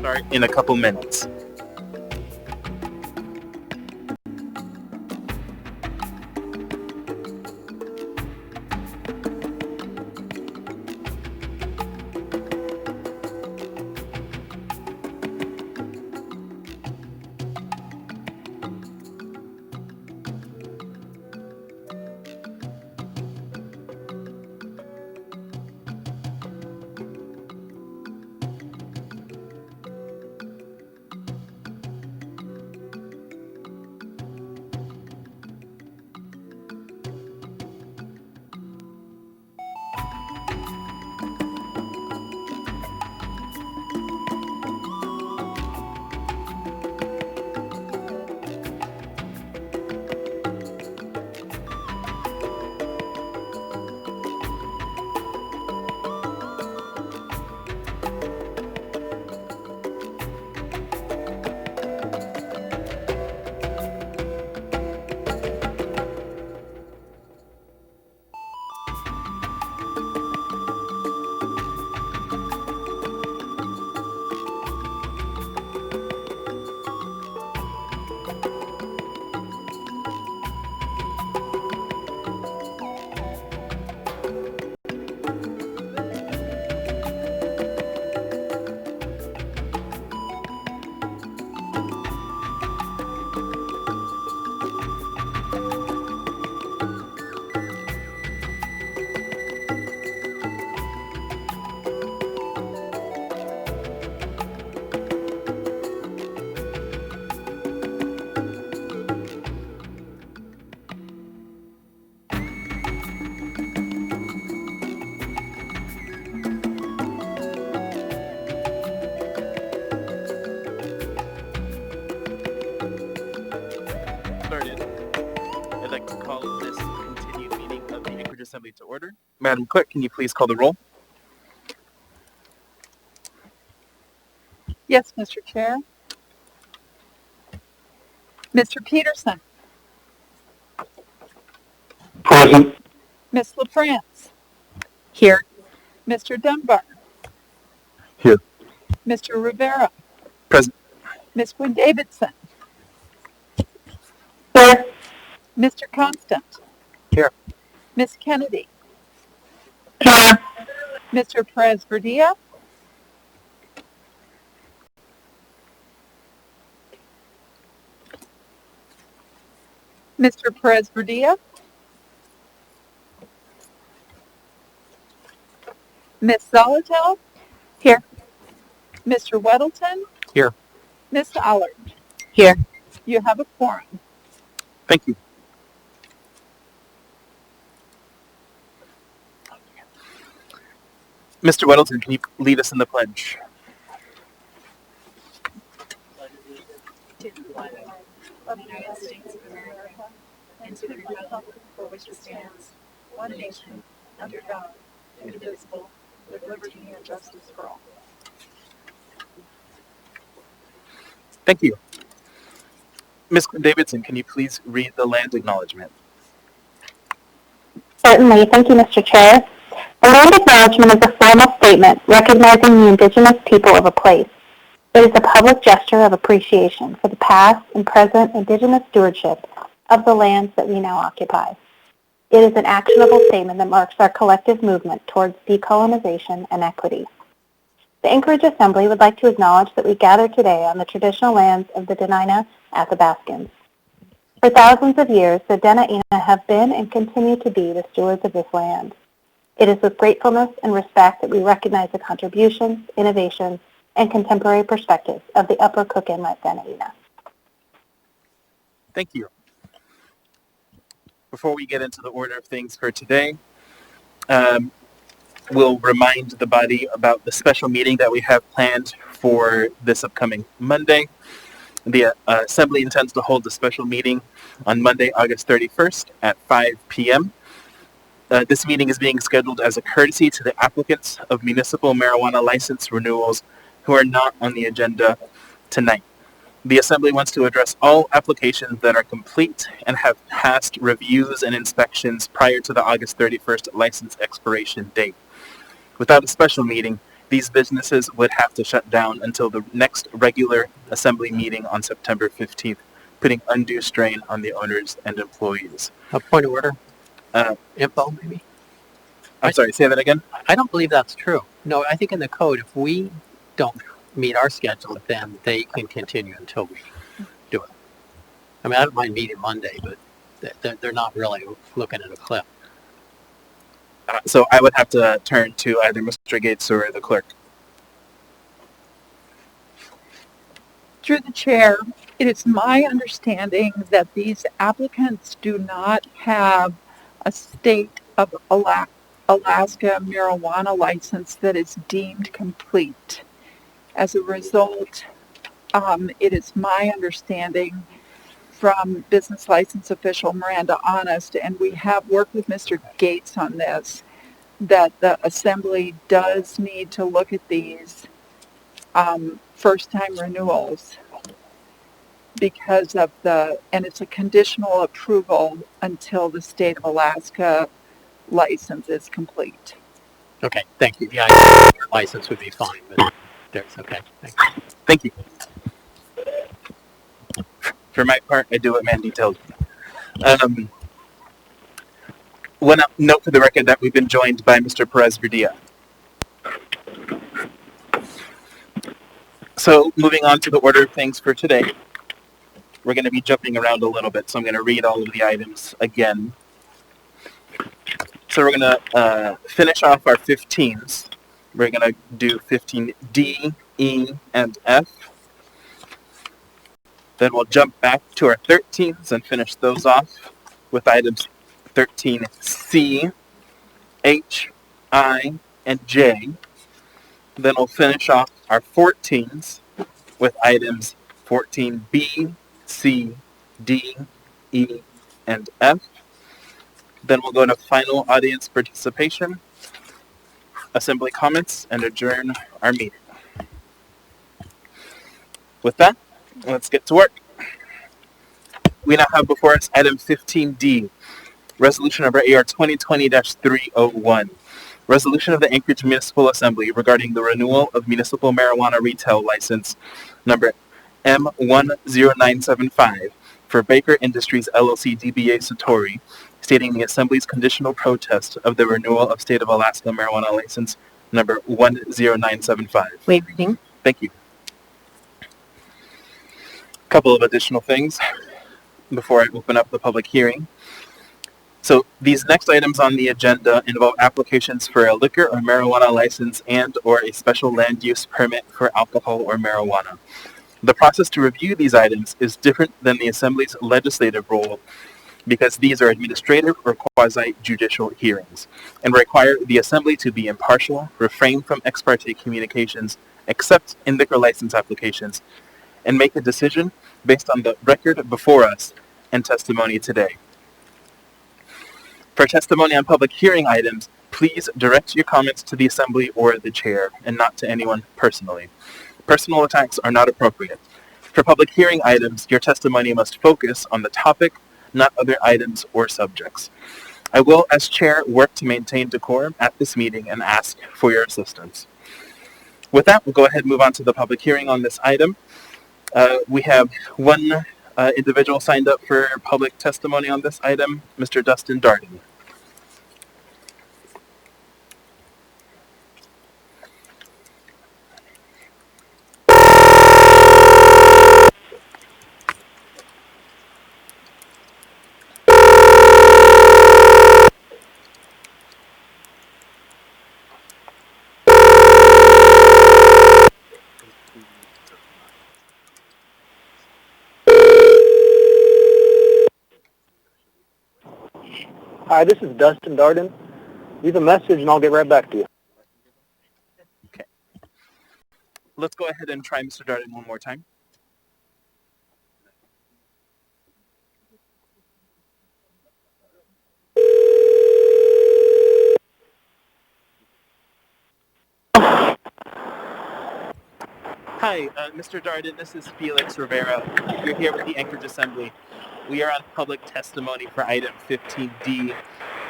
start in a couple minutes. I'd like to call this continued meeting of the Anchorage Assembly to order. Madam Clerk, can you please call the roll? Yes, Mr. Chair. Mr. Peterson. Present. Ms. LaFrance. Here. Mr. Dunbar. Here. Mr. Rivera. Present. Ms. Quinn Davidson. Here. Mr. Constant. Here. Ms. Kennedy. Here. Mr. Perez Verdilla. Mr. Perez Verdilla. Ms. Zolotel. Here. Mr. Weddleton. Here. Ms. Allard. Here. You have a quorum. Thank you. Mr. Weddleton, can you lead us in the pledge? To the flag of the United States of America and to the republic for which it stands, one nation, under God, indivisible, with liberty and justice for all. Thank you. Ms. Quinn Davidson, can you please read the land acknowledgement? Certainly. Thank you, Mr. Chair. A land acknowledgement is a formal statement recognizing the indigenous people of a place. It is a public gesture of appreciation for the past and present indigenous stewardship of the lands that we now occupy. It is an actionable statement that marks our collective movement towards decolonization and equity. The Anchorage Assembly would like to acknowledge that we gather today on the traditional lands of the Dena'ina Athabascans. For thousands of years, the Dena'ina have been and continue to be the stewards of this land. It is with gratefulness and respect that we recognize the contributions, innovations, and contemporary perspectives of the Upper Cook Inlet Dena'ina. Thank you. Before we get into the order of things for today, we'll remind the body about the special meeting that we have planned for this upcoming Monday. The Assembly intends to hold a special meeting on Monday, August 31st at 5 p.m. This meeting is being scheduled as a courtesy to the applicants of municipal marijuana license renewals who are not on the agenda tonight. The Assembly wants to address all applications that are complete and have passed reviews and inspections prior to the August 31st license expiration date. Without a special meeting, These businesses would have to shut down until the next regular assembly meeting on September 15th, putting undue strain on the owners and employees. A point of order. Uh, Info, maybe? I'm sorry, say that again? I don't believe that's true. No, I think in the code, if we don't meet our schedule, then they can continue until we do it. I mean, I don't mind meeting Monday, but they're not really looking at a clip. So I would have to turn to either Mr. Gates or the clerk. Through the chair, it is my understanding that these applicants do not have a state of Alaska marijuana license that is deemed complete. As a result, it is my understanding from business license official Miranda Honest, and we have worked with Mr. Gates on this, that the assembly does need to look at these first-time renewals because of and it's a conditional approval until the state of Alaska license is complete. Okay, thank you. Yeah, I think your license would be fine, but there's okay. Thank you. For my part, I do what Mandy tells me. One note for the record that we've been joined by Mr. Perez Verdia. So moving on to the order of things for today, we're going to be jumping around a little bit, so I'm going to read all of the items again. So we're going to finish off our 15s. We're going to do 15D, E, and F. Then we'll jump back to our 13s and finish those off with items 13C, H, I, and J. Then we'll finish off our 14s with items 14B, C, D, E, and F. Then we'll go to final audience participation, assembly comments, and adjourn our meeting. With that, let's get to work. We now have before us item 15D, resolution number AR 2020-301. Resolution of the Anchorage Municipal Assembly regarding the renewal of municipal marijuana retail license number M10975 for Baker Industries LLC DBA Satori, stating the Assembly's conditional protest of the renewal of State of Alaska marijuana license number 10975. Wait, reading. Thank you. A couple of additional things before I open up the public hearing. So these next items on the agenda involve applications for a liquor or marijuana license and or a special land use permit for alcohol or marijuana. The process to review these items is different than the Assembly's legislative role because these are administrative or quasi-judicial hearings and require the Assembly to be impartial, refrain from ex parte communications, except in liquor license applications, and make a decision based on the record before us and testimony today. For testimony on public hearing items, please direct your comments to the Assembly or the Chair, and not to anyone personally. Personal attacks are not appropriate. For public hearing items, your testimony must focus on the topic, not other items or subjects. I will, as Chair, work to maintain decorum at this meeting and ask for your assistance. With that, we'll go ahead and move on to the public hearing on this item. We have one individual signed up for public testimony on this item, Mr. Dustin Darden. Hi, this is Dustin Darden. Leave a message and I'll get right back to you. Okay. Let's go ahead and try Mr. Darden one more time. Hi, Mr. Darden, this is Felix Rivera. You're here with the Anchorage Assembly. We are on public testimony for item 15D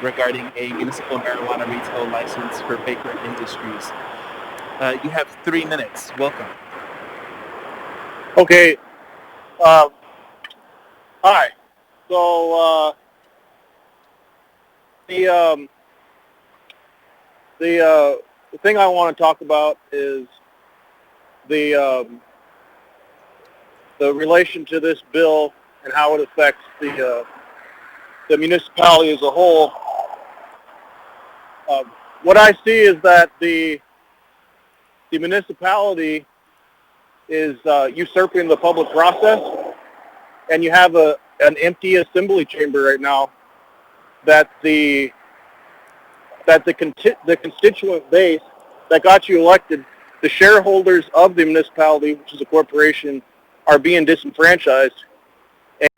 regarding a municipal marijuana retail license for Baker Industries. You have 3 minutes. Welcome. Okay. Hi. So the thing I want to talk about is the relation to this bill and how it affects the municipality as a whole. What I see is that the municipality is usurping the public process, and you have an empty assembly chamber right now that the constituent base that got you elected, the shareholders of the municipality, which is a corporation, are being disenfranchised,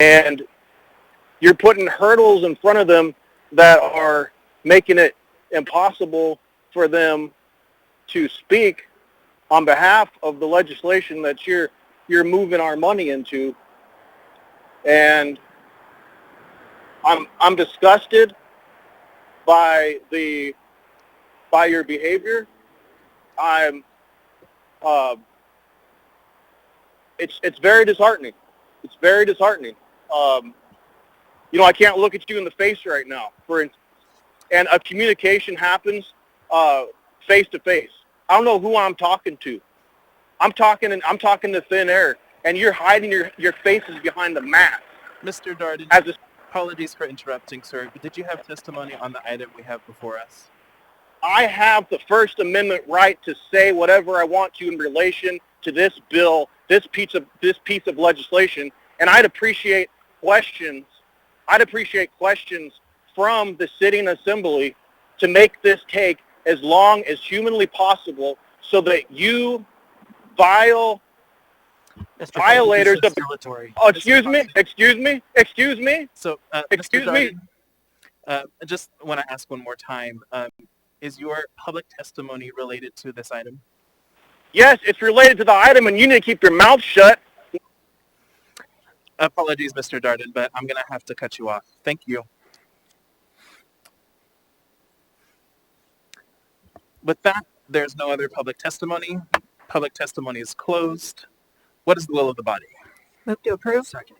and you're putting hurdles in front of them that are making it impossible for them to speak on behalf of the legislation that you're moving our money into. And I'm disgusted by your behavior. It's very disheartening. It's very disheartening. I can't look at you in the face right now, and a communication happens face to face. I don't know who I'm talking to. I'm talking to thin air, and you're hiding your faces behind the mask. Mr. Darden, apologies for interrupting, sir, but did you have testimony on the item we have before us? I have the First Amendment right to say whatever I want to in relation to this bill, this piece of legislation, and I'd appreciate questions. I'd appreciate questions from the sitting assembly to make this take as long as humanly possible, so that you violators of excuse me. So, Mr. Darden, I just want to ask one more time. Is your public testimony related to this item? Yes, it's related to the item, and you need to keep your mouth shut. Apologies, Mr. Darden, but I'm going to have to cut you off. Thank you. With that, there's no other public testimony. Public testimony is closed. What is the will of the body? Move to approve. Second.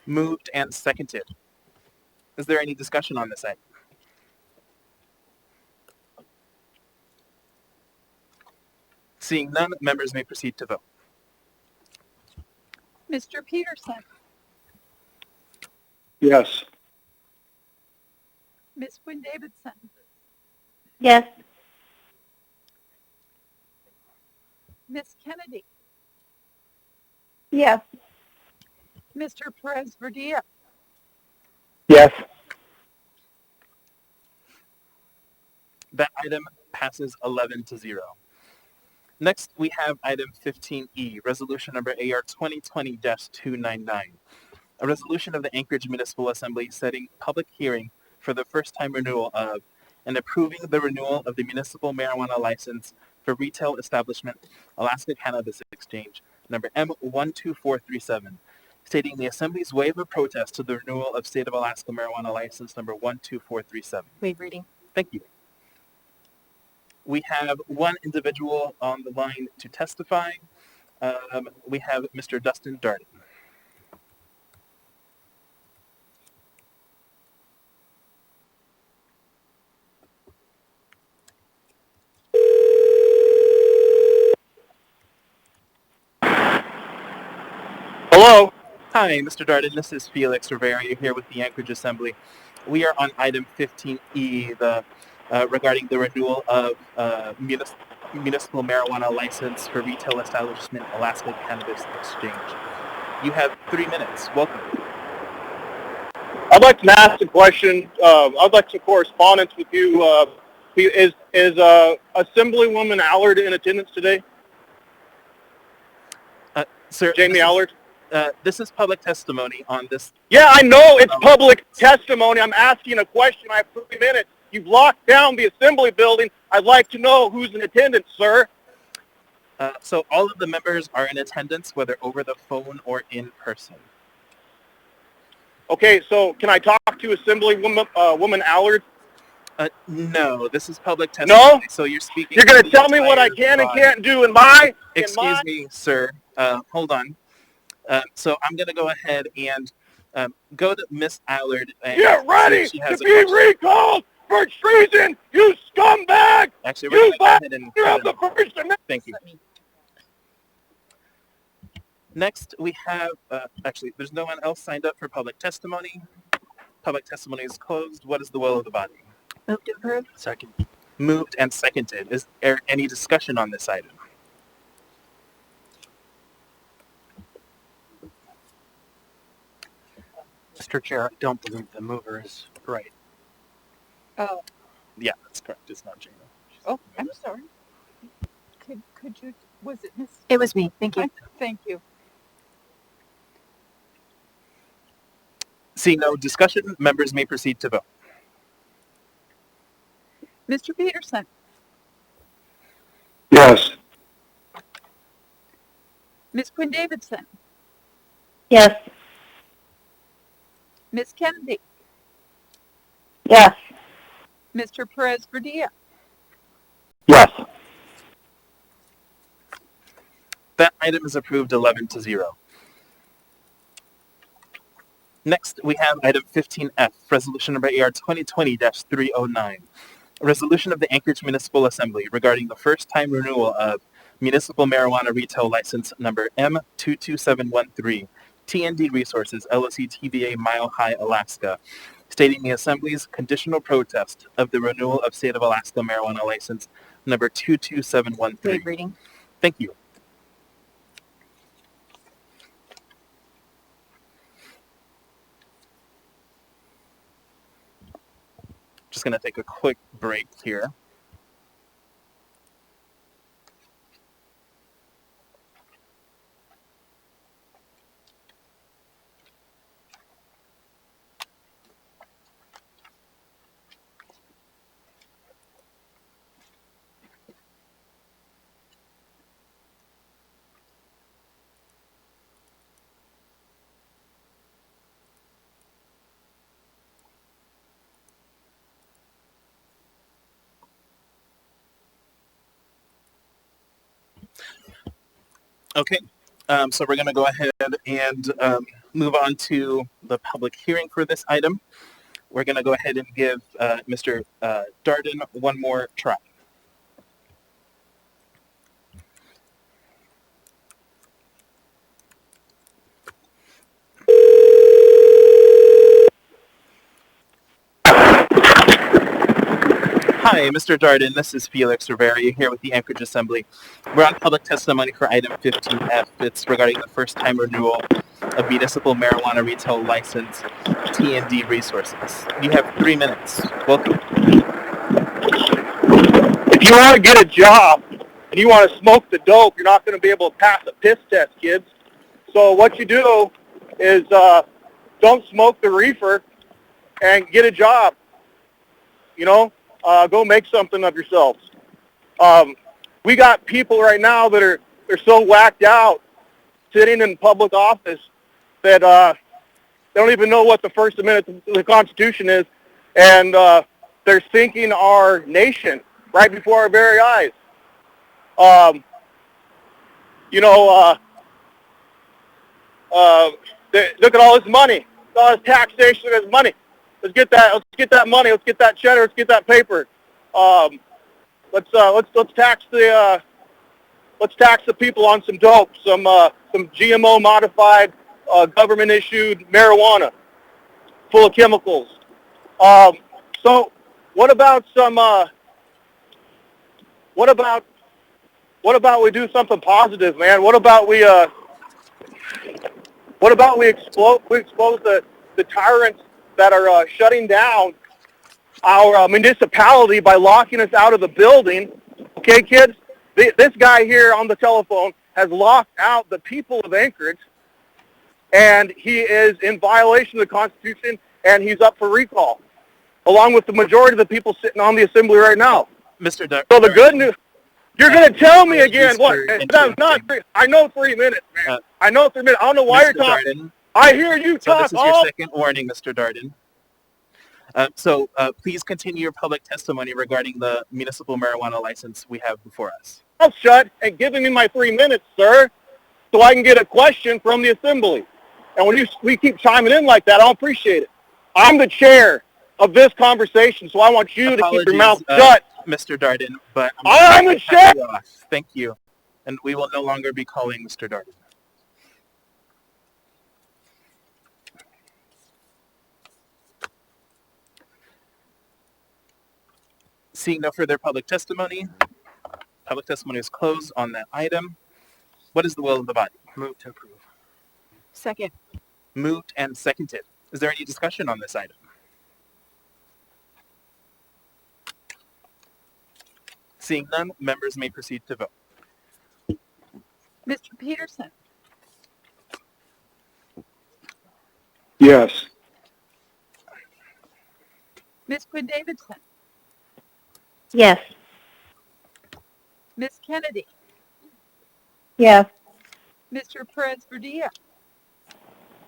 Moved and seconded. Is there any discussion on this item? Seeing none, members may proceed to vote. Mr. Peterson, Yes. Ms. Quinn Davidson, Yes. Ms. Kennedy, Yes. Mr. Perez Verdilla, Yes. That item passes 11-0. Next, we have item 15E, resolution number AR 2020-299, a resolution of the Anchorage Municipal Assembly setting public hearing for the first-time renewal of and approving the renewal of the municipal marijuana license for retail establishment Alaska Cannabis Exchange, number M12437, stating the Assembly's waive of protest to the renewal of State of Alaska marijuana license number 12437. Waive reading. Thank you. We have one individual on the line to testify. We have Mr. Dustin Darden. Hello. Hi, Mr. Darden. This is Felix Rivera. You're here with the Anchorage Assembly. We are on item 15E, regarding the renewal of municipal marijuana license for retail establishment Alaska Cannabis Exchange. You have 3 minutes. Welcome. I'd like to ask a question. I'd like some correspondence with you. Is Assemblywoman Allard in attendance today? Sir, Jamie Allard? This is public testimony on this. Yeah, I know it's public testimony. I'm asking a question. I have 3 minutes. You've locked down the Assembly building. I'd like to know who's in attendance, sir. So all of the members are in attendance, whether over the phone or in person. Okay, so can I talk to Assemblywoman woman Allard? No, this is public testimony. No? So you're speaking. You're going for to the tell me what I entire can and body. can't do in my... Excuse me, sir. Hold on. So I'm going to go ahead and go to Miss Allard. And Get ready see if she to has a be question. recalled for treason, you scumbag! Actually, we're going to go ahead and You cut have it the off. First Amendment. Thank you. Next, we have, actually, there's no one else signed up for public testimony. Public testimony is closed. What is the will of the body? Move to approve. Second. Moved and seconded. Is there any discussion on this item? Mr. Chair, I don't believe the mover is right. Oh, Yeah, that's correct. It's not Jana. oh, I'm sorry. Could you, was it Miss? It was me. Thank you. Thank you. Seeing no discussion, members may proceed to vote. Mr. Peterson, Yes. Miss Quinn Davidson, Yes. Miss Kennedy, Yes. Mr. Perez Verdilla, Yes. That item is approved 11-0. Next, we have item 15F, resolution number AR 2020-309. A resolution of the Anchorage Municipal Assembly regarding the first-time renewal of municipal marijuana retail license number M22713, TND Resources, LLC TBA Mile High, Alaska, stating the Assembly's conditional protest of the renewal of State of Alaska marijuana license number 22713. Waive reading. Thank you. Just going to take a quick break here. Okay, so we're going to go ahead and move on to the public hearing for this item. We're going to go ahead and give Mr. Darden one more try. Hi, Mr. Darden. This is Felix Rivera. You're here with the Anchorage Assembly. We're on public testimony for item 15F. It's regarding the first-time renewal of municipal marijuana retail license, TND Resources. You have 3 minutes. Welcome. If you want to get a job and you want to smoke the dope, you're not going to be able to pass a piss test, kids. So what you do is don't smoke the reefer and get a job. You know, go make something of yourselves. We got people right now that they're so whacked out sitting in public office that they don't even know what the First Amendment of the Constitution is, and they're sinking our nation right before our very eyes. Look at all this money, all this taxation, this money. Let's get that money. Let's get that cheddar. Let's get that paper. Let's tax the people on some dope, some GMO modified, government issued marijuana, full of chemicals. So what about we do something positive, man? What about we expose the tyrants that are shutting down our municipality by locking us out of the building? Okay, kids, this guy here on the telephone has locked out the people of Anchorage, and he is in violation of the Constitution, and he's up for recall, along with the majority of the people sitting on the Assembly right now. Mr. Darden. So the good news, you're going to tell me again what? Mr. That's not. I know 3 minutes, man. I know 3 minutes. I don't know why you're talking. Darden, I hear you so talk this is your all. second warning, Mr. Darden. So please continue your public testimony regarding the municipal marijuana license we have before us. Mouth shut and giving me my 3 minutes, sir, so I can get a question from the assembly. And when we keep chiming in like that, I don't appreciate it. I'm the chair of this conversation, so I want you to keep your mouth shut. Mr. Darden, but I'm the chair. Thank you. And we will no longer be calling Mr. Darden. Seeing no further public testimony is closed on that item. What is the will of the body? Move to approve. Second. Moved and seconded. Is there any discussion on this item? Seeing none, members may proceed to vote. Mr. Peterson. Yes. Ms. Quinn Davidson. Yes. Ms. Kennedy. Yes. Mr. Perez Verdilla.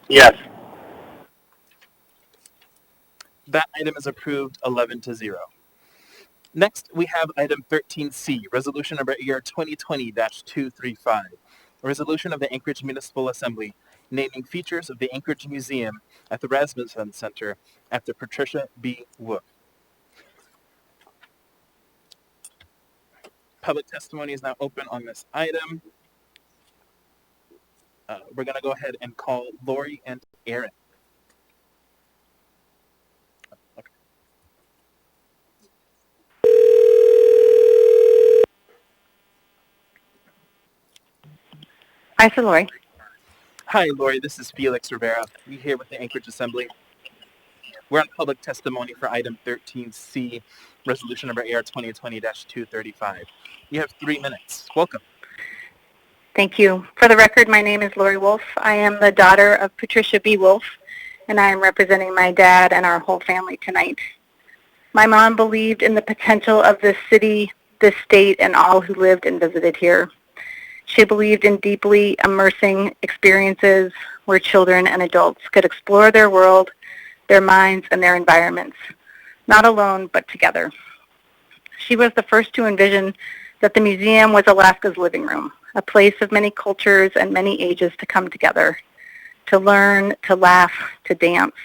Yes. That item is approved 11-0. Next, we have item 13C, resolution number ER 2020-235, a resolution of the Anchorage Municipal Assembly naming features of the Anchorage Museum at the Rasmuson Center after Patricia B. Public testimony is now open on this item. We're going to go ahead and call Lori and Aaron. Okay. Hi, for Lori. Hi, Lori. This is Felix Rivera. We're here with the Anchorage Assembly. We're on public testimony for item 13C, resolution number AR 2020-235. You have 3 minutes. Welcome. Thank you. For the record, my name is Lori Wolf. I am the daughter of Patricia B. Wolf, and I am representing my dad and our whole family tonight. My mom believed in the potential of this city, this state, and all who lived and visited here. She believed in deeply immersing experiences where children and adults could explore their world, their minds, and their environments, not alone, but together. She was the first to envision that the museum was Alaska's living room, a place of many cultures and many ages to come together, to learn, to laugh, to dance,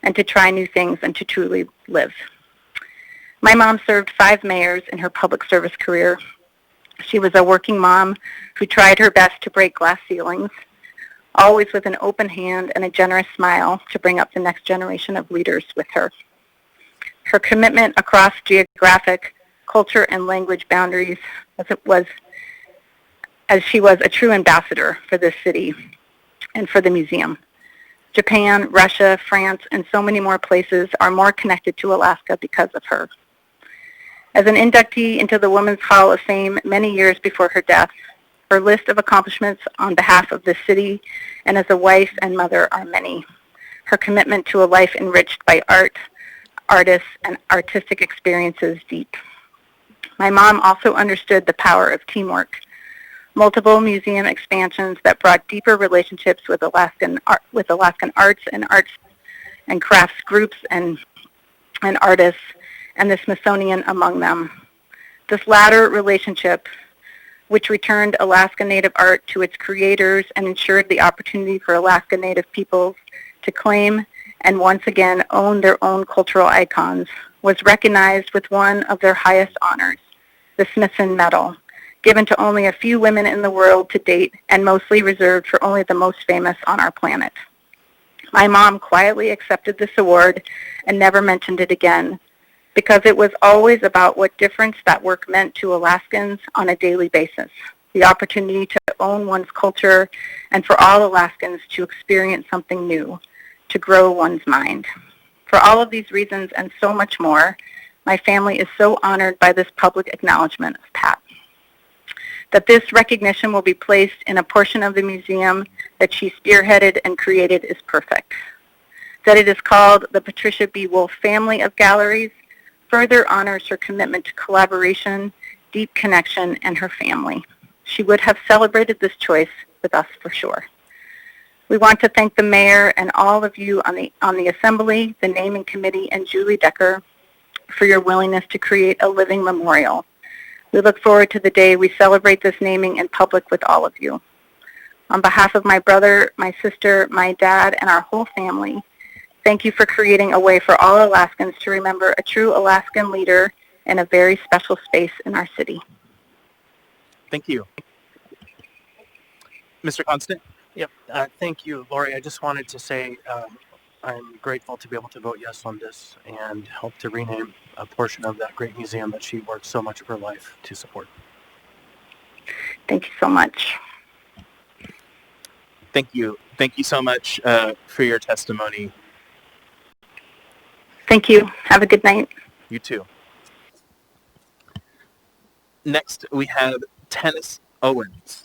and to try new things and to truly live. My mom served 5 mayors in her public service career. She was a working mom who tried her best to break glass ceilings, always with an open hand and a generous smile to bring up the next generation of leaders with her. Her commitment across geographic, culture, and language boundaries as she was a true ambassador for this city and for the museum. Japan, Russia, France, and so many more places are more connected to Alaska because of her. As an inductee into the Women's Hall of Fame many years before her death, her list of accomplishments on behalf of this city and as a wife and mother are many. Her commitment to a life enriched by art, artists, and artistic experiences deep. My mom also understood the power of teamwork. Multiple museum expansions that brought deeper relationships with Alaskan arts and crafts groups and artists, and the Smithsonian among them. This latter relationship, which returned Alaska Native art to its creators and ensured the opportunity for Alaska Native peoples to claim and once again own their own cultural icons, was recognized with one of their highest honors, the Smithson Medal, given to only a few women in the world to date and mostly reserved for only the most famous on our planet. My mom quietly accepted this award and never mentioned it again, because it was always about what difference that work meant to Alaskans on a daily basis, the opportunity to own one's culture, and for all Alaskans to experience something new, to grow one's mind. For all of these reasons and so much more, my family is so honored by this public acknowledgement of Pat. That this recognition will be placed in a portion of the museum that she spearheaded and created is perfect. That it is called the Patricia B. Wolf Family of Galleries further honors her commitment to collaboration, deep connection, and her family. She would have celebrated this choice with us for sure. We want to thank the mayor and all of you on the assembly, the naming committee, and Julie Decker for your willingness to create a living memorial. We look forward to the day we celebrate this naming in public with all of you. On behalf of my brother, my sister, my dad, and our whole family, thank you for creating a way for all Alaskans to remember a true Alaskan leader in a very special space in our city. Thank you. Mr. Constant? Yep. Thank you, Lori. I just wanted to say I'm grateful to be able to vote yes on this and help to rename a portion of that great museum that she worked so much of her life to support. Thank you so much. Thank you. Thank you so much for your testimony. Thank you. Have a good night. You too. Next, we have Tennis Owens.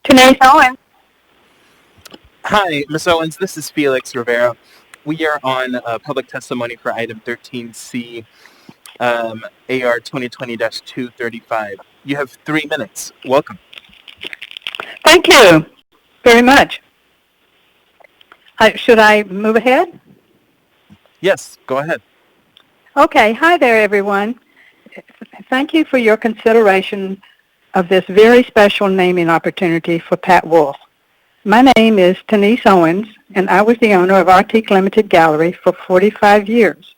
Tennis Owens. Hi, Ms. Owens. This is Felix Rivera. We are on public testimony for item 13C, AR 2020-235. You have 3 minutes. Welcome. Thank you very much. Should I move ahead? Yes, go ahead. Okay. Hi there, everyone. Thank you for your consideration of this very special naming opportunity for Pat Wolf. My name is Denise Owens, and I was the owner of Arctic Limited Gallery for 45 years.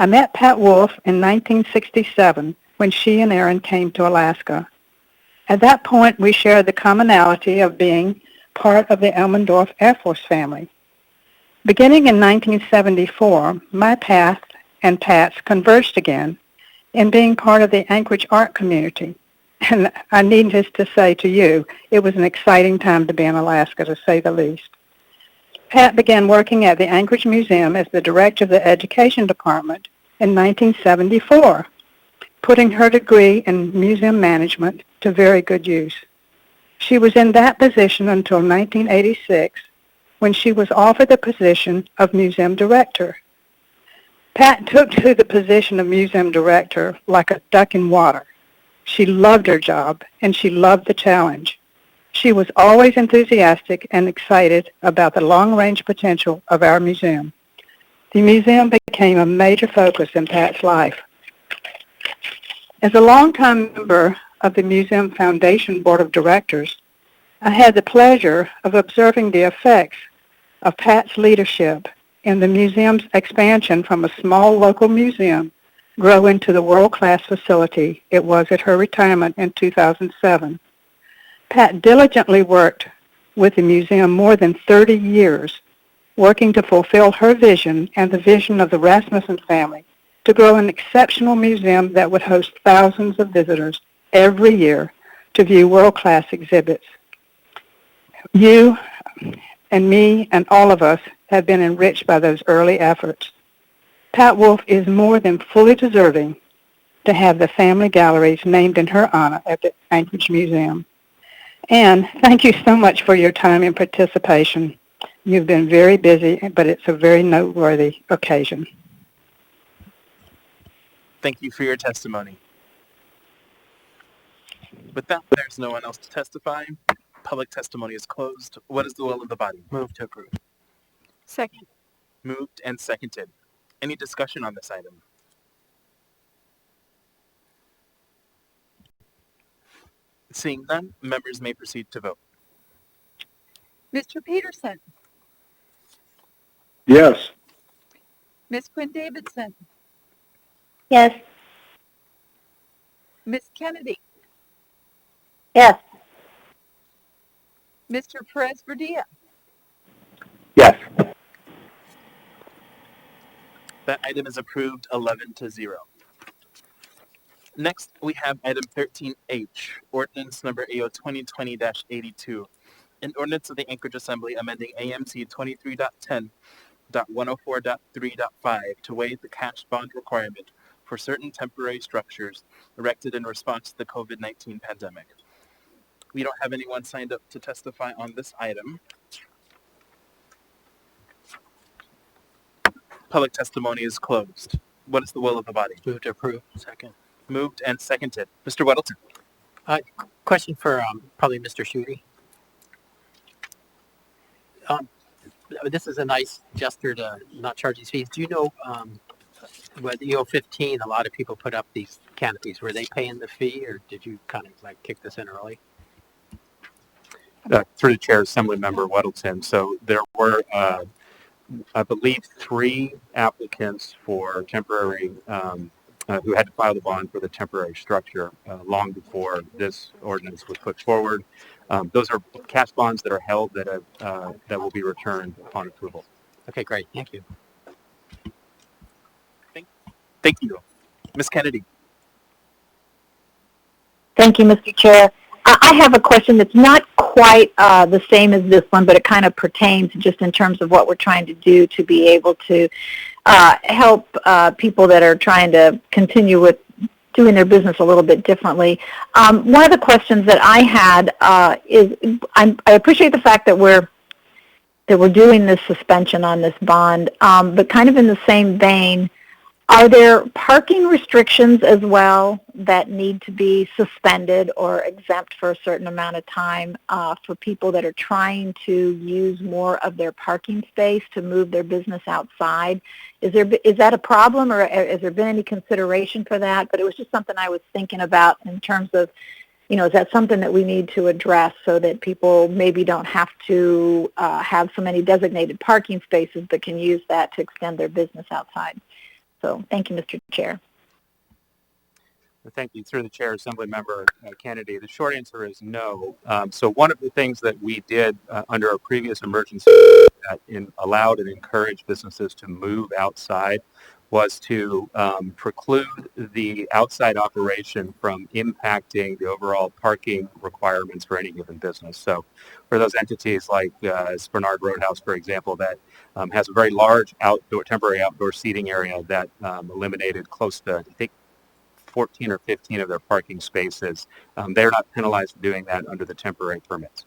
I met Pat Wolf in 1967 when she and Aaron came to Alaska. At that point, we shared the commonality of being part of the Elmendorf Air Force family. Beginning in 1974, my path and Pat's converged again in being part of the Anchorage art community. And I needless to say to you, it was an exciting time to be in Alaska, to say the least. Pat began working at the Anchorage Museum as the director of the education department in 1974, putting her degree in museum management to very good use. She was in that position until 1986, when she was offered the position of museum director. Pat took to the position of museum director like a duck in water. She loved her job, and she loved the challenge. She was always enthusiastic and excited about the long-range potential of our museum. The museum became a major focus in Pat's life. As a longtime member of the Museum Foundation Board of Directors, I had the pleasure of observing the effects of Pat's leadership in the museum's expansion from a small local museum grow into the world-class facility it was at her retirement in 2007. Pat diligently worked with the museum more than 30 years, working to fulfill her vision and the vision of the Rasmuson family to grow an exceptional museum that would host thousands of visitors every year to view world-class exhibits. You and me and all of us have been enriched by those early efforts. Pat Wolf is more than fully deserving to have the family galleries named in her honor at the Anchorage Museum. And thank you so much for your time and participation. You've been very busy, but it's a very noteworthy occasion. Thank you for your testimony. With that, there's no one else to testify. Public testimony is closed. What is the will of the body? Move to approve. Second. Moved and seconded. Any discussion on this item? Seeing none, members may proceed to vote. Mr. Peterson, Yes. Miss Quinn Davidson, Yes. Miss Kennedy, Yes. Mr. Perez Verdia. Yes. That item is approved 11-0. Next, we have item 13H, ordinance number AO 2020-82, an ordinance of the Anchorage Assembly amending AMC 23.10.104.3.5 to waive the cash bond requirement for certain temporary structures erected in response to the COVID-19 pandemic. We don't have anyone signed up to testify on this item. Public testimony is closed. What is the will of the body? Move to approve. Second. Moved and seconded. Mr. Weddleton. Question for probably Mr. Schutte. This is a nice gesture to not charge these fees. Do you know, with EO 15, a lot of people put up these canopies. Were they paying the fee, or did you kind of like kick this in early? Through the chair, Assemblymember Weddleton. So there were, I believe, 3 applicants for temporary, who had to file the bond for the temporary structure long before this ordinance was put forward. Those are cash bonds that are held that will be returned upon approval. Okay, great. Thank you. Thank you. Ms. Kennedy. Thank you, Mr. Chair. I have a question that's not quite the same as this one, but it kind of pertains just in terms of what we're trying to do to be able to help people that are trying to continue with doing their business a little bit differently. One of the questions that I had is, I appreciate the fact that we're doing this suspension on this bond, but kind of in the same vein, are there parking restrictions as well that need to be suspended or exempt for a certain amount of time for people that are trying to use more of their parking space to move their business outside? Is that a problem, or has there been any consideration for that? But it was just something I was thinking about in terms of, is that something that we need to address so that people maybe don't have to have so many designated parking spaces but can use that to extend their business outside? So thank you, Mr. Chair. Thank you. Through the chair, Assemblymember Kennedy. The short answer is no. So one of the things that we did under a previous emergency that allowed and encouraged businesses to move outside was to preclude the outside operation from impacting the overall parking requirements for any given business. So for those entities like Bernard Roadhouse, for example, that has a very large temporary outdoor seating area that eliminated close to, I think, 14 or 15 of their parking spaces. They're not penalized for doing that under the temporary permits.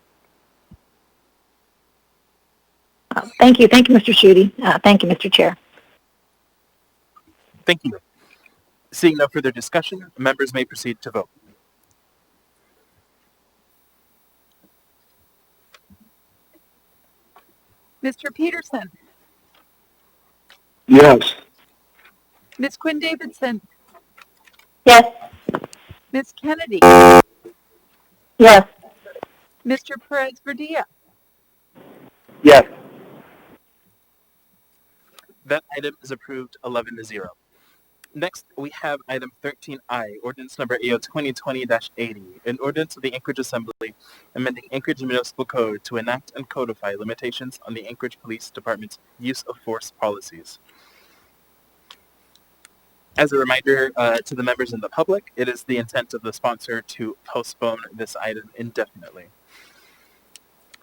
Thank you. Thank you, Mr. Schutte. Thank you, Mr. Chair. Thank you. Seeing no further discussion, members may proceed to vote. Mr. Peterson, Yes. Miss Quinn Davidson, Yes. Miss Kennedy, Yes. Mr. Perez Verdia. Yes. That item is approved 11-0. Next, we have item 13I, ordinance number AO 2020-80, an ordinance of the Anchorage Assembly amending Anchorage Municipal Code to enact and codify limitations on the Anchorage Police Department's use of force policies. As a reminder to the members and the public, it is the intent of the sponsor to postpone this item indefinitely.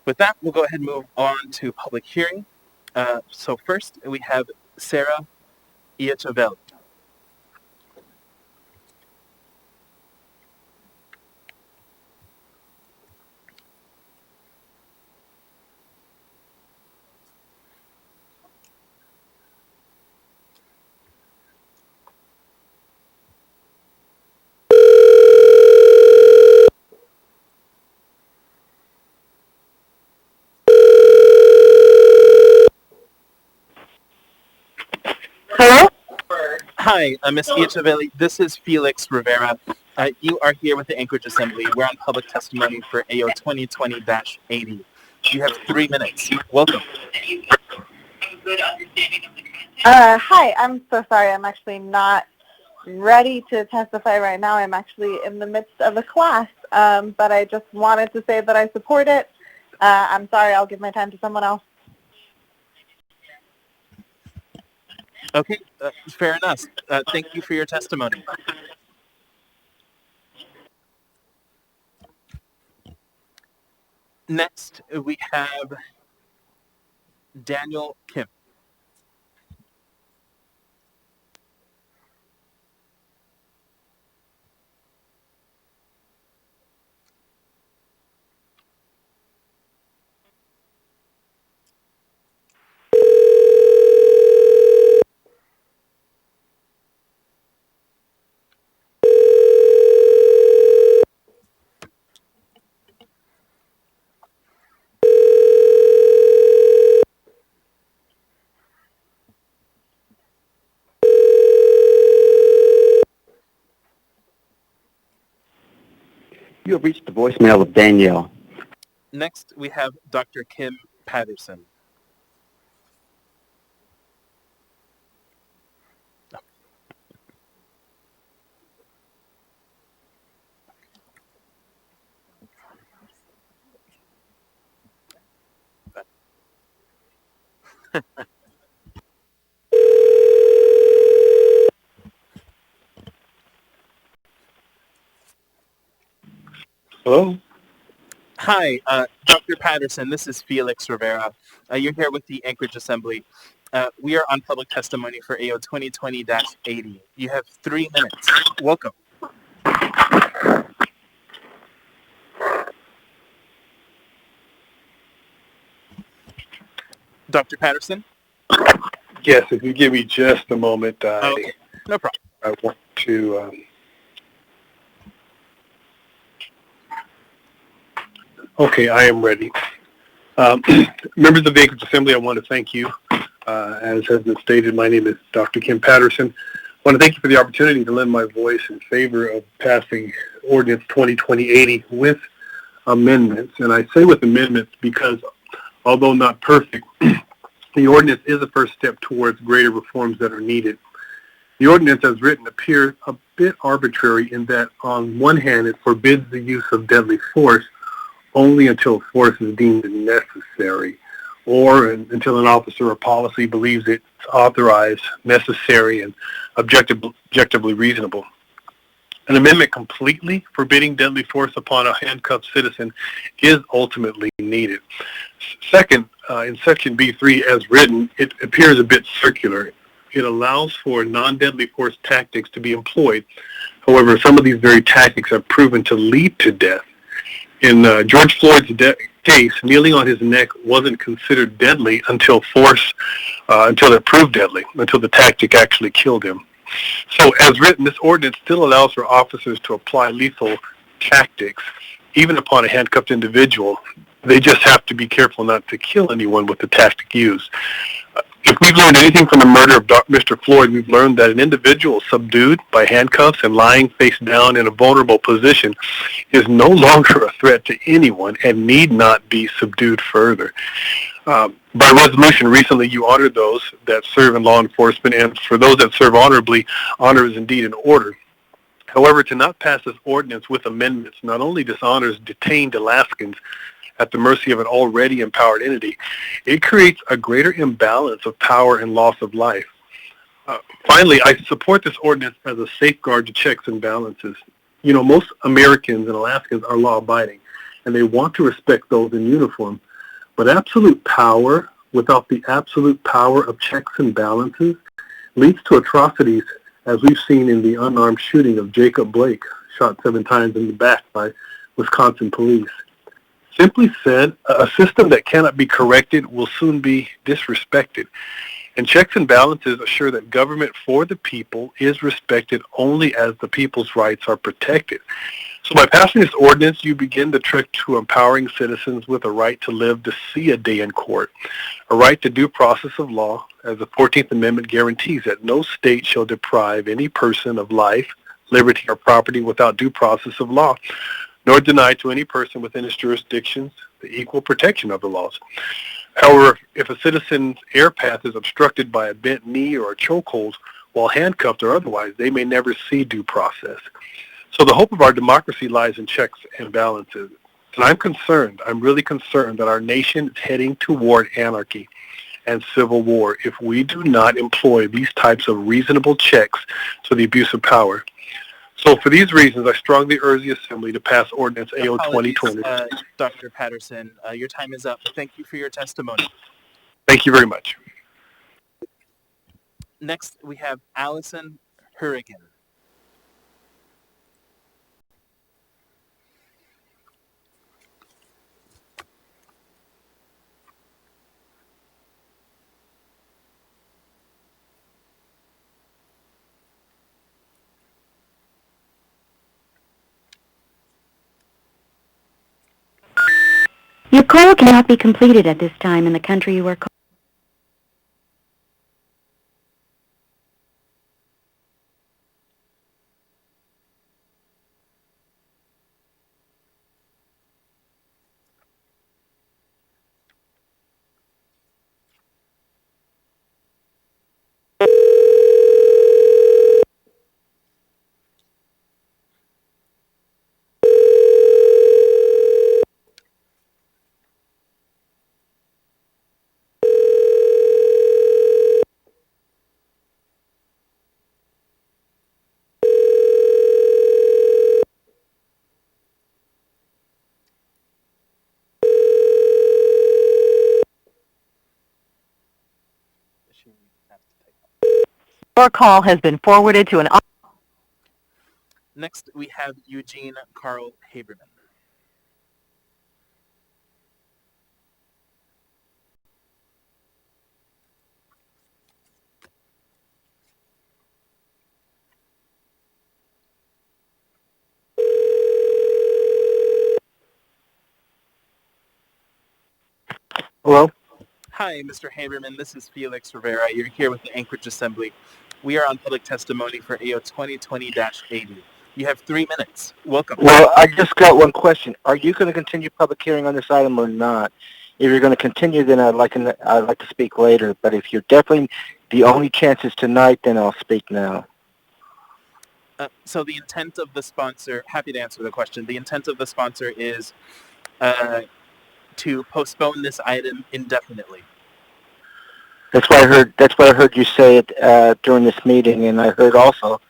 With that, we'll go ahead and move on to public hearing. So first, we have Sarah Iachovelli. Hello? Hi, Ms. Iachovelli. This is Felix Rivera. You are here with the Anchorage Assembly. We're on public testimony for AO 2020-80. You have 3 minutes. Welcome. Good understanding of the content Hi, I'm so sorry. I'm actually not ready to testify right now. I'm actually in the midst of a class, but I just wanted to say that I support it. I'm sorry. I'll give my time to someone else. Okay, fair enough. Thank you for your testimony. Next, we have Daniel Kim. You have reached the voicemail of Danielle. Next, we have Dr. Kim Patterson. Hello? Hi, Dr. Patterson. This is Felix Rivera. You're here with the Anchorage Assembly. We are on public testimony for AO 2020-80. You have 3 minutes. Welcome. Dr. Patterson? Yes, if you give me just a moment, Okay, no problem. I want to... Okay, I am ready. Members of the Anchorage Assembly, I want to thank you. As has been stated, my name is Dr. Kim Patterson. I want to thank you for the opportunity to lend my voice in favor of passing Ordinance 2020-80 with amendments. And I say with amendments because, although not perfect, the ordinance is a first step towards greater reforms that are needed. The ordinance as written appears a bit arbitrary in that, on one hand, it forbids the use of deadly force only until force is deemed necessary, or until an officer or policy believes it's authorized, necessary, and objectively reasonable. An amendment completely forbidding deadly force upon a handcuffed citizen is ultimately needed. Second, in Section B3 as written, it appears a bit circular. It allows for non-deadly force tactics to be employed. However, some of these very tactics are proven to lead to death. In George Floyd's case, kneeling on his neck wasn't considered deadly until it proved deadly, until the tactic actually killed him. So as written, this ordinance still allows for officers to apply lethal tactics, even upon a handcuffed individual. They just have to be careful not to kill anyone with the tactic used. If we've learned anything from the murder of Mr. Floyd, we've learned that an individual subdued by handcuffs and lying face down in a vulnerable position is no longer a threat to anyone and need not be subdued further. By resolution recently, you honored those that serve in law enforcement, and for those that serve honorably, honor is indeed in order. However, to not pass this ordinance with amendments not only dishonors detained Alaskans at the mercy of an already empowered entity, it creates a greater imbalance of power and loss of life. Finally, I support this ordinance as a safeguard to checks and balances. You know, most Americans and Alaskans are law-abiding, and they want to respect those in uniform. But absolute power, without the absolute power of checks and balances, leads to atrocities, as we've seen in the unarmed shooting of Jacob Blake, shot 7 times in the back by Wisconsin police. Simply said, a system that cannot be corrected will soon be disrespected. And checks and balances assure that government for the people is respected only as the people's rights are protected. So by passing this ordinance, you begin the trek to empowering citizens with a right to live to see a day in court, a right to due process of law, as the 14th Amendment guarantees that no state shall deprive any person of life, liberty, or property without due process of law, nor deny to any person within its jurisdictions the equal protection of the laws. However, if a citizen's air path is obstructed by a bent knee or a chokehold while handcuffed or otherwise, they may never see due process. So the hope of our democracy lies in checks and balances. And I'm really concerned that our nation is heading toward anarchy and civil war if we do not employ these types of reasonable checks to the abuse of power. So for these reasons, I strongly urge the Assembly to pass Ordinance AO 2020. Dr. Patterson, your time is up. Thank you for your testimony. Thank you very much. Next, we have Allison Hurrigan. Your call cannot be completed at this time in the country you are calling. Your call has been forwarded to an... Next, we have Eugene Carl Haberman. Hello? Hi, Mr. Haberman. This is Felix Rivera. You're here with the Anchorage Assembly. We are on public testimony for AO 2020-80. You have 3 minutes. Welcome. Well, I just got one question. Are you going to continue public hearing on this item or not? If you're going to continue, then I'd like to speak later. But if you're definitely the only chance is tonight, then I'll speak now. So the intent of the sponsor, happy to answer the question. The intent of the sponsor is to postpone this item indefinitely. That's what I heard you say it during this meeting, and I heard also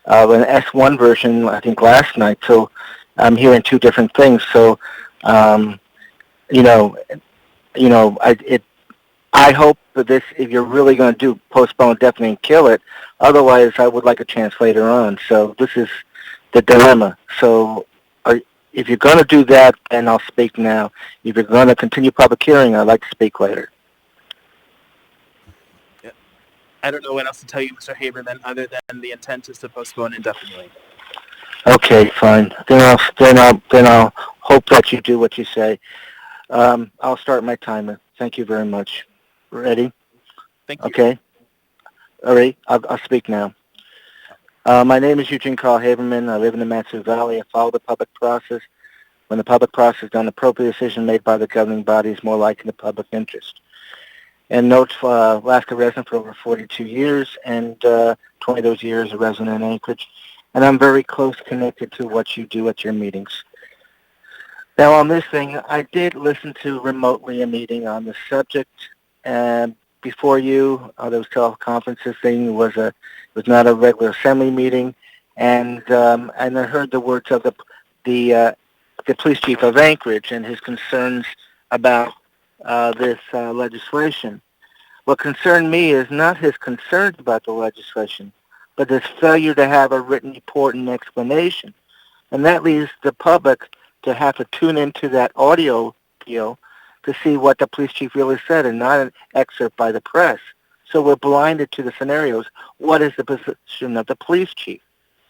an S1 version, I think, last night. So I'm hearing two different things. So, I hope that this, if you're really going to do postpone definitely and kill it, otherwise I would like a chance later on. So this is the dilemma. So if you're going to do that, then I'll speak now. If you're going to continue public hearing, I'd like to speak later. I don't know what else to tell you, Mr. Haberman, other than the intent is to postpone indefinitely. Okay, fine. Then I'll hope that you do what you say. I'll start my timer. Thank you very much. Ready? Thank you. Okay. All right. I'll speak now. My name is Eugene Carl Haberman. I live in the Matsu Valley. I follow the public process. When the public process is done, the appropriate decision made by the governing body is more likely in the public interest. And note, Alaska resident for over 42 years, and 20 of those years a resident in Anchorage. And I'm very close connected to what you do at your meetings. Now on this thing, I did listen to remotely a meeting on the subject. Before you, those teleconferences thing was not a regular assembly meeting, and I heard the words of the police chief of Anchorage and his concerns about this legislation. What concerned me is not his concerns about the legislation, but his failure to have a written report and explanation. And that leaves the public to have to tune into that audio deal to see what the police chief really said and not an excerpt by the press. So we're blinded to the scenarios. What is the position of the police chief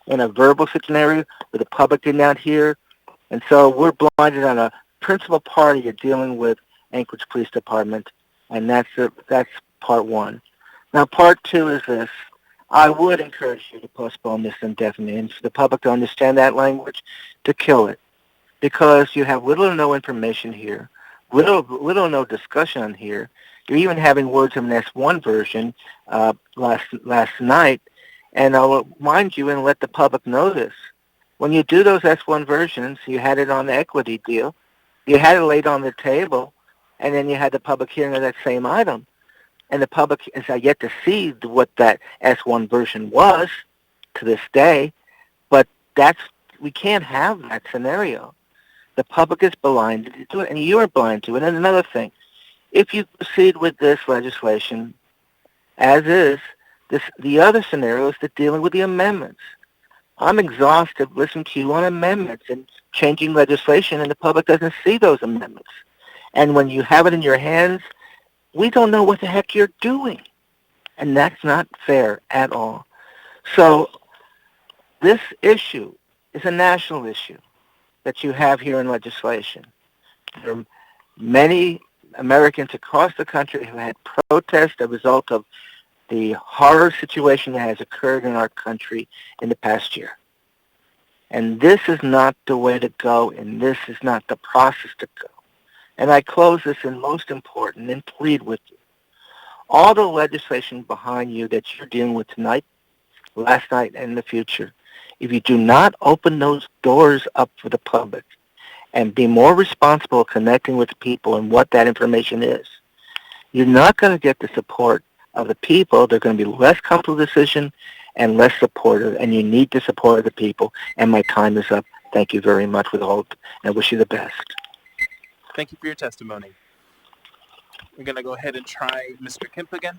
in a verbal scenario where the public did not hear? And so we're blinded on a principal party of dealing with Anchorage Police Department, and that's part one. Now, part two is this. I would encourage you to postpone this indefinitely and for the public to understand that language, to kill it, because you have little or no information here. little or no discussion on here. You're even having words of an S1 version last night, and I'll remind you and let the public know this. When you do those S1 versions, you had it on the equity deal, you had it laid on the table, and then you had the public hearing of that same item. And the public is yet to see what that S1 version was to this day, but we can't have that scenario. The public is blind to it, and you are blind to it. And another thing, if you proceed with this legislation as is, the other scenario is dealing with the amendments. I'm exhausted listening to you on amendments and changing legislation, and the public doesn't see those amendments. And when you have it in your hands, we don't know what the heck you're doing. And that's not fair at all. So this issue is a national issue that you have here in legislation. There are many Americans across the country who had protests as a result of the horror situation that has occurred in our country in the past year. And this is not the way to go, and this is not the process to go. And I close this and most important and plead with you. All the legislation behind you that you're dealing with tonight, last night, and in the future, if you do not open those doors up for the public and be more responsible connecting with people and what that information is, you're not going to get the support of the people. They're going to be less comfortable with the decision and less supportive, and you need the support of the people. And my time is up. Thank you very much with all, and I wish you the best. Thank you for your testimony. We're going to go ahead and try Mr. Kemp again.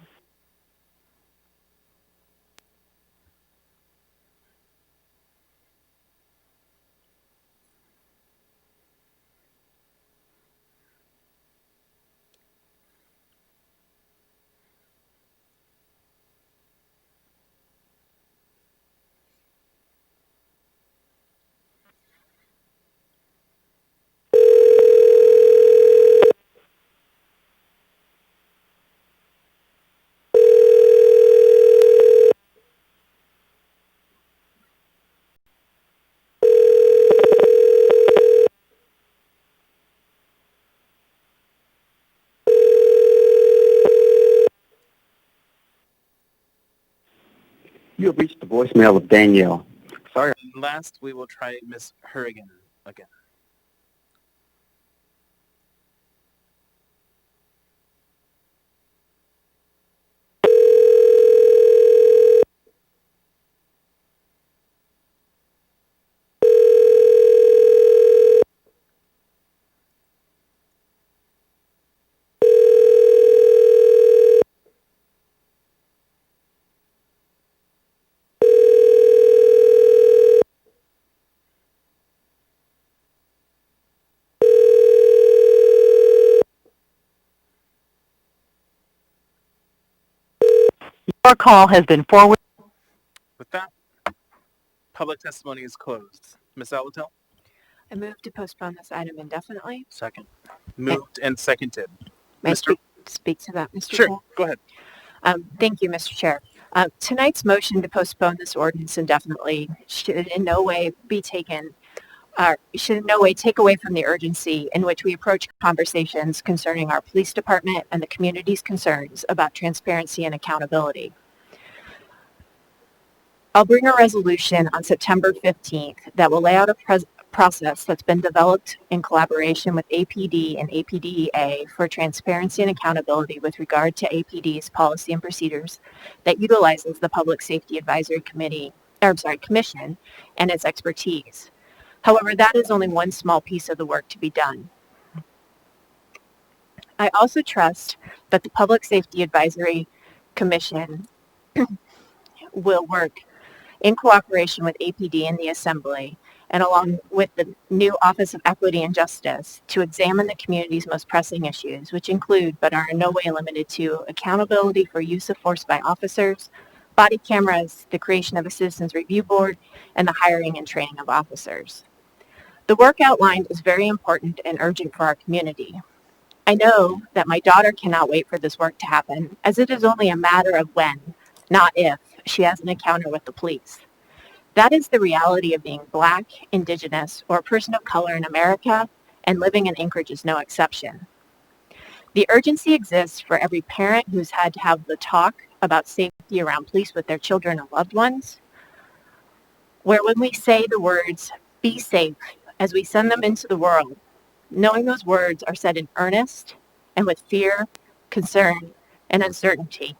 You have reached the voicemail of Danielle. Sorry. Last, we will try Miss Hurrigan again. Your call has been forwarded. With that, public testimony is closed. Ms. Alatel? I move to postpone this item indefinitely. Second. Moved and seconded. May I Mr. speak to that, Mr. Sure, Chair? go ahead. Thank you, Mr. Chair. Tonight's motion to postpone this ordinance indefinitely should in no way take away from the urgency in which we approach conversations concerning our police department and the community's concerns about transparency and accountability. I'll bring a resolution on September 15th that will lay out a process that's been developed in collaboration with APD and APDEA for transparency and accountability with regard to APD's policy and procedures that utilizes the Public Safety Advisory Commission and its expertise. However, that is only one small piece of the work to be done. I also trust that the Public Safety Advisory Commission will work in cooperation with APD and the Assembly, and along with the new Office of Equity and Justice, to examine the community's most pressing issues, which include, but are in no way limited to, accountability for use of force by officers, body cameras, the creation of a Citizens Review Board, and the hiring and training of officers. The work outlined is very important and urgent for our community. I know that my daughter cannot wait for this work to happen, as it is only a matter of when, not if, she has an encounter with the police. That is the reality of being Black, Indigenous, or a person of color in America, and living in Anchorage is no exception. The urgency exists for every parent who's had to have the talk about safety around police with their children and loved ones, where when we say the words, be safe, as we send them into the world, knowing those words are said in earnest and with fear, concern, and uncertainty.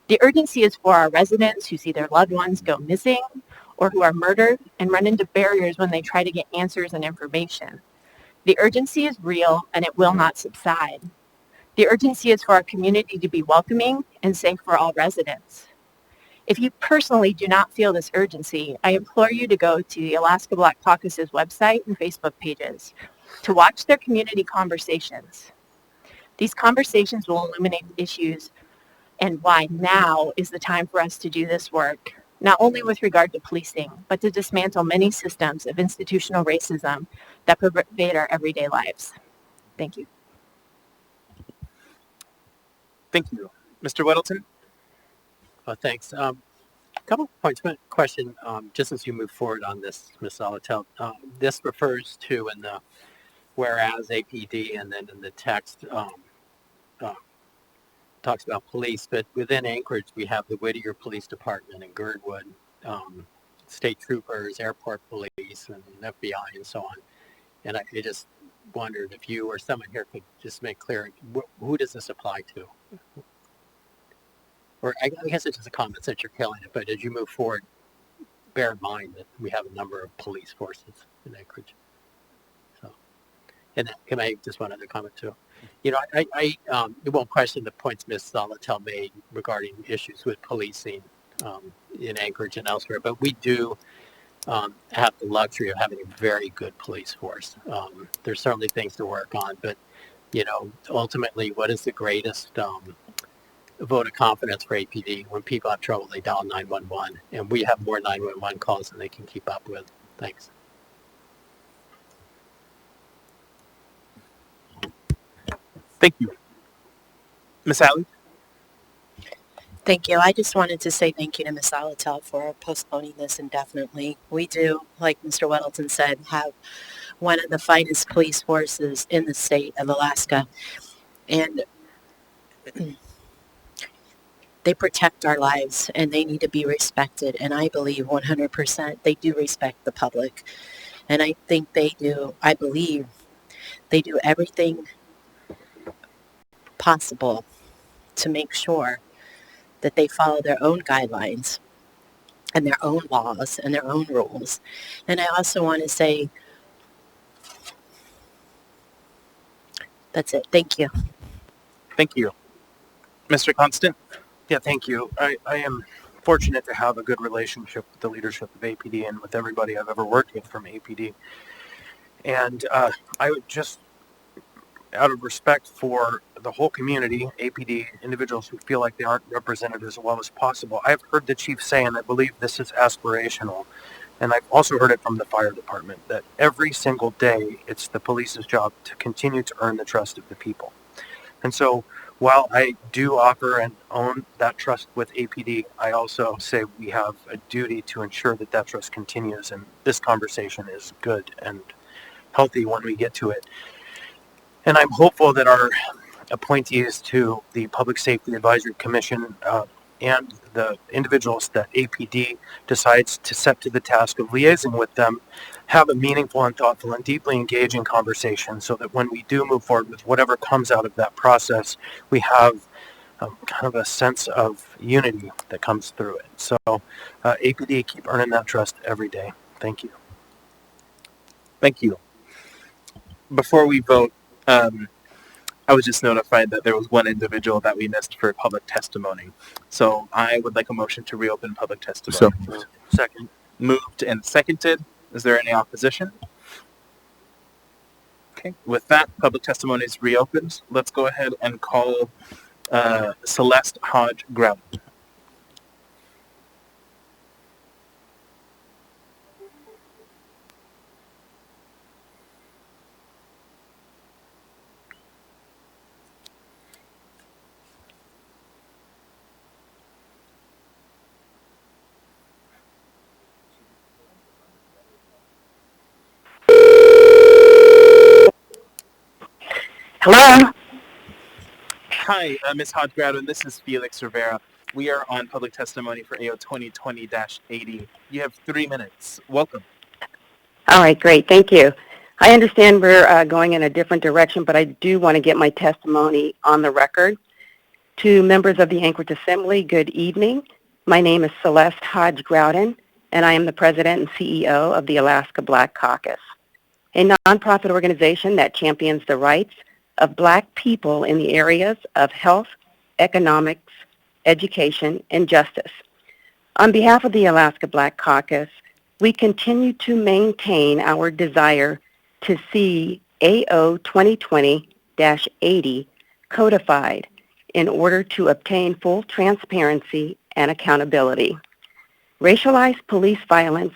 The urgency is for our residents who see their loved ones go missing or who are murdered and run into barriers when they try to get answers and information. The urgency is real and it will not subside. The urgency is for our community to be welcoming and safe for all residents. If you personally do not feel this urgency, I implore you to go to the Alaska Black Caucus's website and Facebook pages to watch their community conversations. These conversations will illuminate issues and why now is the time for us to do this work, not only with regard to policing, but to dismantle many systems of institutional racism that pervade our everyday lives. Thank you. Thank you. Mr. Weddleton? Thanks. A couple of points. One question, just as you move forward on this, Ms. Salatel, this refers to in the whereas APD and then in the text talks about police, but within Anchorage we have the Whittier Police Department and Girdwood, state troopers, airport police, and FBI and so on. And I just wondered if you or someone here could just make clear, who does this apply to? Or I guess it's just a comment since you're killing it, but as you move forward, bear in mind that we have a number of police forces in Anchorage. So, and can I just one other comment too? You know, I won't question the points Ms. Salatel made regarding issues with policing in Anchorage and elsewhere, but we do have the luxury of having a very good police force. There's certainly things to work on, but you know, ultimately, what is the greatest vote of confidence for APD? When people have trouble, they dial 911, and we have more 911 calls than they can keep up with. Thanks. Thank you. Ms. Alley? Thank you. I just wanted to say thank you to Ms. Alatel for postponing this indefinitely. We do, like Mr. Weddleton said, have one of the finest police forces in the state of Alaska. And they protect our lives and they need to be respected. And I believe 100% they do respect the public. And I think they do, I believe they do everything possible to make sure that they follow their own guidelines and their own laws and their own rules. And I also want to say, that's it. Thank you. Thank you. Mr. Constant? Yeah, thank you. I am fortunate to have a good relationship with the leadership of APD and with everybody I've ever worked with from APD. And I would just, out of respect for the whole community, APD, individuals who feel like they aren't represented as well as possible, I've heard the chief say, and I believe this is aspirational, and I've also heard it from the fire department, that every single day it's the police's job to continue to earn the trust of the people. And so while I do offer and own that trust with APD, I also say we have a duty to ensure that that trust continues, and this conversation is good and healthy when we get to it. And I'm hopeful that our appointees to the Public Safety Advisory Commission and the individuals that APD decides to set to the task of liaising with them have a meaningful and thoughtful and deeply engaging conversation so that when we do move forward with whatever comes out of that process, we have kind of a sense of unity that comes through it. So APD, keep earning that trust every day. Thank you. Thank you. Before we vote, I was just notified that there was one individual that we missed for public testimony. So I would like a motion to reopen public testimony. So, second. Moved and seconded. Is there any opposition? Okay. With that, public testimony is reopened. Let's go ahead and call Celeste Hodge Grout. Hello? Hi, Ms. Hodgrado, and this is Felix Rivera. We are on public testimony for AO 2020-80. You have 3 minutes. Welcome. All right, great. Thank you. I understand we're going in a different direction, but I do want to get my testimony on the record. To members of the Anchorage Assembly, good evening. My name is Celeste Hodge Groudon, and I am the President and CEO of the Alaska Black Caucus, a nonprofit organization that champions the rights of Black people in the areas of health, economics, education, and justice. On behalf of the Alaska Black Caucus, we continue to maintain our desire to see AO 2020-80 codified in order to obtain full transparency and accountability. Racialized police violence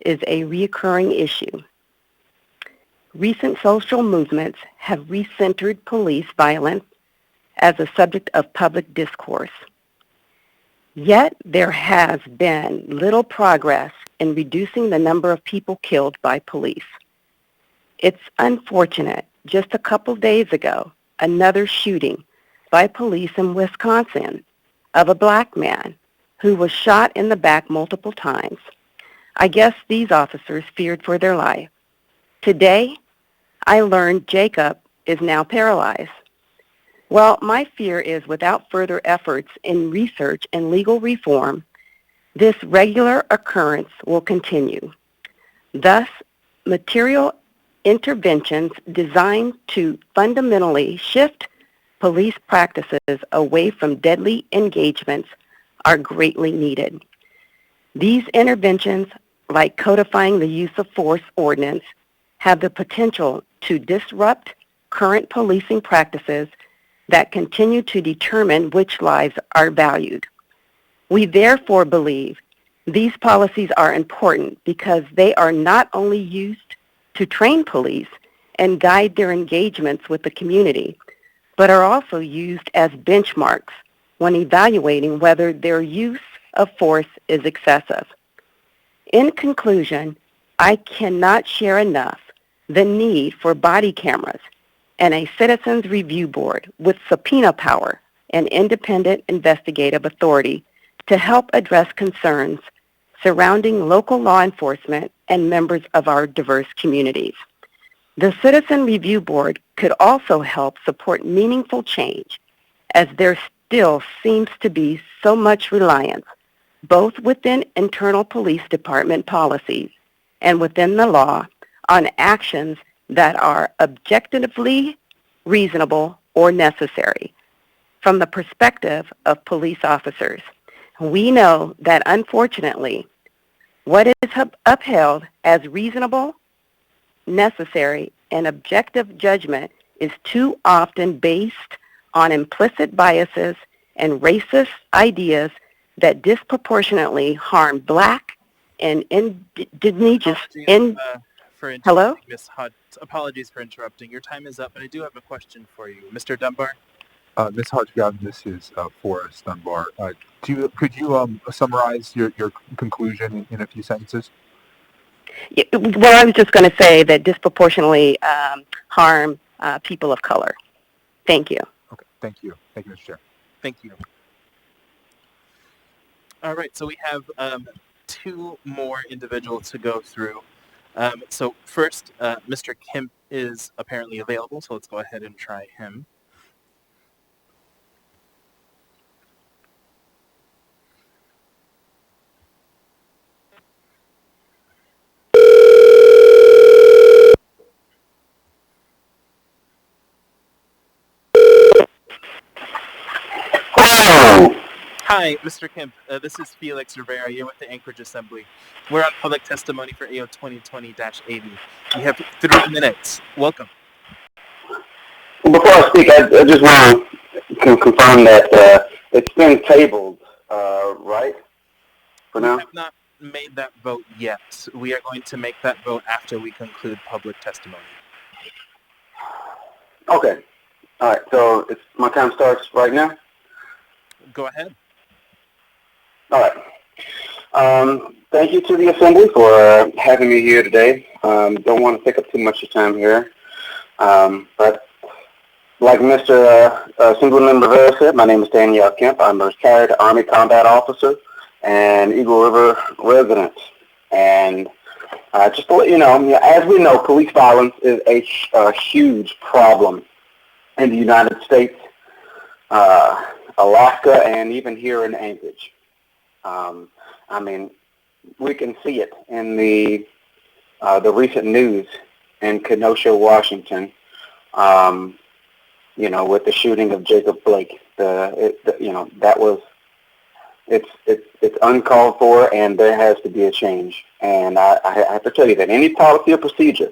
is a recurring issue. Recent social movements have recentered police violence as a subject of public discourse. Yet there has been little progress in reducing the number of people killed by police. It's unfortunate, just a couple days ago, another shooting by police in Wisconsin of a Black man who was shot in the back multiple times. I guess these officers feared for their life. Today, I learned Jacob is now paralyzed. Well, my fear is without further efforts in research and legal reform, this regular occurrence will continue. Thus, material interventions designed to fundamentally shift police practices away from deadly engagements are greatly needed. These interventions, like codifying the use of force ordinance, have the potential to disrupt current policing practices that continue to determine which lives are valued. We therefore believe these policies are important because they are not only used to train police and guide their engagements with the community, but are also used as benchmarks when evaluating whether their use of force is excessive. In conclusion, I cannot share enough the need for body cameras and a citizens review board with subpoena power and independent investigative authority to help address concerns surrounding local law enforcement and members of our diverse communities. The Citizen Review Board could also help support meaningful change, as there still seems to be so much reliance, both within internal police department policies and within the law, on actions that are objectively reasonable or necessary. From the perspective of police officers, we know that unfortunately, what is upheld as reasonable, necessary, and objective judgment is too often based on implicit biases and racist ideas that disproportionately harm Black and indigenous. Hello? Ms. Hutt, apologies for interrupting. Your time is up, but I do have a question for you. Mr. Dunbar? Ms. Hodgson, this is Forrest Dunbar. Could you summarize your conclusion in a few sentences? Well, I was just going to say that disproportionately harm people of color. Thank you. Okay, thank you. Thank you, Mr. Chair. Thank you. All right, so we have 2 more individuals to go through. So first, Mr. Kemp is apparently available, so let's go ahead and try him. Hi, Mr. Kemp. This is Felix Rivera. You're with the Anchorage Assembly. We're on public testimony for AO 2020-80. You have 3 minutes. Welcome. Before I speak, I just want to confirm that it's been tabled, right? For now? We have not made that vote yet. We are going to make that vote after we conclude public testimony. Okay. All right. So my time starts right now? Go ahead. All right. Thank you to the Assembly for having me here today. Don't want to take up too much of your time here, but Like Mr. Assemblyman Rivera said, my name is Danielle Kemp. I'm a retired Army combat officer and Eagle River resident. And just to let you know, as we know, police violence is a huge problem in the United States, Alaska, and even here in Anchorage. I mean, we can see it in the recent news in Kenosha, Washington. With the shooting of Jacob Blake, it's uncalled for, and there has to be a change. And I have to tell you that any policy or procedure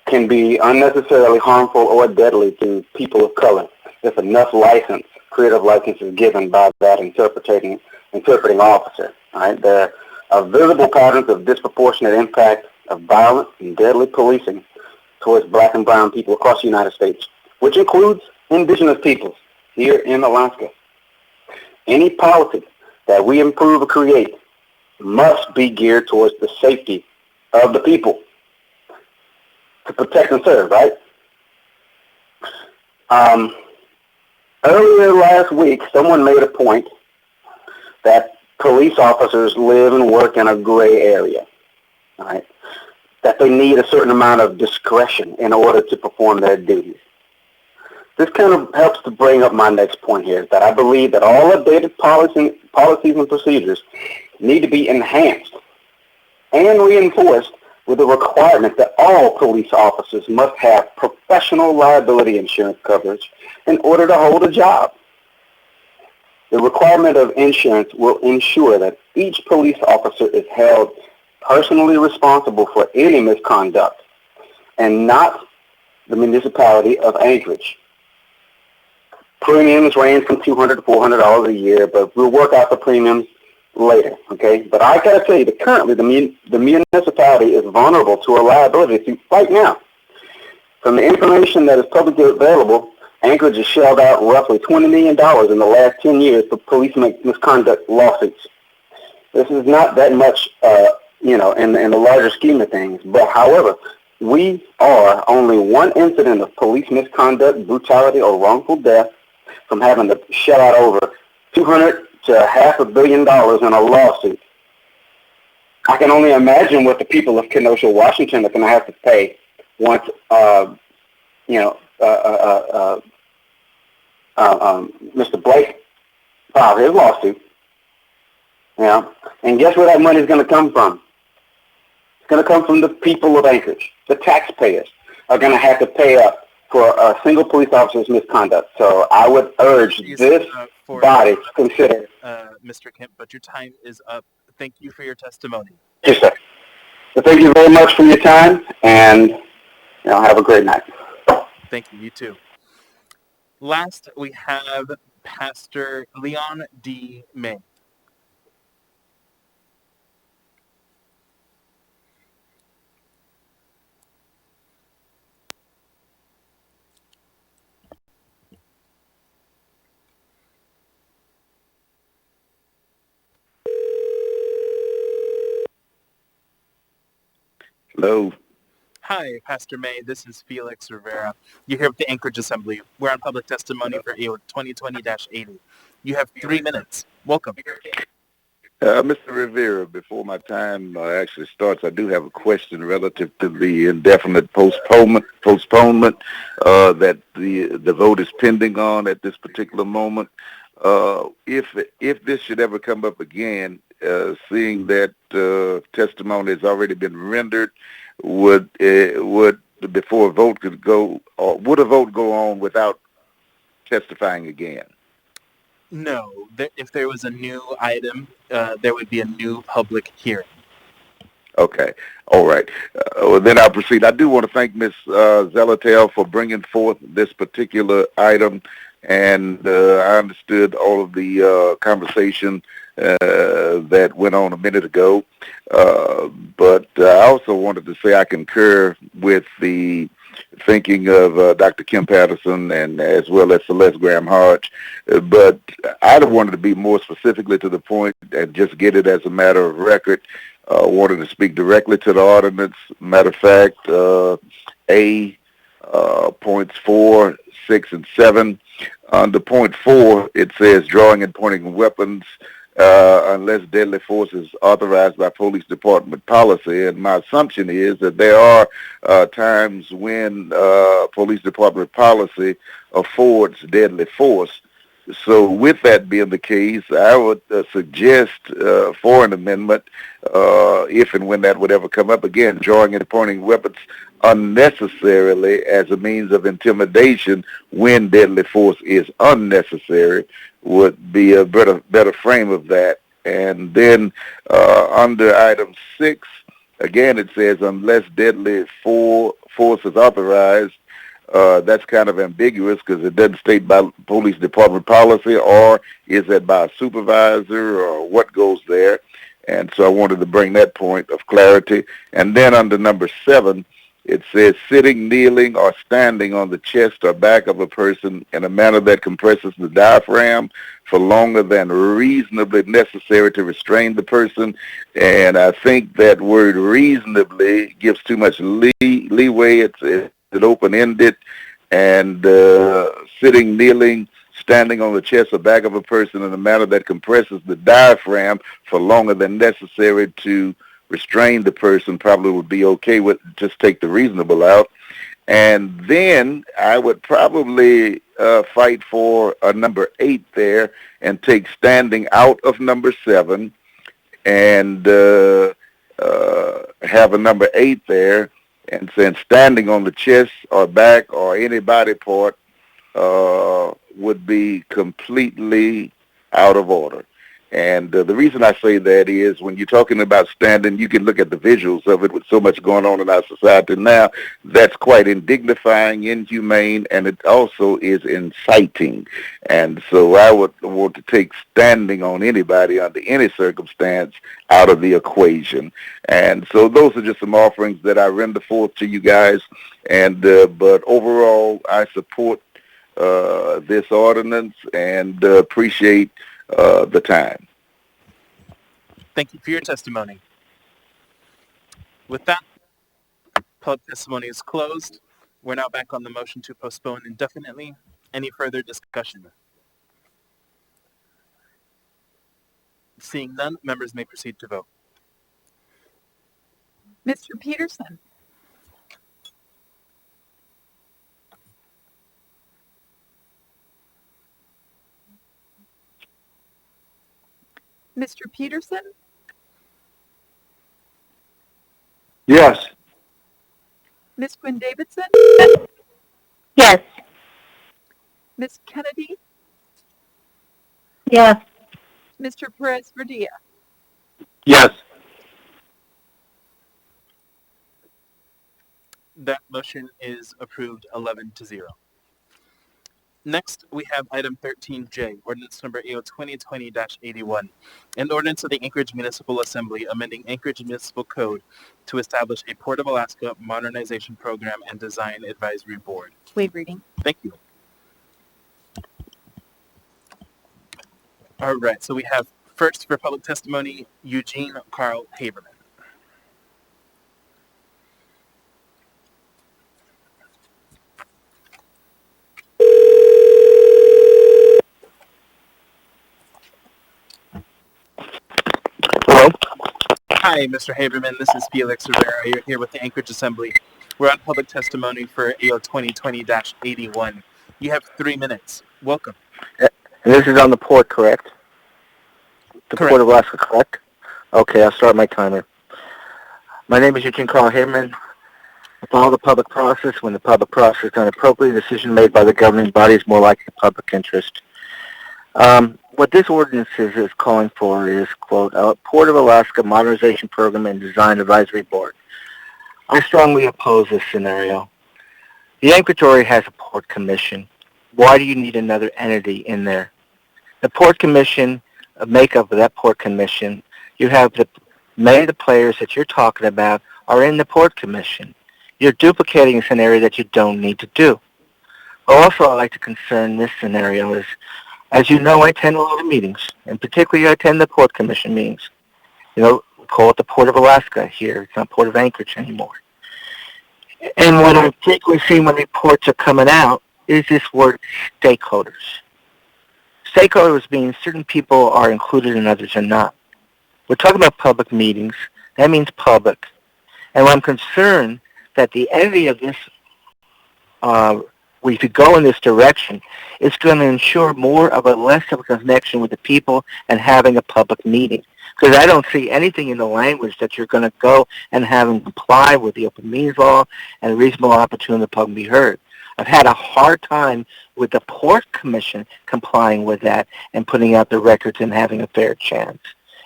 can be unnecessarily harmful or deadly to people of color if enough creative license is given by that interpreting officer. Right? There are visible patterns of disproportionate impact of violent and deadly policing towards black and brown people across the United States, which includes indigenous peoples here in Alaska. Any policy that we improve or create must be geared towards the safety of the people to protect and serve, right? Earlier last week, someone made a point that police officers live and work in a gray area, right? That they need a certain amount of discretion in order to perform their duties. This kind of helps to bring up my next point here, that I believe that all updated policies and procedures need to be enhanced and reinforced with the requirement that all police officers must have professional liability insurance coverage in order to hold a job. The requirement of insurance will ensure that each police officer is held personally responsible for any misconduct and not the municipality of Anchorage. Premiums range from $200 to $400 a year, but we'll work out the premiums later, okay? But I got to tell you that currently the municipality is vulnerable to a liability suit right now. From the information that is publicly available, Anchorage has shelled out roughly $20 million in the last 10 years for police misconduct lawsuits. This is not that much, in the larger scheme of things. But however, we are only one incident of police misconduct, brutality, or wrongful death from having to shell out over $200 to $500 million in a lawsuit. I can only imagine what the people of Kenosha, Washington are going to have to pay once, Mr. Blake filed his lawsuit. And guess where that money is going to come from? It's going to come from the people of Anchorage. The taxpayers are going to have to pay up for a single police officer's misconduct. So I would urge this body to consider. Mr. Kemp, but your time is up. Thank you for your testimony. Yes, sir. So thank you very much for your time, and have a great night. Thank you. You too. Last, we have Pastor Leon D. May. Hello. Hi, Pastor May. This is Felix Rivera. You're here with the Anchorage Assembly. We're on public testimony for AO 2020-80. You have 3 minutes. Welcome. Mr. Rivera, before my time actually starts, I do have a question relative to the indefinite postponement that the vote is pending on at this particular moment. If this should ever come up again, seeing that testimony has already been rendered, would before a vote could go, or would a vote go on without testifying again? No. If there was a new item, there would be a new public hearing. Okay. All right. Well, then I'll proceed. I do want to thank Ms. Zelatel for bringing forth this particular item, and I understood all of the conversation that went on a minute ago. But I also wanted to say I concur with the thinking of Dr. Kim Patterson and as well as Celeste Graham Hodge. But I wanted to be more specifically to the point and just get it as a matter of record. Wanted to speak directly to the ordinance. Matter of fact, points 4, 6, and 7. Under point 4, it says drawing and pointing weapons unless deadly force is authorized by police department policy. And my assumption is that there are times when police department policy affords deadly force. So with that being the case, I would suggest for an amendment, if and when that would ever come up again, drawing and pointing weapons unnecessarily as a means of intimidation when deadly force is unnecessary would be a better frame of that. And then under item 6, again it says unless deadly force is authorized. That's kind of ambiguous because it doesn't state by police department policy, or is it by a supervisor, or what goes there. And so I wanted to bring that point of clarity. And then under number 7, it says sitting, kneeling, or standing on the chest or back of a person in a manner that compresses the diaphragm for longer than reasonably necessary to restrain the person. And I think that word reasonably gives too much leeway. It's open-ended, and sitting, kneeling, standing on the chest or back of a person in a manner that compresses the diaphragm for longer than necessary to restrain the person probably would be okay with. Just take the reasonable out. And then I would probably fight for a number 8 there and take standing out of number 7 and have a number 8 there, and saying standing on the chest or back or any body part would be completely out of order. And the reason I say that is when you're talking about standing, you can look at the visuals of it with so much going on in our society now. That's quite indignifying, inhumane, and it also is inciting. And so I would want to take standing on anybody under any circumstance out of the equation. And so those are just some offerings that I render forth to you guys. And but overall, I support this ordinance and appreciate the time. Thank you for your testimony. With that, public testimony is closed. We're now back on the motion to postpone indefinitely. Any further discussion? Seeing none, members may proceed to vote. Mr. Peterson? Mr. Peterson? Yes. Ms. Quinn Davidson? Yes. Ms. Kennedy? Yes. Mr. Perez Verdia? Yes. That motion is approved 11-0. Next, we have item 13J, ordinance number AO 2020-81, an ordinance of the Anchorage Municipal Assembly amending Anchorage Municipal Code to establish a Port of Alaska Modernization Program and Design Advisory Board. Waive reading. Thank you. All right, so we have first for public testimony, Eugene Carl Haberman. Hi, Mr. Haberman. This is Felix Rivera. You're here with the Anchorage Assembly. We're on public testimony for AO 2020-81. You have 3 minutes. Welcome. And this is on the port, correct? The Correct. Port of Alaska, correct? Okay, I'll start my timer. My name is Eugene Carl Haberman. I follow the public process. When the public process is done appropriately, a decision made by the governing body is more likely the public interest. What this ordinance is calling for is, quote, a Port of Alaska Modernization Program and Design Advisory Board. I strongly oppose this scenario. The Anchorage already has a Port Commission. Why do you need another entity in there? The Port Commission, a makeup of that Port Commission, you have many of the players that you're talking about are in the Port Commission. You're duplicating a scenario that you don't need to do. Also, I'd like to concern this scenario is, as you know, I attend a lot of meetings, and particularly I attend the Port Commission meetings. You know, we call it the Port of Alaska here. It's not Port of Anchorage anymore. And what I frequently see when reports are coming out is this word stakeholders. Stakeholders means certain people are included and others are not. We're talking about public meetings. That means public. And I'm concerned that the entity of this, we could go in this direction, is going to ensure more of a less of a connection with the people and having a public meeting. Because I don't see anything in the language that you're going to go and have them comply with the open meetings law and a reasonable opportunity for the public to be heard. I've had a hard time with the Port Commission complying with that and putting out the records and having a fair chance.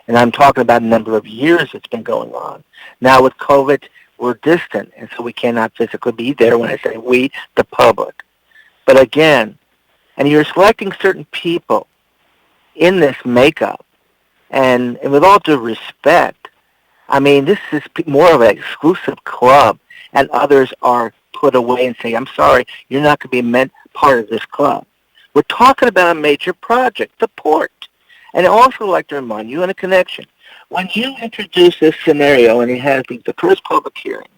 And I'm talking about a number of years it's been going on. Now with COVID, we're distant, and so we cannot physically be there when I say we, the public. But again, and you're selecting certain people in this makeup, and with all due respect, I mean, this is more of an exclusive club, and others are put away and say, I'm sorry, you're not going to be meant part of this club. We're talking about a major project, the port. And I'd also like to remind you in a connection, when you introduce this scenario and it has the first public hearing,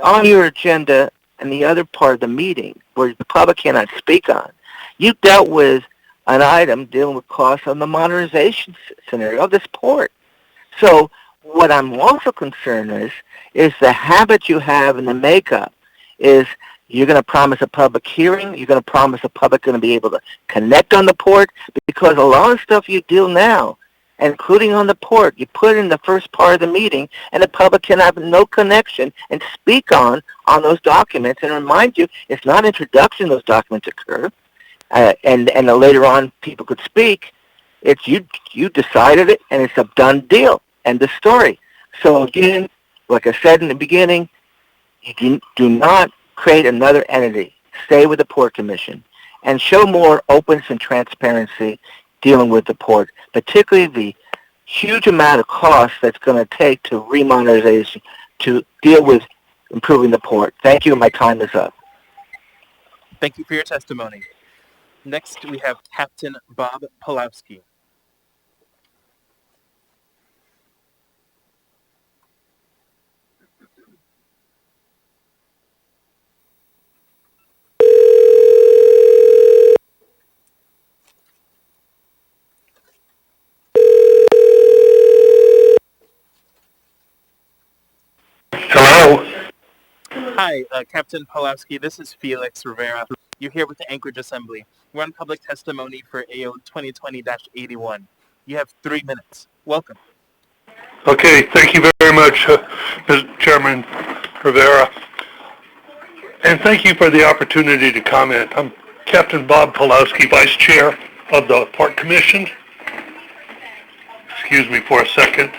on your agenda and the other part of the meeting where the public cannot speak on, you dealt with an item dealing with costs on the modernization scenario of this port. So what I'm also concerned is the habit you have in the makeup is you're going to promise a public hearing, you're going to promise the public going to be able to connect on the port, because a lot of stuff you do now, including on the port, you put in the first part of the meeting, and the public can have no connection and speak on those documents. And remind you, it's not introduction those documents occur, and later on people could speak. It's you decided it, and it's a done deal. End of story. So again, like I said in the beginning, you do not create another entity. Stay with the Port Commission and show more openness and transparency dealing with the port, particularly the huge amount of cost that's going to take to remodernization to deal with improving the port. Thank you. My time is up. Thank you for your testimony. Next, we have Captain Bob Pulowski. Hello. Hi, Captain Pulowski. This is Felix Rivera. You're here with the Anchorage Assembly. We're on public testimony for AO 2020-81. You have 3 minutes. Welcome. Okay, thank you very much, Mr. Chairman Rivera. And thank you for the opportunity to comment. I'm Captain Bob Pulowski, Vice Chair of the Port Commission. Excuse me for a second.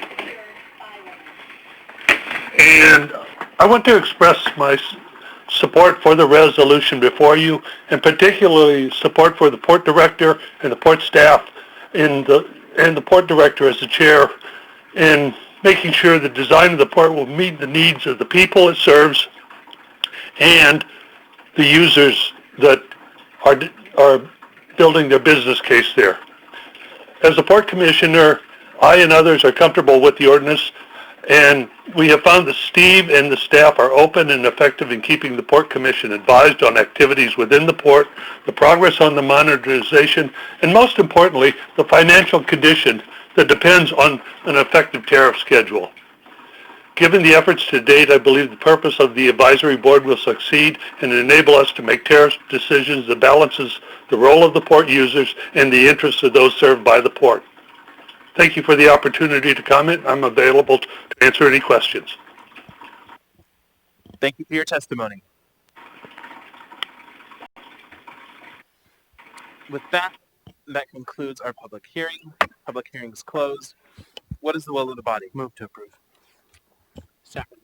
And I want to express my support for the resolution before you, and particularly support for the Port Director and the Port staff and the Port Director as the Chair in making sure the design of the port will meet the needs of the people it serves and the users that are building their business case there. As a Port Commissioner, I and others are comfortable with the ordinance, and we have found that Steve and the staff are open and effective in keeping the Port Commission advised on activities within the port, the progress on the modernization, and most importantly, the financial condition that depends on an effective tariff schedule. Given the efforts to date, I believe the purpose of the advisory board will succeed and enable us to make tariff decisions that balances the role of the port users and the interests of those served by the port. Thank you for the opportunity to comment. I'm available to answer any questions. Thank you for your testimony. With that concludes our public hearing. Public hearing is closed. What is the will of the body? Move to approve. Second.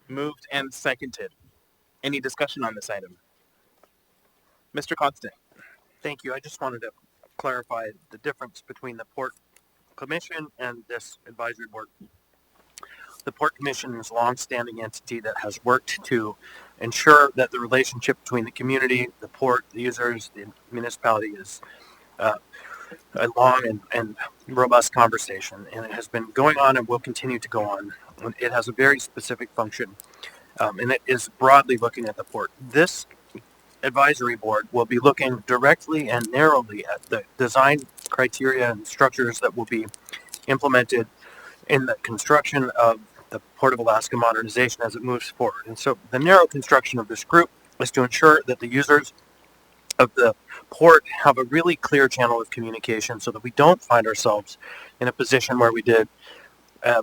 Moved and seconded. Any discussion on this item? Mr. Constant. Thank you. I just wanted to clarify the difference between the Port Commission and this advisory board. The Port Commission is a long-standing entity that has worked to ensure that the relationship between the community, the port, the users, the municipality is a long and robust conversation, and it has been going on and will continue to go on. It has a very specific function, and it is broadly looking at the port. This advisory board will be looking directly and narrowly at the design criteria and structures that will be implemented in the construction of the Port of Alaska modernization as it moves forward. And so the narrow construction of this group is to ensure that the users of the port have a really clear channel of communication so that we don't find ourselves in a position where we did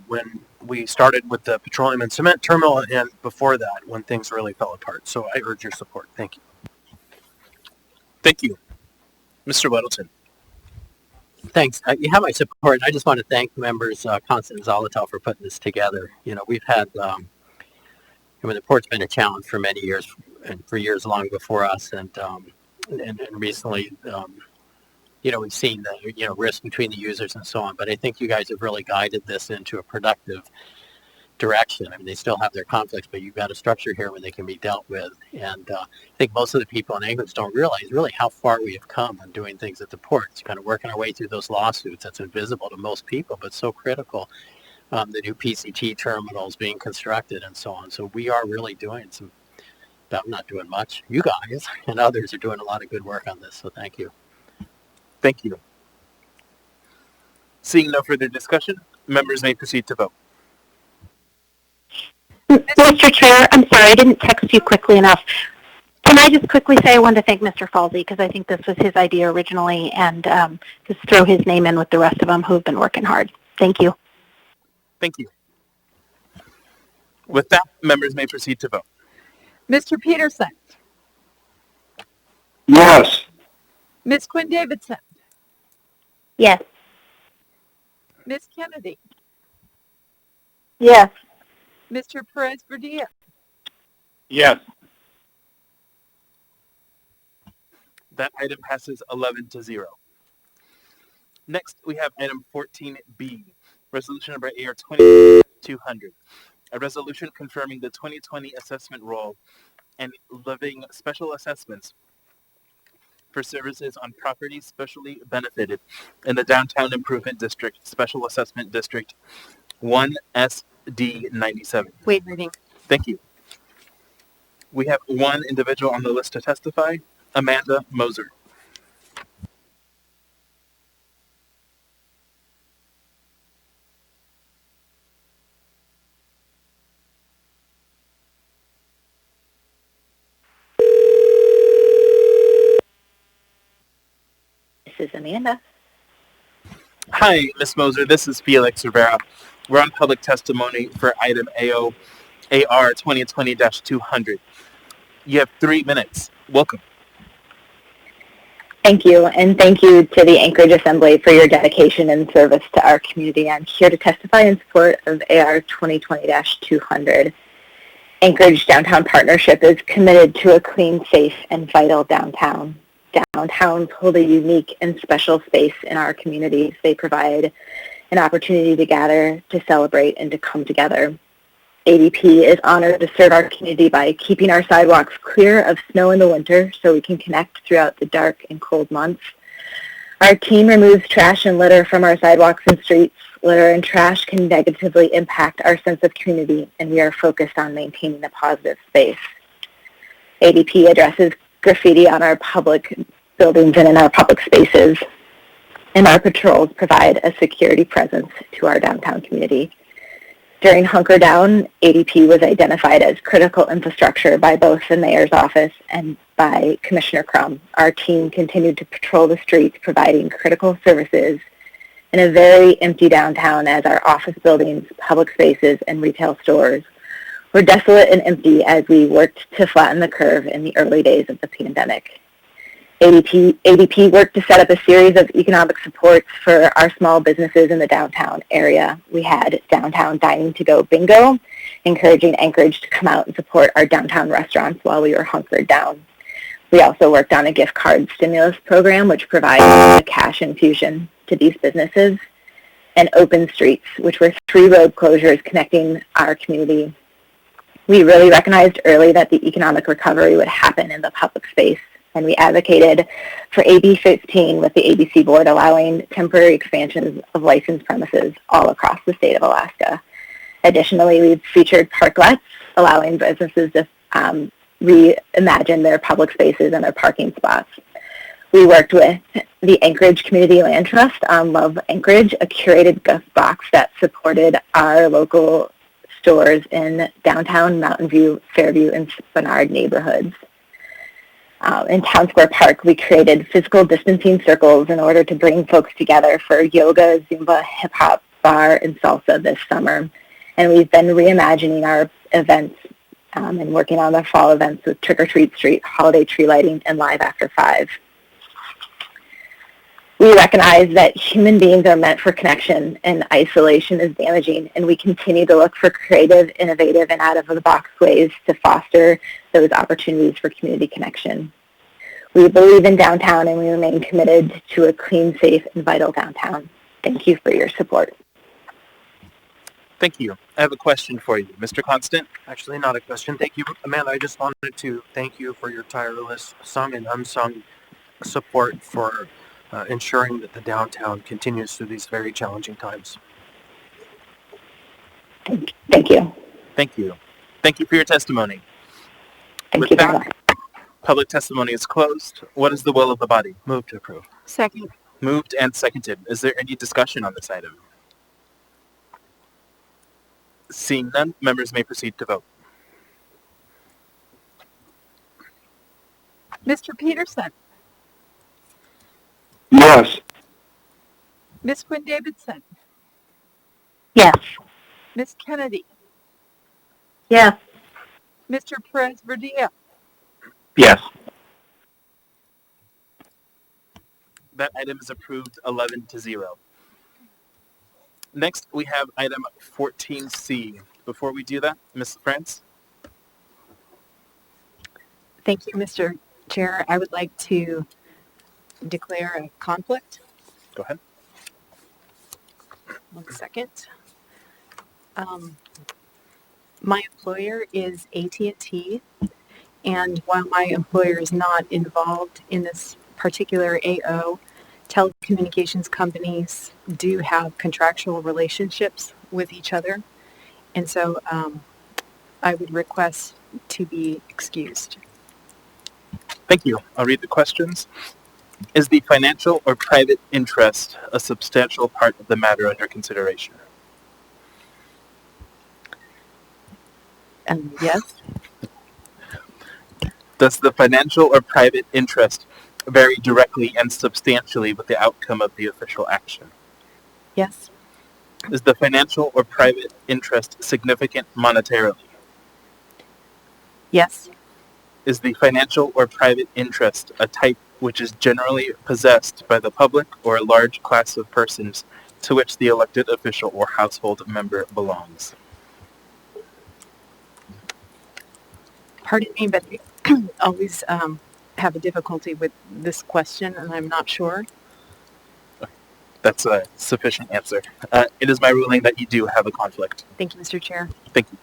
when we started with the petroleum and cement terminal and before that when things really fell apart. So I urge your support. Thank you. Thank you. Mr. Weddleton. Thanks. You have my support. I just want to thank members Constant and Zolotel for putting this together. You know, we've had, I mean, the port's been a challenge for many years and for years long before us. And recently, you know, we've seen the, you know, risk between the users and so on. But I think you guys have really guided this into a productive direction. I mean, they still have their conflicts, but you've got a structure here where they can be dealt with. And I think most of the people in Anchorage don't realize really how far we have come on doing things at the port. It's kind of working our way through those lawsuits. That's invisible to most people, but so critical. The new PCT terminals being constructed and so on. So we are really doing some, I'm not doing much. You guys and others are doing a lot of good work on this. So thank you. Thank you. Seeing no further discussion, members may proceed to vote. Mr. Chair, I'm sorry, I didn't text you quickly enough. Can I just quickly say I wanted to thank Mr. Falsey because I think this was his idea originally, and just throw his name in with the rest of them who've been working hard. Thank you. Thank you. With that, members may proceed to vote. Mr. Peterson. Yes. Ms. Quinn Davidson. Yes. Ms. Kennedy. Yes. Mr. Perez Verdia. Yes. That item passes 11-0. Next, we have item 14B, resolution number AR 2200, a resolution confirming the 2020 assessment roll and levying special assessments for services on properties specially benefited in the Downtown Improvement District, Special Assessment District 1SD97. Wait, reading. Thank you. We have one individual on the list to testify, Amanda Moser. This is Amanda. Hi, Ms. Moser. This is Felix Rivera. We're on public testimony for item AR 2020-200. You have 3 minutes. Welcome. Thank you, and thank you to the Anchorage Assembly for your dedication and service to our community. I'm here to testify in support of AR 2020-200. Anchorage Downtown Partnership is committed to a clean, safe, and vital downtown. Downtowns hold a unique and special space in our communities. They provide an opportunity to gather, to celebrate, and to come together. ADP is honored to serve our community by keeping our sidewalks clear of snow in the winter so we can connect throughout the dark and cold months. Our team removes trash and litter from our sidewalks and streets. Litter and trash can negatively impact our sense of community, and we are focused on maintaining a positive space. ADP addresses graffiti on our public buildings and in our public spaces, and our patrols provide a security presence to our downtown community. During Hunker Down, ADP was identified as critical infrastructure by both the mayor's office and by Commissioner Crum. Our team continued to patrol the streets, providing critical services in a very empty downtown as our office buildings, public spaces, and retail stores were desolate and empty as we worked to flatten the curve in the early days of the pandemic. ADP worked to set up a series of economic supports for our small businesses in the downtown area. We had downtown dining to go bingo, encouraging Anchorage to come out and support our downtown restaurants while we were hunkered down. We also worked on a gift card stimulus program, which provides a cash infusion to these businesses, and open streets, which were 3 road closures connecting our community. We really recognized early that the economic recovery would happen in the public space, and we advocated for AB 15 with the ABC Board allowing temporary expansions of licensed premises all across the state of Alaska. Additionally, we've featured parklets, allowing businesses to reimagine their public spaces and their parking spots. We worked with the Anchorage Community Land Trust on Love Anchorage, a curated gift box that supported our local stores in downtown Mountain View, Fairview, and Spenard neighborhoods. In Town Square Park, we created physical distancing circles in order to bring folks together for yoga, Zumba, hip-hop, bar, and salsa this summer. And we've been reimagining our events and working on the fall events with Trick or Treat Street, holiday tree lighting, and Live After 5. We recognize that human beings are meant for connection and isolation is damaging, and we continue to look for creative, innovative, and out-of-the-box ways to foster those opportunities for community connection. We believe in downtown, and we remain committed to a clean, safe, and vital downtown. Thank you for your support. Thank you. I have a question for you. Mr. Constant? Actually, not a question. Thank you, Amanda. I just wanted to thank you for your tireless sung and unsung support for ensuring that the downtown continues through these very challenging times. Thank you. Thank you. Thank you for your testimony. Thank you. Public testimony is closed. What is the will of the body? Move to approve. Second. Moved and seconded. Is there any discussion on this item? Seeing none, members may proceed to vote. Mr. Peterson, Yes. Ms. Quinn Davidson, Yes. Ms. Kennedy, Yes. Mr. Perez Verdilla, Yes. That item is approved 11-0. Next, we have item 14C. Before we do that, Ms. France? Thank you, Mr. Chair. I would like to declare a conflict. Go ahead. 1 second. My employer is AT&T, and while my employer is not involved in this particular AO, telecommunications companies do have contractual relationships with each other, and so I would request to be excused. Thank you. I'll read the questions. Is the financial or private interest a substantial part of the matter under consideration? Yes. Does the financial or private interest vary directly and substantially with the outcome of the official action? Yes. Is the financial or private interest significant monetarily? Yes. Is the financial or private interest a type which is generally possessed by the public or a large class of persons to which the elected official or household member belongs? Pardon me, but I always have a difficulty with this question, and I'm not sure. That's a sufficient answer. It is my ruling that you do have a conflict. Thank you, Mr. Chair. Thank you.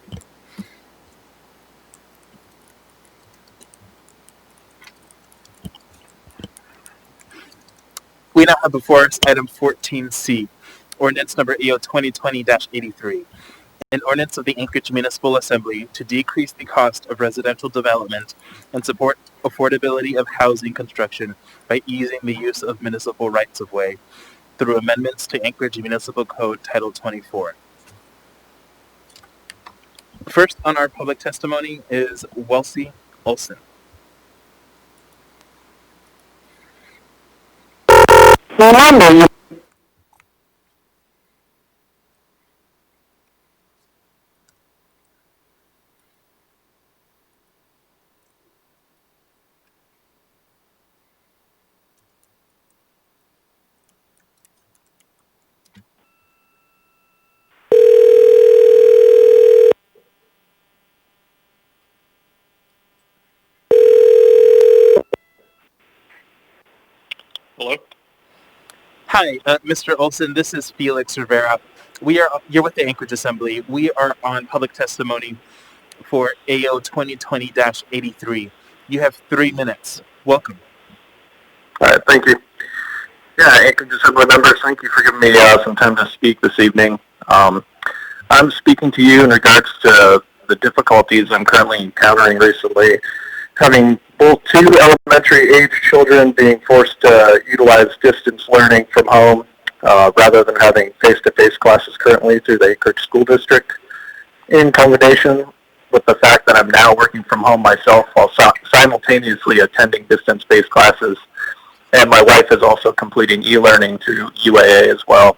We now have before us item 14C, ordinance number AO 2020-83, an ordinance of the Anchorage Municipal Assembly to decrease the cost of residential development and support affordability of housing construction by easing the use of municipal rights-of-way through amendments to Anchorage Municipal Code Title 24. First on our public testimony is Welsie Olson. Hello? Hi, Mr. Olson. This is Felix Rivera. You're with the Anchorage Assembly. We are on public testimony for AO 2020-83. You have 3 minutes. Welcome. All right, thank you. Yeah, Anchorage Assembly members, thank you for giving me some time to speak this evening. I'm speaking to you in regards to the difficulties I'm currently encountering recently having both two elementary age children being forced to utilize distance learning from home rather than having face-to-face classes currently through the Anchorage School District, in combination with the fact that I'm now working from home myself while simultaneously attending distance-based classes, and my wife is also completing e-learning through UAA as well.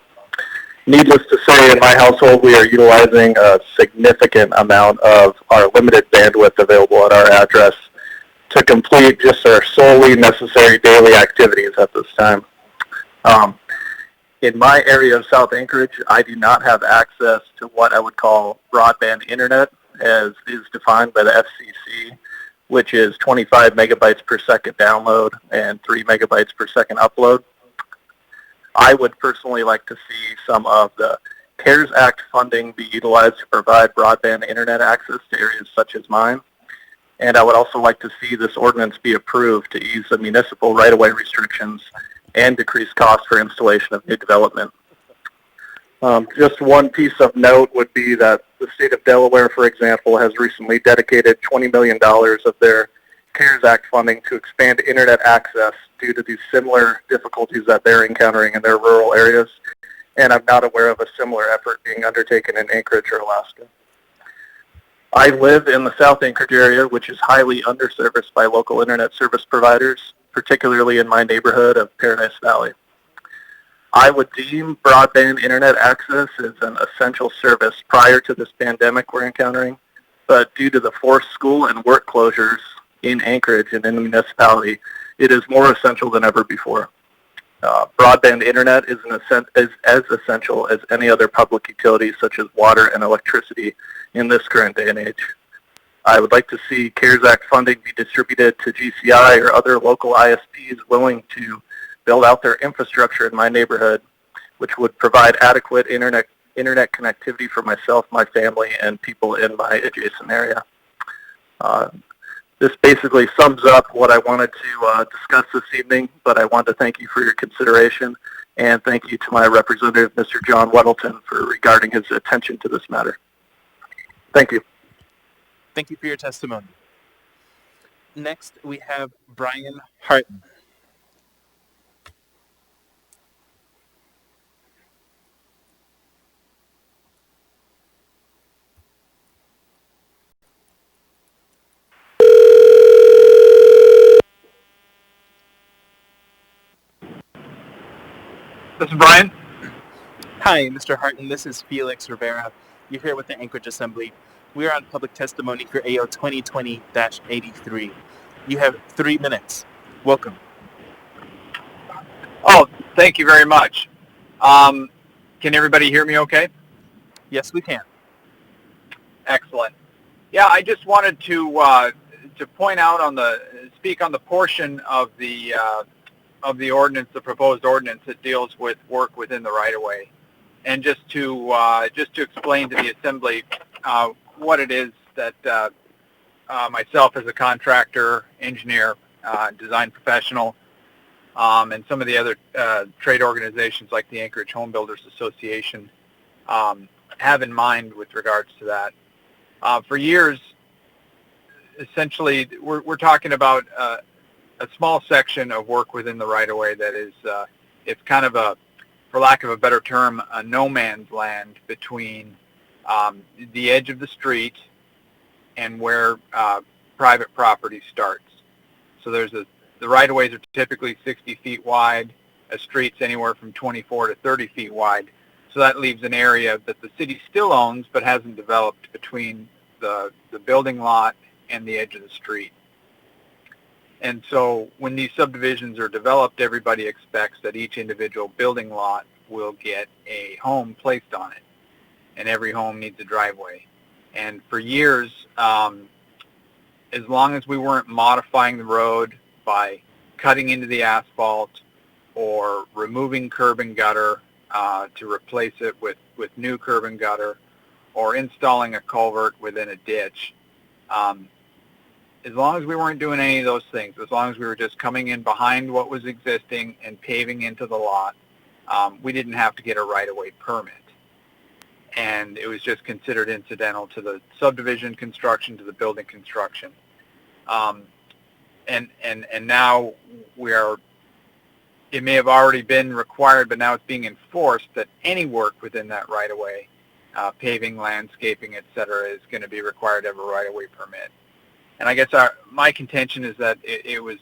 Needless to say, in my household, we are utilizing a significant amount of our limited bandwidth available at our address to complete just our solely necessary daily activities at this time. In my area of South Anchorage, I do not have access to what I would call broadband internet, as is defined by the FCC, which is 25 megabytes per second download and 3 megabytes per second upload. I would personally like to see some of the CARES Act funding be utilized to provide broadband internet access to areas such as mine. And I would also like to see this ordinance be approved to ease the municipal right-of-way restrictions and decrease costs for installation of new development. Just one piece of note would be that the state of Delaware, for example, has recently dedicated $20 million of their CARES Act funding to expand internet access due to these similar difficulties that they're encountering in their rural areas. And I'm not aware of a similar effort being undertaken in Anchorage or Alaska. I live in the South Anchorage area, which is highly underserviced by local internet service providers, particularly in my neighborhood of Paradise Valley. I would deem broadband internet access as an essential service prior to this pandemic we're encountering, but due to the forced school and work closures in Anchorage and in the municipality, it is more essential than ever before. Broadband internet is as essential as any other public utility such as water and electricity in this current day and age. I would like to see CARES Act funding be distributed to GCI or other local ISPs willing to build out their infrastructure in my neighborhood, which would provide adequate internet connectivity for myself, my family, and people in my adjacent area. This basically sums up what I wanted to discuss this evening, but I want to thank you for your consideration, and thank you to my representative, Mr. John Weddleton, for regarding his attention to this matter. Thank you. Thank you for your testimony. Next, we have Brian Harton. This is Brian. Hi, Mr. Harton. This is Felix Rivera. You're here with the Anchorage Assembly. We are on public testimony for AO 2020-83. You have 3 minutes. Welcome. Oh, thank you very much. Can everybody hear me okay? Yes, we can. Excellent. Yeah, I just wanted to point out speak on the portion of the ordinance, the proposed ordinance that deals with work within the right-of-way, and just to explain to the Assembly what it is that myself as a contractor, engineer, design professional, and some of the other trade organizations like the Anchorage Home Builders Association have in mind with regards to that. For years, essentially, we're talking about a small section of work within the right-of-way that is, it's kind of a, for lack of a better term, a no man's land between the edge of the street and where private property starts. So the right-of-ways are typically 60 feet wide, a street's anywhere from 24 to 30 feet wide. So that leaves an area that the city still owns but hasn't developed between the building lot and the edge of the street. And so when these subdivisions are developed, everybody expects that each individual building lot will get a home placed on it. And every home needs a driveway. And for years, as long as we weren't modifying the road by cutting into the asphalt or removing curb and gutter to replace it with new curb and gutter, or installing a culvert within a ditch, as long as we weren't doing any of those things, as long as we were just coming in behind what was existing and paving into the lot, we didn't have to get a right-of-way permit. And it was just considered incidental to the subdivision construction, to the building construction. now we are, it may have already been required, but now it's being enforced that any work within that right-of-way, paving, landscaping, et cetera, is going to be required to have a right-of-way permit. And I guess my contention is that it was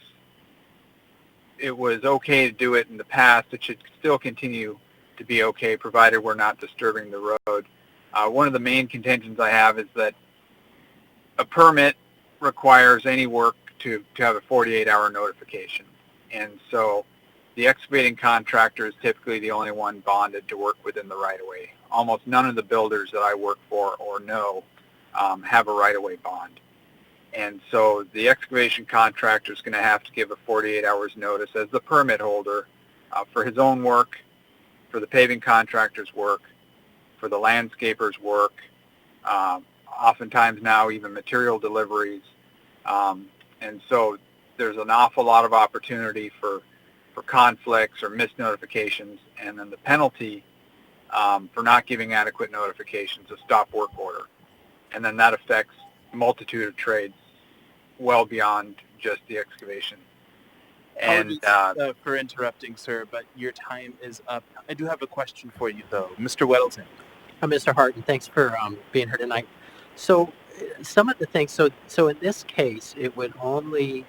okay to do it in the past. It should still continue to be okay, provided we're not disturbing the road. One of the main contentions I have is that a permit requires any work to have a 48-hour notification. And so the excavating contractor is typically the only one bonded to work within the right-of-way. Almost none of the builders that I work for or know have a right-of-way bond. And so the excavation contractor is going to have to give a 48 hours notice as the permit holder for his own work, for the paving contractor's work, for the landscaper's work, oftentimes now even material deliveries. And so there's an awful lot of opportunity for conflicts or missed notifications, and then the penalty for not giving adequate notifications, a stop work order. And then that affects a multitude of trades well beyond just the excavation. And for interrupting, sir, but your time is up. I do have a question for you, though. Mr. Weddleton. Mr. Harton, thanks for being here tonight. So some of the things, so in this case, it would only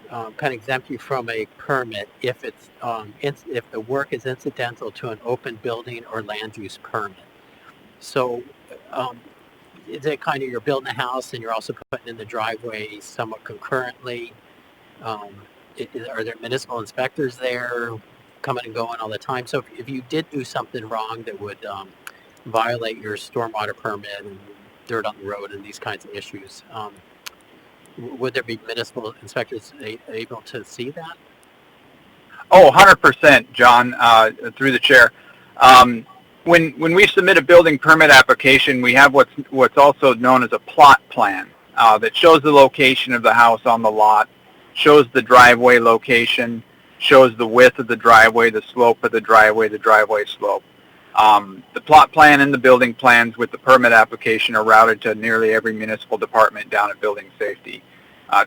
kind of exempt you from a permit if it's if the work is incidental to an open building or land use permit. So is it kind of you're building a house and you're also putting in the driveway somewhat concurrently? Are there municipal inspectors there coming and going all the time? So if you did do something wrong that would violate your stormwater permit and dirt on the road and these kinds of issues, would there be municipal inspectors able to see that? Oh, 100%, John, through the chair. When we submit a building permit application, we have what's also known as a plot plan that shows the location of the house on the lot, shows the driveway location, shows the width of the driveway, the slope of the driveway slope. The plot plan and the building plans with the permit application are routed to nearly every municipal department down at Building Safety.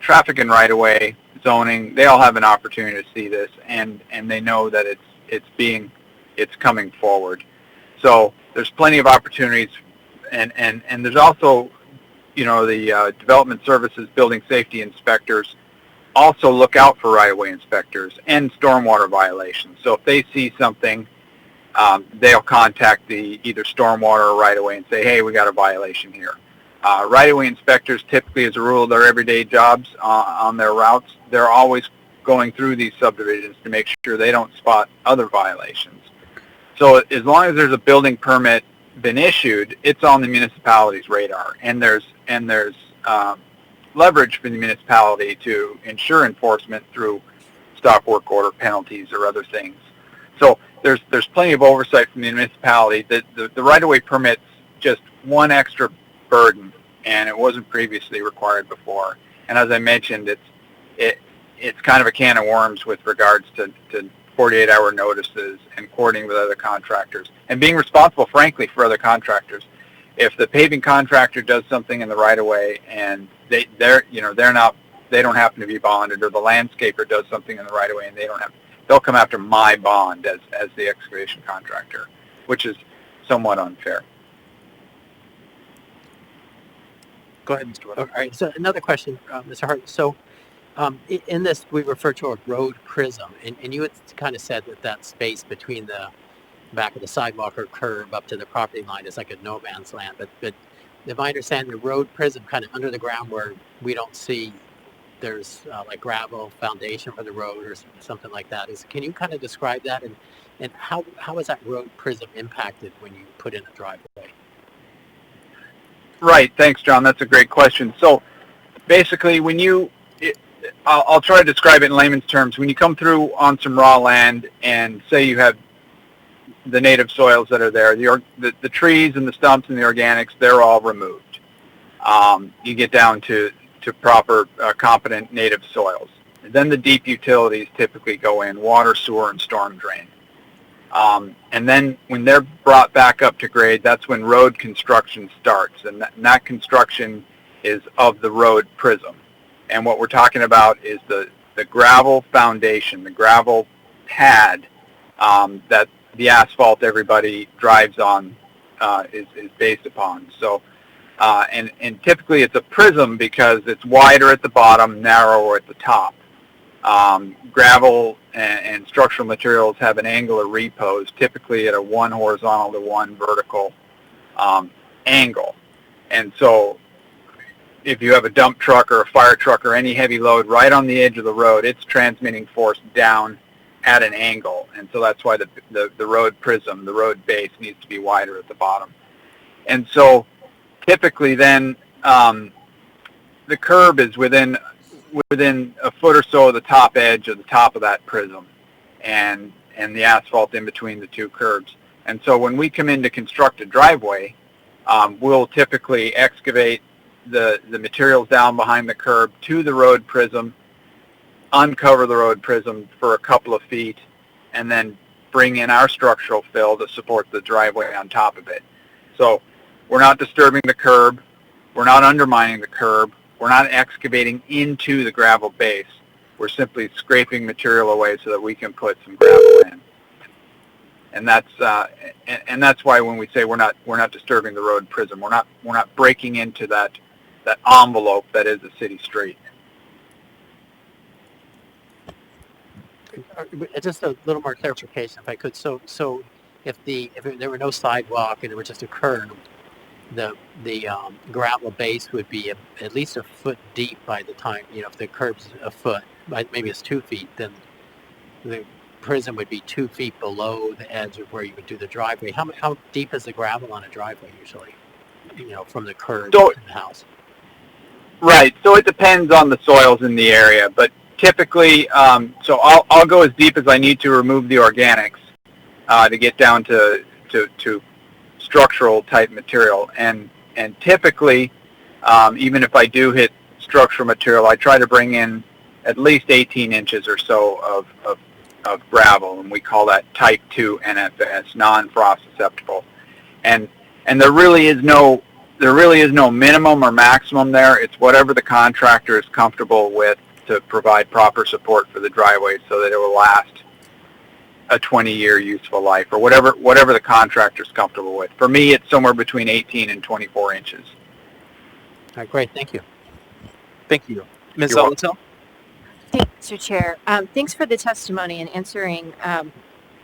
Traffic and right-of-way, zoning, they all have an opportunity to see this, and they know that it's coming forward. So there's plenty of opportunities, and there's also, the development services, building safety inspectors also look out for right-of-way inspectors and stormwater violations. So if they see something, they'll contact the either stormwater or right-of-way and say, hey, we got a violation here. Right-of-way inspectors typically, as a rule, their everyday jobs on their routes, they're always going through these subdivisions to make sure they don't spot other violations. So as long as there's a building permit been issued, it's on the municipality's radar, and there's leverage for the municipality to ensure enforcement through stop work order penalties or other things. So there's plenty of oversight from the municipality. The right-of-way permit's just one extra burden, and it wasn't previously required before. And as I mentioned, it's kind of a can of worms with regards to 48-hour notices and coordinating with other contractors and being responsible, frankly, for other contractors. If the paving contractor does something in the right-of-way and they don't happen to be bonded, or the landscaper does something in the right-of-way and they'll come after my bond as the excavation contractor, which is somewhat unfair. Go ahead, Mr. Weddleton. All right. So another question, Mr. Hart. So in this, we refer to a road prism, and you had kind of said that space between the back of the sidewalk or curb up to the property line is like a no man's land. But if I understand, the road prism kind of under the ground where we don't see, there's like gravel foundation for the road or something like that. Can you kind of describe that, and how is that road prism impacted when you put in a driveway? Right. Thanks, John. That's a great question. So basically, I'll try to describe it in layman's terms. When you come through on some raw land and say you have the native soils that are there, the trees and the stumps and the organics, they're all removed. You get down to proper competent native soils. And then the deep utilities typically go in, water, sewer, and storm drain. And then when they're brought back up to grade, that's when road construction starts. And that construction is of the road prism. And what we're talking about is the gravel foundation, the gravel pad that the asphalt everybody drives on is based upon. So, and typically it's a prism because it's wider at the bottom, narrower at the top. Gravel and structural materials have an angular repose, typically at a 1 horizontal to 1 vertical angle. And so if you have a dump truck or a fire truck or any heavy load right on the edge of the road, it's transmitting force down at an angle. And so that's why the road prism, the road base, needs to be wider at the bottom. And so typically then the curb is within a foot or so of the top edge of the top of that prism, and the asphalt in between the two curbs. And so when we come in to construct a driveway, we'll typically excavate the materials down behind the curb to the road prism, uncover the road prism for a couple of feet, and then bring in our structural fill to support the driveway on top of it. So we're not disturbing the curb, we're not undermining the curb, we're not excavating into the gravel base. We're simply scraping material away so that we can put some gravel in. And that's why when we say we're not disturbing the road prism, we're not breaking into that envelope that is a city street. Just a little more clarification, if I could. So if there were no sidewalk and it were just a curb, the gravel base would be at least a foot deep by the time, if the curb's a foot, maybe it's 2 feet, then the prism would be 2 feet below the edge of where you would do the driveway. How deep is the gravel on a driveway usually, from the curb to the house? Right. So it depends on the soils in the area, but typically, so I'll go as deep as I need to remove the organics to get down to structural type material, and typically, even if I do hit structural material, I try to bring in at least 18 inches or so of gravel, and we call that type 2 NFS, non-frost susceptible. And there really is no minimum or maximum there. It's whatever the contractor is comfortable with to provide proper support for the driveway so that it will last a 20-year useful life, or whatever the contractor's comfortable with. For me, it's somewhere between 18 and 24 inches. All right, great. Thank you. Thank you. Ms. Zolotel? Thank you, Mr. Chair. Thanks for the testimony and answering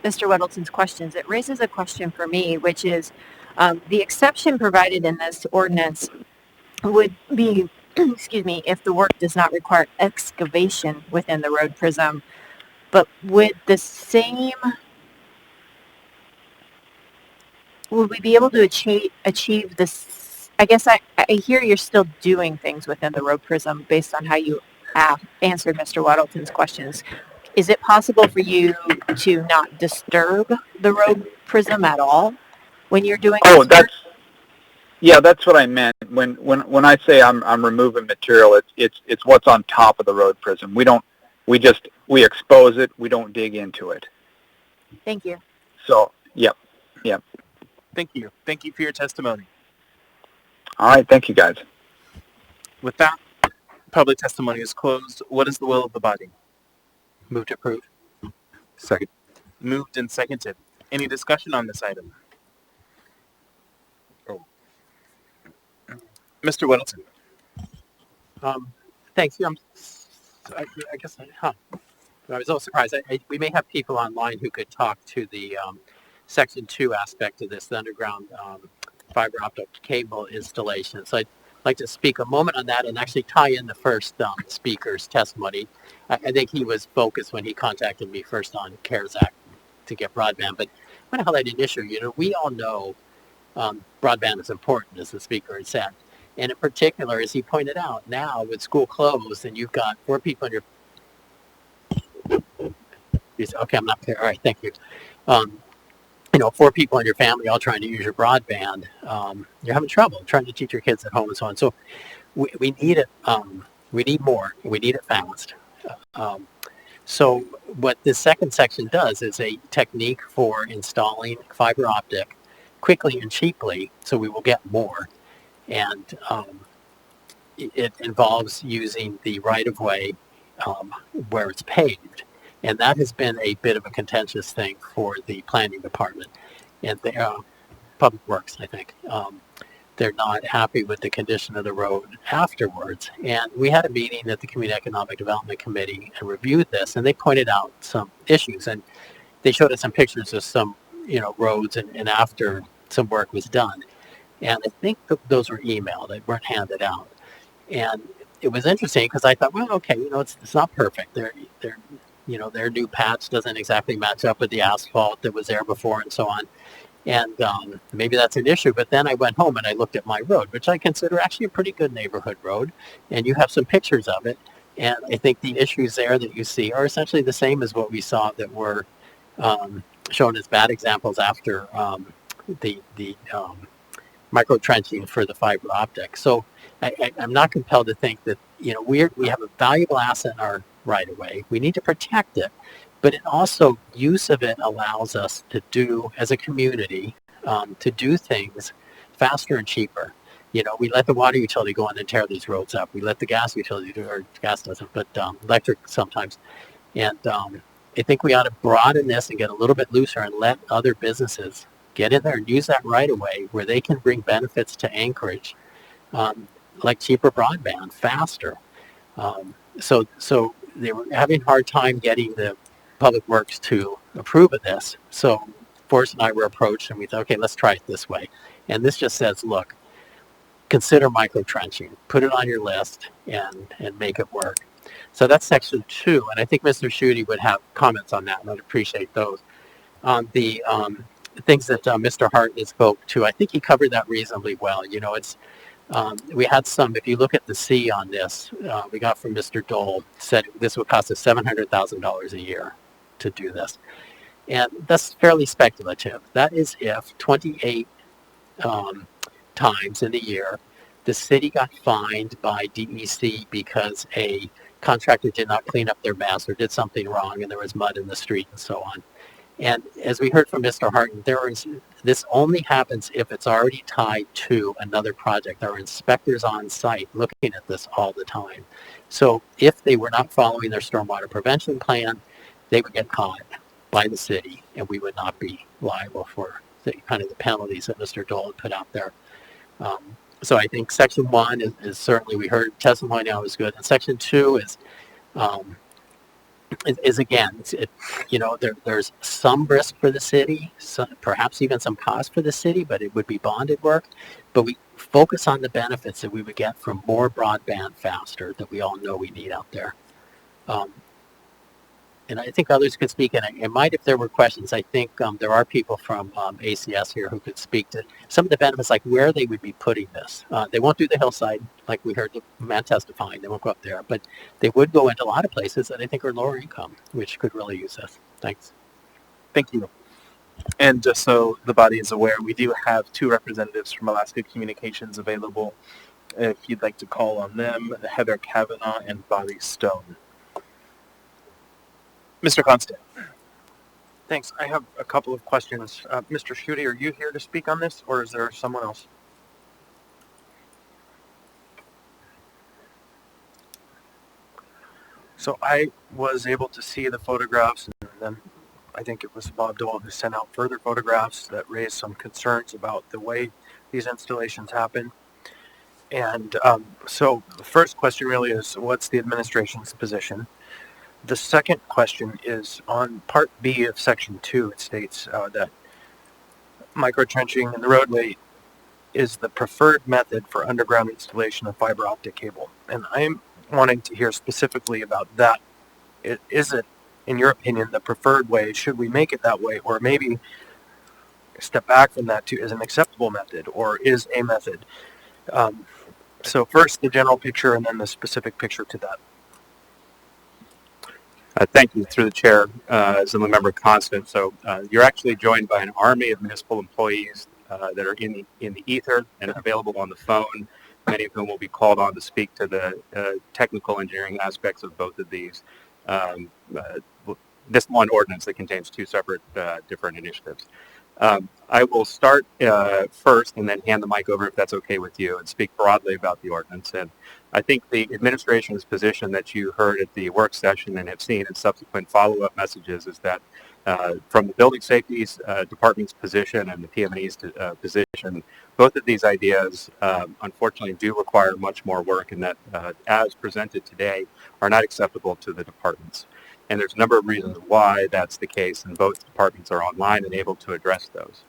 Mr. Weddleton's questions. It raises a question for me, which is the exception provided in this ordinance would be, excuse me, if the work does not require excavation within the road prism. But would we be able to achieve this? I guess I hear you're still doing things within the road prism based on how you answered Mr. Waddleton's questions. Is it possible for you to not disturb the road prism at all when you're doing this work? That's what I meant. When I say I'm removing material, it's what's on top of the road prism. We expose it. We don't dig into it. Thank you. So, yep. Thank you. Thank you for your testimony. All right. Thank you, guys. With that, public testimony is closed. What is the will of the body? Move to approve. Second. Moved and seconded. Any discussion on this item? Mr. Weddleton. Thanks. I guess I was a little surprised. We may have people online who could talk to the Section 2 aspect of this, the underground fiber optic cable installation. So I'd like to speak a moment on that and actually tie in the first speaker's testimony. I think he was focused when he contacted me first on CARES Act to get broadband, but I want to highlight an issue. We all know broadband is important, as the speaker had said. And in particular, as he pointed out, now with school closed and you've got 4 people in your... Okay, I'm not clear. All right, thank you. 4 people in your family all trying to use your broadband, you're having trouble trying to teach your kids at home and so on. So we need it. We need more. We need it fast. So what this second section does is a technique for installing fiber optic quickly and cheaply, so we will get more. And it involves using the right-of-way where it's paved. And that has been a bit of a contentious thing for the planning department and the public works, I think. They're not happy with the condition of the road afterwards. And we had a meeting at the Community Economic Development Committee and reviewed this, and they pointed out some issues. And they showed us some pictures of some, roads and after some work was done. And I think those were emailed. They weren't handed out. And it was interesting because I thought, well, okay, it's not perfect. Their new patch doesn't exactly match up with the asphalt that was there before and so on. And maybe that's an issue. But then I went home and I looked at my road, which I consider actually a pretty good neighborhood road. And you have some pictures of it. And I think the issues there that you see are essentially the same as what we saw that were shown as bad examples after the micro trenching for the fiber optic. So I'm not compelled to think that, we have a valuable asset in our right of way. We need to protect it. But it also, use of it allows us to do, as a community, to do things faster and cheaper. We let the water utility go in and tear these roads up. We let the gas utility do, or gas doesn't, but electric sometimes. And I think we ought to broaden this and get a little bit looser and let other businesses get in there and use that right away where they can bring benefits to Anchorage, like cheaper broadband, faster. So they were having a hard time getting the Public Works to approve of this. So Forrest and I were approached and we thought, okay, let's try it this way. And this just says, look, consider micro trenching, put it on your list and make it work. So that's section 2. And I think Mr. Schutte would have comments on that and I'd appreciate those. On the things that Mr. Hartnett spoke to, I think he covered that reasonably well. We had some, if you look at the C on this, we got from Mr. Dole, said this would cost us $700,000 a year to do this. And that's fairly speculative. That is if 28 times in the year, the city got fined by DEC because a contractor did not clean up their mess or did something wrong and there was mud in the street and so on. And as we heard from Mr. Harton, this only happens if it's already tied to another project. There are inspectors on site looking at this all the time. So if they were not following their stormwater prevention plan, they would get caught by the city and we would not be liable for the penalties that Mr. Dole put out there. So I think section 1 is certainly, we heard testimony now is good. And section 2 is again, there's some risk for the city, perhaps even some cost for the city, but it would be bonded work. But we focus on the benefits that we would get from more broadband faster that we all know we need out there. And I think others could speak, and I might, if there were questions, I think there are people from ACS here who could speak to some of the benefits, like where they would be putting this. They won't do the hillside, like we heard the man testifying, they won't go up there, but they would go into a lot of places that I think are lower income, which could really use this. Thanks. Thank you. And just so the body is aware, we do have 2 representatives from Alaska Communications available. If you'd like to call on them, Heather Kavanaugh and Bobby Stone. Mr. Constant. Thanks. I have a couple of questions. Mr. Schutte, are you here to speak on this, or is there someone else? So I was able to see the photographs, and then I think it was Bob Dole who sent out further photographs that raised some concerns about the way these installations happen. And so the first question really is, what's the administration's position? The second question is on Part B of Section 2. It states that microtrenching in the roadway is the preferred method for underground installation of fiber optic cable. And I'm wanting to hear specifically about that. Is it, in your opinion, the preferred way? Should we make it that way? Or maybe step back from that to is an acceptable method or is a method? So first the general picture and then the specific picture to that. Thank you. Through the chair, Assemblymember Constant. So you're actually joined by an army of municipal employees that are in the ether and available on the phone, many of whom will be called on to speak to the technical engineering aspects of both of these. This one ordinance that contains 2 separate different initiatives. I will start first and then hand the mic over, if that's okay with you, and speak broadly about the ordinance. And I think the administration's position that you heard at the work session and have seen in subsequent follow-up messages is that from the building safeties department's position and the PM&E's position, both of these ideas unfortunately do require much more work, and that as presented today are not acceptable to the departments. And there's a number of reasons why that's the case, and both departments are online and able to address those.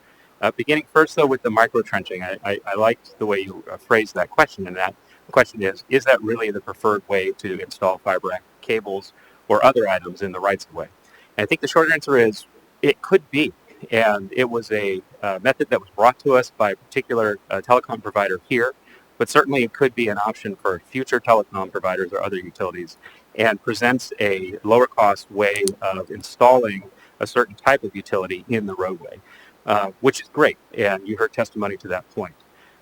Beginning first, though, with the micro-trenching, I liked the way you phrased that question, and that the question is that really the preferred way to install fiber cables or other items in the rights-of-way? And I think the short answer is it could be, and it was a method that was brought to us by a particular telecom provider here, but certainly it could be an option for future telecom providers or other utilities, and presents a lower cost way of installing a certain type of utility in the roadway, which is great, and you heard testimony to that point.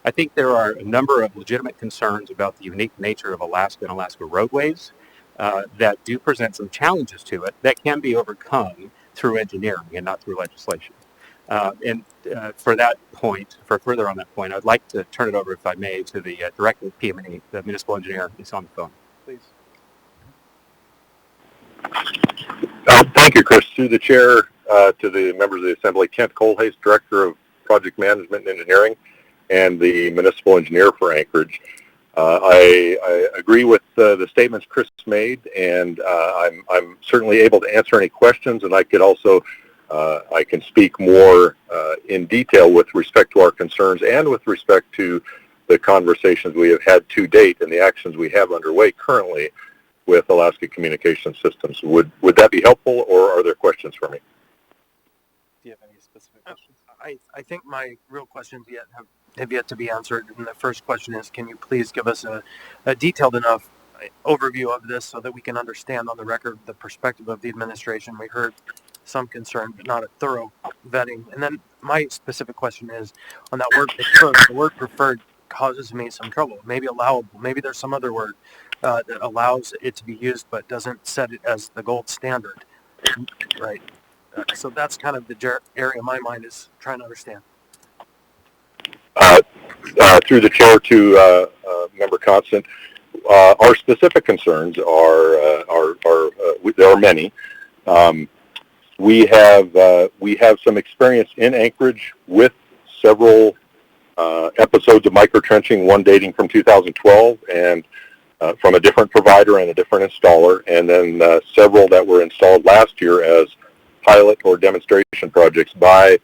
I think there are a number of legitimate concerns about the unique nature of Alaska and Alaska roadways that do present some challenges to it that can be overcome through engineering and not through legislation. For that point, for further on that point, I'd like to turn it over, if I may, to the director of PM&E, the municipal engineer who's on the phone. Please. Thank you, Chris. Through the chair, to the members of the Assembly, Kent Kohlhase, Director of Project Management and Engineering, and the municipal engineer for Anchorage. I agree with the statements Chris made, and I'm certainly able to answer any questions, and I could also I can speak more in detail with respect to our concerns and with respect to the conversations we have had to date and the actions we have underway currently with Alaska Communication Systems. Would that be helpful, or are there questions for me? Do you have any specific questions? I think my real questions have yet to be answered. And the first question is, can you please give us a detailed enough overview of this so that we can understand on the record the perspective of the administration? We heard some concern, but not a thorough vetting. And then my specific question is on that word preferred. The word preferred causes me some trouble. Maybe allowable. Maybe there's some other word that allows it to be used but doesn't set it as the gold standard, right? So that's kind of the area my mind is trying to understand. Through the chair to Member Constant, our specific concerns are there are many. We have some experience in Anchorage with several episodes of microtrenching, one dating from 2012 and from a different provider and a different installer, and then several that were installed last year as pilot or demonstration projects by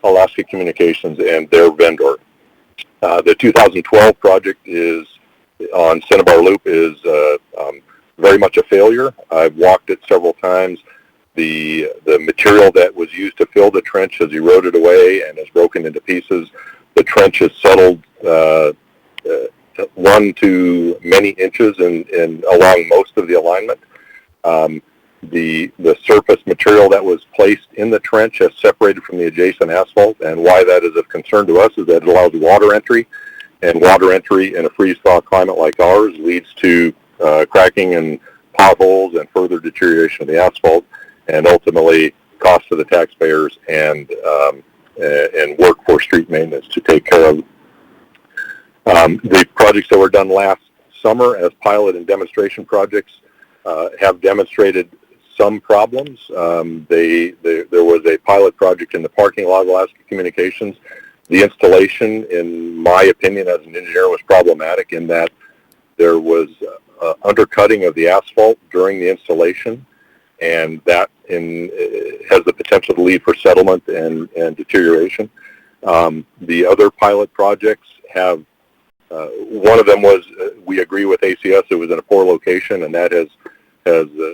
Alaska Communications and their vendor. The 2012 project is on Cinnabar Loop is very much a failure. I've walked it several times. The material that was used to fill the trench has eroded away and has broken into pieces. The trench is settled 1 to many inches in along most of the alignment. The surface material that was placed in the trench has separated from the adjacent asphalt, and why that is of concern to us is that it allows water entry, and water entry in a freeze-thaw climate like ours leads to cracking and potholes and further deterioration of the asphalt, and ultimately cost to the taxpayers and work for street maintenance to take care of. The projects that were done last summer as pilot and demonstration projects have demonstrated some problems. There was a pilot project in the parking lot of Alaska Communications. The installation, in my opinion as an engineer, was problematic in that there was undercutting of the asphalt during the installation, and that has the potential to lead for settlement and deterioration. The other pilot projects have, one of them was, we agree with ACS, it was in a poor location, and that has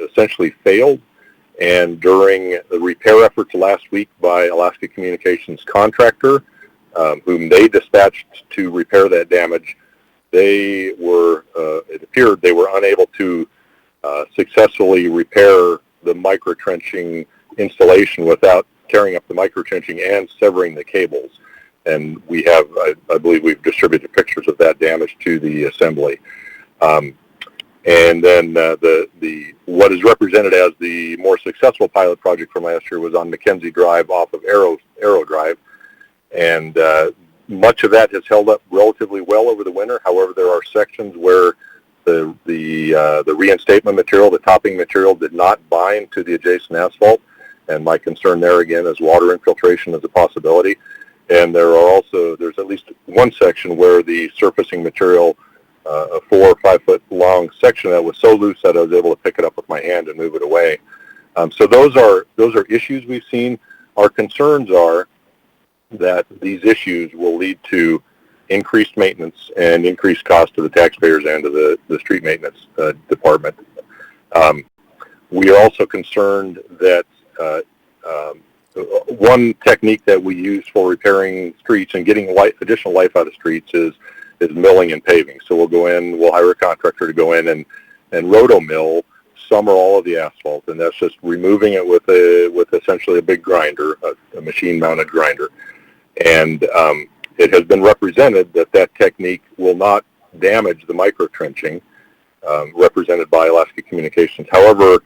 essentially failed. And during the repair efforts last week by Alaska Communications contractor, whom they dispatched to repair that damage, they were, it appeared they were unable to successfully repair the microtrenching installation without tearing up the microtrenching and severing the cables. And we have, I believe we've distributed pictures of that damage to the Assembly. And then what is represented as the more successful pilot project from last year was on Mackenzie Drive off of Arrow Drive. And much of that has held up relatively well over the winter. However, there are sections where the reinstatement material, the topping material, did not bind to the adjacent asphalt, and my concern there again is water infiltration is a possibility. And there's at least one section where the surfacing material, a 4 or 5 foot long section that was so loose that I was able to pick it up with my hand and move it away. So those are issues we've seen. Our concerns are that these issues will lead to increased maintenance and increased cost to the taxpayers and to the street maintenance department. We are also concerned that one technique that we use for repairing streets and getting additional life out of streets is milling and paving. So we'll hire a contractor to go in and roto mill some or all of the asphalt, and that's just removing it with essentially a big grinder, a machine-mounted grinder. And it has been represented that technique will not damage the micro-trenching represented by Alaska Communications. However,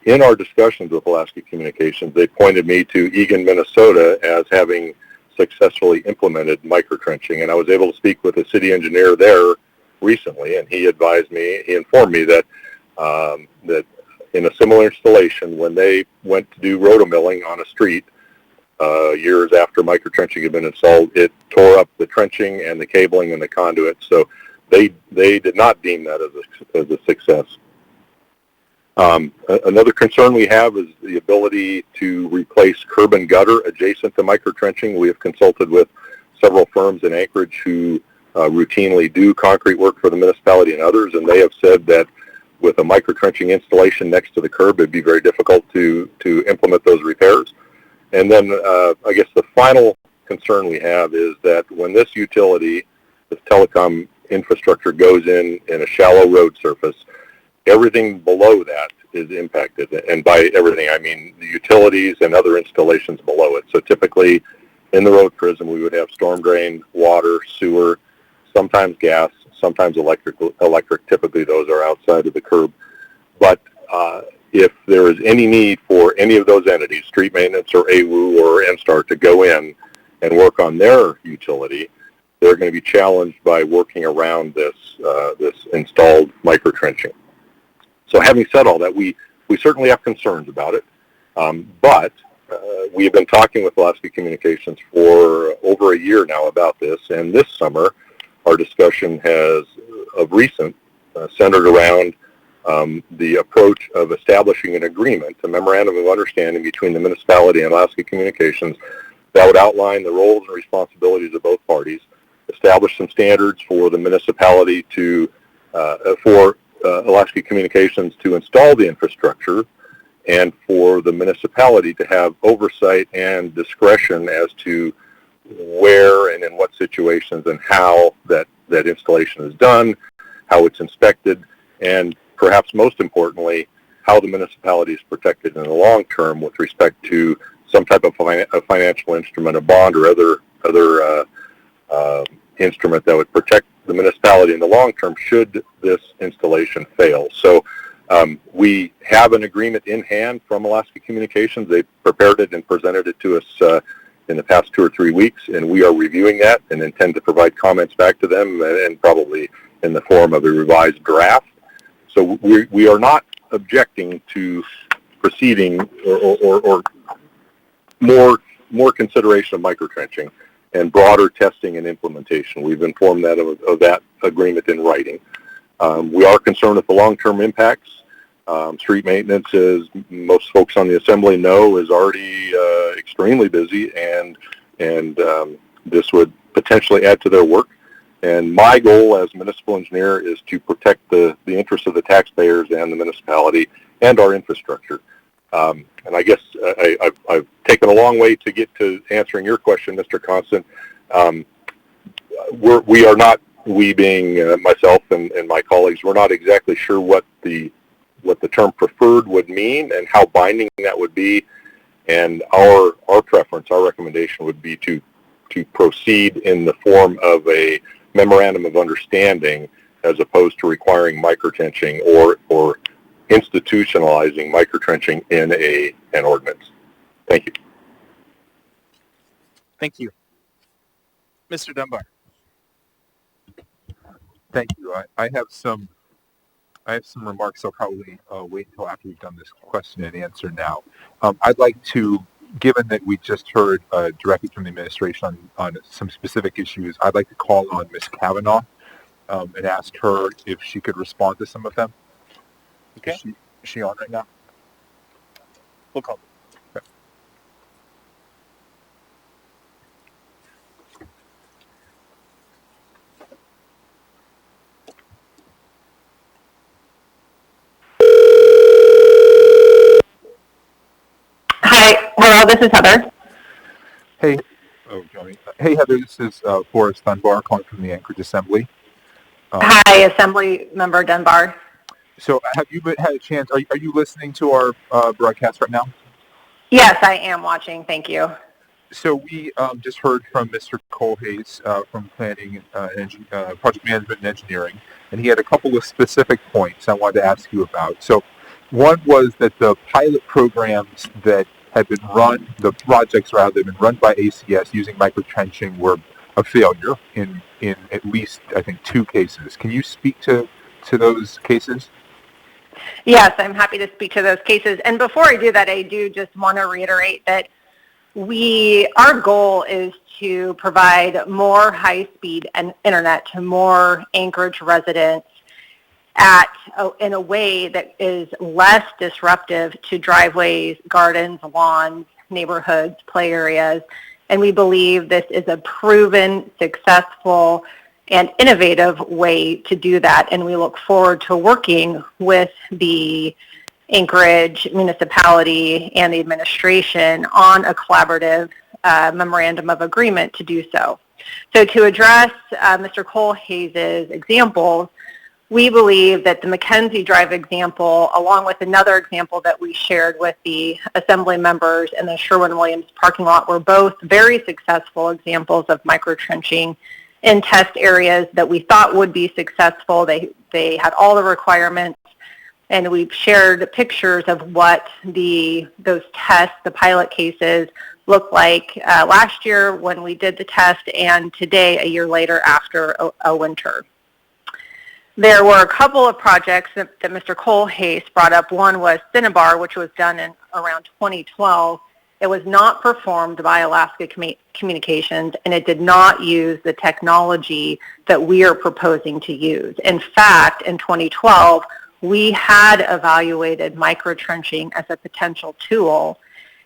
in our discussions with Alaska Communications, they pointed me to Eagan, Minnesota as having successfully implemented micro-trenching, and I was able to speak with a city engineer there recently, and he informed me that that in a similar installation, when they went to do rotomilling on a street years after micro-trenching had been installed, it tore up the trenching and the cabling and the conduit. So they did not deem that as a success. Another concern we have is the ability to replace curb and gutter adjacent to micro-trenching. We have consulted with several firms in Anchorage who routinely do concrete work for the municipality and others, and they have said that with a micro-trenching installation next to the curb, it'd be very difficult to implement those repairs. And then I guess the final concern we have is that when this utility, this telecom infrastructure goes in a shallow road surface, everything below that is impacted. And by everything, I mean the utilities and other installations below it. So typically in the road prism, we would have storm drain, water, sewer, sometimes gas, sometimes electric. Typically those are outside of the curb. But if there is any need for any of those entities, street maintenance or AWU or NSTAR, to go in and work on their utility, they're going to be challenged by working around this installed micro-trenching. So having said all that, we certainly have concerns about it, but we have been talking with Alaska Communications for over a year now about this, and this summer our discussion has, of recent, centered around the approach of establishing an agreement, a memorandum of understanding between the municipality and Alaska Communications that would outline the roles and responsibilities of both parties, establish some standards for the municipality for Alaska Communications to install the infrastructure, and for the municipality to have oversight and discretion as to where and in what situations and how that installation is done, how it's inspected, and perhaps most importantly, how the municipality is protected in the long term with respect to some type of financial instrument, a bond, or other instrument that would protect the municipality in the long term should this installation fail. So we have an agreement in hand from Alaska Communications. They prepared it and presented it to us in the past 2 or 3 weeks, and we are reviewing that and intend to provide comments back to them, and probably in the form of a revised draft. So we are not objecting to proceeding or more consideration of micro-trenching and broader testing and implementation. We've informed that of that agreement in writing. We are concerned with the long-term impacts. Street maintenance, as most folks on the Assembly know, is already extremely busy, and this would potentially add to their work. And my goal as municipal engineer is to protect the interests of the taxpayers and the municipality and our infrastructure. And I guess I've taken a long way to get to answering your question, Mr. Constant. We being myself and my colleagues, we're not exactly sure what the term preferred would mean and how binding that would be. And our preference, our recommendation would be to proceed in the form of a memorandum of understanding as opposed to requiring micro-trenching or institutionalizing micro-trenching in an ordinance. Thank you. Thank you. Mr. Dunbar. Thank you. I have some I have some remarks. I'll probably wait until after we've done this question and answer now. I'd like to, given that we just heard directly from the administration on some specific issues, I'd like to call on Ms. Kavanaugh and ask her if she could respond to some of them. Okay. Is she on right now? We'll call. Okay. Hi, hello, this is Heather. Hey, hey Heather, this is Forrest Dunbar calling from the Anchorage Assembly. Hi, Assembly Member Dunbar. So have you had a chance, are you listening to our broadcast right now? Yes, I am watching, thank you. So we just heard from Mr. Colhase from Planning, Project Management and Engineering, and he had a couple of specific points I wanted to ask you about. So one was that the pilot programs that had been run, the projects rather, that had been run by ACS using microtrenching were a failure in at least, I think, 2 cases. Can you speak to those cases? Yes, I'm happy to speak to those cases. And before I do that, I do just want to reiterate that our goal is to provide more high-speed internet to more Anchorage residents in a way that is less disruptive to driveways, gardens, lawns, neighborhoods, play areas. And we believe this is a proven, successful, and innovative way to do that. And we look forward to working with the Anchorage Municipality and the administration on a collaborative memorandum of agreement to do so. So to address Mr. Colhase's examples, we believe that the Mackenzie Drive example, along with another example that we shared with the Assembly members in the Sherwin-Williams parking lot, were both very successful examples of microtrenching in test areas that we thought would be successful. They had all the requirements, and we've shared pictures of what those tests, the pilot cases, look like last year when we did the test, and today, a year later, after a winter. There were a couple of projects that Mr. Colhase brought up. One was Cinnabar, which was done in around 2012. It was not performed by Alaska Communications, and it did not use the technology that we are proposing to use. In fact, in 2012, we had evaluated microtrenching as a potential tool,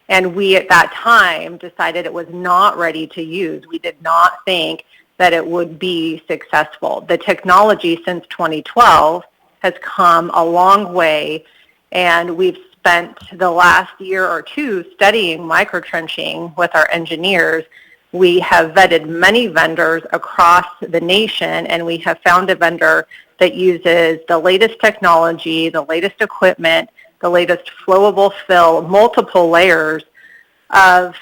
and we at that time decided it was not ready to use. We did not think that it would be successful. The technology since 2012 has come a long way, and we've spent the last year or two studying microtrenching with our engineers. We have vetted many vendors across the nation, and we have found a vendor that uses the latest technology, the latest equipment, the latest flowable fill, multiple layers of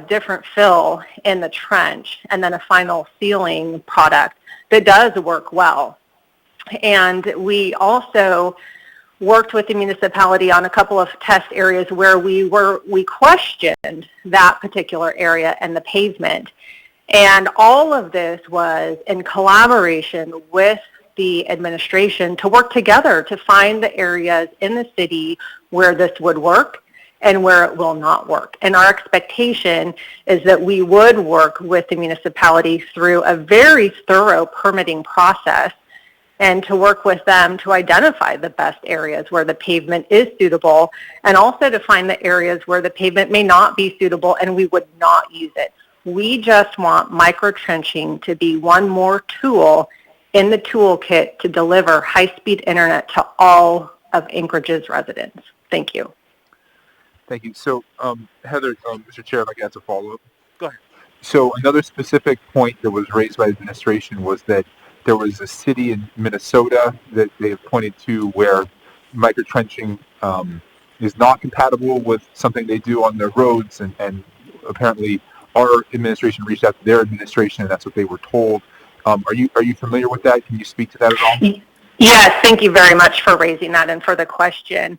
different fill in the trench, and then a final sealing product that does work well. And we also worked with the municipality on a couple of test areas where we questioned that particular area and the pavement. And all of this was in collaboration with the administration to work together to find the areas in the city where this would work and where it will not work. And our expectation is that we would work with the municipality through a very thorough permitting process and to work with them to identify the best areas where the pavement is suitable, and also to find the areas where the pavement may not be suitable and we would not use it. We just want microtrenching to be one more tool in the toolkit to deliver high-speed internet to all of Anchorage's residents. Thank you. Thank you. So, Heather, Mr. Chair, if I could ask a follow-up. Go ahead. So another specific point that was raised by the administration was that there was a city in Minnesota that they have pointed to where microtrenching is not compatible with something they do on their roads, and apparently our administration reached out to their administration, and that's what they were told. Are you familiar with that? Can you speak to that at all? Yes, thank you very much for raising that and for the question.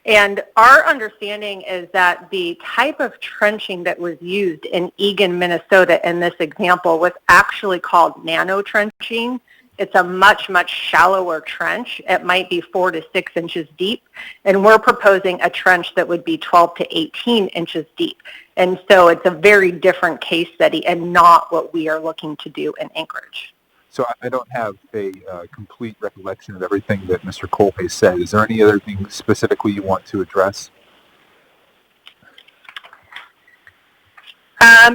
And our understanding is that the type of trenching that was used in Eagan, Minnesota in this example was actually called nano trenching. It's a much, much shallower trench. It might be 4 to 6 inches deep, and we're proposing a trench that would be 12 to 18 inches deep. And so it's a very different case study and not what we are looking to do in Anchorage. So I don't have a complete recollection of everything that Mr. Colpe said. Is there any other thing specifically you want to address?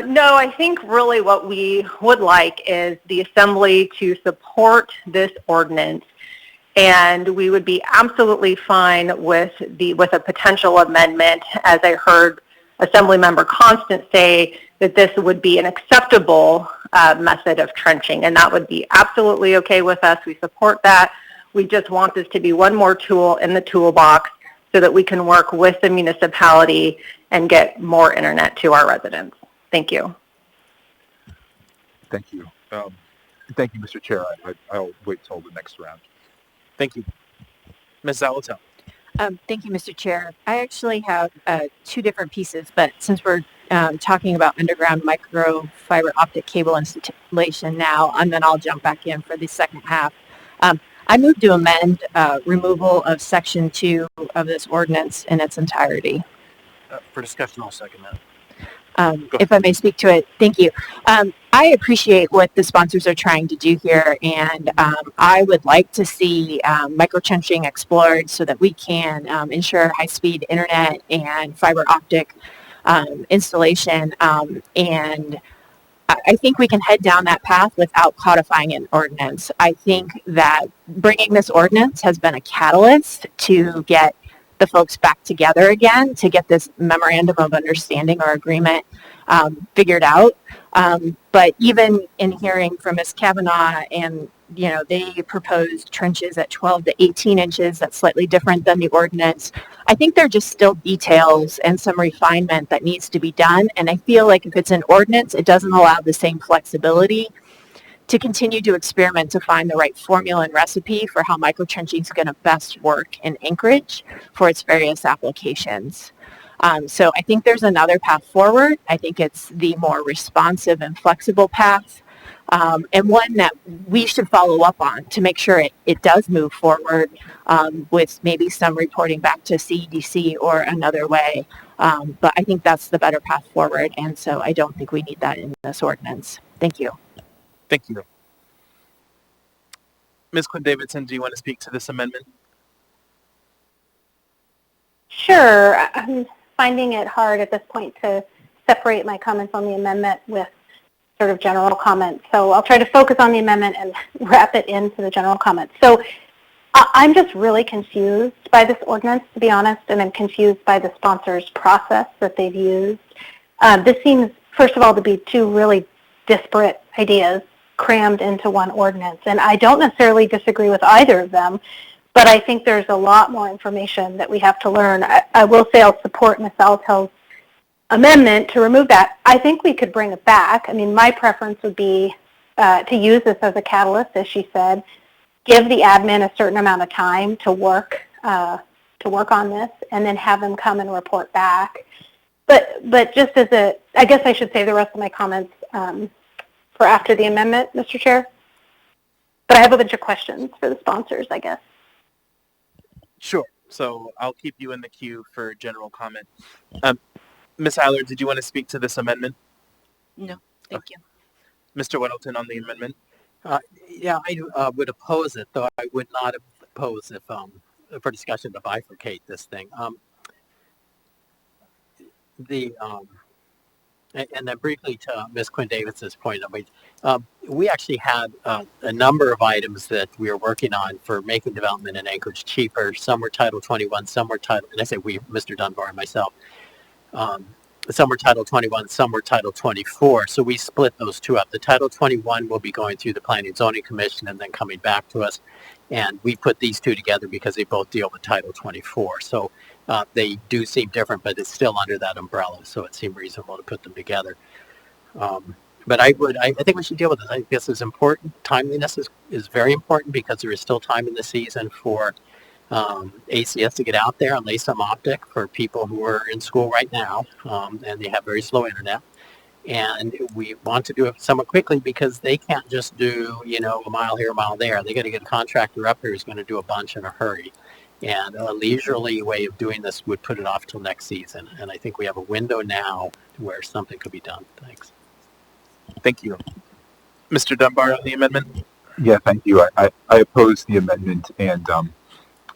No, I think really what we would like is the Assembly to support this ordinance, and we would be absolutely fine with a potential amendment, as I heard Assemblymember Constant say that this would be an acceptable method of trenching, and that would be absolutely okay with us. We support that. We just want this to be one more tool in the toolbox so that we can work with the municipality and get more internet to our residents. Thank you. Thank you. Thank you, Mr. Chair. I'll wait till the next round. Thank you. Ms. Zalatel. Thank you, Mr. Chair. I actually have two different pieces, but since we're talking about underground microfiber optic cable installation now, and then I'll jump back in for the second half. I move to amend removal of Section 2 of this ordinance in its entirety. For discussion, I'll second that. If I may speak to it, thank you. I appreciate what the sponsors are trying to do here, and I would like to see microtrenching explored so that we can ensure high-speed internet and fiber optic installation, and I think we can head down that path without codifying an ordinance. I think that bringing this ordinance has been a catalyst to get the folks back together again, to get this memorandum of understanding or agreement figured out. But even in hearing from Ms. Kavanaugh, and they proposed trenches at 12 to 18 inches. That's slightly different than the ordinance. I think there are just still details and some refinement that needs to be done. And I feel like if it's an ordinance, it doesn't allow the same flexibility to continue to experiment to find the right formula and recipe for how microtrenching is going to best work in Anchorage for its various applications. So I think there's another path forward. I think it's the more responsive and flexible path, and one that we should follow up on to make sure it does move forward with maybe some reporting back to CEDC or another way. But I think that's the better path forward, and so I don't think we need that in this ordinance. Thank you. Thank you. Ms. Quinn Davidson, do you want to speak to this amendment? Sure. I'm finding it hard at this point to separate my comments on the amendment with sort of general comments. So I'll try to focus on the amendment and wrap it into the general comments. So I'm just really confused by this ordinance, to be honest, and I'm confused by the sponsor's process that they've used. This seems, first of all, to be two really disparate ideas crammed into one ordinance. And I don't necessarily disagree with either of them, but I think there's a lot more information that we have to learn. I will say I'll support Ms. Salatel's amendment to remove that. I think we could bring it back. I mean, my preference would be to use this as a catalyst, as she said, give the admin a certain amount of time to work on this, and then have them come and report back. But just as I guess I should say the rest of my comments for after the amendment, Mr. Chair. But I have a bunch of questions for the sponsors, I guess. Sure. So I'll keep you in the queue for general comment. Ms. Allard, did you want to speak to this amendment? No, thank you. Mr. Weddleton on the amendment? Yeah, I would oppose it, though I would not oppose if for discussion to bifurcate this thing. And then briefly to Ms. Quinn Davidson's point, we actually had a number of items that we were working on for making development in Anchorage cheaper. Some were Title 21, some were Title, and I say we, Mr. Dunbar and myself, some were Title 21, some were Title 24. So we split those two up. The Title 21 will be going through the Planning and Zoning Commission and then coming back to us. And we put these two together because they both deal with Title 24. So they do seem different, but it's still under that umbrella. So it seemed reasonable to put them together. But I think we should deal with this. I think this is important. Timeliness is very important because there is still time in the season for ACS to get out there and lay some optic for people who are in school right now, and they have very slow internet. And we want to do it somewhat quickly because they can't just do, a mile here, a mile there. They got to get a contractor up here who's going to do a bunch in a hurry. And a leisurely way of doing this would put it off till next season. And I think we have a window now where something could be done. Thanks. Thank you. Mr. Dunbar on the amendment? Yeah, thank you. I oppose the amendment, and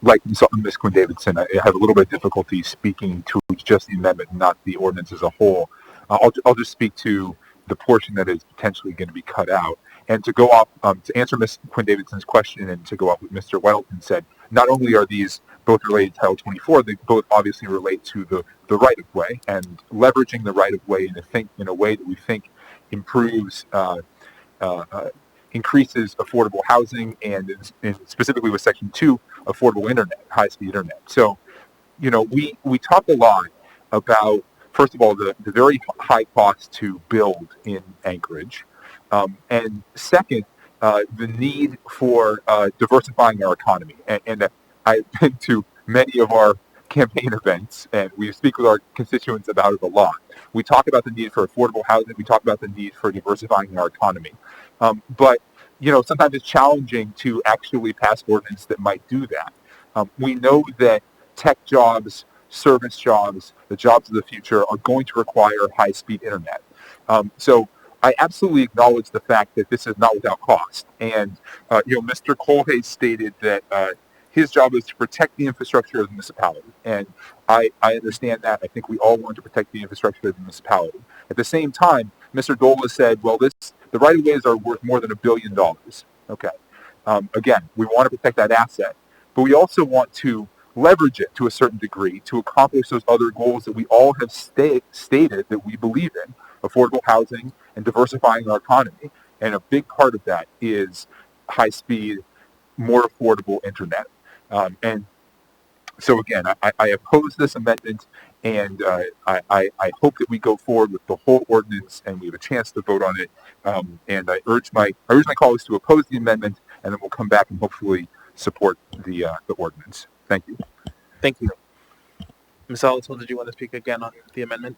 like Ms. Quinn Davidson, I have a little bit of difficulty speaking to just the amendment, not the ordinance as a whole. I'll just speak to the portion that is potentially going to be cut out. And to go off, to answer Ms. Quinn Davidson's question and to go off what Mr. Weddleton said, not only are these both related to Title 24, they both obviously relate to the right-of-way, and leveraging the right-of-way in a way that we think improves, increases affordable housing, and specifically with Section 2, affordable internet, high-speed internet. So, we talk a lot about, first of all, the very high cost to build in Anchorage, and second, the need for diversifying our economy. And I've been to many of our campaign events, and we speak with our constituents about it a lot. We talk about the need for affordable housing. We talk about the need for diversifying our economy. But sometimes it's challenging to actually pass ordinance that might do that. We know that tech jobs, service jobs, the jobs of the future are going to require high-speed internet. So I absolutely acknowledge the fact that this is not without cost. And, Mr. Colhay stated that his job is to protect the infrastructure of the municipality. And I understand that. I think we all want to protect the infrastructure of the municipality. At the same time, Mr. Dola said, well, the right-of-ways are worth more than $1 billion. Okay. Again, we want to protect that asset, but we also want to leverage it to a certain degree to accomplish those other goals that we all have stated that we believe in: affordable housing and diversifying our economy. And a big part of that is high-speed, more affordable internet. And so again, I oppose this amendment, and I hope that we go forward with the whole ordinance and we have a chance to vote on it. And I urge my colleagues to oppose the amendment, and then we'll come back and hopefully support the ordinance. Thank you. Thank you. Ms. Olitel, did you want to speak again on the amendment?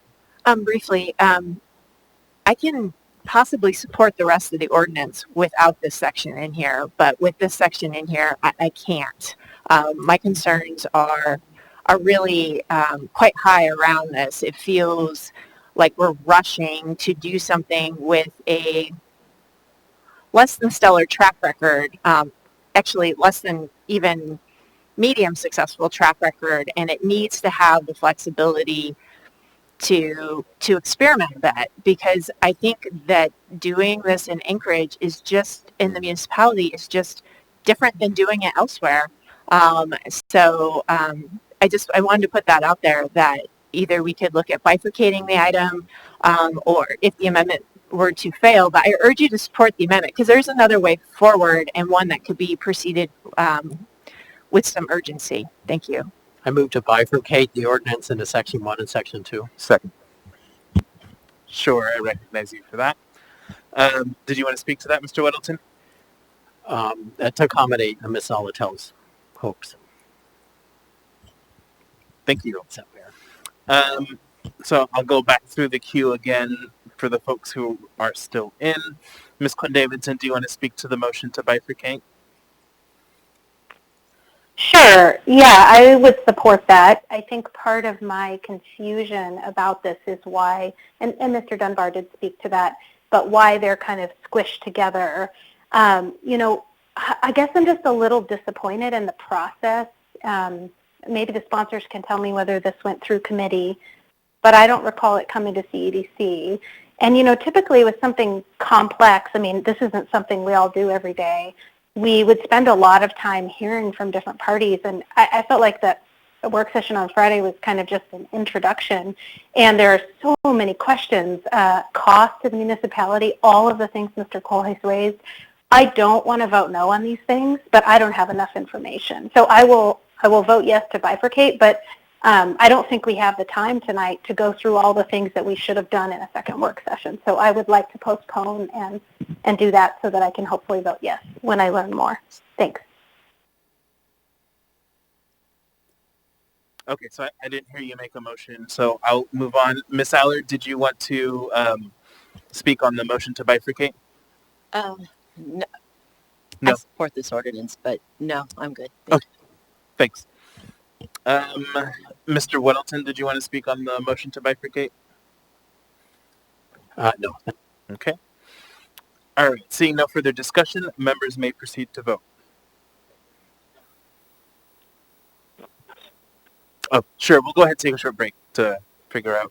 Briefly, I can possibly support the rest of the ordinance without this section in here, but with this section in here, I can't. My concerns are really quite high around this. It feels like we're rushing to do something with a less than stellar track record, actually less than even medium successful track record, and it needs to have the flexibility to experiment a bit, because I think that doing this in Anchorage is just, in the municipality, is just different than doing it elsewhere. I wanted to put that out there, that either we could look at bifurcating the item, or if the amendment were to fail, but I urge you to support the amendment, because there's another way forward, and one that could be proceeded with some urgency. Thank you. I move to bifurcate the ordinance into Section 1 and Section 2. Second. Sure, I recognize you for that. Did you want to speak to that, Mr. Weddleton? To accommodate Ms. Olitel's hopes. Thank you. So I'll go back through the queue again for the folks who are still in. Ms. Quinn Davidson, do you want to speak to the motion to bifurcate? Sure. Yeah, I would support that. I think part of my confusion about this is why, and Mr. Dunbar did speak to that, but why they're kind of squished together. I guess I'm just a little disappointed in the process. Maybe the sponsors can tell me whether this went through committee, but I don't recall it coming to CEDC. And, typically with something complex, this isn't something we all do every day. We would spend a lot of time hearing from different parties, and I felt like that work session on Friday was kind of just an introduction, and there are so many questions, cost to the municipality, all of the things Mr. Cole has raised. I don't want to vote no on these things, but I don't have enough information. So I will vote yes to bifurcate, but I don't think we have the time tonight to go through all the things that we should have done in a second work session. So I would like to postpone and do that so that I can hopefully vote yes when I learn more. Thanks. Okay, so I didn't hear you make a motion, so I'll move on. Ms. Allard, did you want to speak on the motion to bifurcate? No, No. I support this ordinance, but no, I'm good. Okay, thanks. Mr. Weddleton, did you want to speak on the motion to bifurcate? No. Okay. All right, seeing no further discussion, members may proceed to vote. Oh, sure, we'll go ahead and take a short break to figure out.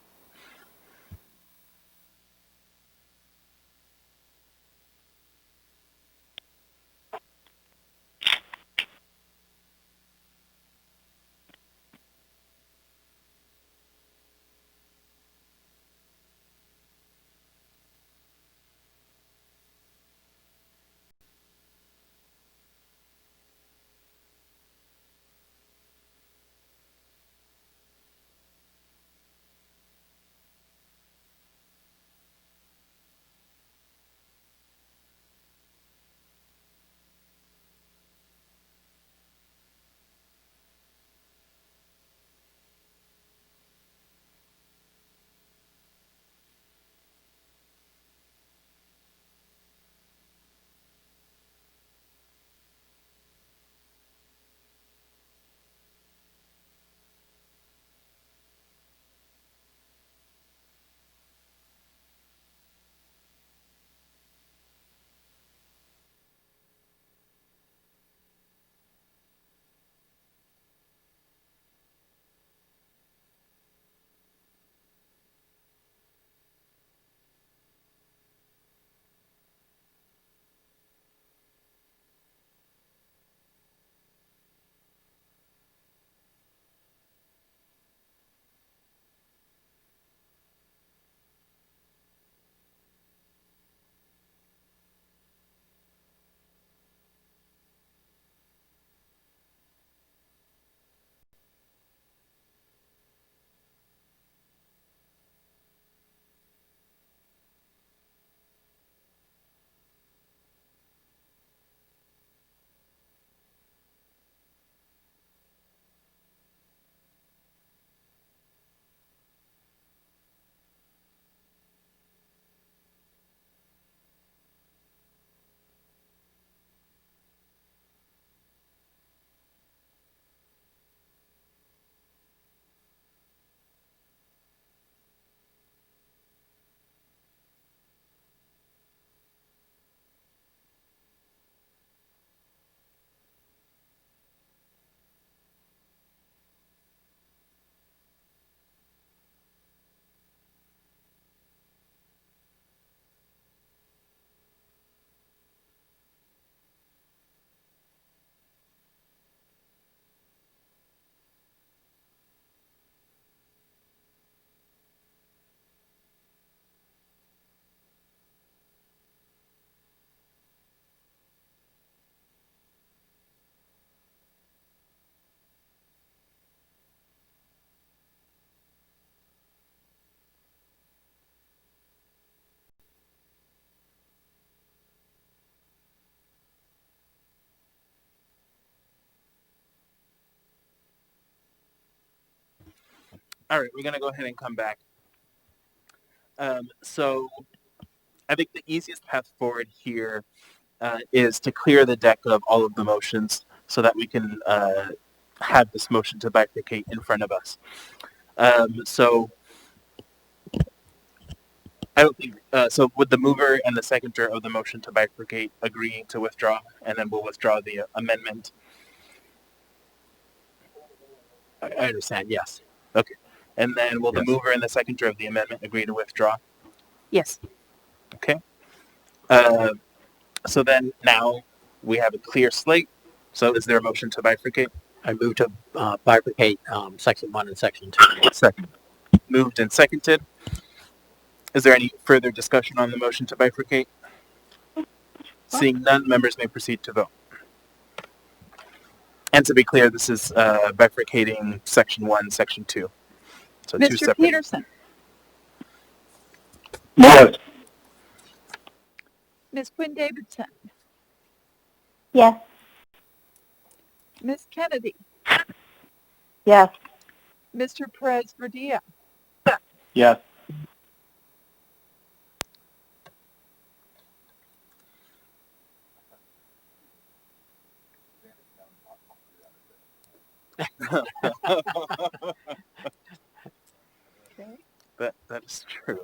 All right, we're going to go ahead and come back. So I think the easiest path forward here is to clear the deck of all of the motions so that we can have this motion to bifurcate in front of us. So I don't think, so would the mover and the seconder of the motion to bifurcate agree to withdraw, and then we'll withdraw the amendment? I understand, yes. Okay. And then will the Yes. mover and the seconder of the amendment agree to withdraw? Yes. Okay. So then now we have a clear slate. So is there a motion to bifurcate? I move to bifurcate section 1 and section 2. Second. Moved and seconded. Is there any further discussion on the motion to bifurcate? Seeing none, members may proceed to vote. And to be clear, this is bifurcating section 1, section 2. So two Mr. separate. Peterson, Yes. Ms. Quinn Davidson, Yes. Ms. Kennedy, Yes. Mr. Perez Verdilla, Yes. That is true.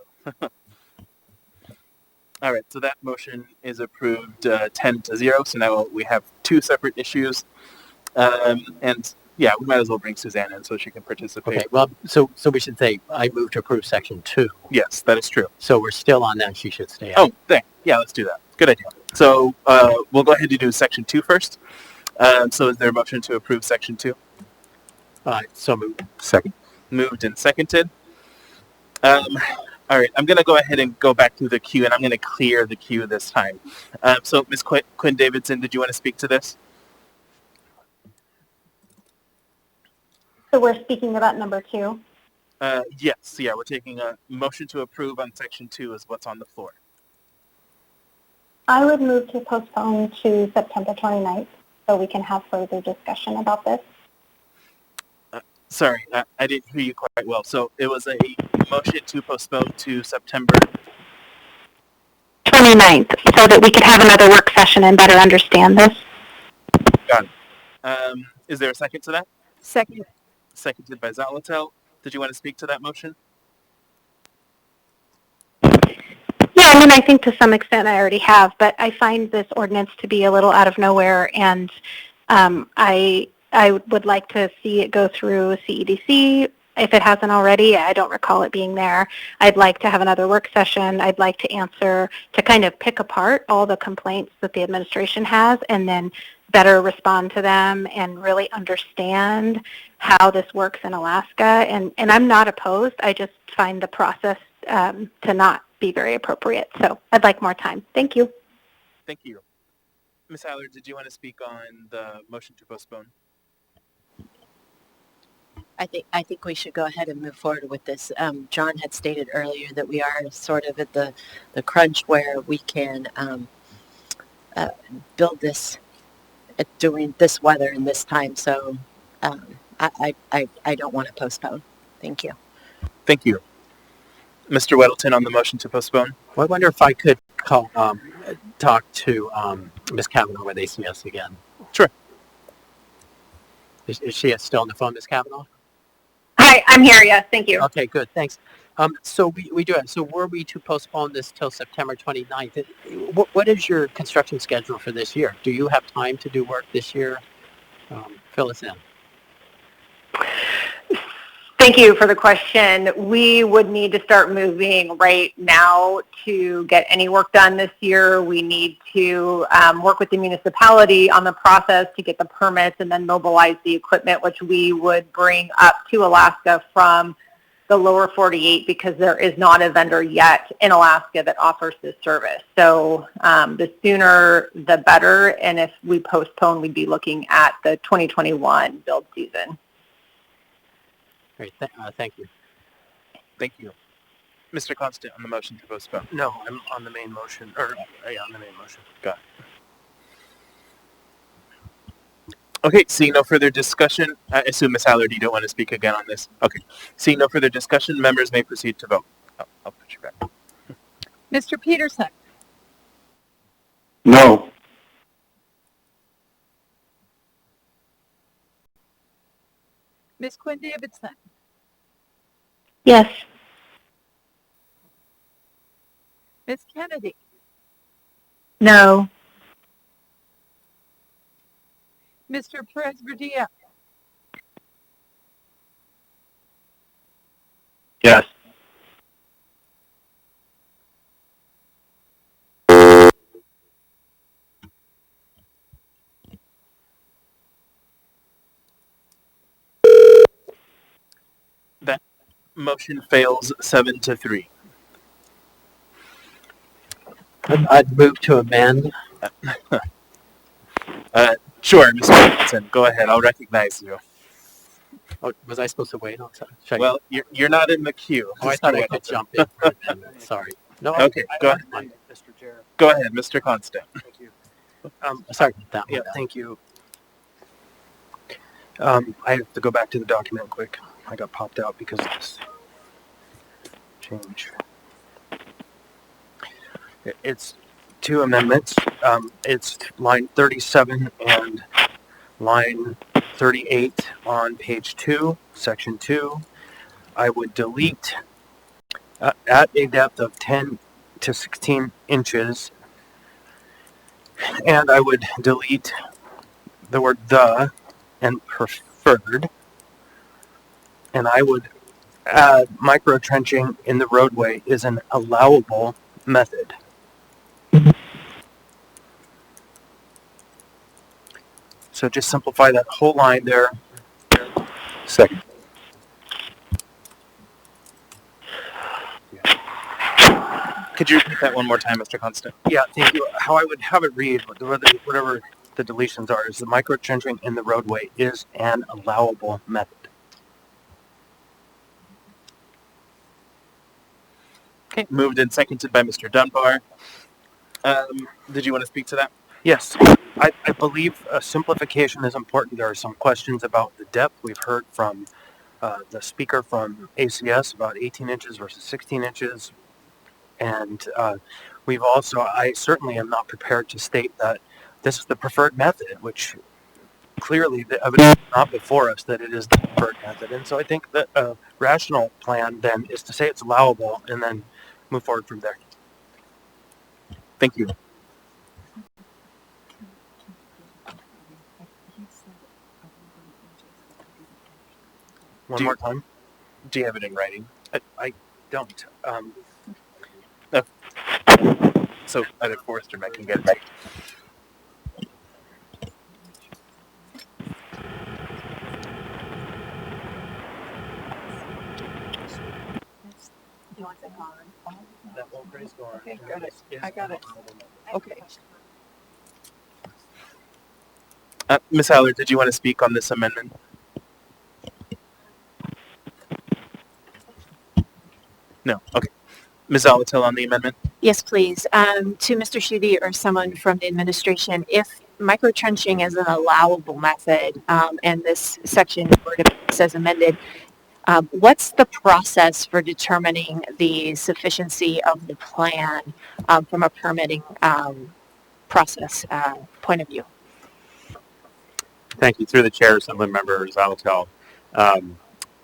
All right, so that motion is approved 10-0. So now we have two separate issues. And yeah, we might as well bring Suzanne in so she can participate. Okay, well, so we should say I move to approve section 2. Yes, that is true. So we're still on that. She should stay out. Oh, yeah, let's do that. Good idea. So we'll go ahead and do section 2 first. So is there a motion to approve section 2? So moved. Second. Moved and seconded. All right, I'm going to go ahead and go back through the queue, and I'm going to clear the queue this time. So Ms. Quinn Davidson, did you want to speak to this? So we're speaking about number 2? Yes, yeah, we're taking a motion to approve on section 2 is what's on the floor. I would move to postpone to September 29th so we can have further discussion about this. Sorry, I didn't hear you quite well. So it was a motion to postpone to September 29th so that we could have another work session and better understand this. Got it. Is there a second to that? Second. Seconded by Zalatel. Did you want to speak to that motion? Yeah, I mean, I think to some extent I already have, but I find this ordinance to be a little out of nowhere, and I would like to see it go through CEDC if it hasn't already. I don't recall it being there. I'd like to have another work session. I'd like to kind of pick apart all the complaints that the administration has and then better respond to them and really understand how this works in Alaska. And I'm not opposed. I just find the process to not be very appropriate. So I'd like more time. Thank you. Thank you. Ms. Allard, did you want to speak on the motion to postpone? I think we should go ahead and move forward with this. John had stated earlier that we are sort of at the crunch where we can build this during this weather and this time. So I don't want to postpone. Thank you. Thank you. Mr. Weddleton on the motion to postpone. Well, I wonder if I could talk to Ms. Kavanaugh with ACS again. Sure. Is she still on the phone, Ms. Kavanaugh? Hi, I'm here. Yes, thank you. Okay, good. Thanks. So we do have. So were we to postpone this till September 29th? What is your construction schedule for this year? Do you have time to do work this year? Fill us in. Thank you for the question. We would need to start moving right now to get any work done this year. We need to work with the municipality on the process to get the permits and then mobilize the equipment, which we would bring up to Alaska from the lower 48 because there is not a vendor yet in Alaska that offers this service. So the sooner the better, and if we postpone, we'd be looking at the 2021 build season. Great. Thank you. Thank you. Mr. Constant on the motion to postpone. No, I'm on the main motion. On the main motion. Got it. Okay, seeing no further discussion, I assume Ms. Allard, you don't want to speak again on this? Okay. Seeing no further discussion, members may proceed to vote. I'll put you back. Mr. Peterson. No. Ms. Quinn Davidson. Yes. Ms. Kennedy. No. Mr. Presbydia. Yes. That motion fails 7-3. I'd move to amend. Sure, Mr. Davidson, go ahead. I'll recognize you. Oh, was I supposed to wait? Well, you're not in the queue. Oh, I thought I could jump in for an amendment. Sorry. No. Okay, go ahead. Mr. Chair. Go ahead, Mr. Constant. Thank you. Sorry about that. Yeah, thank you. I have to go back to the document quick. I got popped out because of this change. It's two amendments. It's line 37 and line 38 on page 2, section 2. I would delete at a depth of 10 to 16 inches, and I would delete the word the and preferred, and I would add micro trenching in the roadway is an allowable method. So just simplify that whole line there. Second. Could you repeat that one more time, Mr. Constant? Yeah, thank you. How I would have it read, whatever the deletions are, is the micro trenching in the roadway is an allowable method. Okay, moved and seconded by Mr. Dunbar. Did you want to speak to that? Yes, I believe a simplification is important. There are some questions about the depth. We've heard from the speaker from ACS about 18 inches versus 16 inches. And we've also, I certainly am not prepared to state that this is the preferred method, which clearly the evidence is not before us that it is the preferred method. And so I think that a rational plan then is to say it's allowable and then move forward from there. Thank you. One more time. Do you have it in writing? I don't. So either Forrest or Matt can get it. That whole phrase going. Okay, got it. I got it. Okay. Ms. Allard, did you want to speak on this amendment? No. Okay. Ms. Alatel on the amendment? Yes, please. To Mr. Schutte or someone from the administration, if microtrenching is an allowable method and this section says amended, what's the process for determining the sufficiency of the plan from a permitting process point of view? Thank you. Through the chair, Assemblymember Zalatel.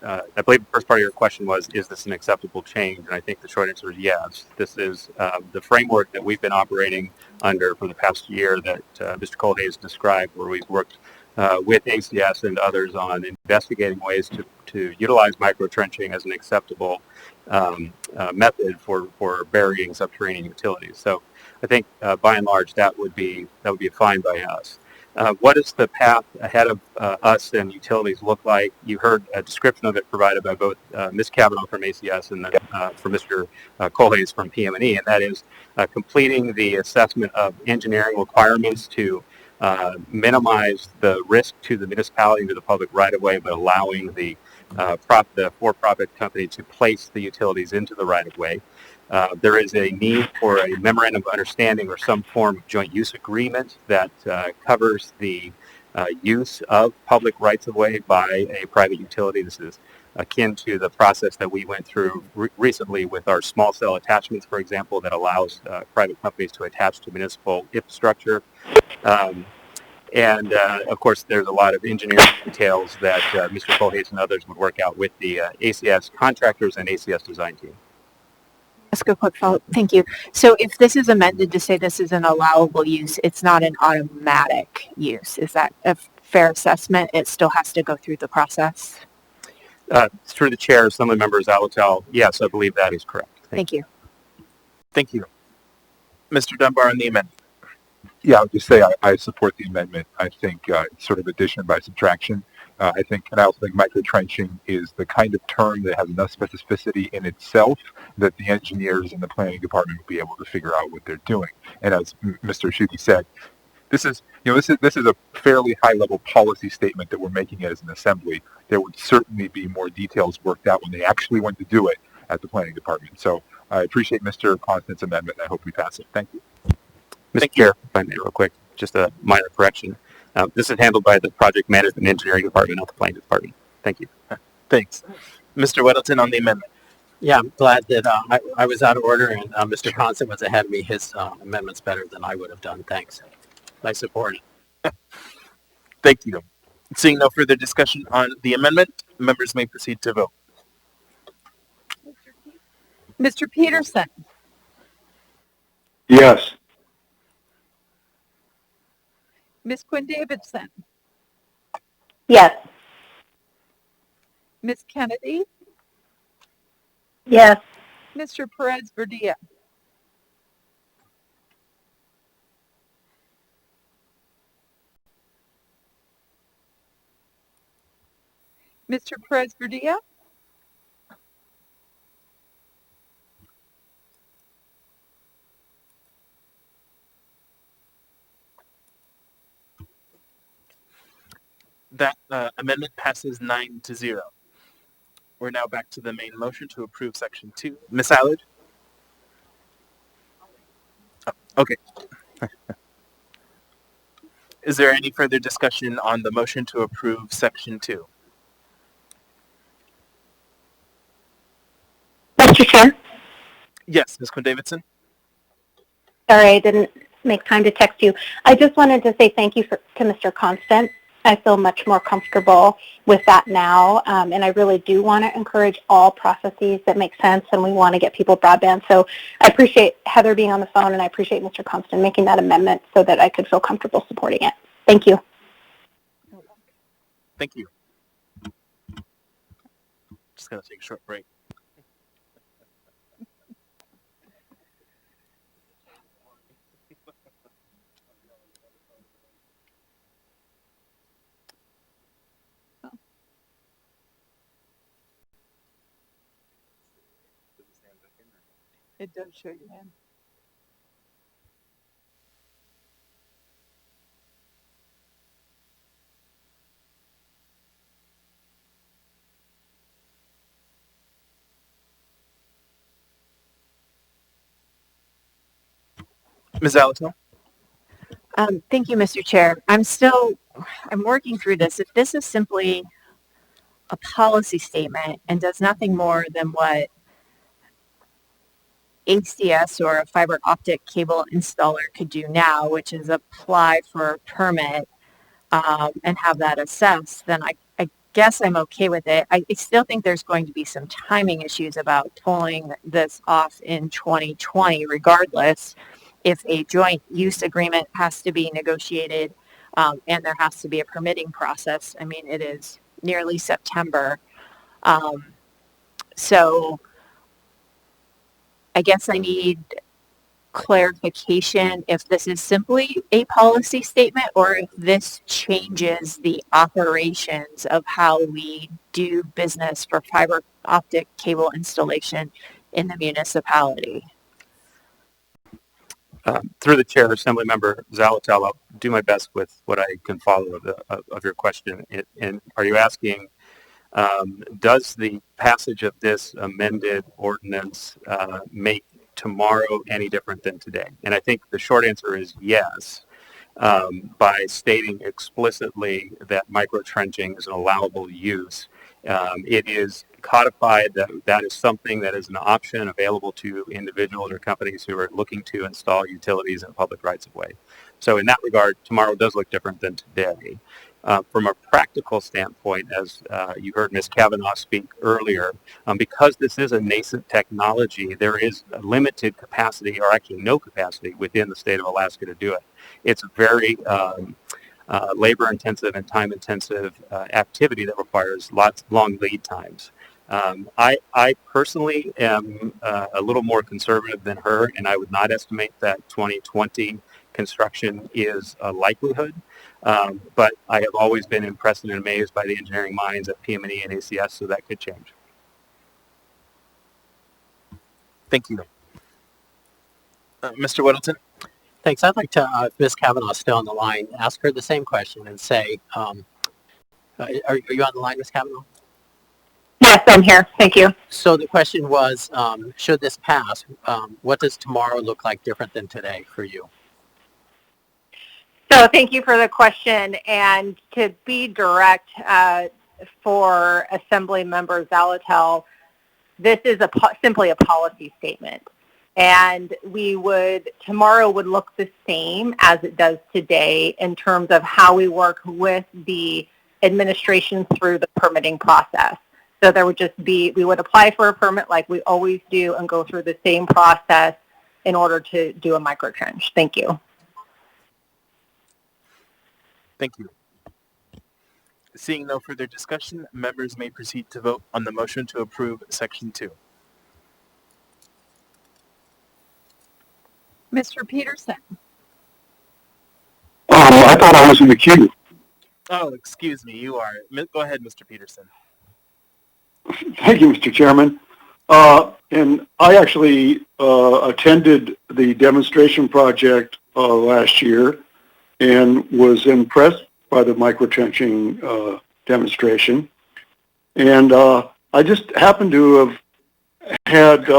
I believe the first part of your question was, is this an acceptable change? And I think the short answer is yes. This is the framework that we've been operating under for the past year that Mr. Colhayes described, where we've worked with ACS and others on investigating ways to utilize microtrenching as an acceptable method for burying subterranean utilities. So I think by and large that would be fine by us. What does the path ahead of us and utilities look like? You heard a description of it provided by both Ms. Cavanaugh from ACS and from Mr. Colhayes from PM&E, and that is completing the assessment of engineering requirements to minimize the risk to the municipality and to the public right-of-way, but allowing the for-profit company to place the utilities into the right-of-way. There is a need for a memorandum of understanding or some form of joint use agreement that covers the use of public rights-of-way by a private utility. This is akin to the process that we went through recently with our small cell attachments, for example, that allows private companies to attach to municipal infrastructure. And of course, there's a lot of engineering details that Mr. Colhayes and others would work out with the ACS contractors and ACS design team. Ask a quick follow-up. Thank you. So if this is amended to say this is an allowable use, it's not an automatic use. Is that a fair assessment? It still has to go through the process? Through the chair, Assemblymember Zalatel, yes, I believe that is correct. Thank you. Thank you. Mr. Dunbar on the amendment. Yeah, I would just say I support the amendment. I think it's sort of addition by subtraction. I also think microtrenching is the kind of term that has enough specificity in itself that the engineers in the planning department will be able to figure out what they're doing. And as Mr. Schutte said, this is a fairly high-level policy statement that we're making as an assembly. There would certainly be more details worked out when they actually went to do it at the planning department. So I appreciate Mr. Constant's amendment, and I hope we pass it. Thank you. Mr. Chair, if I may real quick, just a minor correction. This is handled by the project management and engineering department, not the planning department. Thank you. Thanks. Mr. Weddleton on the amendment. Yeah, I'm glad that I was out of order and Mr. Constant was ahead of me. His amendment's better than I would have done. Thanks. I support it. Thank you. Seeing no further discussion on the amendment, members may proceed to vote. Mr. Peterson, Yes. Ms. Quinn Davidson, Yes. Ms. Kennedy, Yes. Mr. Perez Verdilla. Mr. Perez Verdilla, That amendment passes 9-0. We're now back to the main motion to approve Section 2. Ms. Allard? Oh, okay. Is there any further discussion on the motion to approve Section 2? Mr. Chair? Yes, Ms. Quinn Davidson? Sorry, I didn't make time to text you. I just wanted to say thank you to Mr. Constant. I feel much more comfortable with that now, and I really do want to encourage all processes that make sense, and we want to get people broadband. So I appreciate Heather being on the phone, and I appreciate Mr. Constant making that amendment so that I could feel comfortable supporting it. Thank you. Thank you. Just going to take a short break. it does show you in. Ms. Alato? Thank you, Mr. Chair. I'm working through this. If this is simply a policy statement and does nothing more than what ACS or a fiber optic cable installer could do now, which is apply for a permit and have that assessed, then I guess I'm okay with it. I still think there's going to be some timing issues about pulling this off in 2020 regardless. If a joint use agreement has to be negotiated and there has to be a permitting process, I mean, it is nearly September. So I guess I need clarification if this is simply a policy statement or if this changes the operations of how we do business for fiber optic cable installation in the municipality. Through the chair, Assemblymember Zalatel, I'll do my best with what I can follow of your question. And are you asking, does the passage of this amended ordinance make tomorrow any different than today? And I think the short answer is yes, by stating explicitly that microtrenching is an allowable use. It is codified that is something that is an option available to individuals or companies who are looking to install utilities in public rights-of-way. So in that regard, tomorrow does look different than today. From a practical standpoint, as you heard Ms. Kavanaugh speak earlier, because this is a nascent technology, there is a limited capacity, or actually no capacity, within the state of Alaska to do it. It's very labor-intensive and time-intensive activity that requires long lead times. I personally am a little more conservative than her, and I would not estimate that 2020 construction is a likelihood. But I have always been impressed and amazed by the engineering minds at PM&E and ACS, so that could change. Thank you. Mr. Whittleton? Thanks. I'd like to, if Ms. Kavanaugh is still on the line, ask her the same question and say, are you on the line, Ms. Kavanaugh? Yes, I'm here. Thank you. So the question was, should this pass, what does tomorrow look like different than today for you? So thank you for the question. And to be direct for Assembly Member Zalatel, this is simply a policy statement. And tomorrow would look the same as it does today in terms of how we work with the administration through the permitting process. So there would just be, we would apply for a permit like we always do and go through the same process in order to do a microtrench. Thank you. Thank you. Seeing no further discussion, members may proceed to vote on the motion to approve Section 2. Mr. Peterson? I thought I was in the queue. Oh, excuse me, you are. Go ahead, Mr. Peterson. Thank you, Mr. Chairman. And I actually attended the demonstration project last year and was impressed by the microtrenching demonstration. And I just happened to have had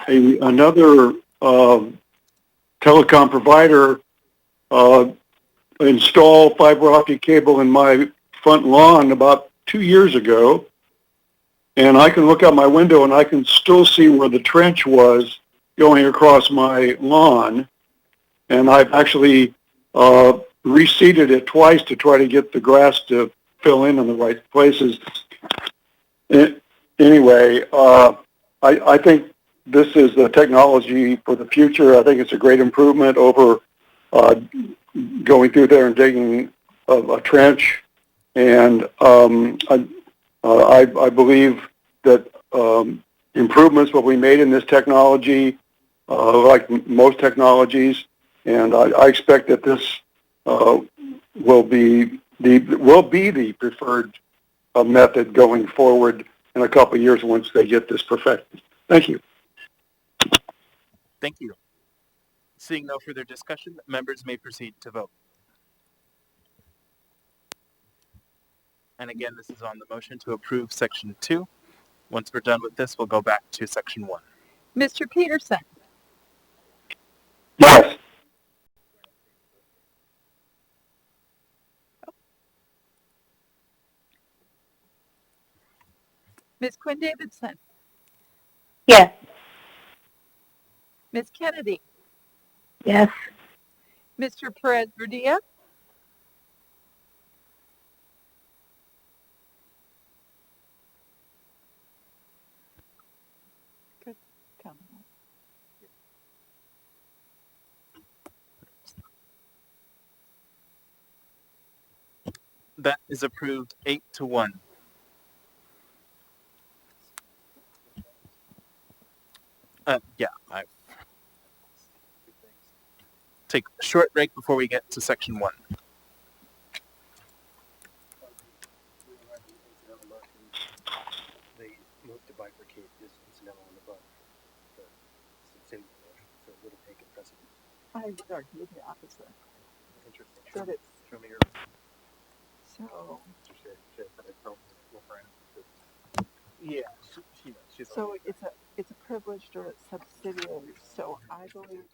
another telecom provider install fiber optic cable in my front lawn about 2 years ago. And I can look out my window and I can still see where the trench was going across my lawn. And I've actually reseeded it twice to try to get the grass to fill in the right places. Anyway, I think this is the technology for the future. I think it's a great improvement over going through there and digging a trench. And I believe that improvements will be made in this technology, like most technologies, and I expect that this will be the preferred method going forward in a couple of years once they get this perfected. Thank you. Thank you. Seeing no further discussion, members may proceed to vote. And again, this is on the motion to approve Section 2. Once we're done with this, we'll go back to Section 1. Mr. Peterson? Yes. Ms. Quinn Davidson? Yes. Ms. Kennedy? Yes. Mr. Perez-Verdia? Good. Come on. That is approved 8-1. Yeah, I take a short break before we get to Section 1. They moved to bifurcate this incidental and above the subsidiary motion, so it would have taken precedence. I would argue the opposite. Interesting. That it's, Show me your. so, Yeah, she knows. so it's a privileged or a subsidiary, so I believe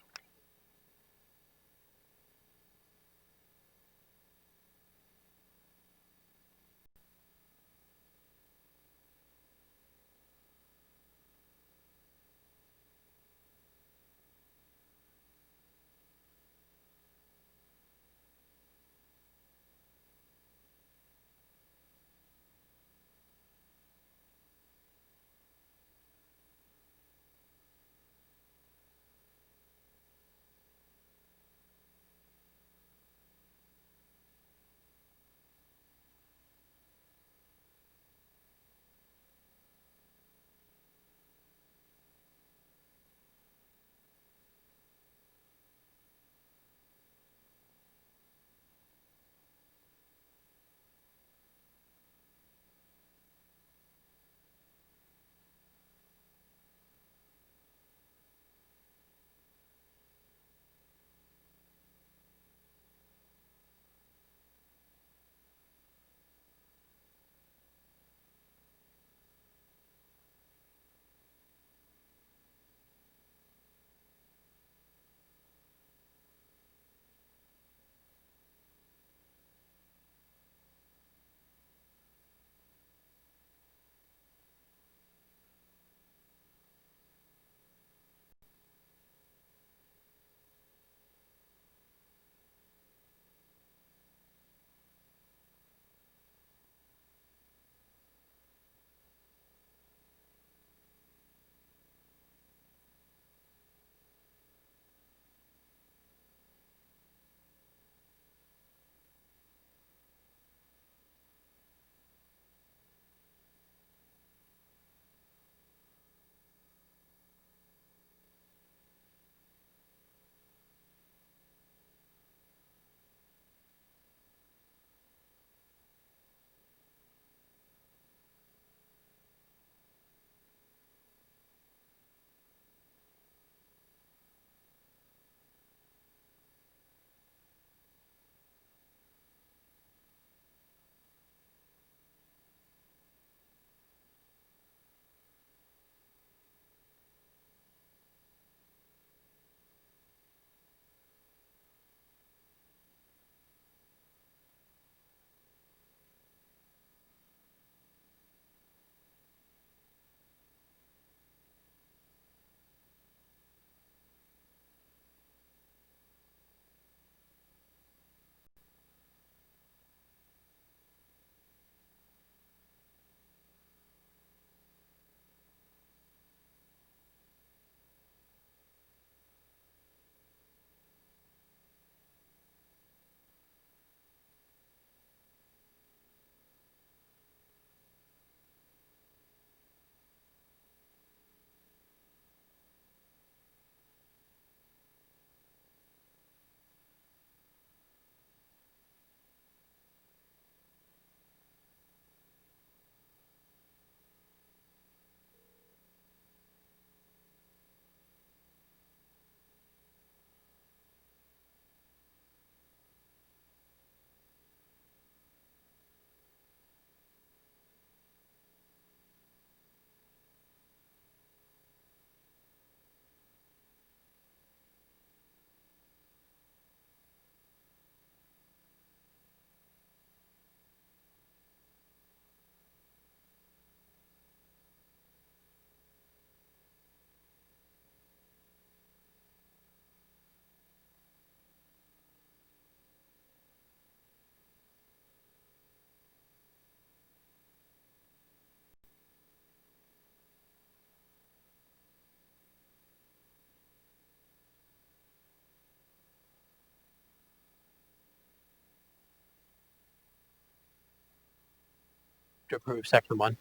to approve section 1.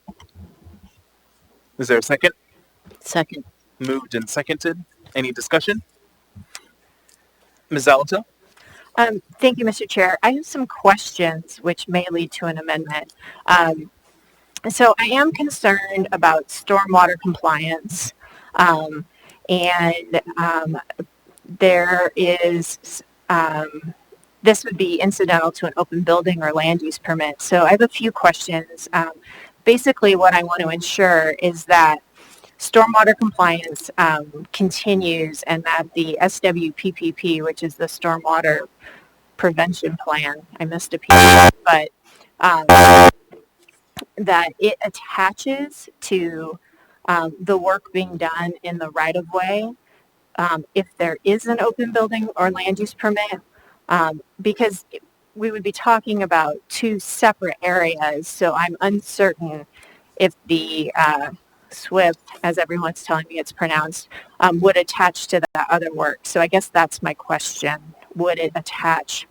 Is there a second? Second. Moved and seconded. Any discussion? Ms. Zalato? Thank you, Mr. Chair. I have some questions which may lead to an amendment. So I am concerned about stormwater compliance, and there is, this would be incidental to an open building or land use permit. So I have a few questions. Basically, what I want to ensure is that stormwater compliance continues and that the SWPPP, which is the Stormwater Prevention Plan, I missed a piece, but that it attaches to the work being done in the right-of-way if there is an open building or land use permit, because we would be talking about two separate areas, so I'm uncertain if the SWIP, as everyone's telling me it's pronounced, would attach to that other work. So I guess that's my question. Would it attach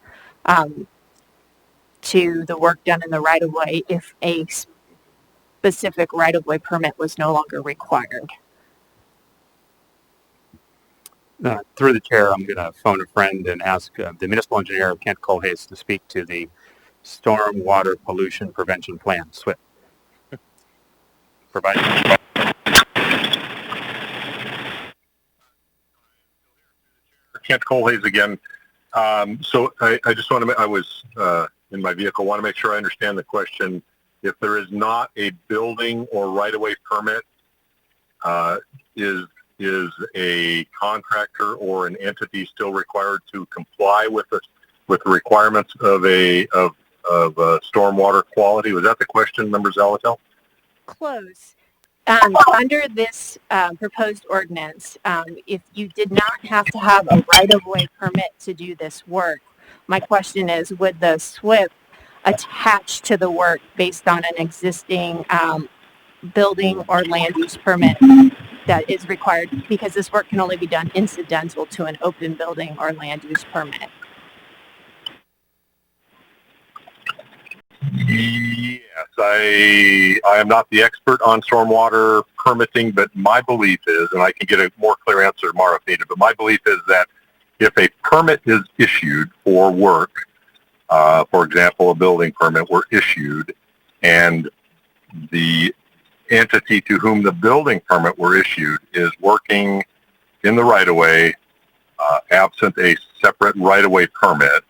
to the work done in the right-of-way if a specific right-of-way permit was no longer required? Through the chair, I'm going to phone a friend and ask the municipal engineer, Kent Colhase, to speak to the Stormwater Pollution Prevention Plan, SWIP. Provide. Kent Colhase again. So I just want to, I was in my vehicle, want to make sure I understand the question. If there is not a building or right-of-way permit, is a contractor or an entity still required to comply with the requirements of stormwater quality? Was that the question, Member Zalatel? Close. Under this proposed ordinance, if you did not have to have a right-of-way permit to do this work, my question is, would the SWIP attach to the work based on an existing building or land use permit that is required, because this work can only be done incidental to an open building or land use permit? Yes, I am not the expert on stormwater permitting, but my belief is, and I can get a more clear answer tomorrow if needed, but my belief is that if a permit is issued for work, for example, a building permit were issued, and the entity to whom the building permit were issued is working in the right-of-way, absent a separate right-of-way permit,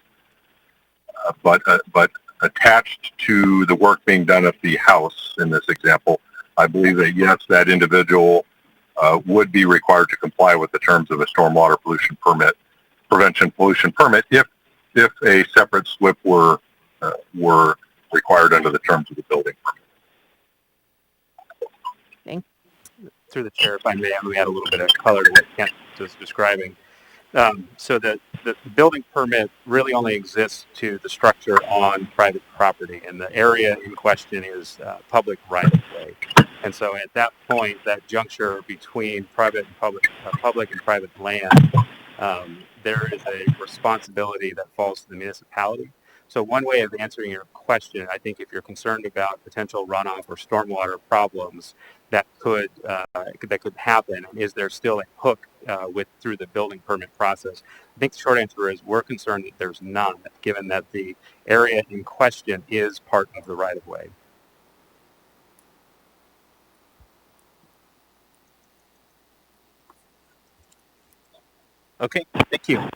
but attached to the work being done at the house in this example, I believe that yes, that individual would be required to comply with the terms of a stormwater pollution permit, prevention pollution permit, if a separate SWIP were required under the terms of the building permit. Through the chair, if I may, I'm going to add a little bit of color to what Kent was describing. So the building permit really only exists to the structure on private property, and the area in question is public right-of-way. And so at that point, that juncture between public and private land, there is a responsibility that falls to the municipality. So one way of answering your question, I think if you're concerned about potential runoff or stormwater problems that could happen, is there still a hook through the building permit process? I think the short answer is we're concerned that there's none, given that the area in question is part of the right-of-way. Okay, thank you.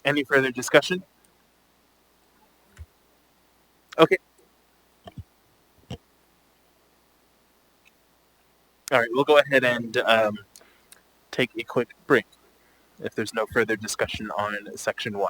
Any further discussion? Okay. All right, we'll go ahead and take a quick break if there's no further discussion on Section 1.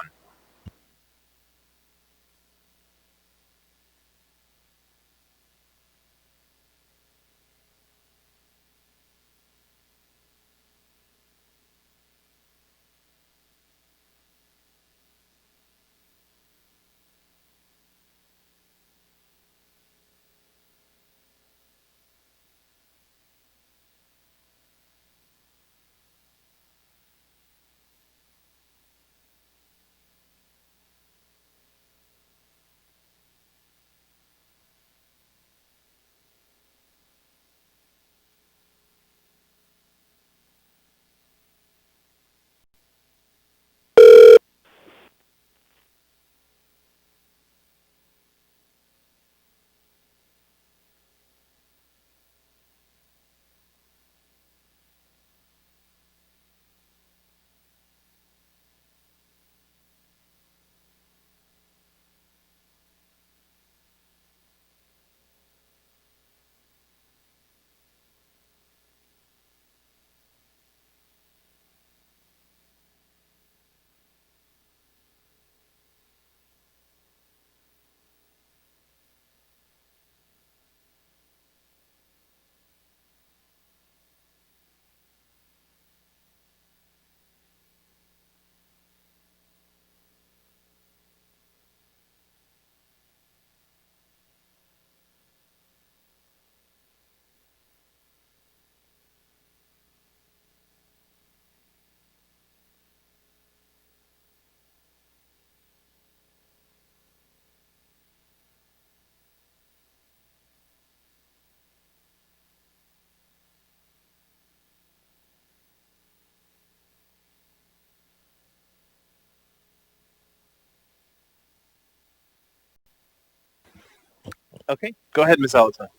Okay, go ahead, Ms. Alata.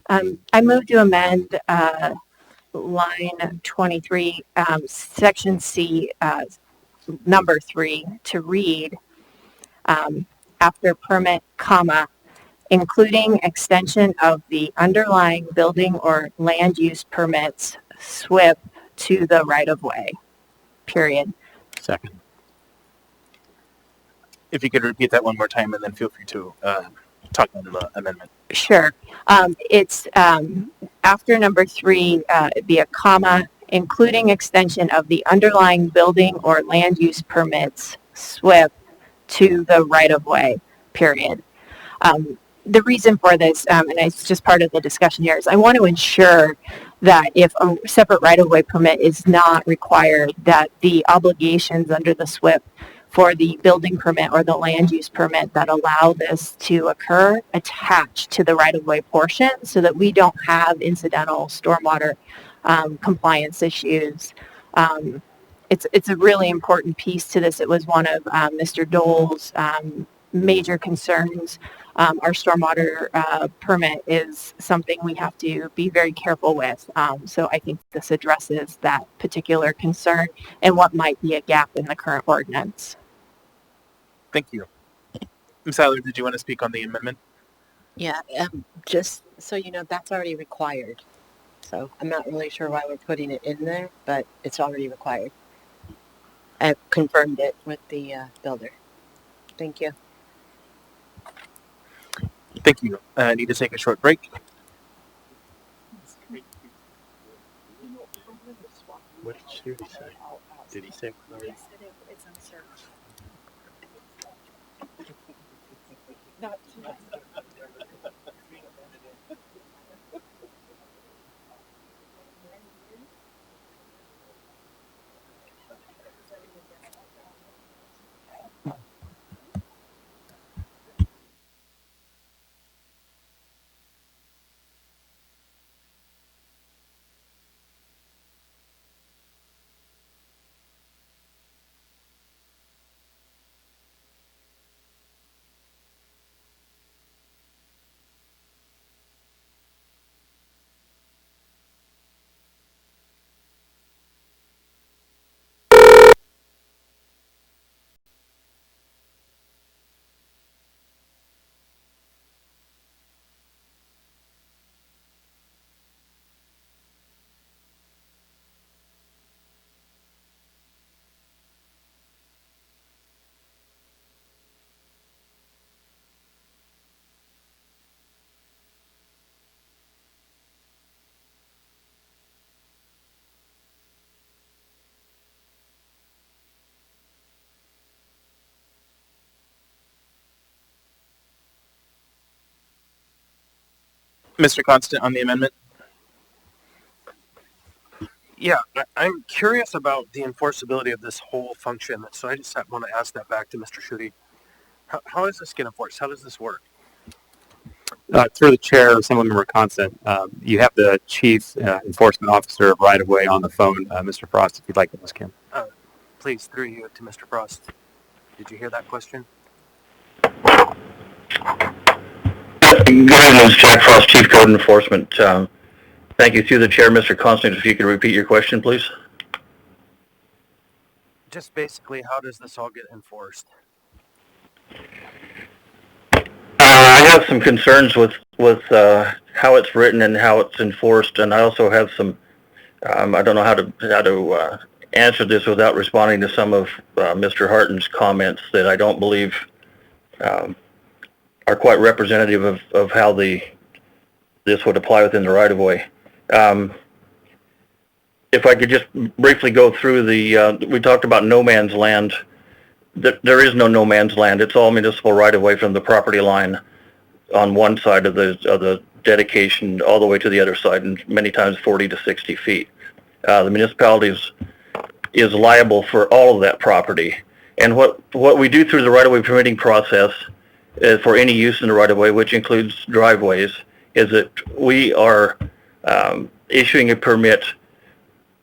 I move to amend line 23, section C, number 3, to read after permit, comma, including extension of the underlying building or land use permits, SWIP, to the right-of-way, period. Second. If you could repeat that one more time, and then feel free to talk on the amendment. Sure. It's after number 3, it'd be a comma, including extension of the underlying building or land use permits, SWIP, to the right-of-way, period. The reason for this, and it's just part of the discussion here, is I want to ensure that if a separate right-of-way permit is not required, that the obligations under the SWIP for the building permit or the land use permit that allow this to occur attach to the right-of-way portion, so that we don't have incidental stormwater compliance issues. It's a really important piece to this. It was one of Mr. Dole's major concerns. Our stormwater permit is something we have to be very careful with. So I think this addresses that particular concern and what might be a gap in the current ordinance. Thank you. Ms. Adler, did you want to speak on the amendment? Yeah, just so you know, that's already required. So I'm not really sure why we're putting it in there, but it's already required. I've confirmed it with the builder. Thank you. Thank you. I need to take a short break. What did he say? Did he say It's uncertain. Mr. Constant, on the amendment? Yeah, I'm curious about the enforceability of this whole function. So I just want to ask that back to Mr. Schutte. How does this get enforced? How does this work? Through the chair, Assemblymember Constant, you have the chief enforcement officer of right-of-way on the phone, Mr. Frost, if you'd like to ask him. Please, through you to Mr. Frost. Did you hear that question? Good evening, this is Jack Frost, Chief Code Enforcement. Thank you. Through the chair, Mr. Constant, if you could repeat your question, please. Just basically, how does this all get enforced? I have some concerns with how it's written and how it's enforced, and I also have some. I don't know how to answer this without responding to some of Mr. Harton's comments that I don't believe are quite representative of how this would apply within the right-of-way. If I could just briefly go through we talked about no man's land. There is no man's land. It's all municipal right-of-way from the property line on one side of the dedication all the way to the other side, and many times 40 to 60 feet. The municipality is liable for all of that property. And what we do through the right-of-way permitting process for any use in the right-of-way, which includes driveways, is that we are issuing a permit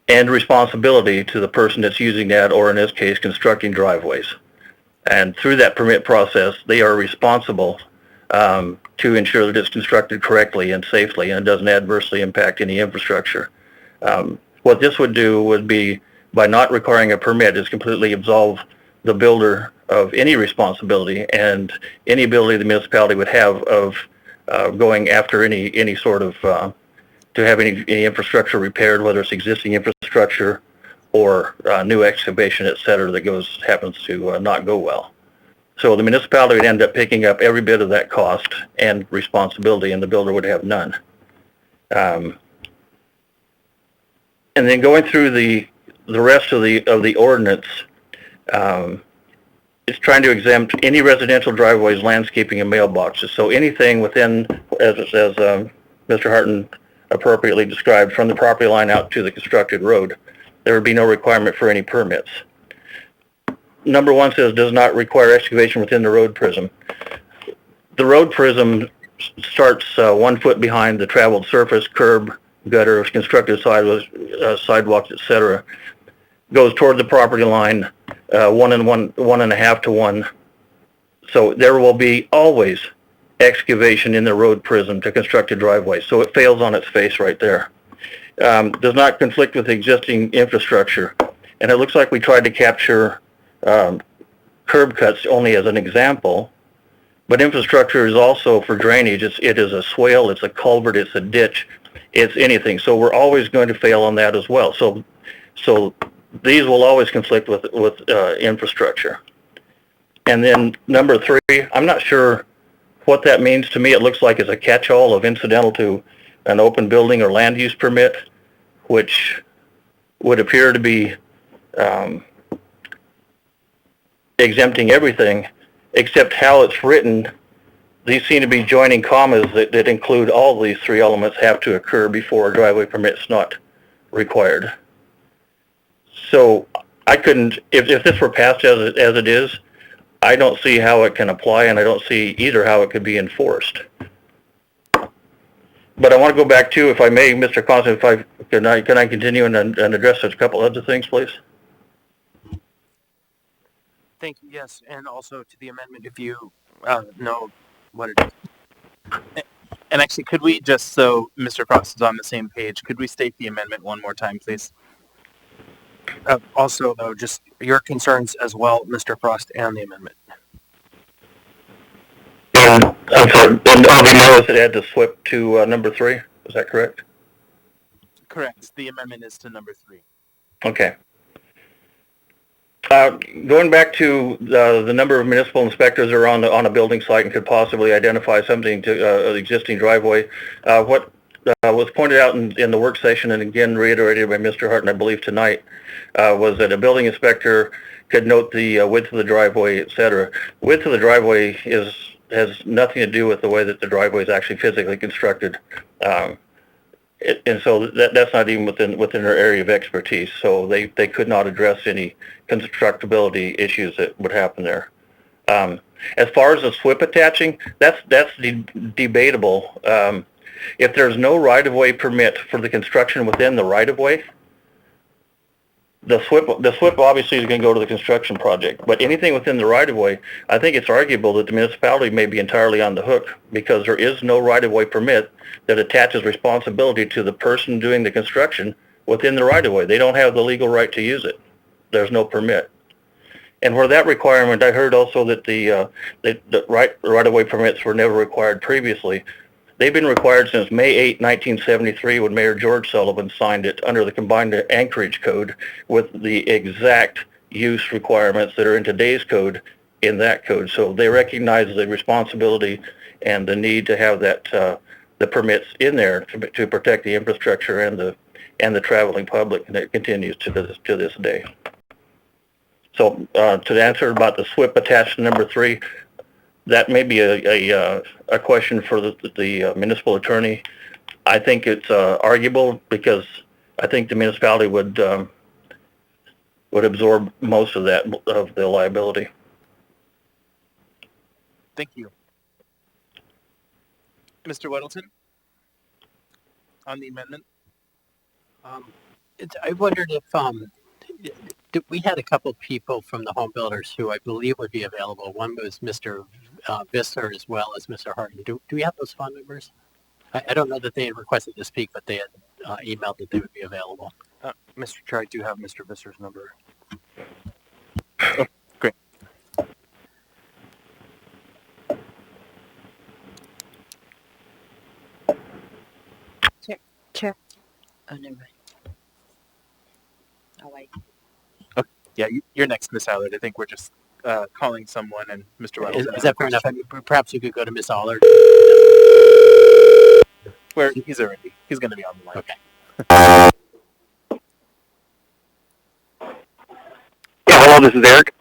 and responsibility to the person that's using that, or in this case, constructing driveways. And through that permit process, they are responsible to ensure that it's constructed correctly and safely and doesn't adversely impact any infrastructure. What this would do would be, by not requiring a permit, is completely absolve the builder of any responsibility and any ability the municipality would have of going after any sort of, to have any infrastructure repaired, whether it's existing infrastructure or new excavation, et cetera, that happens to not go well. So the municipality would end up picking up every bit of that cost and responsibility, and the builder would have none. And then going through the rest of the ordinance, it's trying to exempt any residential driveways, landscaping, and mailboxes. So anything within, as Mr. Harton appropriately described, from the property line out to the constructed road, there would be no requirement for any permits. Number 1 says does not require excavation within the road prism. The road prism starts 1 foot behind the traveled surface, curb, gutter, constructed sidewalks, etc. Goes toward the property line 1.5 to 1. So there will be always excavation in the road prism to construct a driveway. So it fails on its face right there. Does not conflict with existing infrastructure. And it looks like we tried to capture curb cuts only as an example, but infrastructure is also for drainage. It is a swale, it's a culvert, it's a ditch, it's anything. So we're always going to fail on that as well. So these will always conflict with infrastructure. And then number 3, I'm not sure what that means. To me, it looks like it's a catch-all of incidental to an open building or land use permit, which would appear to be exempting everything, except how it's written. These seem to be joining commas that include all these 3 elements have to occur before a driveway permit's not required. So I couldn't, if this were passed as it is, I don't see how it can apply, and I don't see either how it could be enforced. But I want to go back to, if I may, Mr. Constant, can I continue and address a couple other things, please? Thank you. Yes, and also to the amendment, if you know what it is. And actually, could we, just so Mr. Frost is on the same page, could we state the amendment one more time, please? Also, though, just your concerns as well, Mr. Frost, and the amendment. I'm sorry, and all we know is it had to swip to number 3. Is that correct? Correct. The amendment is to number 3. Okay. Going back to the number of municipal inspectors that are on a building site and could possibly identify something to an existing driveway, what was pointed out in the work session, and again reiterated by Mr. Harton, I believe tonight, was that a building inspector could note the width of the driveway, etc. Width of the driveway has nothing to do with the way that the driveway is actually physically constructed. And so that's not even within their area of expertise. So they could not address any constructability issues that would happen there. As far as the SWIP attaching, that's debatable. If there's no right-of-way permit for the construction within the right-of-way, the SWIP obviously is going to go to the construction project. But anything within the right-of-way, I think it's arguable that the municipality may be entirely on the hook, because there is no right-of-way permit that attaches responsibility to the person doing the construction within the right-of-way. They don't have the legal right to use it. There's no permit. And where that requirement, I heard also that the right-of-way permits were never required previously. They've been required since May 8, 1973, when Mayor George Sullivan signed it under the combined Anchorage Code with the exact use requirements that are in today's code in that code. So they recognize the responsibility and the need to have that the permits in there to protect the infrastructure and the traveling public, and it continues to this day. So to answer about the SWIP attached to number 3, that may be a question for the municipal attorney. I think it's arguable, because I think the municipality would absorb most of the liability. Thank you. Mr. Weddleton, on the amendment? I wondered if we had a couple of people from the home builders who I believe would be available. One was Mr. Visser as well as Mr. Harden. Do we have those phone numbers? I don't know that they had requested to speak, but they had emailed that they would be available. Mr. Chair, I do have Mr. Visser's number. Oh, great. Chair. Oh, never mind. Oh, wait. Okay. Yeah, you're next, Miss Allard. I think we're just calling someone, and Mr. Reynolds. Is that fair enough? I mean, perhaps you could go to Miss Allard. Where he's going to be on the line. Okay. Yeah, hello, this is Eric.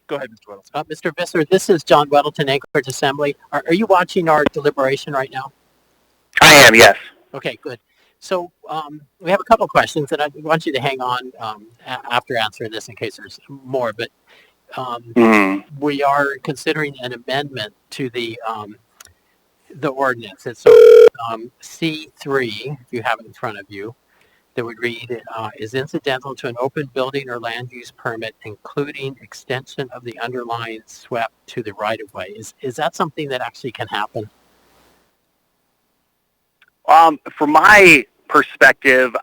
Go ahead, Mr. Reynolds. Mr. Visser, this is John Weddleton, Anchorage Assembly. Are you watching our deliberation right now? I am, yes. Okay, good. So we have a couple questions, and I want you to hang on after answering this in case there's more. But we are considering an amendment to the ordinance. It's C3, if you have it in front of you, that would read, is incidental to an open building or land use permit, including extension of the underlying SWEP to the right-of-way. Is that something that actually can happen? From my perspective,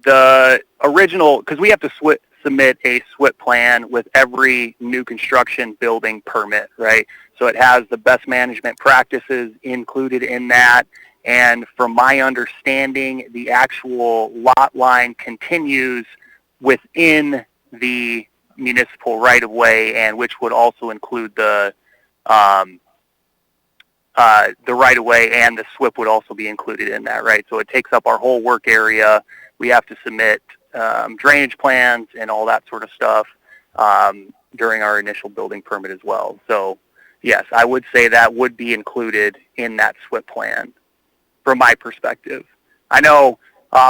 the original, because we have to submit a SWIP plan with every new construction building permit, right? So it has the best management practices included in that. And from my understanding, the actual lot line continues within the municipal right-of-way, and which would also include the right-of-way, and the SWIP would also be included in that, right? So it takes up our whole work area. We have to submit drainage plans and all that sort of stuff during our initial building permit as well. So yes, I would say that would be included in that SWIP plan from my perspective. I know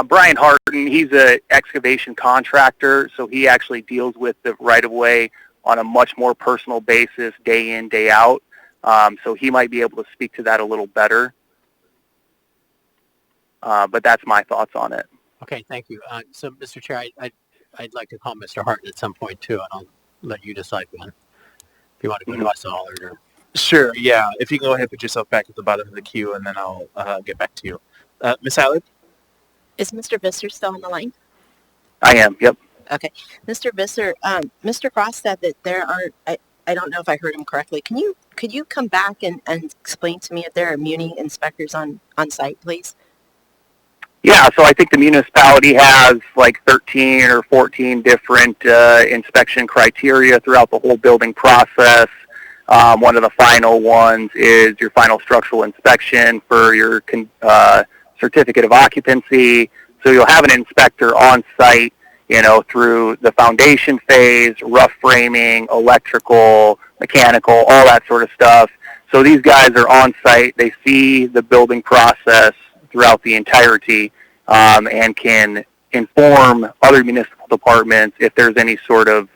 Brian Harden, he's an excavation contractor, so he actually deals with the right-of-way on a much more personal basis, day in, day out. So he might be able to speak to that a little better. But that's my thoughts on it. Okay, thank you. So, Mr. Chair, I'd like to call Mr. Harden at some point, too, and I'll let you decide when. If you want to go to us all or... Sure, yeah. If you can go ahead and put yourself back at the bottom of the queue, and then I'll get back to you. Ms. Allard? Is Mr. Visser still on the line? I am, yep. Okay. Mr. Visser, Mr. Cross said that there are, I don't know if I heard him correctly. Could you come back and explain to me if there are muni inspectors on site, please? Yeah, so I think the municipality has like 13 or 14 different inspection criteria throughout the whole building process. One of the final ones is your final structural inspection for your certificate of occupancy. So you'll have an inspector on site, you know, through the foundation phase, rough framing, electrical, mechanical, all that sort of stuff. So these guys are on site. They see the building process throughout the entirety and can inform other municipal departments if there's any sort of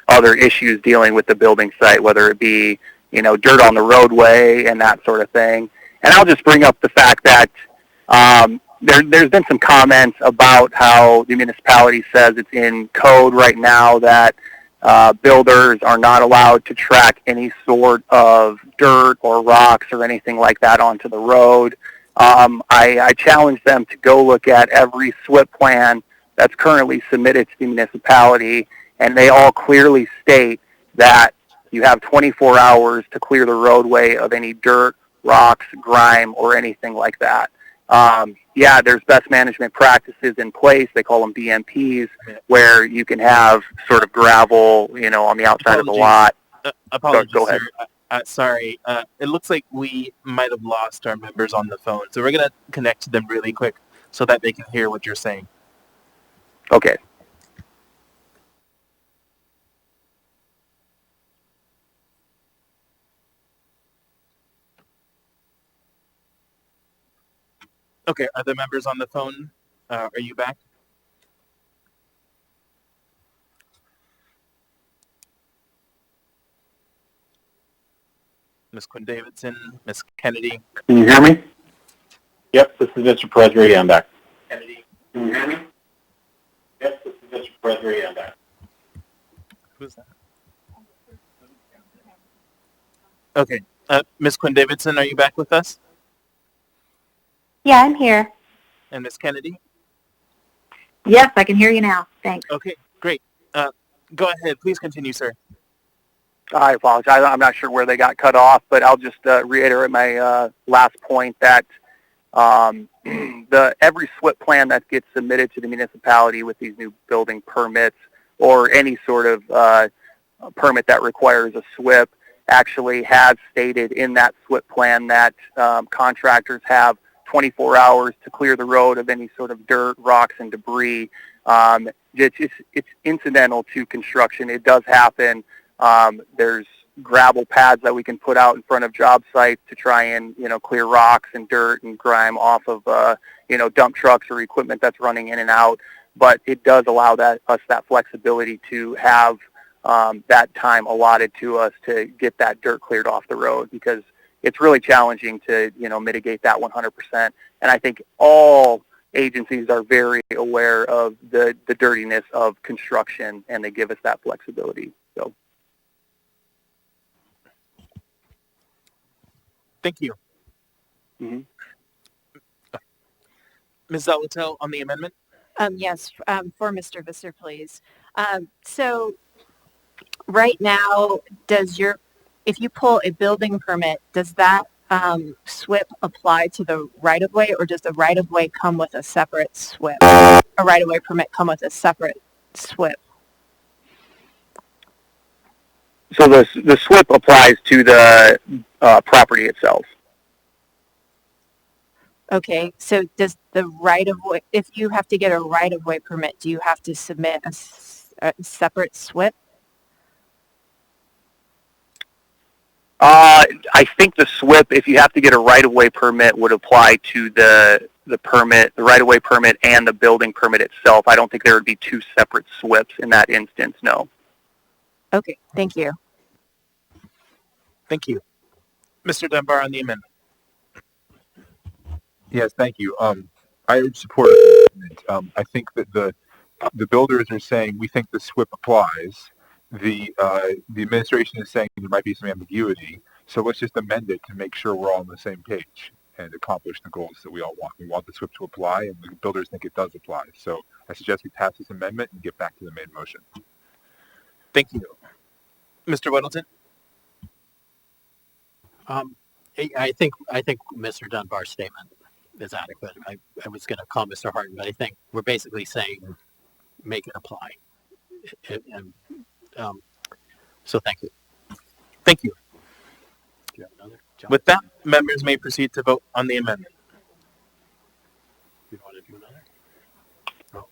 other issues dealing with the building site, whether it be, you know, dirt on the roadway and that sort of thing. And I'll just bring up the fact that there's been some comments about how the municipality says it's in code right now that builders are not allowed to track any sort of dirt or rocks or anything like that onto the road. I challenge them to go look at every SWIP plan that's currently submitted to the municipality, and they all clearly state that you have 24 hours to clear the roadway of any dirt, rocks, grime, or anything like that. Yeah, there's best management practices in place. They call them BMPs, where you can have sort of gravel, you know, on the outside of the lot. Apologies, go ahead. Sir. Sorry. It looks like we might have lost our members on the phone, so we're going to connect to them really quick so that they can hear what you're saying. Okay. Okay, are the members on the phone? Are you back? Ms. Quinn Davidson, Ms. Kennedy. Can you hear me? Yep, this is Mr. Presbury. I'm back. Kennedy. Can you hear me? Yep, this is Mr. Presbury. I'm back. Who's that? Okay. Ms. Quinn Davidson, are you back with us? Yeah, I'm here. And Ms. Kennedy? Yes, I can hear you now. Thanks. Okay, great. Go ahead. Please continue, sir. I apologize. I'm not sure where they got cut off, but I'll just reiterate my last point that every SWIP plan that gets submitted to the municipality with these new building permits or any sort of permit that requires a SWIP actually has stated in that SWIP plan that contractors have 24 hours to clear the road of any sort of dirt, rocks, and debris. It's incidental to construction. It does happen. There's gravel pads that we can put out in front of job sites to try and, clear rocks and dirt and grime off of, dump trucks or equipment that's running in and out. But it does allow us that flexibility to have that time allotted to us to get that dirt cleared off the road, because it's really challenging to, mitigate that 100%. And I think all agencies are very aware of the dirtiness of construction, and they give us that flexibility. So. Thank you. Mm-hmm. Ms. Zalatel on the amendment? Yes, for Mr. Visser, please. So right now, if you pull a building permit, does that SWIP apply to the right-of-way, or does the right-of-way come with a separate SWIP? A right-of-way permit come with a separate SWIP? So the SWIP applies to the property itself. Okay, so does the right-of-way, if you have to get a right-of-way permit, do you have to submit a separate SWIP? I think the SWIP, if you have to get a right-of-way permit, would apply to the permit, the right-of-way permit, and the building permit itself. I don't think there would be two separate SWIPs in that instance, no. Okay, thank you. Thank you. Mr. Dunbar on the amendment. Yes, thank you. I urge support of the amendment. I think that the builders are saying we think the SWIP applies. The administration is saying there might be some ambiguity. So let's just amend it to make sure we're all on the same page and accomplish the goals that we all want. We want the SWIP to apply, and the builders think it does apply. So I suggest we pass this amendment and get back to the main motion. Thank you. Mr. Weddleton? I think Mr. Dunbar's statement is adequate. I was going to call Mr. Harden, but I think we're basically saying make it apply. So thank you. Thank you. Do you have another? John? With that, members may proceed to vote on the amendment. You want to do another? Oh.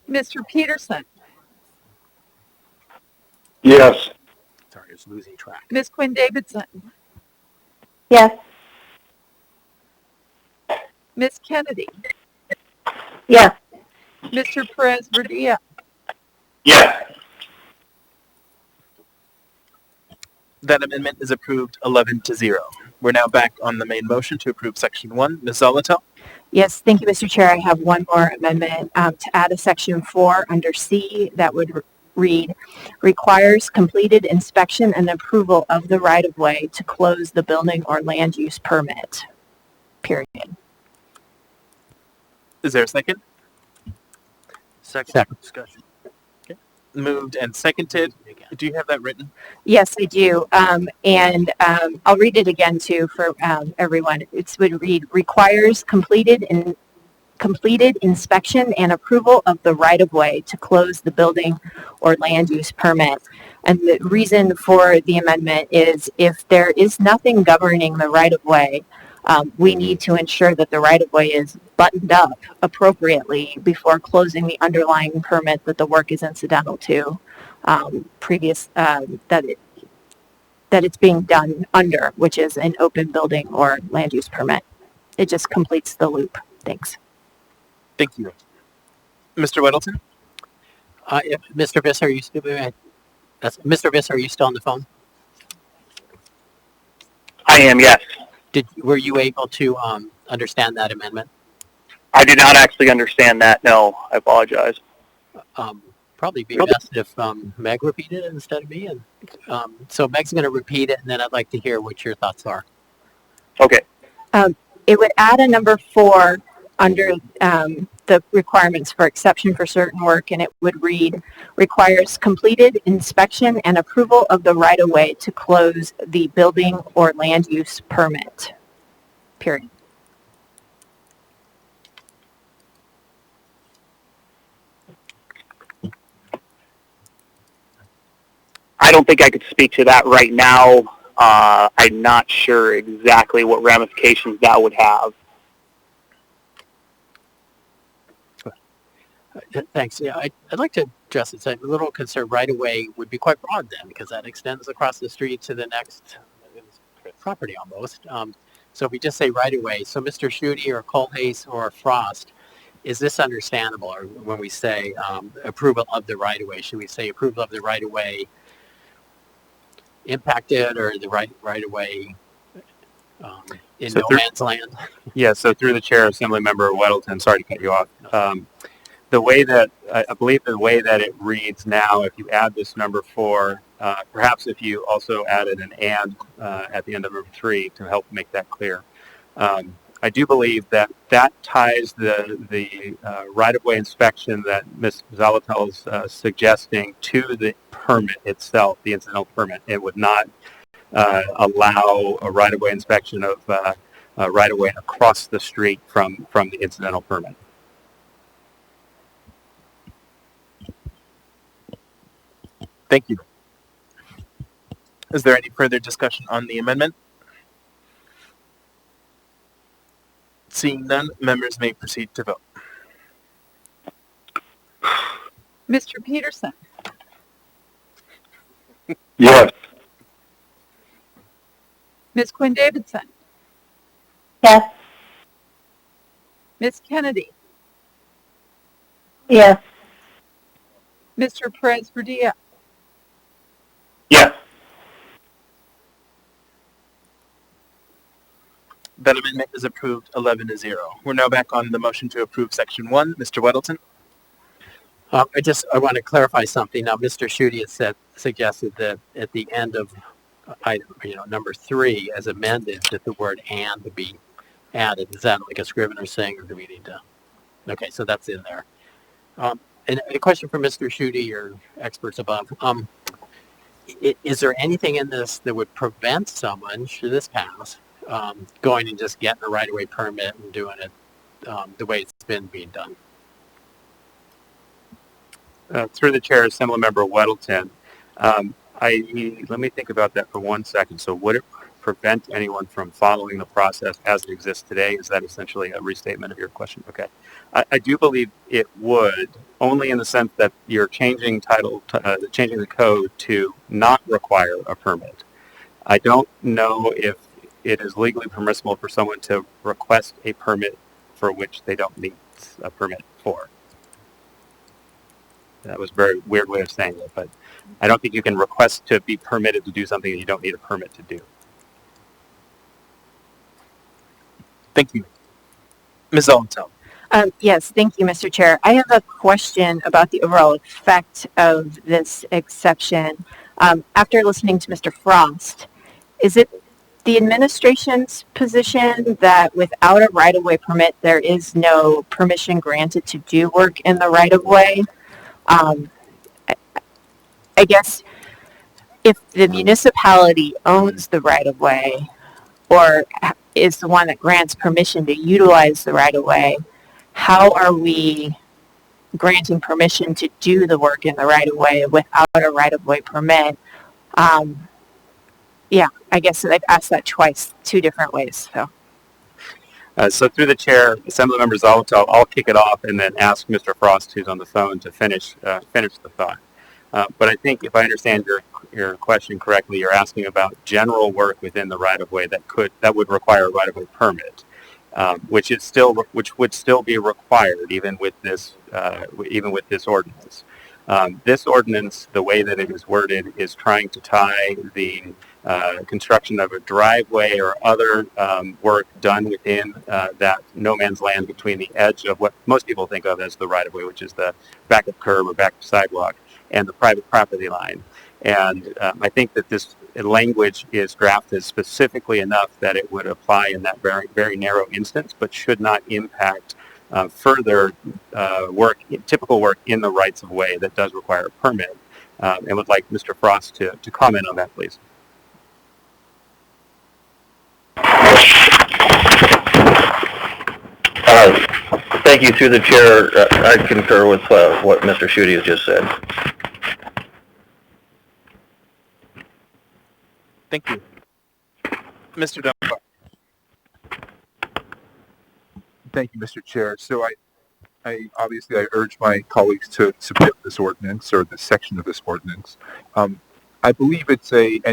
Mr. Peterson? Yes. Sorry, it's losing track. Ms. Quinn Davidson? Yes. Ms. Kennedy? Yes. Mr. Perez-Verdia? Yes. That amendment is approved 11-0. We're now back on the main motion to approve Section 1. Ms. Zalatel? Yes, thank you, Mr. Chair. I have one more amendment to add a Section 4 under C that would read, requires completed inspection and approval of the right-of-way to close the building or land use permit, period. Is there a second? Second. Discussion. Okay. Moved and seconded. Do you have that written? Yes, I do. And I'll read it again, too, for everyone. It would read, requires completed inspection and approval of the right-of-way to close the building or land use permit. And the reason for the amendment is if there is nothing governing the right-of-way, we need to ensure that the right-of-way is buttoned up appropriately before closing the underlying permit that the work is incidental to, that it's being done under, which is an open building or land use permit. It just completes the loop. Thanks. Thank you. Mr. Weddleton? Mr. Visser, Mr. Visser, are you still on the phone? I am, yes. Were you able to understand that amendment? I did not actually understand that, no. I apologize. probably be best if Meg repeated it instead of me. And so Meg's going to repeat it, and then I'd like to hear what your thoughts are. Okay. It would add a number 4 under the requirements for exception for certain work, and it would read, requires completed inspection and approval of the right-of-way to close the building or land use permit, period. I don't think I could speak to that right now. I'm not sure exactly what ramifications that would have. Thanks. Yeah, I'd like to address it. So I'm a little concerned right away would be quite broad then, because that extends across the street to the next property almost. So if we just say right away, so Mr. Schutte or Colhase or Frost, is this understandable? Or when we say approval of the right of way, should we say approval of the right of way impacted or the right of way in no man's land? Yeah, so through the chair, Assemblymember Weddleton, sorry to cut you off. The way that, I believe the way that it reads now, if you add this number 4, perhaps if you also added an and at the end of number 3 to help make that clear. I do believe that that ties the right-of-way inspection that Ms. Zalatel is suggesting to the permit itself, the incidental permit. It would not allow a right-of-way inspection of right-of-way across the street from the incidental permit. Thank you. Is there any further discussion on the amendment? Seeing none, members may proceed to vote. Mr. Peterson? Yes. Ms. Quinn Davidson? Yes. Ms. Kennedy? Yes. Mr. Perez Verdilla? Yes. That amendment is approved 11-0. We're now back on the motion to approve Section 1. Mr. Weddleton? I want to clarify something. Now, Mr. Schutte had suggested that at the end of item, number 3, as amended, that the word "and" would be added. Is that like a Scrivener's thing, or do we need to? Okay, so that's in there. And a question for Mr. Schutte or experts above. Is there anything in this that would prevent someone, should this pass, going and just getting a right-of-way permit and doing it the way it's been being done? Through the chair, Assemblymember Weddleton, let me think about that for 1 second. So would it prevent anyone from following the process as it exists today? Is that essentially a restatement of your question? Okay. I do believe it would, only in the sense that you're changing changing the code to not require a permit. I don't know if it is legally permissible for someone to request a permit for which they don't need a permit for. That was a very weird way of saying it, but I don't think you can request to be permitted to do something that you don't need a permit to do. Thank you. Ms. Zalatel? Yes, thank you, Mr. Chair. I have a question about the overall effect of this exception. After listening to Mr. Frost, is it the administration's position that without a right-of-way permit, there is no permission granted to do work in the right-of-way? I guess if the municipality owns the right-of-way or is the one that grants permission to utilize the right-of-way, how are we granting permission to do the work in the right-of-way without a right-of-way permit? Yeah, I guess I've asked that twice, 2 different ways. So through the chair, Assemblymember Zalatel, I'll kick it off and then ask Mr. Frost, who's on the phone, to finish the thought. But I think if I understand your question correctly, you're asking about general work within the right-of-way that would require a right-of-way permit, which would still be required even with this ordinance. This ordinance, the way that it is worded, is trying to tie the construction of a driveway or other work done within that no man's land between the edge of what most people think of as the right-of-way, which is the backup curb or backup sidewalk, and the private property line. And I think that this language is drafted specifically enough that it would apply in that very, very narrow instance, but should not impact further work, typical work in the rights of way that does require a permit. And would like Mr. Frost to comment on that, please. Thank you. Through the chair, I concur with what Mr. Schutte has just said. Thank you. Mr. Dunbar. Thank you, Mr. Chair. So I obviously urge my colleagues to submit this ordinance or this section of this ordinance. I believe it's and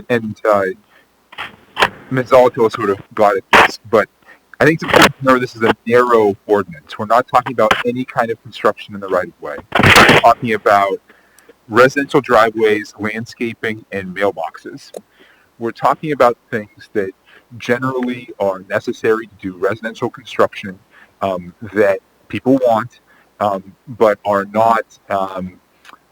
Ms. Zalatil sort of got at this, but I think it's important to remember this is a narrow ordinance. We're not talking about any kind of construction in the right-of-way. We're talking about residential driveways, landscaping, and mailboxes. We're talking about things that generally are necessary to do residential construction that people want, but are not,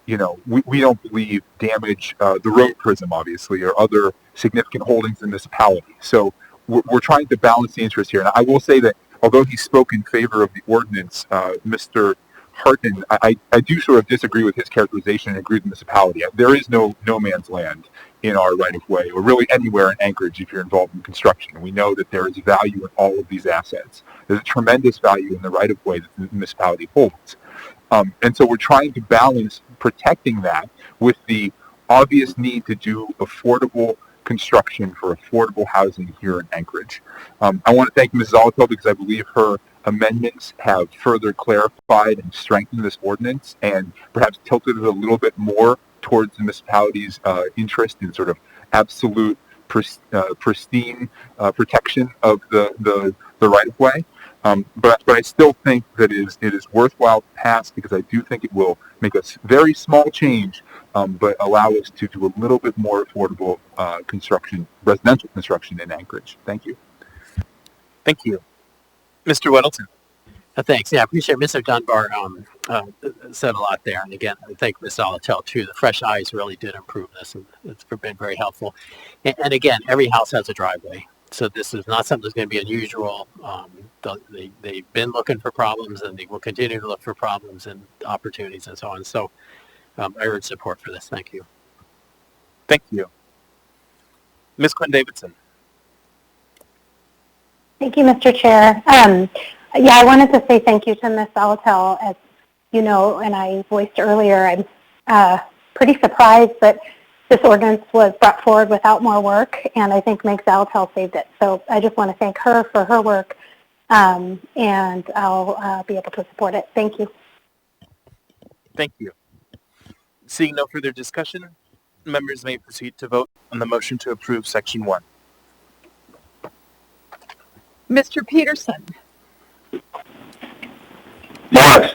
we don't believe damage the road prism, obviously, or other significant holdings in the municipality. So we're trying to balance the interest here. And I will say that although he spoke in favor of the ordinance, Mr. Harton, I do sort of disagree with his characterization and agree with the municipality. There is no man's land in our right-of-way, or really anywhere in Anchorage if you're involved in construction. We know that there is value in all of these assets. There's a tremendous value in the right-of-way that the municipality holds. And so we're trying to balance protecting that with the obvious need to do affordable construction for affordable housing here in Anchorage. I want to thank Ms. Zalatil because I believe her amendments have further clarified and strengthened this ordinance and perhaps tilted it a little bit more towards the municipality's interest in sort of absolute pristine protection of the right-of-way. But I still think that it is worthwhile to pass because I do think it will make a very small change, but allow us to do a little bit more affordable construction, residential construction in Anchorage. Thank you. Thank you. Mr. Weddleton. Thanks. Yeah, I appreciate Mr. Dunbar said a lot there. And again, I thank Ms. Zalatil too. The fresh eyes really did improve this, and it's been very helpful. And again, every house has a driveway. So this is not something that's going to be unusual. They've been looking for problems, and they will continue to look for problems and opportunities and so on. So I urge support for this. Thank you. Thank you. Ms. Quinn Davidson. Thank you, Mr. Chair. Yeah, I wanted to say thank you to Ms. Zalatil. As you know, and I voiced earlier, I'm pretty surprised that this ordinance was brought forward without more work, and I think Ms. Zalatil saved it. So I just want to thank her for her work, and I'll be able to support it. Thank you. Thank you. Seeing no further discussion, members may proceed to vote on the motion to approve Section 1. Mr. Peterson. Yes.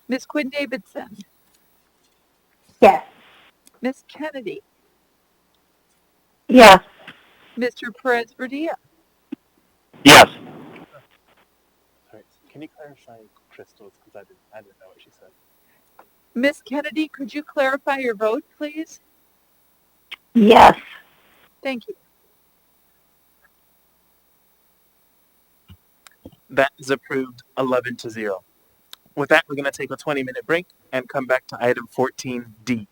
Ms. Quinn Davidson. Yes. Ms. Kennedy. Yes. Mr. Perez-Verdia. Yes. Sorry, can you clarify Crystal's, because I didn't know what she said. Ms. Kennedy, could you clarify your vote, please? Yes. Thank you. That is approved 11-0. With that, we're going to take a 20-minute break and come back to item 14D.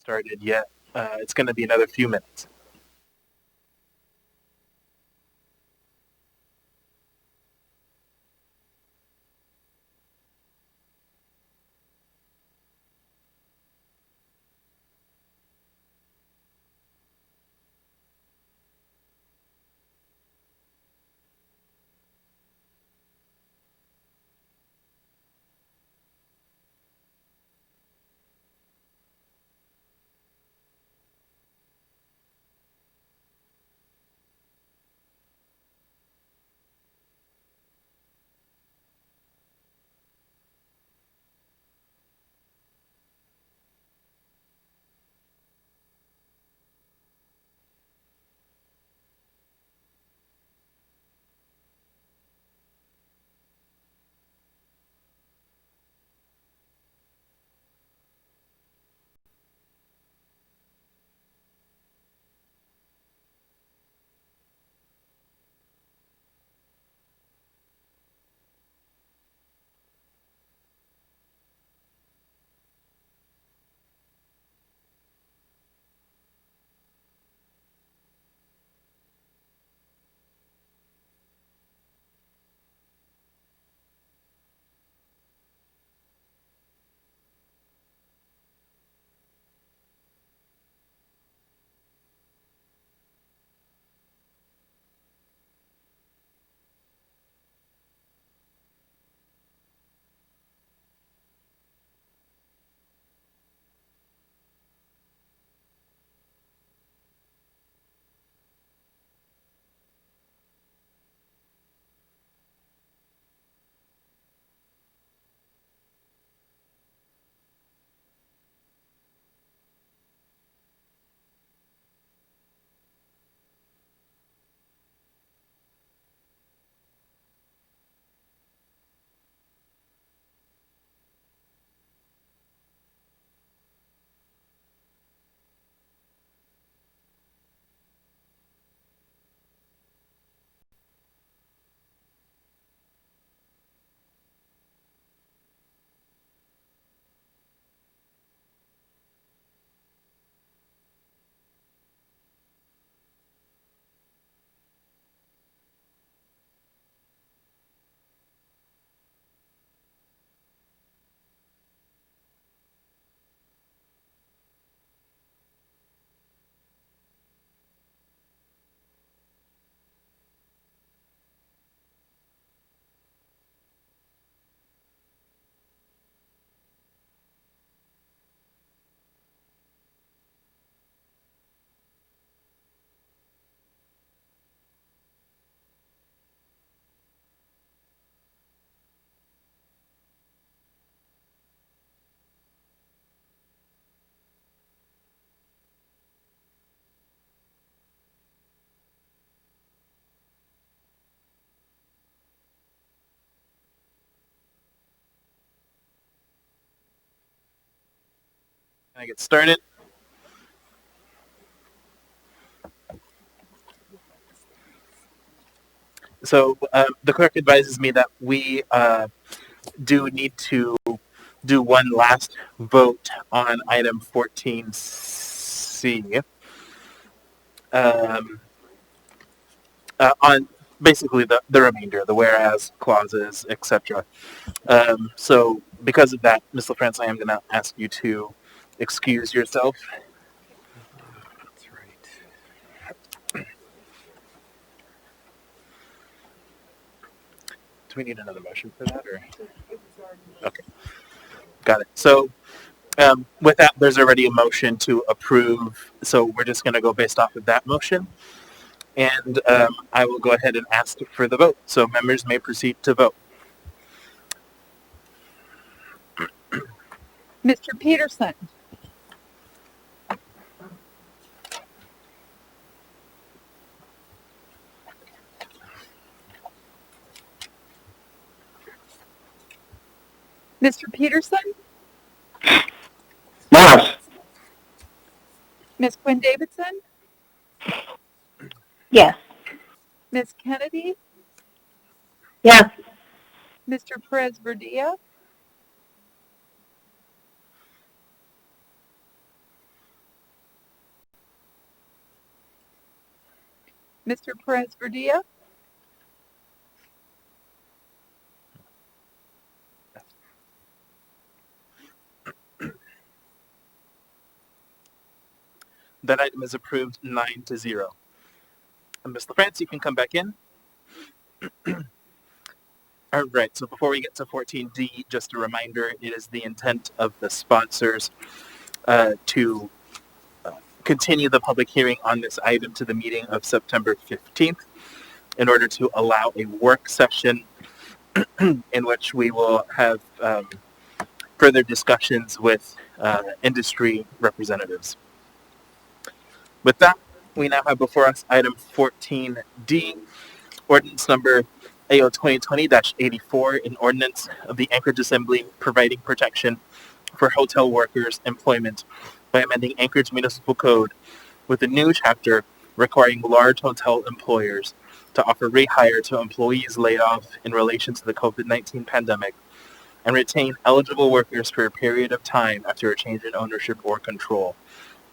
started yet. It's going to be another few minutes. Can I get started? So the clerk advises me that we do need to do one last vote on item 14C. On basically the remainder, the whereas clauses, etc. So because of that, Ms. LaFrance, I am going to ask you to excuse yourself. That's right. Do we need another motion for that? Or? Okay, got it. So with that, there's already a motion to approve, so we're just going to go based off of that motion. And I will go ahead and ask for the vote. So members may proceed to vote. Mr. Peterson. Mr. Peterson? Yes. Ms. Quinn Davidson? Yes. Ms. Kennedy? Yes. Mr. Perez Verdilla? Mr. Perez-Verdilla? That item is approved 9-0. And Ms. LaFrance, you can come back in. All right, so before we get to 14D, just a reminder, it is the intent of the sponsors to continue the public hearing on this item to the meeting of September 15th in order to allow a work session in which we will have further discussions with industry representatives. With that, we now have before us item 14D, ordinance number AO 2020-84, an ordinance of the Anchorage Assembly providing protection for hotel workers' employment by amending Anchorage Municipal Code with a new chapter requiring large hotel employers to offer rehire to employees laid off in relation to the COVID-19 pandemic and retain eligible workers for a period of time after a change in ownership or control,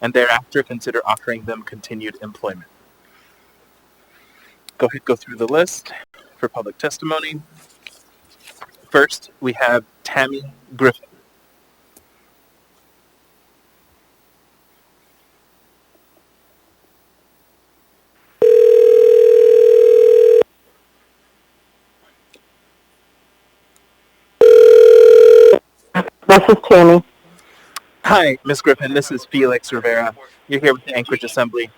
and thereafter consider offering them continued employment. Go ahead, go through the list for public testimony. First, we have Tammy Griffin. This is Tammy. Hi, Ms. Griffin. This is Felix Rivera. You're here with the Anchorage Assembly.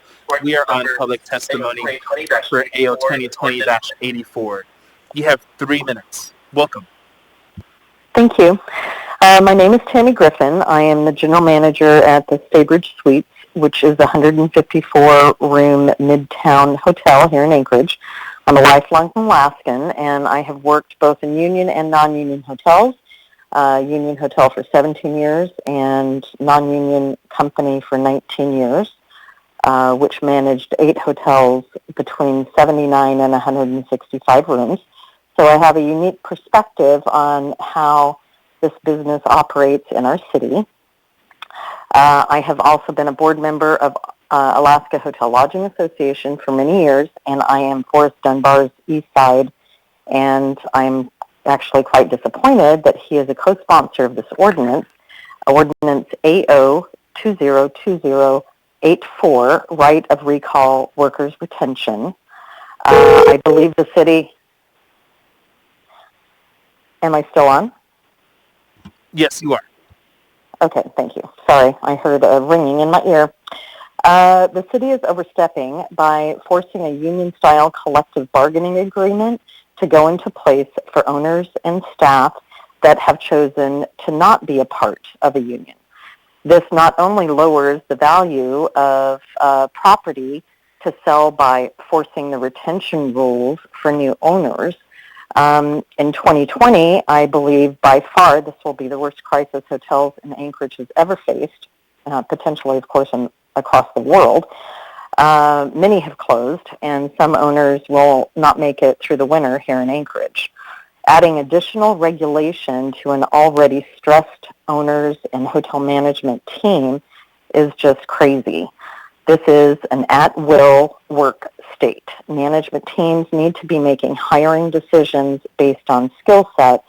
We are on public testimony for AO 2020-84. You have 3 minutes. Welcome. Thank you. My name is Tammy Griffin. I am the general manager at the Staybridge Suites, which is a 154-room midtown hotel here in Anchorage. I'm a lifelong Alaskan, and I have worked both in union and non-union hotels. Union hotel for 17 years and non-union company for 19 years, which managed 8 hotels between 79 and 165 rooms. So I have a unique perspective on how this business operates in our city. I have also been a board member of Alaska Hotel Lodging Association for many years, and I am Forrest Dunbar's East Side, and I'm actually quite disappointed that he is a co-sponsor of this ordinance, Ordinance AO 2020-84, Right of Recall Workers Retention. I believe the city... Am I still on? Yes, you are. Okay, thank you. Sorry, I heard a ringing in my ear. The city is overstepping by forcing a union-style collective bargaining agreement to go into place for owners and staff that have chosen to not be a part of a union. This not only lowers the value of property to sell by forcing the retention rules for new owners. In 2020, I believe by far this will be the worst crisis hotels in Anchorage has ever faced, potentially, of course, across the world. Many have closed, and some owners will not make it through the winter here in Anchorage. Adding additional regulation to an already stressed owners and hotel management team is just crazy. This is an at-will work state. Management teams need to be making hiring decisions based on skill sets,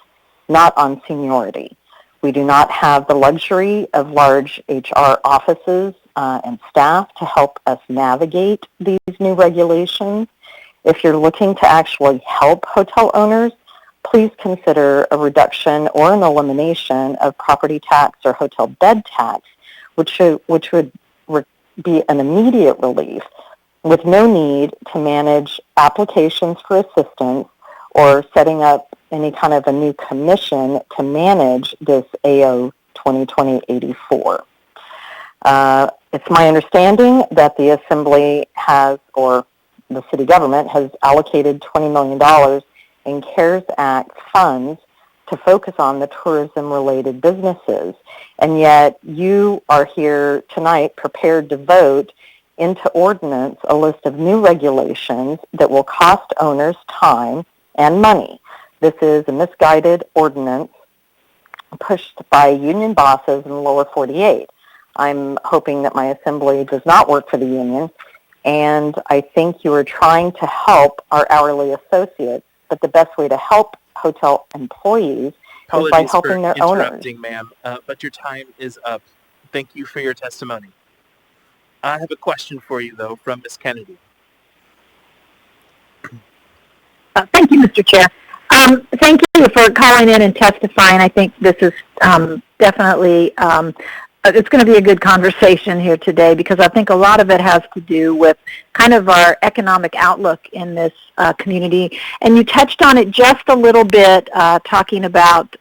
not on seniority. We do not have the luxury of large HR offices and staff to help us navigate these new regulations. If you're looking to actually help hotel owners, please consider a reduction or an elimination of property tax or hotel bed tax, which would be an immediate relief with no need to manage applications for assistance or setting up any kind of a new commission to manage this AO 2020-84. It's my understanding that the Assembly has, or the city government has allocated $20 million in CARES Act funds to focus on the tourism-related businesses. And yet you are here tonight prepared to vote into ordinance a list of new regulations that will cost owners time and money. This is a misguided ordinance pushed by union bosses in the lower 48. I'm hoping that my assembly does not work for the union And I think you are trying to help our hourly associates, but the best way to help hotel employees is by helping their owners. Interrupting, ma'am, but your time is up. Thank you for your testimony. I have a question for you, though, from Ms. Kennedy. Thank you, Mr. Chair. Thank you for calling in and testifying. I think this is definitely, it's going to be a good conversation here today, because I think a lot of it has to do with kind of our economic outlook in this community. And you touched on it just a little bit, talking about,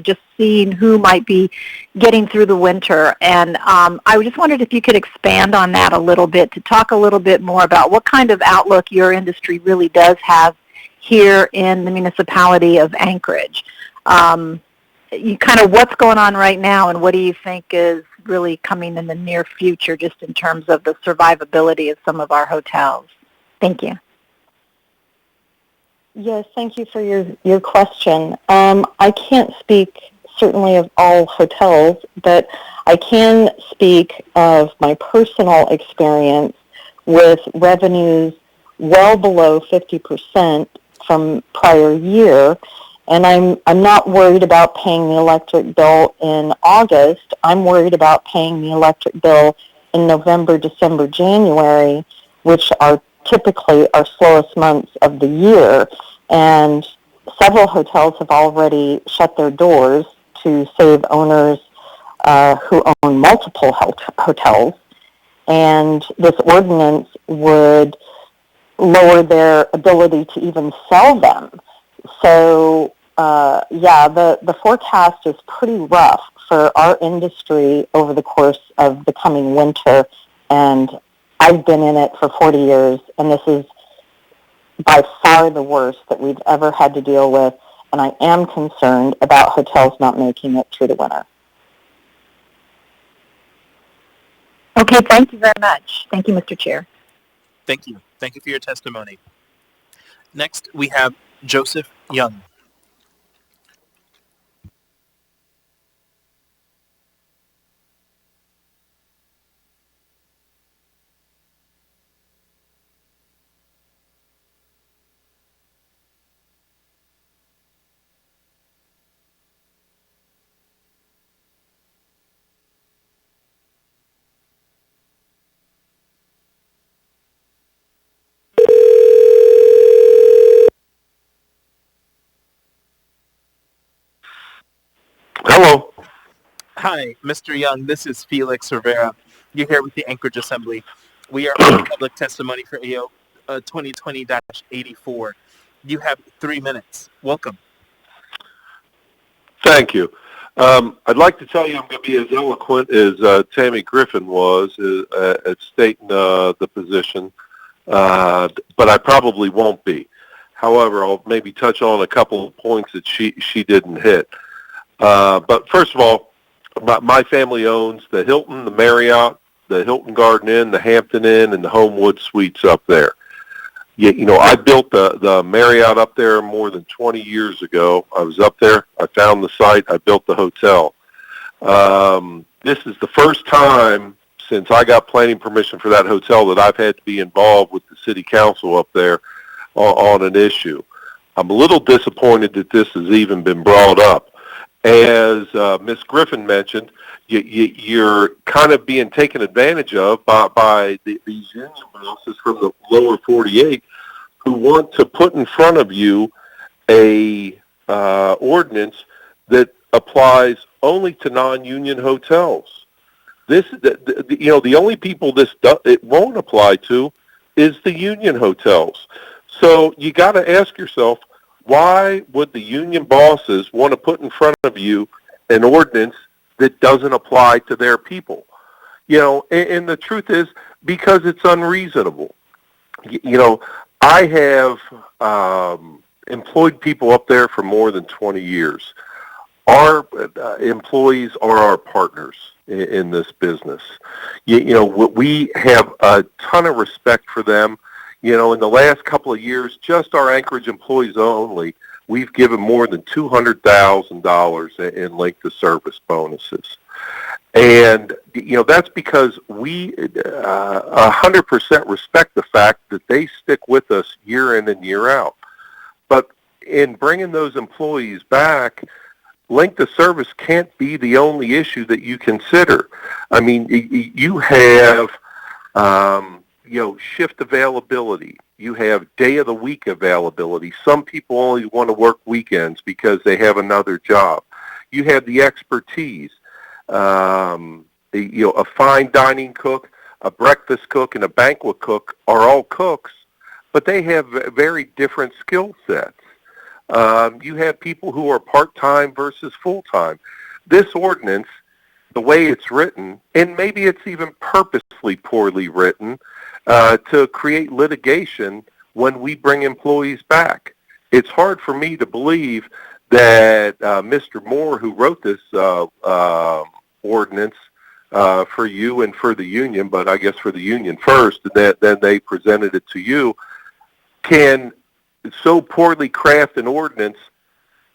just seeing who might be getting through the winter. And I just wondered if you could expand on that a little bit, to talk a little bit more about what kind of outlook your industry really does have here in the municipality of Anchorage. You kind of what's going on right now, and what do you think is really coming in the near future, just in terms of the survivability of some of our hotels? Thank you. Yes, thank you for your question. I can't speak certainly of all hotels, but I can speak of my personal experience with revenues well below 50% from prior year. And I'm not worried about paying the electric bill in August. I'm worried about paying the electric bill in November, December, January, which are typically our slowest months of the year. And several hotels have already shut their doors to save owners who own multiple hotels. And this ordinance would lower their ability to even sell them. So, the forecast is pretty rough for our industry over the course of the coming winter. And I've been in it for 40 years, and this is by far the worst that we've ever had to deal with. And I am concerned about hotels not making it through the winter. Okay, thank you very much. Thank you, Mr. Chair. Thank you. Thank you for your testimony. Next, we have Joseph Young. Hello. Hi, Mr. Young. This is Felix Rivera. You're here with the Anchorage Assembly. We are on public testimony for AO 2020-84. You have 3 minutes. Welcome. Thank you. I'd like to tell you I'm going to be as eloquent as Tammy Griffin was at stating the position, but I probably won't be. However, I'll maybe touch on a couple of points that she didn't hit. But first of all, my family owns the Hilton, the Marriott, the Hilton Garden Inn, the Hampton Inn, and the Homewood Suites up there. I built the Marriott up there more than 20 years ago. I was up there. I found the site. I built the hotel. This is the first time since I got planning permission for that hotel that I've had to be involved with the city council up there on an issue. I'm a little disappointed that this has even been brought up. As Ms. Griffin mentioned, you're kind of being taken advantage of by these union bosses from the lower 48 who want to put in front of you a ordinance that applies only to non-union hotels. The only people it won't apply to is the union hotels. So you got to ask yourself, why would the union bosses want to put in front of you an ordinance that doesn't apply to their people? And the truth is, because it's unreasonable. I have employed people up there for more than 20 years. Our employees are our partners in this business. We have a ton of respect for them. In the last couple of years, just our Anchorage employees only, we've given more than $200,000 in length of service bonuses. And, that's because we 100% respect the fact that they stick with us year in and year out. But in bringing those employees back, length of service can't be the only issue that you consider. I mean, you have, shift availability. You have day of the week availability. Some people only want to work weekends because they have another job. You have the expertise. A fine dining cook, a breakfast cook, and a banquet cook are all cooks, but they have very different skill sets. You have people who are part-time versus full-time. This ordinance, the way it's written, and maybe it's even purposely poorly written, to create litigation when we bring employees back. It's hard for me to believe that Mr. Moore, who wrote this ordinance for you and for the union, but I guess for the union first, then they presented it to you, can so poorly craft an ordinance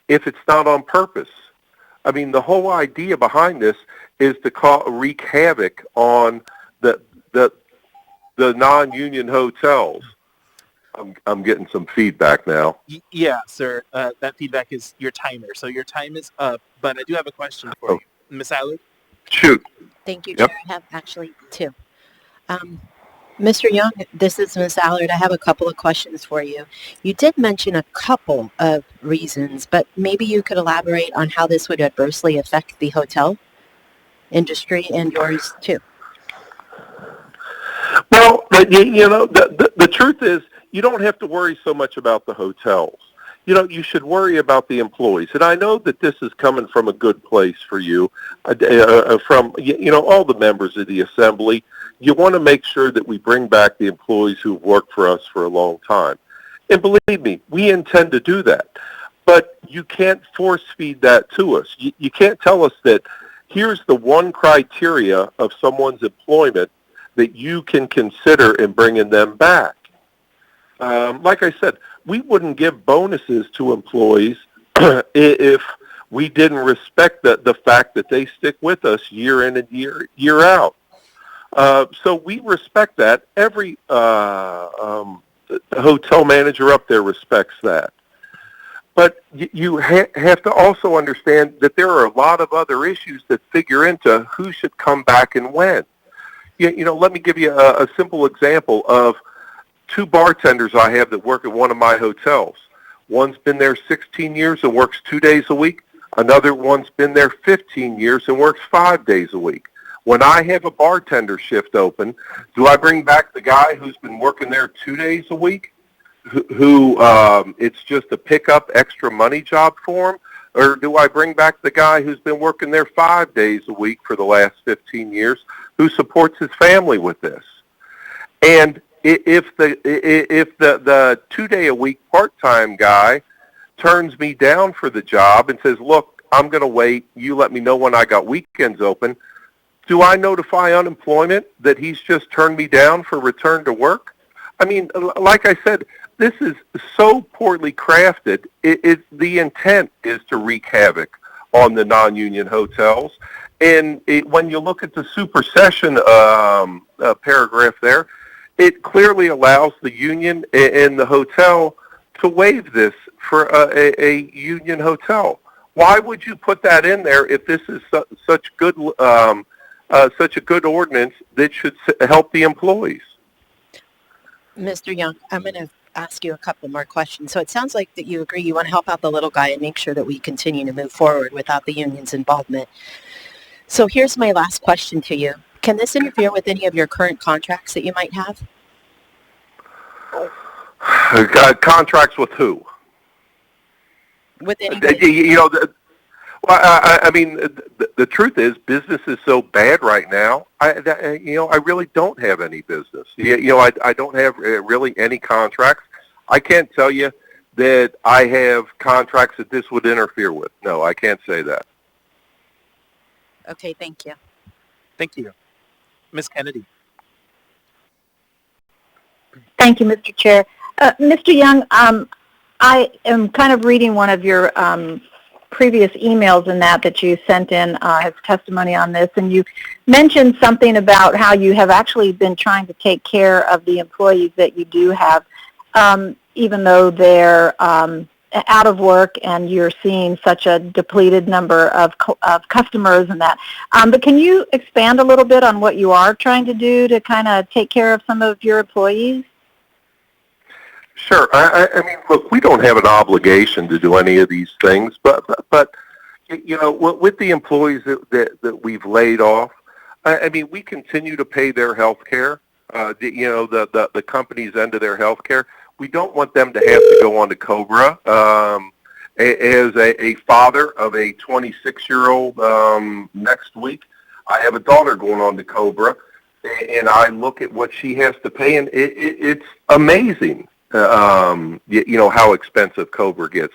if it's not on purpose. I mean, the whole idea behind this is to wreak havoc on the non-union hotels. I'm getting some feedback now. Yeah, sir. That feedback is your timer. So your time is up, but I do have a question for you. Ms. Allard? Shoot. Thank you, Yep. Chair. I have actually two. Mr. Young, this is Ms. Allard. I have a couple of questions for you. You did mention a couple of reasons, but maybe you could elaborate on how this would adversely affect the hotel industry and yours too. Well, the truth is you don't have to worry so much about the hotels. You should worry about the employees. And I know that this is coming from a good place for you, from, all the members of the Assembly. You want to make sure that we bring back the employees who've worked for us for a long time. And believe me, we intend to do that. But you can't force feed that to us. You can't tell us that here's the one criteria of someone's employment that you can consider in bringing them back. Like I said, we wouldn't give bonuses to employees if we didn't respect the fact that they stick with us year in and year out. So we respect that. Every hotel manager up there respects that. But you have to also understand that there are a lot of other issues that figure into who should come back and when. Let me give you a simple example of two bartenders I have that work at one of my hotels. One's been there 16 years and works 2 days a week. Another one's been there 15 years and works 5 days a week. When I have a bartender shift open, do I bring back the guy who's been working there 2 days a week, who it's just a pickup extra money job for him? Or do I bring back the guy who's been working there 5 days a week for the last 15 years, who supports his family with this? And if the 2 day a week part-time guy turns me down for the job and says, look, I'm going to wait, you let me know when I got weekends open, do I notify unemployment that he's just turned me down for return to work? I mean, like I said, this is so poorly crafted. The intent is to wreak havoc on the non-union hotels. And when you look at the supersession paragraph there, it clearly allows the union and the hotel to waive this for a union hotel. Why would you put that in there if this is such a good ordinance that should help the employees? Mr. Young, I'm going to ask you a couple more questions. So it sounds like that you agree you want to help out the little guy and make sure that we continue to move forward without the union's involvement. So here's my last question to you. Can this interfere with any of your current contracts that you might have? Contracts with who? With anybody? I mean, the truth is, business is so bad right now. I really don't have any business. I don't have really any contracts. I can't tell you that I have contracts that this would interfere with. No, I can't say that. Okay, thank you. Thank you. Ms. Kennedy. Thank you, Mr. Chair. Mr. Young, I am kind of reading one of your previous emails and that you sent in as testimony on this, and you mentioned something about how you have actually been trying to take care of the employees that you do have, even though they're out of work and you're seeing such a depleted number of customers and that. But can you expand a little bit on what you are trying to do to kind of take care of some of your employees? Sure. I mean, look, we don't have an obligation to do any of these things, but you know, with the employees that we've laid off, I mean, we continue to pay their health care, you know, the company's end of their health care. We don't want them to have to go on to COBRA. As a father of a 26-year-old next week, I have a daughter going on to COBRA, and I look at what she has to pay, and it's amazing, you know, how expensive COBRA gets.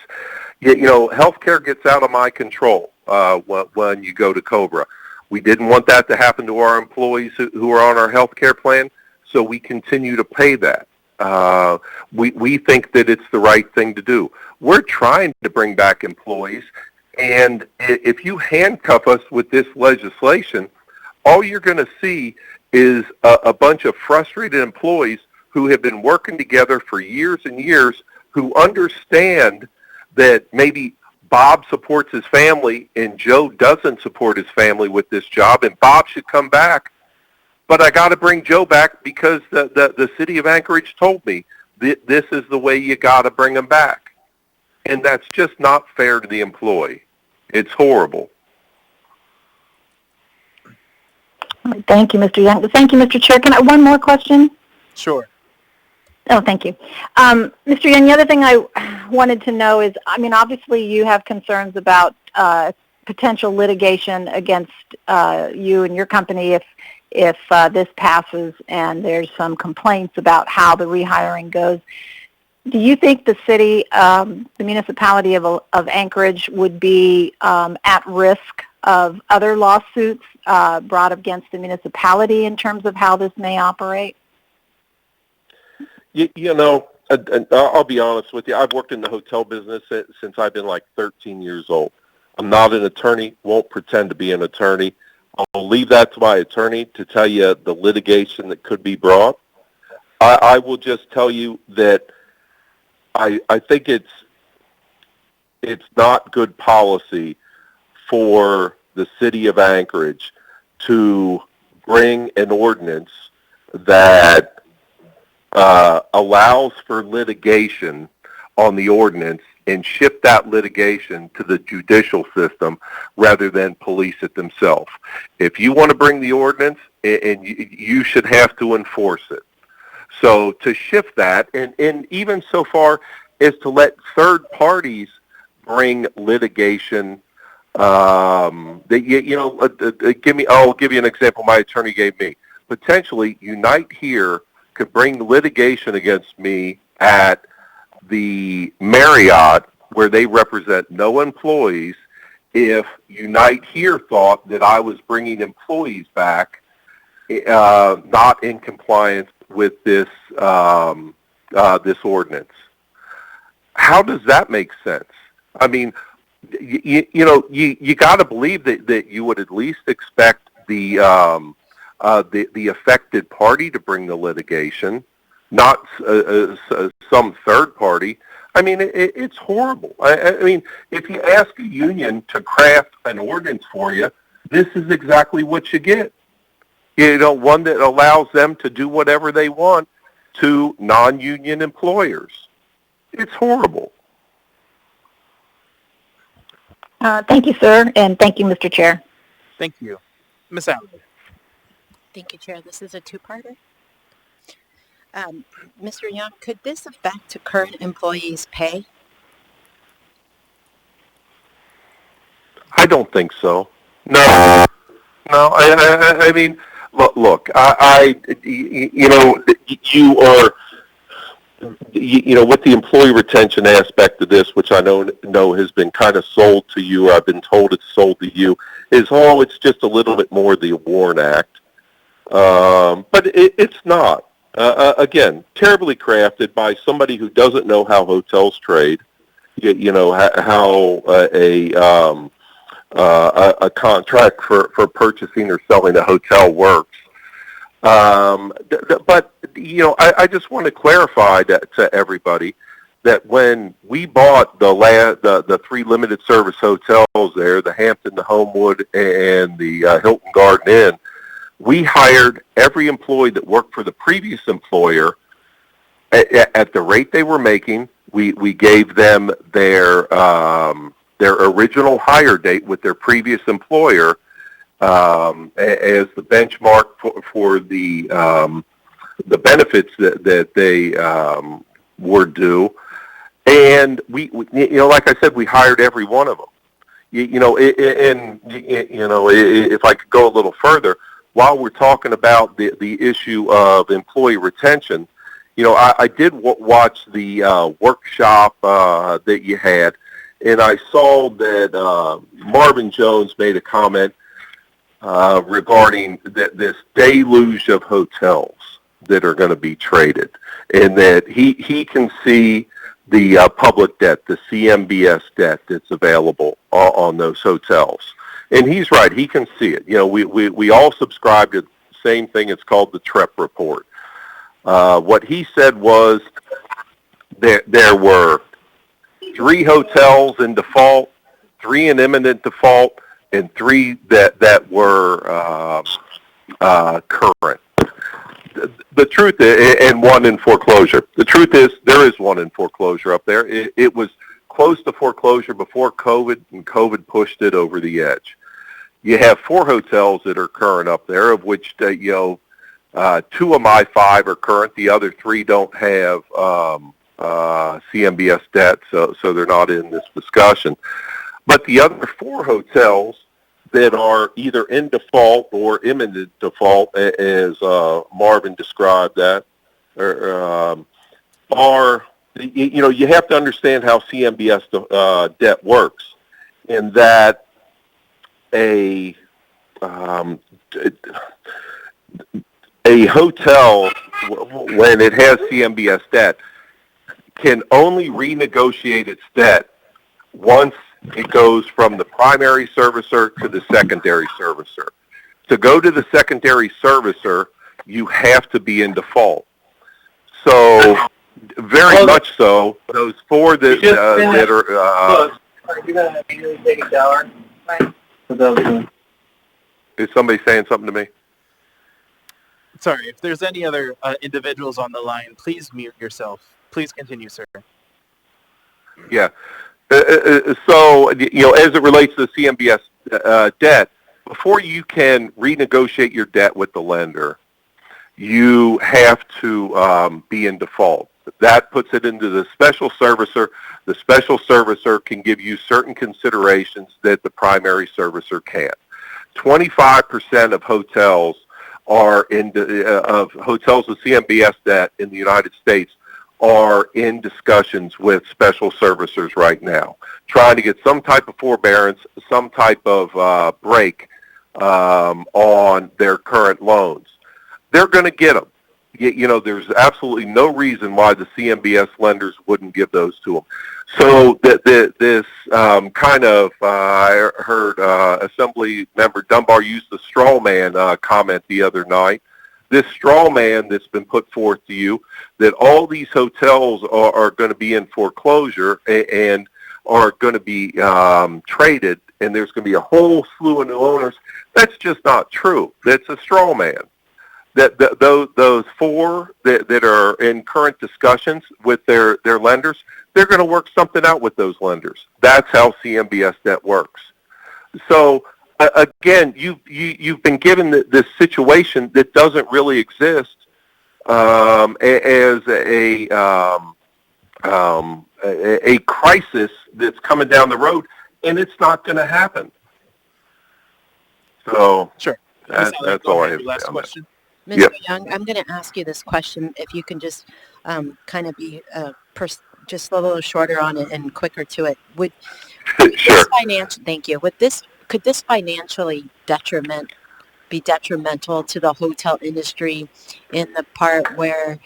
You know, healthcare gets out of my control when you go to COBRA. We didn't want that to happen to our employees who are on our healthcare plan, so we continue to pay that. We think that it's the right thing to do. We're trying to bring back employees, and if you handcuff us with this legislation, all you're going to see is a bunch of frustrated employees who have been working together for years and years, who understand that maybe Bob supports his family and Joe doesn't support his family with this job, and Bob should come back. But I got to bring Joe back because the city of Anchorage told me this is the way you got to bring him back. And that's just not fair to the employee. It's horrible. Thank you, Mr. Young. Thank you, Mr. Chair. Can I one more question? Sure. Oh, thank you. Mr. Young, the other thing I wanted to know is, I mean, obviously you have concerns about potential litigation against you and your company if this passes and there's some complaints about how the rehiring goes. Do you think the city, the municipality of Anchorage would be at risk of other lawsuits brought against the municipality in terms of how this may operate? You know, I'll be honest with you. I've worked in the hotel business since I've been like 13 years old. I'm not an attorney, won't pretend to be an attorney. I'll leave that to my attorney to tell you the litigation that could be brought. I will just tell you that I think it's not good policy for the city of Anchorage to bring an ordinance that allows for litigation on the ordinance and shift that litigation to the judicial system rather than police it themselves. If you want to bring the ordinance, and you should have to enforce it. So to shift that, and even so far as to let third parties bring litigation, I'll give you an example my attorney gave me. Potentially, Unite Here could bring litigation against me at the Marriott, where they represent no employees, if Unite Here thought that I was bringing employees back, not in compliance with this this ordinance. How does that make sense? I mean, you got to believe that you would at least expect the affected party to bring the litigation, not some third party. I mean, it's horrible. I mean, if you ask a union to craft an ordinance for you, this is exactly what you get. You know, one that allows them to do whatever they want to non-union employers. It's horrible. Thank you, sir, and thank you, Mr. Chair. Thank you. Ms. Allen. Thank you, Chair. This is a two-parter. Mr. Young, could this affect current employees' pay? I don't think so. No. I mean, look. With the employee retention aspect of this, which I know has been kind of sold to you, I've been told it's sold to you, it's just a little bit more the WARN Act. But it's not. Again, terribly crafted by somebody who doesn't know how hotels trade. how a contract for purchasing or selling a hotel works. But I just want to clarify that to everybody that when we bought the 3 limited service hotels there, the Hampton, the Homewood, and the Hilton Garden Inn, we hired every employee that worked for the previous employer at the rate they were making. We gave them their original hire date with their previous employer as the benchmark for the benefits that they were due. And we like I said, we hired every one of them. If I could go a little further, while we're talking about the issue of employee retention, I did watch the workshop that you had, and I saw that Marvin Jones made a comment regarding this deluge of hotels that are going to be traded, and that he can see the public debt, the CMBS debt that's available on those hotels. And he's right, he can see it. We all subscribe to the same thing. It's called the TREP report. What he said was there were 3 hotels in default, 3 in imminent default, and 3 that were current. The truth is, and 1 in foreclosure. The truth is, there is 1 in foreclosure up there. It was close to foreclosure before COVID, and COVID pushed it over the edge. You have 4 hotels that are current up there, of which 2 of my 5 are current. The other 3 don't have CMBS debt, so they're not in this discussion. But the other 4 hotels that are either in default or imminent default, as Marvin described that, are, you have to understand how CMBS debt works, in that a hotel, when it has CMBS debt, can only renegotiate its debt once it goes from the primary servicer to the secondary servicer. To go to the secondary servicer, you have to be in default. So, very much so, those 4 that are... You're going to immediately take a shower? Right. Is somebody saying something to me? Sorry, if there's any other individuals on the line, please mute yourself. Please continue, sir. Yeah. So, as it relates to the CMBS debt, before you can renegotiate your debt with the lender, you have to be in default. That puts it into the special servicer. The special servicer can give you certain considerations that the primary servicer can't. 25% of hotels are of hotels with CMBS debt in the United States are in discussions with special servicers right now, trying to get some type of forbearance, some type of break on their current loans. They're going to get them. There's absolutely no reason why the CMBS lenders wouldn't give those to them. So this kind of, I heard Assembly Member Dunbar use the straw man comment the other night. This straw man that's been put forth to you, that all these hotels are going to be in foreclosure and are going to be traded, and there's going to be a whole slew of new owners. That's just not true. That's a straw man. Those 4 that are in current discussions with their lenders, they're going to work something out with those lenders. That's how CMBS debt works. So again, you've been given this situation that doesn't really exist as a crisis that's coming down the road, and it's not going to happen. So sure, that's all I have to say. Last question. Mr. Young, I'm going to ask you this question. If you can just kind of be just a little shorter on it and quicker to it. Would sure. Thank you. Could this financially be detrimental to the hotel industry in the part where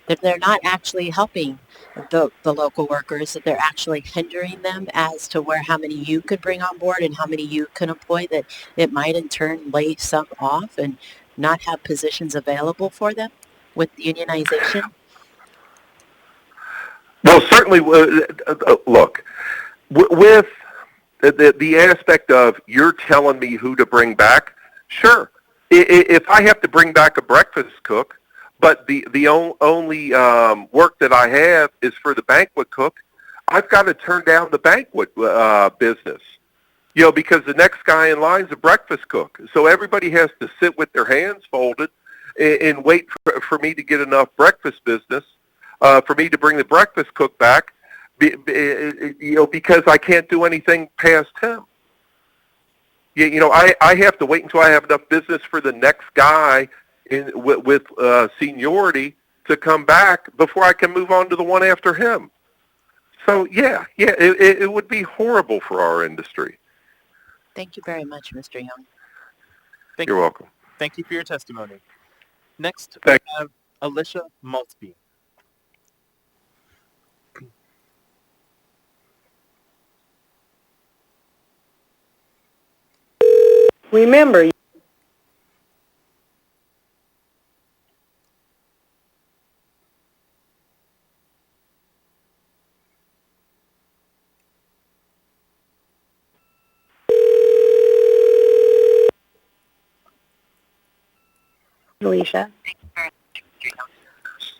that they're not actually helping the local workers, that they're actually hindering them as to how many you could bring on board and how many you can employ, that it might in turn lay some off and not have positions available for them with unionization? Well, certainly, look, with the aspect of you're telling me who to bring back, sure. If I have to bring back a breakfast cook, but the only work that I have is for the banquet cook, I've got to turn down the banquet business, because the next guy in line is a breakfast cook. So everybody has to sit with their hands folded and wait for me to get enough breakfast business for me to bring the breakfast cook back, because I can't do anything past him. I have to wait until I have enough business for the next guy with seniority to come back before I can move on to the one after him. So, it would be horrible for our industry. Thank you very much, Mr. Young. You're welcome. Thank you for your testimony. Next, we have Alicia Maltby. Remember, Alicia.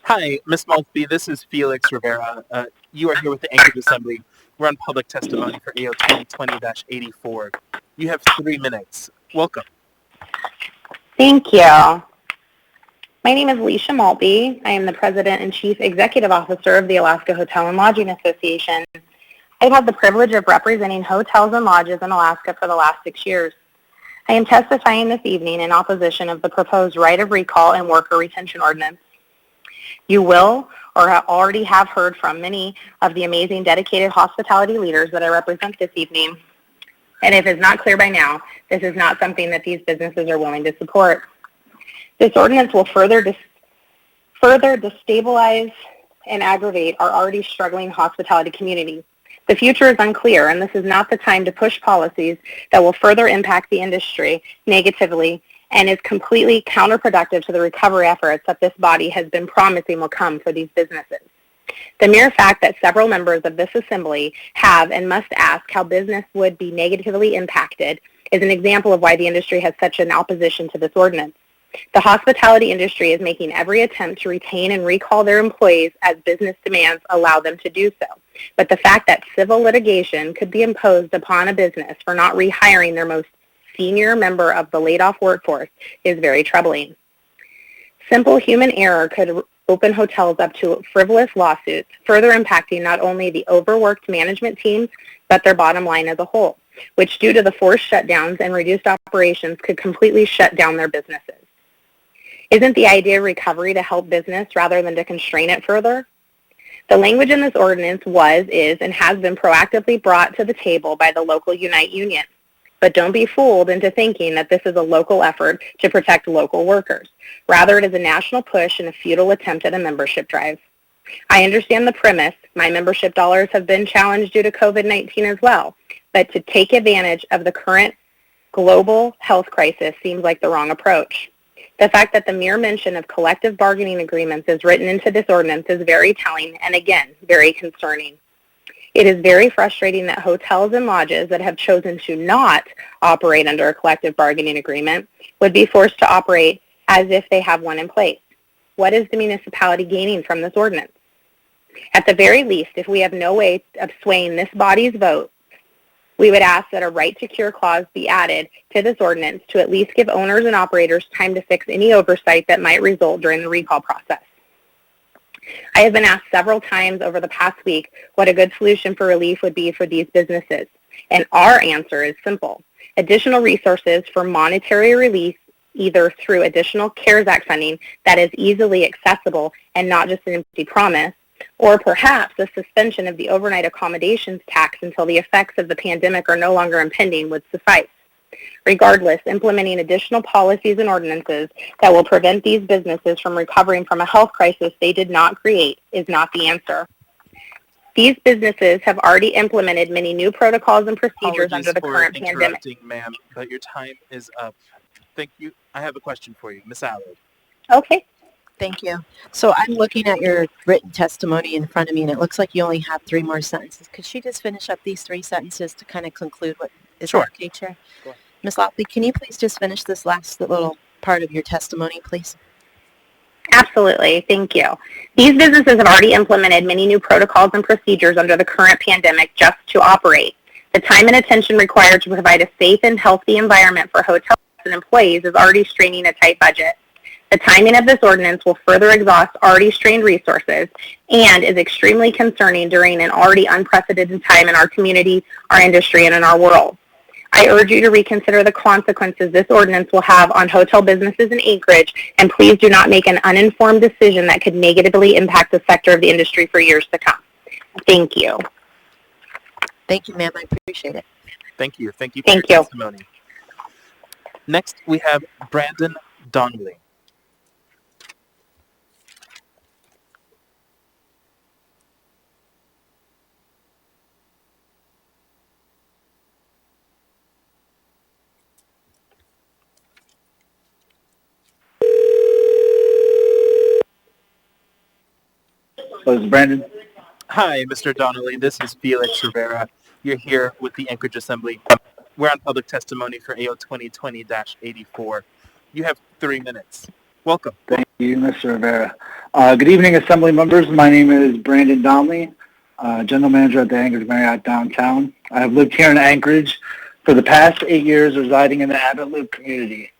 Hi, Ms. Maltby. This is Felix Rivera. You are here with the Anchorage Assembly. We're on public testimony for AO 2020-84. You have 3 minutes. Welcome. Thank you. My name is Alicia Maltby. I am the President and Chief Executive Officer of the Alaska Hotel and Lodging Association. I've had the privilege of representing hotels and lodges in Alaska for the last 6 years. I am testifying this evening in opposition of the proposed right of recall and worker retention ordinance. You will or already have heard from many of the amazing dedicated hospitality leaders that I represent this evening. And if it's not clear by now, this is not something that these businesses are willing to support. This ordinance will further destabilize and aggravate our already struggling hospitality community. The future is unclear, and this is not the time to push policies that will further impact the industry negatively and is completely counterproductive to the recovery efforts that this body has been promising will come for these businesses. The mere fact that several members of this assembly have and must ask how business would be negatively impacted is an example of why the industry has such an opposition to this ordinance. The hospitality industry is making every attempt to retain and recall their employees as business demands allow them to do so. But the fact that civil litigation could be imposed upon a business for not rehiring their most senior member of the laid-off workforce is very troubling. Simple human error could open hotels up to frivolous lawsuits, further impacting not only the overworked management teams, but their bottom line as a whole, which due to the forced shutdowns and reduced operations could completely shut down their businesses. Isn't the idea of recovery to help business rather than to constrain it further? The language in this ordinance was, is, and has been proactively brought to the table by the local Unite Union. But don't be fooled into thinking that this is a local effort to protect local workers. Rather, it is a national push and a futile attempt at a membership drive. I understand the premise. My membership dollars have been challenged due to COVID-19 as well. But to take advantage of the current global health crisis seems like the wrong approach. The fact that the mere mention of collective bargaining agreements is written into this ordinance is very telling and, again, very concerning. It is very frustrating that hotels and lodges that have chosen to not operate under a collective bargaining agreement would be forced to operate as if they have one in place. What is the municipality gaining from this ordinance? At the very least, if we have no way of swaying this body's vote, we would ask that a right to cure clause be added to this ordinance to at least give owners and operators time to fix any oversight that might result during the recall process. I have been asked several times over the past week what a good solution for relief would be for these businesses, and our answer is simple. Additional resources for monetary relief, either through additional CARES Act funding that is easily accessible and not just an empty promise, or perhaps the suspension of the overnight accommodations tax until the effects of the pandemic are no longer impending would suffice. Regardless, implementing additional policies and ordinances that will prevent these businesses from recovering from a health crisis they did not create is not the answer. These businesses have already implemented many new protocols and procedures under the current pandemic. Interrupting, ma'am, but your time is up. Thank you. I have a question for you, Miss Allard. Okay. Thank you. So I'm looking at your written testimony in front of me, and it looks like you only have 3 more sentences. Could she just finish up these 3 sentences to kind of conclude what is Sure. okay, Chair? Ms. Lopley, can you please just finish this last little part of your testimony, please? Absolutely. Thank you. These businesses have already implemented many new protocols and procedures under the current pandemic just to operate. The time and attention required to provide a safe and healthy environment for hotels and employees is already straining a tight budget. The timing of this ordinance will further exhaust already strained resources and is extremely concerning during an already unprecedented time in our community, our industry, and in our world. I urge you to reconsider the consequences this ordinance will have on hotel businesses in Anchorage, and please do not make an uninformed decision that could negatively impact the sector of the industry for years to come. Thank you. Thank you, ma'am. I appreciate it. Thank you. Thank you for your testimony. Next, we have Brandon Donnelly. So this is Brandon. Hi, Mr. Donnelly. This is Felix Rivera. You're here with the Anchorage Assembly. We're on public testimony for AO 2020-84. You have 3 minutes. Welcome. Thank you, Mr. Rivera. Good evening, Assembly members. My name is Brandon Donnelly, General Manager at the Anchorage Marriott Downtown. I have lived here in Anchorage for the past 8 years, residing in the Abbott Loop community.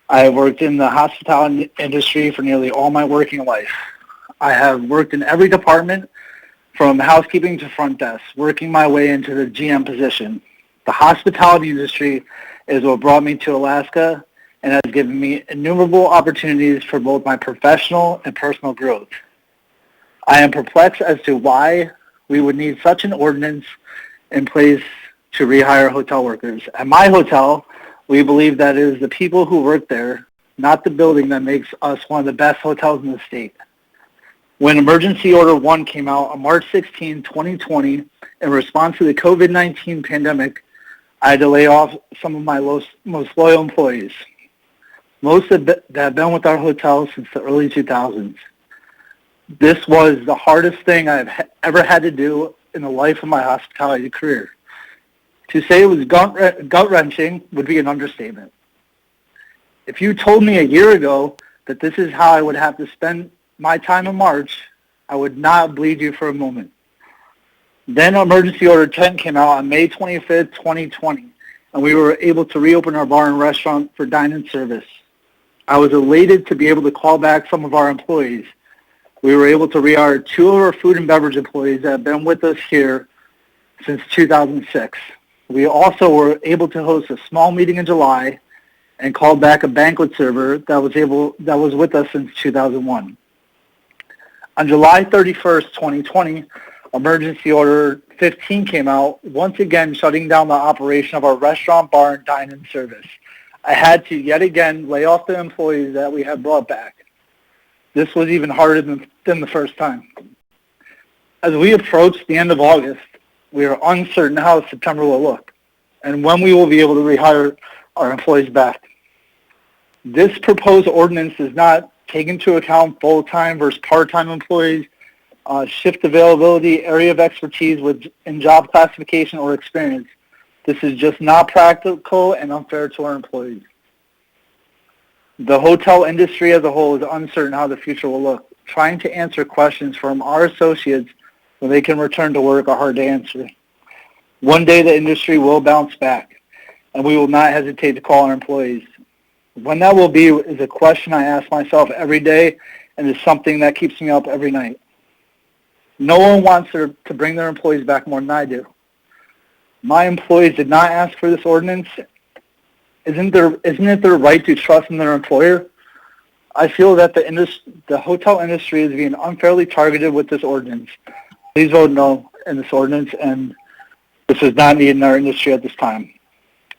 I have worked in the hospitality industry for nearly all my working life. I have worked in every department from housekeeping to front desk, working my way into the GM position. The hospitality industry is what brought me to Alaska and has given me innumerable opportunities for both my professional and personal growth. I am perplexed as to why we would need such an ordinance in place to rehire hotel workers. At my hotel, we believe that it is the people who work there, not the building, that makes us one of the best hotels in the state. When Emergency Order 1 came out on March 16, 2020, in response to the COVID-19 pandemic, I had to lay off some of my most loyal employees, most that have been with our hotel since the early 2000s. This was the hardest thing I've ever had to do in the life of my hospitality career. To say it was gut-wrenching would be an understatement. If you told me a year ago that this is how I would have to spend my time in March, I would not believe you for a moment. Then Emergency Order 10 came out on May 25th, 2020, and we were able to reopen our bar and restaurant for dine-in service. I was elated to be able to call back some of our employees. We were able to rehire 2 of our food and beverage employees that have been with us here since 2006. We also were able to host a small meeting in July and called back a banquet server that was with us since 2001. On July 31st, 2020, Emergency Order 15 came out, once again shutting down the operation of our restaurant, bar, and dine-in service. I had to yet again lay off the employees that we had brought back. This was even harder than the first time. As we approach the end of August, we are uncertain how September will look and when we will be able to rehire our employees back. This proposed ordinance does not take into account full-time versus part-time employees, shift availability, area of expertise in job classification or experience. This is just not practical and unfair to our employees. The hotel industry as a whole is uncertain how the future will look. Trying to answer questions from our associates when they can return to work are hard to answer. One day the industry will bounce back, and we will not hesitate to call our employees. When that will be is a question I ask myself every day, and is something that keeps me up every night. No one wants to bring their employees back more than I do. My employees did not ask for this ordinance. Isn't it their right to trust in their employer? I feel that the hotel industry is being unfairly targeted with this ordinance. Please vote no in this ordinance, and this is not needed in our industry at this time.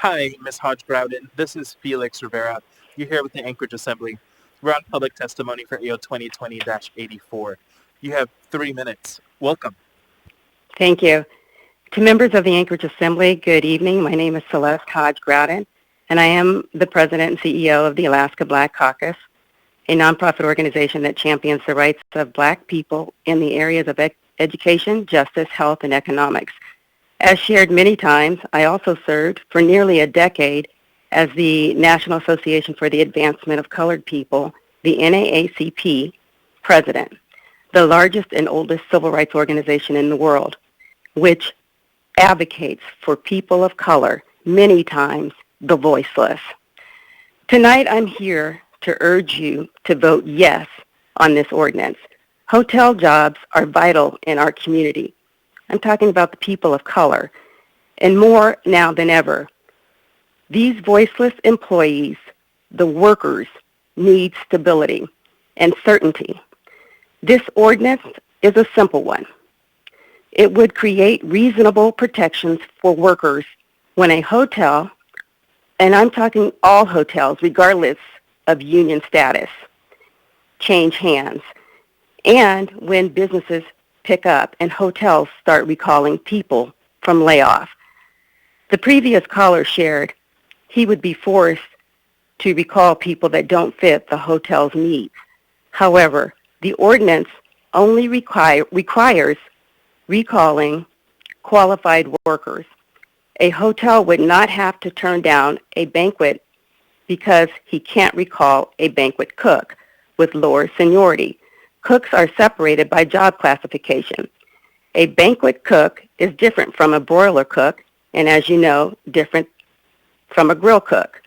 Hi, Ms. Hodge-Grouden. This is Felix Rivera. You're here with the Anchorage Assembly. We're on public testimony for AO 2020-84. You have 3 minutes. Welcome. Thank you. To members of the Anchorage Assembly, good evening. My name is Celeste Hodge-Grouden, and I am the President and CEO of the Alaska Black Caucus, a nonprofit organization that champions the rights of Black people in the areas of education, justice, health, and economics. As shared many times, I also served for nearly a decade as the National Association for the Advancement of Colored People, the NAACP, president, the largest and oldest civil rights organization in the world, which advocates for people of color, many times the voiceless. Tonight I'm here to urge you to vote yes on this ordinance. Hotel jobs are vital in our community. I'm talking about the people of color, and more now than ever. These voiceless employees, the workers, need stability and certainty. This ordinance is a simple one. It would create reasonable protections for workers when a hotel, and I'm talking all hotels regardless of union status, change hands, and when businesses pick up and hotels start recalling people from layoff. The previous caller shared he would be forced to recall people that don't fit the hotel's needs. However, the ordinance only requires recalling qualified workers. A hotel would not have to turn down a banquet because he can't recall a banquet cook with lower seniority. Cooks are separated by job classification. A banquet cook is different from a broiler cook, and as you know, different from a grill cook.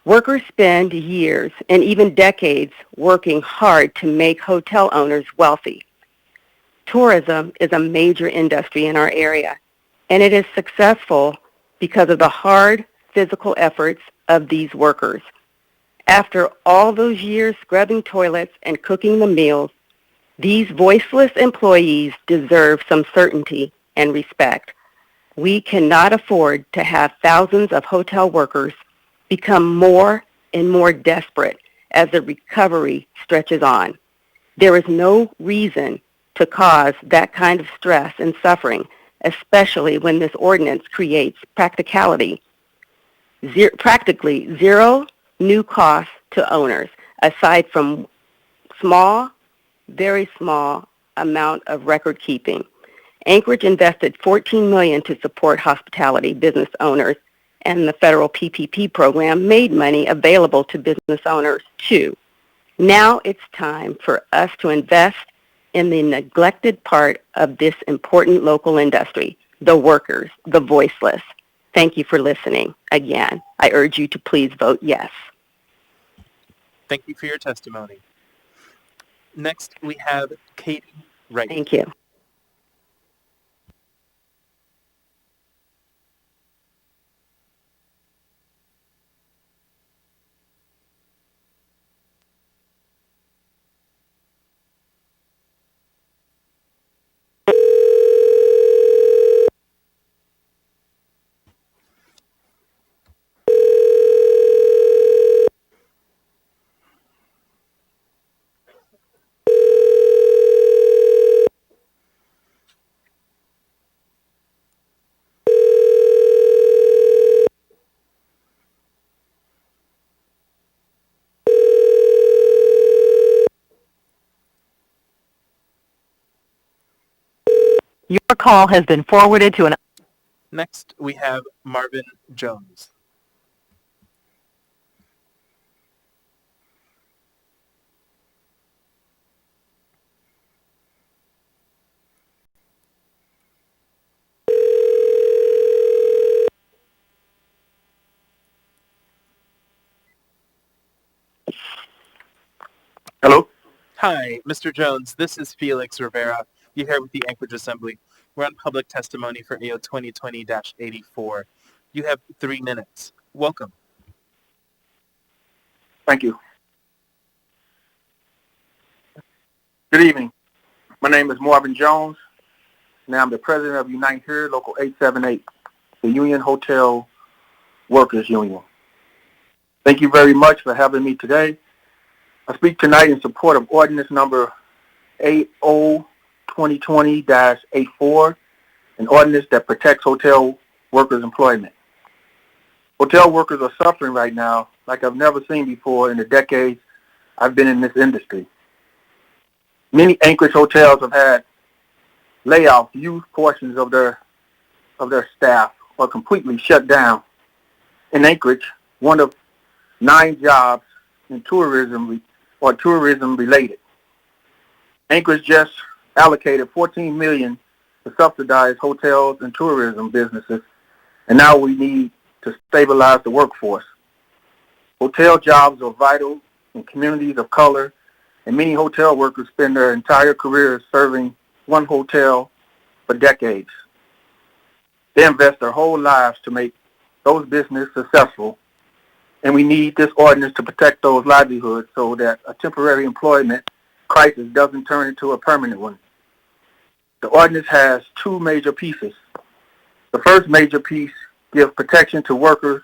Workers spend years and even decades working hard to make hotel owners wealthy. Tourism is a major industry in our area, and it is successful because of the hard physical efforts of these workers. After all those years scrubbing toilets and cooking the meals, these voiceless employees deserve some certainty and respect. We cannot afford to have thousands of hotel workers become more and more desperate as the recovery stretches on. There is no reason to cause that kind of stress and suffering, especially when this ordinance creates practically zero new costs to owners, aside from very small amount of record keeping. Anchorage invested $14 million to support hospitality business owners, and the federal PPP program made money available to business owners too. Now it's time for us to invest in the neglected part of this important local industry, the workers, the voiceless. Thank you for listening. Again, I urge you to please vote yes. Thank you for your testimony. Next, we have Katie Wright. Thank you. Your call has been forwarded to an... Next, we have Marvin Jones. Hello? Hi, Mr. Jones. This is Felix Rivera. You're here with the Anchorage Assembly. We're on public testimony for AO 2020-84. You have 3 minutes. Welcome. Thank you. Good evening. My name is Marvin Jones, and I'm the president of Unite Here, Local 878, the Union Hotel Workers Union. Thank you very much for having me today. I speak tonight in support of ordinance number 80-2020-84, an ordinance that protects hotel workers' employment. Hotel workers are suffering right now like I've never seen before in the decades I've been in this industry. Many Anchorage hotels have had layoffs, huge portions of their staff are completely shut down. In Anchorage, one of 9 jobs in tourism or tourism related. Anchorage just allocated $14 million to subsidize hotels and tourism businesses, and now we need to stabilize the workforce. Hotel jobs are vital in communities of color, and many hotel workers spend their entire careers serving one hotel for decades. They invest their whole lives to make those businesses successful, and we need this ordinance to protect those livelihoods so that a temporary employment crisis doesn't turn into a permanent one. The ordinance has 2 major pieces. The first major piece gives protection to workers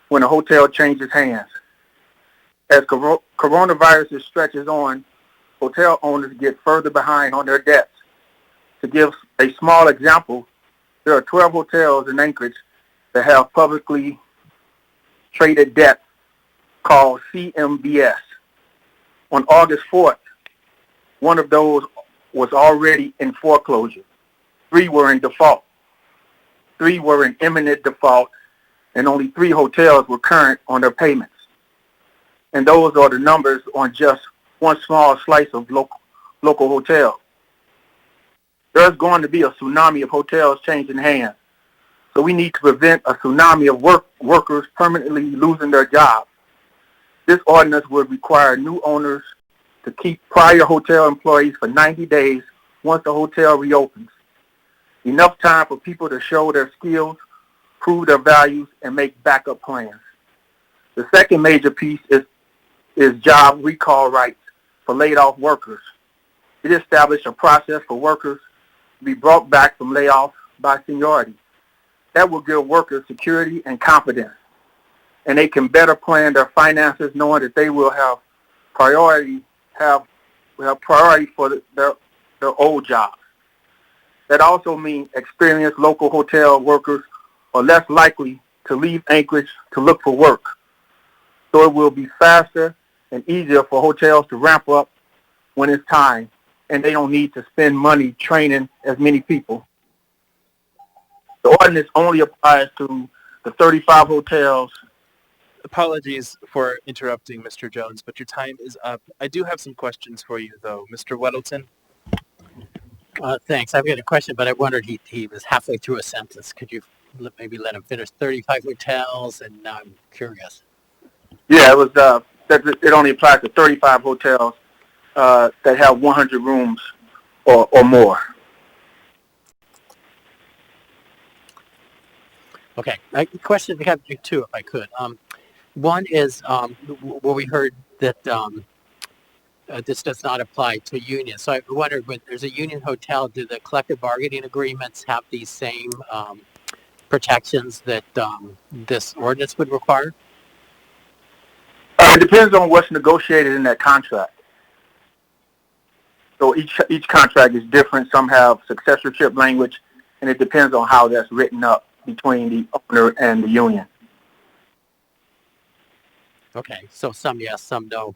when a hotel changes hands. As coronavirus stretches on, hotel owners get further behind on their debts. To give a small example, there are 12 hotels in Anchorage that have publicly traded debt called CMBS. On August 4th, one of those was already in foreclosure. 3 were in default. 3 were in imminent default, and only 3 hotels were current on their payments. And those are the numbers on just one small slice of local hotels. There's going to be a tsunami of hotels changing hands. So we need to prevent a tsunami of workers permanently losing their jobs. This ordinance would require new owners to keep prior hotel employees for 90 days once the hotel reopens. Enough time for people to show their skills, prove their values, and make backup plans. The second major piece is job recall rights for laid-off workers. It established a process for workers to be brought back from layoff by seniority. That will give workers security and confidence, and they can better plan their finances knowing that they will have priority for their old jobs. That also means experienced local hotel workers are less likely to leave Anchorage to look for work. So it will be faster and easier for hotels to ramp up when it's time, and they don't need to spend money training as many people. The ordinance only applies to the 35 hotels. Apologies for interrupting, Mr. Jones, but your time is up. I do have some questions for you, though. Mr. Weddleton? Thanks. I've got a question, but I wondered he was halfway through a sentence. Could you maybe let him finish 35 hotels? And now I'm curious. Yeah, it only applies to 35 hotels that have 100 rooms or more. Okay. Question, I have 2 if I could. One is, well, we heard that this does not apply to unions. So I wondered, when there's a union hotel, do the collective bargaining agreements have these same protections that this ordinance would require? It depends on what's negotiated in that contract. So each contract is different. Some have successorship language, and it depends on how that's written up between the owner and the union. Okay, so some yes, some no.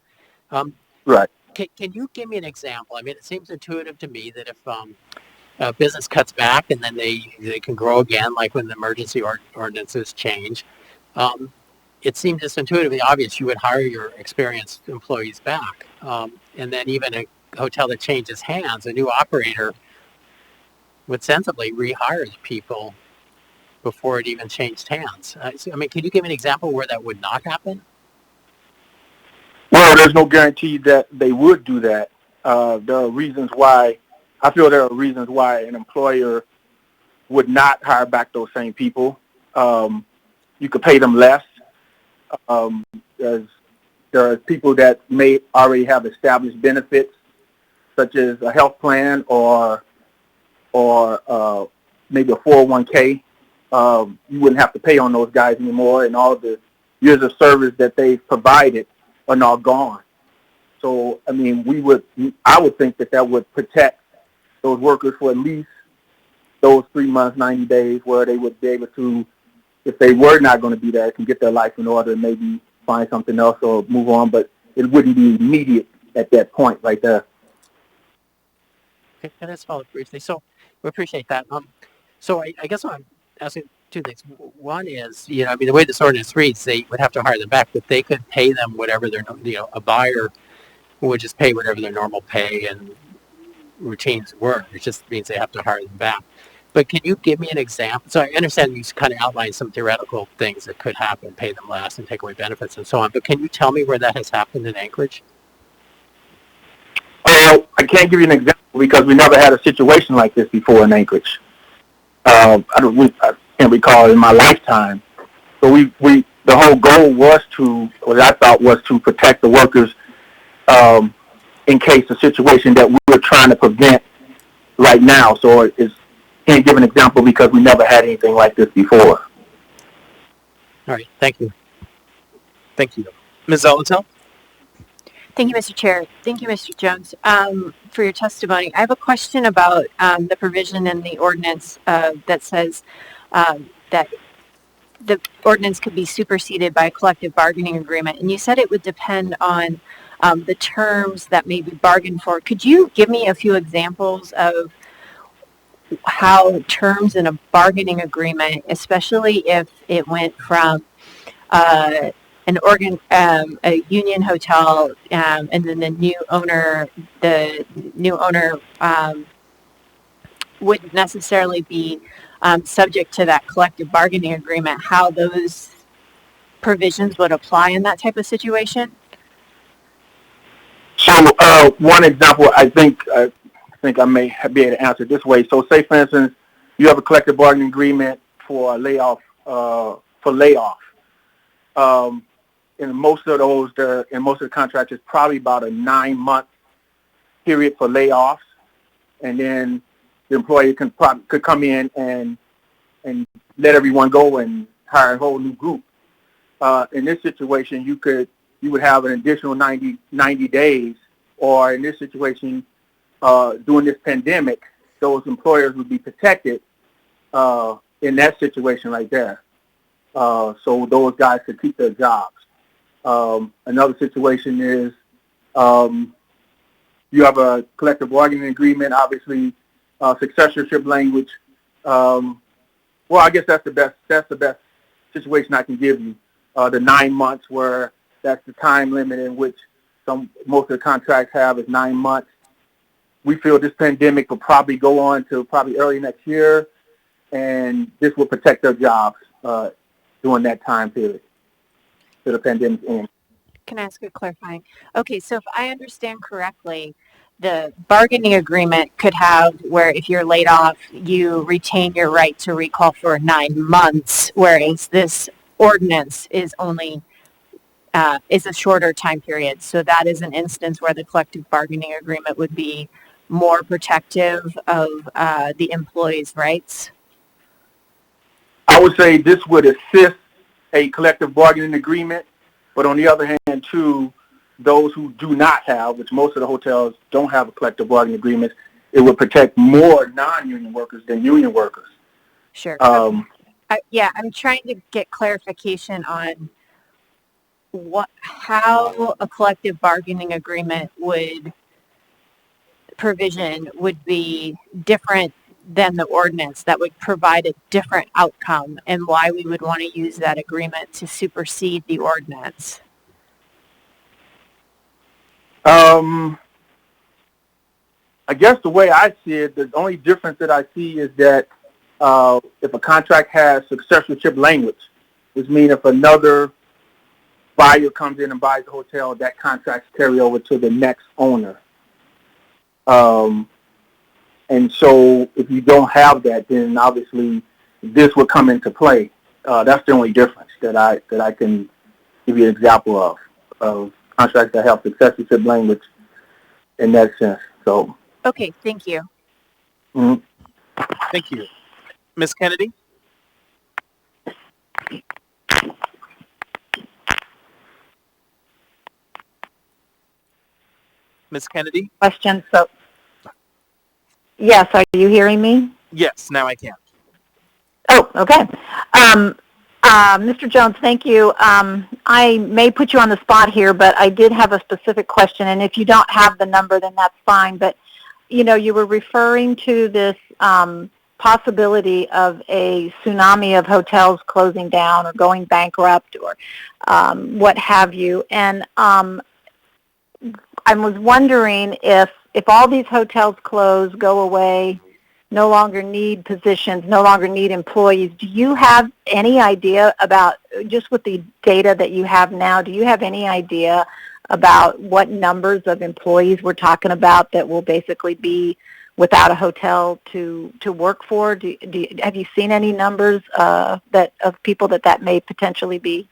Right. Can you give me an example? I mean, it seems intuitive to me that if a business cuts back and then they can grow again, like when the emergency ordinances change, it seems just intuitively obvious you would hire your experienced employees back. And then even a hotel that changes hands, a new operator would sensibly rehire people before it even changed hands. So, I mean, can you give me an example where that would not happen? Well, there's no guarantee that they would do that. There are reasons why, I feel there are reasons why an employer would not hire back those same people. You could pay them less. There are people that may already have established benefits, such as a health plan or maybe a 401k. you wouldn't have to pay on those guys anymore, and all the years of service that they've provided are now gone. So, I mean, I would think that would protect those workers for at least those 3 months, 90 days, where they would be able to, if they were not going to be there, can get their life in order and maybe find something else or move on, but it wouldn't be immediate at that point right there. Okay, and that's followed briefly. So we appreciate that. So I guess I'm asking two things. One is, I mean, the way this ordinance reads, they would have to hire them back, but they could pay them whatever their, a buyer would just pay whatever their normal pay and routines were. It just means they have to hire them back. But can you give me an example? So I understand you kind of outlined some theoretical things that could happen, pay them less and take away benefits and so on. But can you tell me where that has happened in Anchorage? I can't give you an example because we never had a situation like this before in Anchorage. I can't recall in my lifetime. So the whole goal was what I thought was to protect the workers in case a situation that we were trying to prevent right now. So can't give an example because we never had anything like this before. All right. Thank you. Thank you. Ms. Zolotel? Thank you, Mr. Chair. Thank you, Mr. Jones, for your testimony. I have a question about the provision in the ordinance that says that the ordinance could be superseded by a collective bargaining agreement. And you said it would depend on the terms that may be bargained for. Could you give me a few examples of how terms in a bargaining agreement, especially if it went from a union hotel, and then the new owner wouldn't necessarily be subject to that collective bargaining agreement, how those provisions would apply in that type of situation? So one example, I think I may be able to answer it this way. So say, for instance, you have a collective bargaining agreement for a layoff, in most of the contracts, it's probably about a 9-month period for layoffs, and then the employer could come in and let everyone go and hire a whole new group. In this situation, you would have an additional 90 days, or in this situation, during this pandemic, those employers would be protected in that situation right there. So those guys could keep their jobs. Another situation is you have a collective bargaining agreement, obviously successorship language. Well, I guess that's the best situation I can give you. The 9 months, where that's the time limit in which most of the contracts have is 9 months. We feel this pandemic will probably go on to probably early next year, and this will protect their jobs during that time period till the pandemic ends. Can I ask a clarifying? Okay, so if I understand correctly, the bargaining agreement could have where if you're laid off, you retain your right to recall for 9 months, whereas this ordinance is only is a shorter time period. So that is an instance where the collective bargaining agreement would be more protective of the employee's rights. I would say this would assist a collective bargaining agreement, but on the other hand, too, those who do not have, which most of the hotels don't have a collective bargaining agreement, it would protect more non-union workers than union workers. Sure. I'm trying to get clarification on how a collective bargaining agreement provision would be different than the ordinance that would provide a different outcome, and why we would want to use that agreement to supersede the ordinance. I guess the way I see it, the only difference that I see is that if a contract has successorship language, which means if another buyer comes in and buys the hotel, that contract's carry over to the next owner. And so if you don't have that, then obviously this would come into play. That's the only difference that I can give you an example of contracts that have successorship language in that sense. So. Okay, thank you. Mm-hmm. Thank you. Ms. Kennedy? Ms. Kennedy? question. So, yes, are you hearing me? Yes, now I can. Oh, okay. Mr. Jones, thank you. I may put you on the spot here, but I did have a specific question, and if you don't have the number, then that's fine. But, you know, you were referring to this possibility of a tsunami of hotels closing down or going bankrupt or what have you. And I was wondering if all these hotels close, go away, no longer need positions, no longer need employees, do you have any idea about, just with the data that you have now, do you have any idea about what numbers of employees we're talking about that will basically be without a hotel to work for? Have you seen any numbers that of people that may potentially be?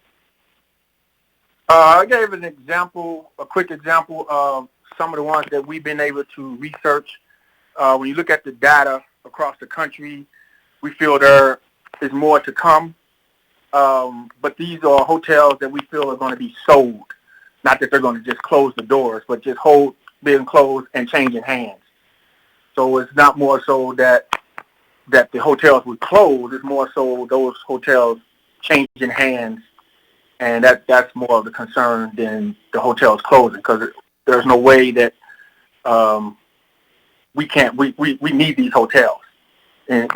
I gave an example, a quick example of some of the ones that we've been able to research. When you look at the data across the country, we feel there is more to come. But these are hotels that we feel are going to be sold. Not that they're going to just close the doors, but just being closed and changing hands. So it's not more so that the hotels would close. It's more so those hotels changing hands, and that's more of the concern than the hotels closing, because there's no way that we need these hotels, and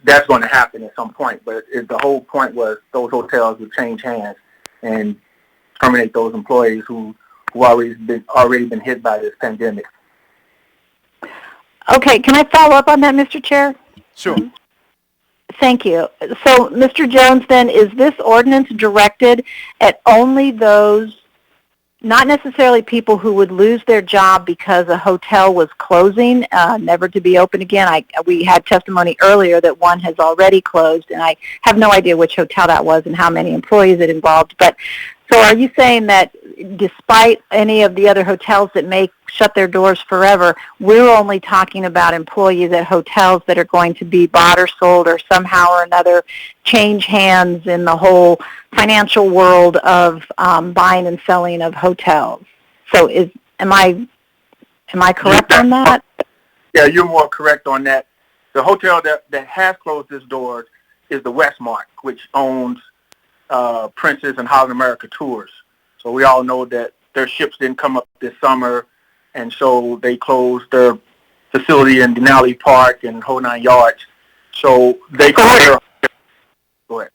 that's going to happen at some point. But the whole point was those hotels would change hands and terminate those employees who already been hit by this pandemic. Okay, can I follow up on that, Mr. Chair? Sure. Thank you. So, Mr. Jones, then, is this ordinance directed at only those, not necessarily people who would lose their job because a hotel was closing, never to be open again? We had testimony earlier that one has already closed, and I have no idea which hotel that was and how many employees it involved. But so are you saying that despite any of the other hotels that may shut their doors forever, we're only talking about employees at hotels that are going to be bought or sold or somehow or another change hands in the whole financial world of buying and selling of hotels? So am I correct on that? Yeah, you're more correct on that. The hotel that has closed its doors is the Westmark, which owns Princess and Holland America Tours. So we all know that their ships didn't come up this summer, and so they closed their facility in Denali Park and whole 9 yards. So they closed. Go ahead.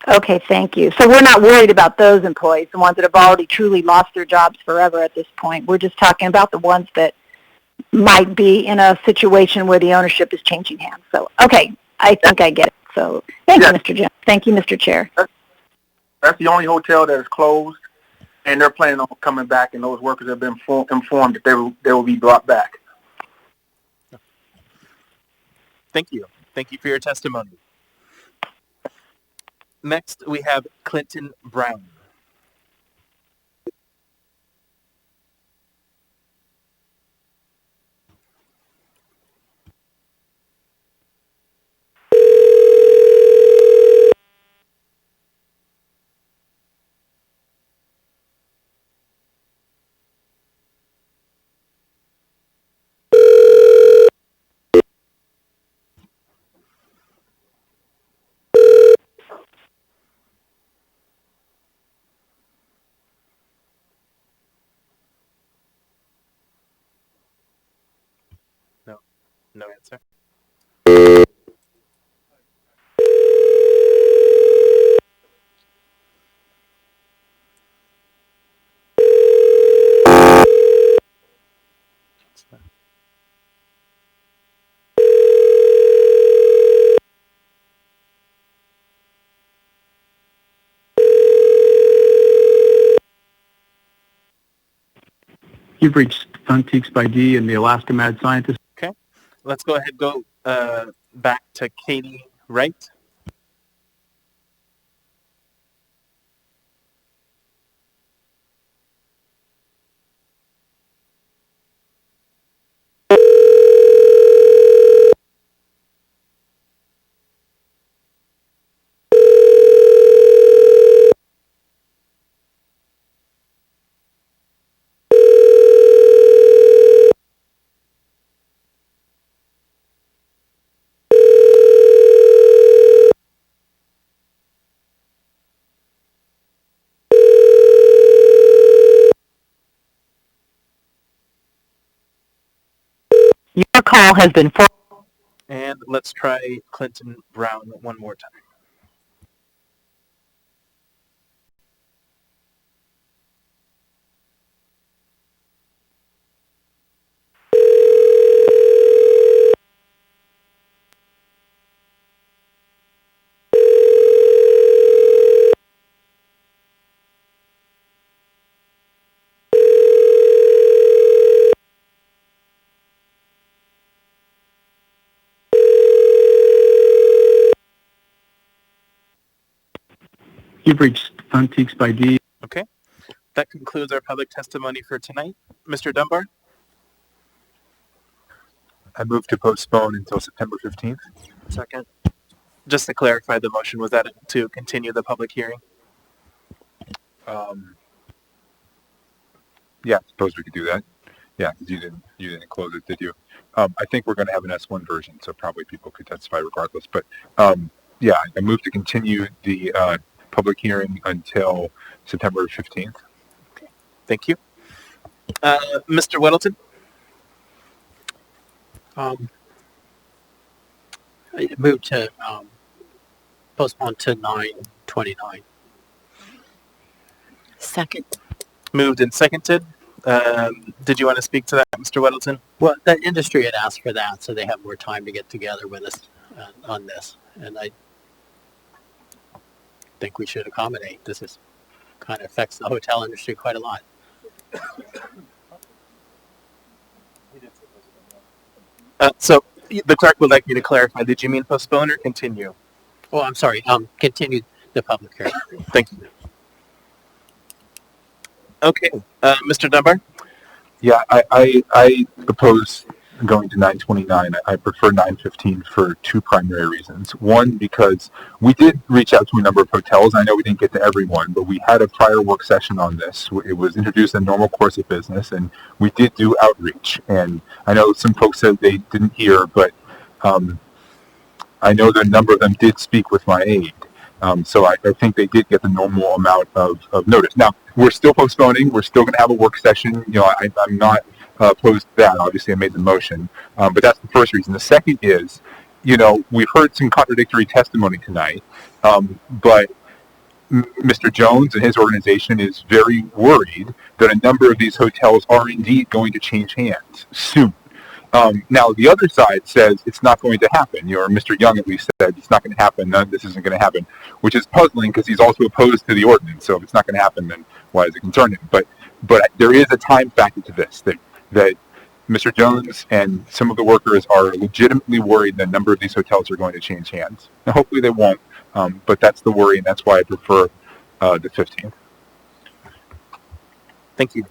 Okay, thank you. So we're not worried about those employees, the ones that have already truly lost their jobs forever at this point. We're just talking about the ones that might be in a situation where the ownership is changing hands. So, okay, I think I get it. So thank you, Mr. Jones. Thank you, Mr. Chair. That's the only hotel that is closed, and they're planning on coming back, and those workers have been informed that they will be brought back. Thank you. Thank you for your testimony. Next, we have Clinton Brown. No answer. You've reached Funteeks by D and the Alaska Mad Scientist. Okay, let's go ahead and go back to Katie Wright. call has been forwarded. And let's try Clinton Brown one more time. You've reached Antiques by D. Okay. That concludes our public testimony for tonight. Mr. Dunbar? I move to postpone until September 15th. Second. Just to clarify, the motion was that to continue the public hearing? Yeah, I suppose we could do that. Yeah, because you didn't close it, did you? I think we're going to have an S1 version, so probably people could testify regardless. But yeah, I move to continue the public hearing until September 15th. Okay, thank you. Mr. Weddleton? I move to postpone to 9/29. Second. Moved and seconded. Did you want to speak to that, Mr. Weddleton? Well, the industry had asked for that, so they have more time to get together with us on this, and I think we should accommodate. This is kind of affects the hotel industry quite a lot. So the clerk would like me to clarify. Did you mean postpone or continue? Oh, I'm sorry. Continue the public hearing. Thank you. Okay, Mr. Dunbar? Yeah, I oppose going to 9/29. I prefer 9/15 for two primary reasons. One, because we did reach out to a number of hotels. I know we didn't get to everyone, but we had a prior work session on this. It was introduced in normal course of business, and we did do outreach. And I know some folks said they didn't hear, but I know that a number of them did speak with my aide. So I think they did get the normal amount of notice. Now, we're still postponing. We're still going to have a work session. You know, I'm not opposed to that. Obviously, I made the motion. But that's the first reason. The second is, you know, we've heard some contradictory testimony tonight. But Mr. Jones and his organization is very worried that a number of these hotels are indeed going to change hands soon. Now, the other side says it's not going to happen. You know, or Mr. Young at least said it's not going to happen. None of this isn't going to happen, which is puzzling because he's also opposed to the ordinance. So if it's not going to happen, then why does it concern him? But there is a time factor to this that Mr. Jones and some of the workers are legitimately worried that a number of these hotels are going to change hands. Now, hopefully they won't, but that's the worry, and that's why I prefer the 15th. Thank you.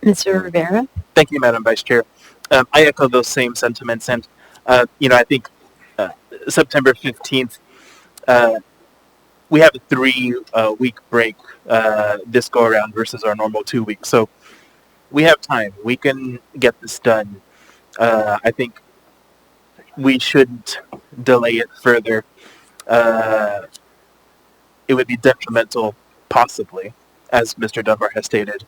Mr. Rivera? Thank you, Madam Vice Chair. I echo those same sentiments, and you know, I think September 15th, we have a 3-week break this go around versus our normal 2 weeks, so we have time. We can get this done. I think we shouldn't delay it further. It would be detrimental, possibly, as Mr. Dunbar has stated,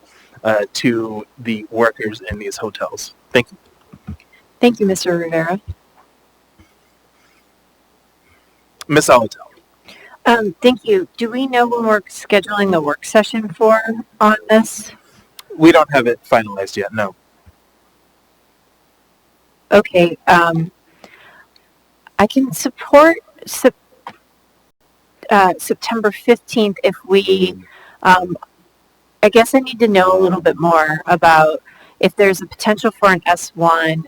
to the workers in these hotels. Thank you. Thank you, Mr. Rivera. Ms. Alatel. Thank you. Do we know when we're scheduling the work session for on this? We don't have it finalized yet, no. Okay. I can support September 15th if we, I guess I need to know a little bit more about if there's a potential for an S1.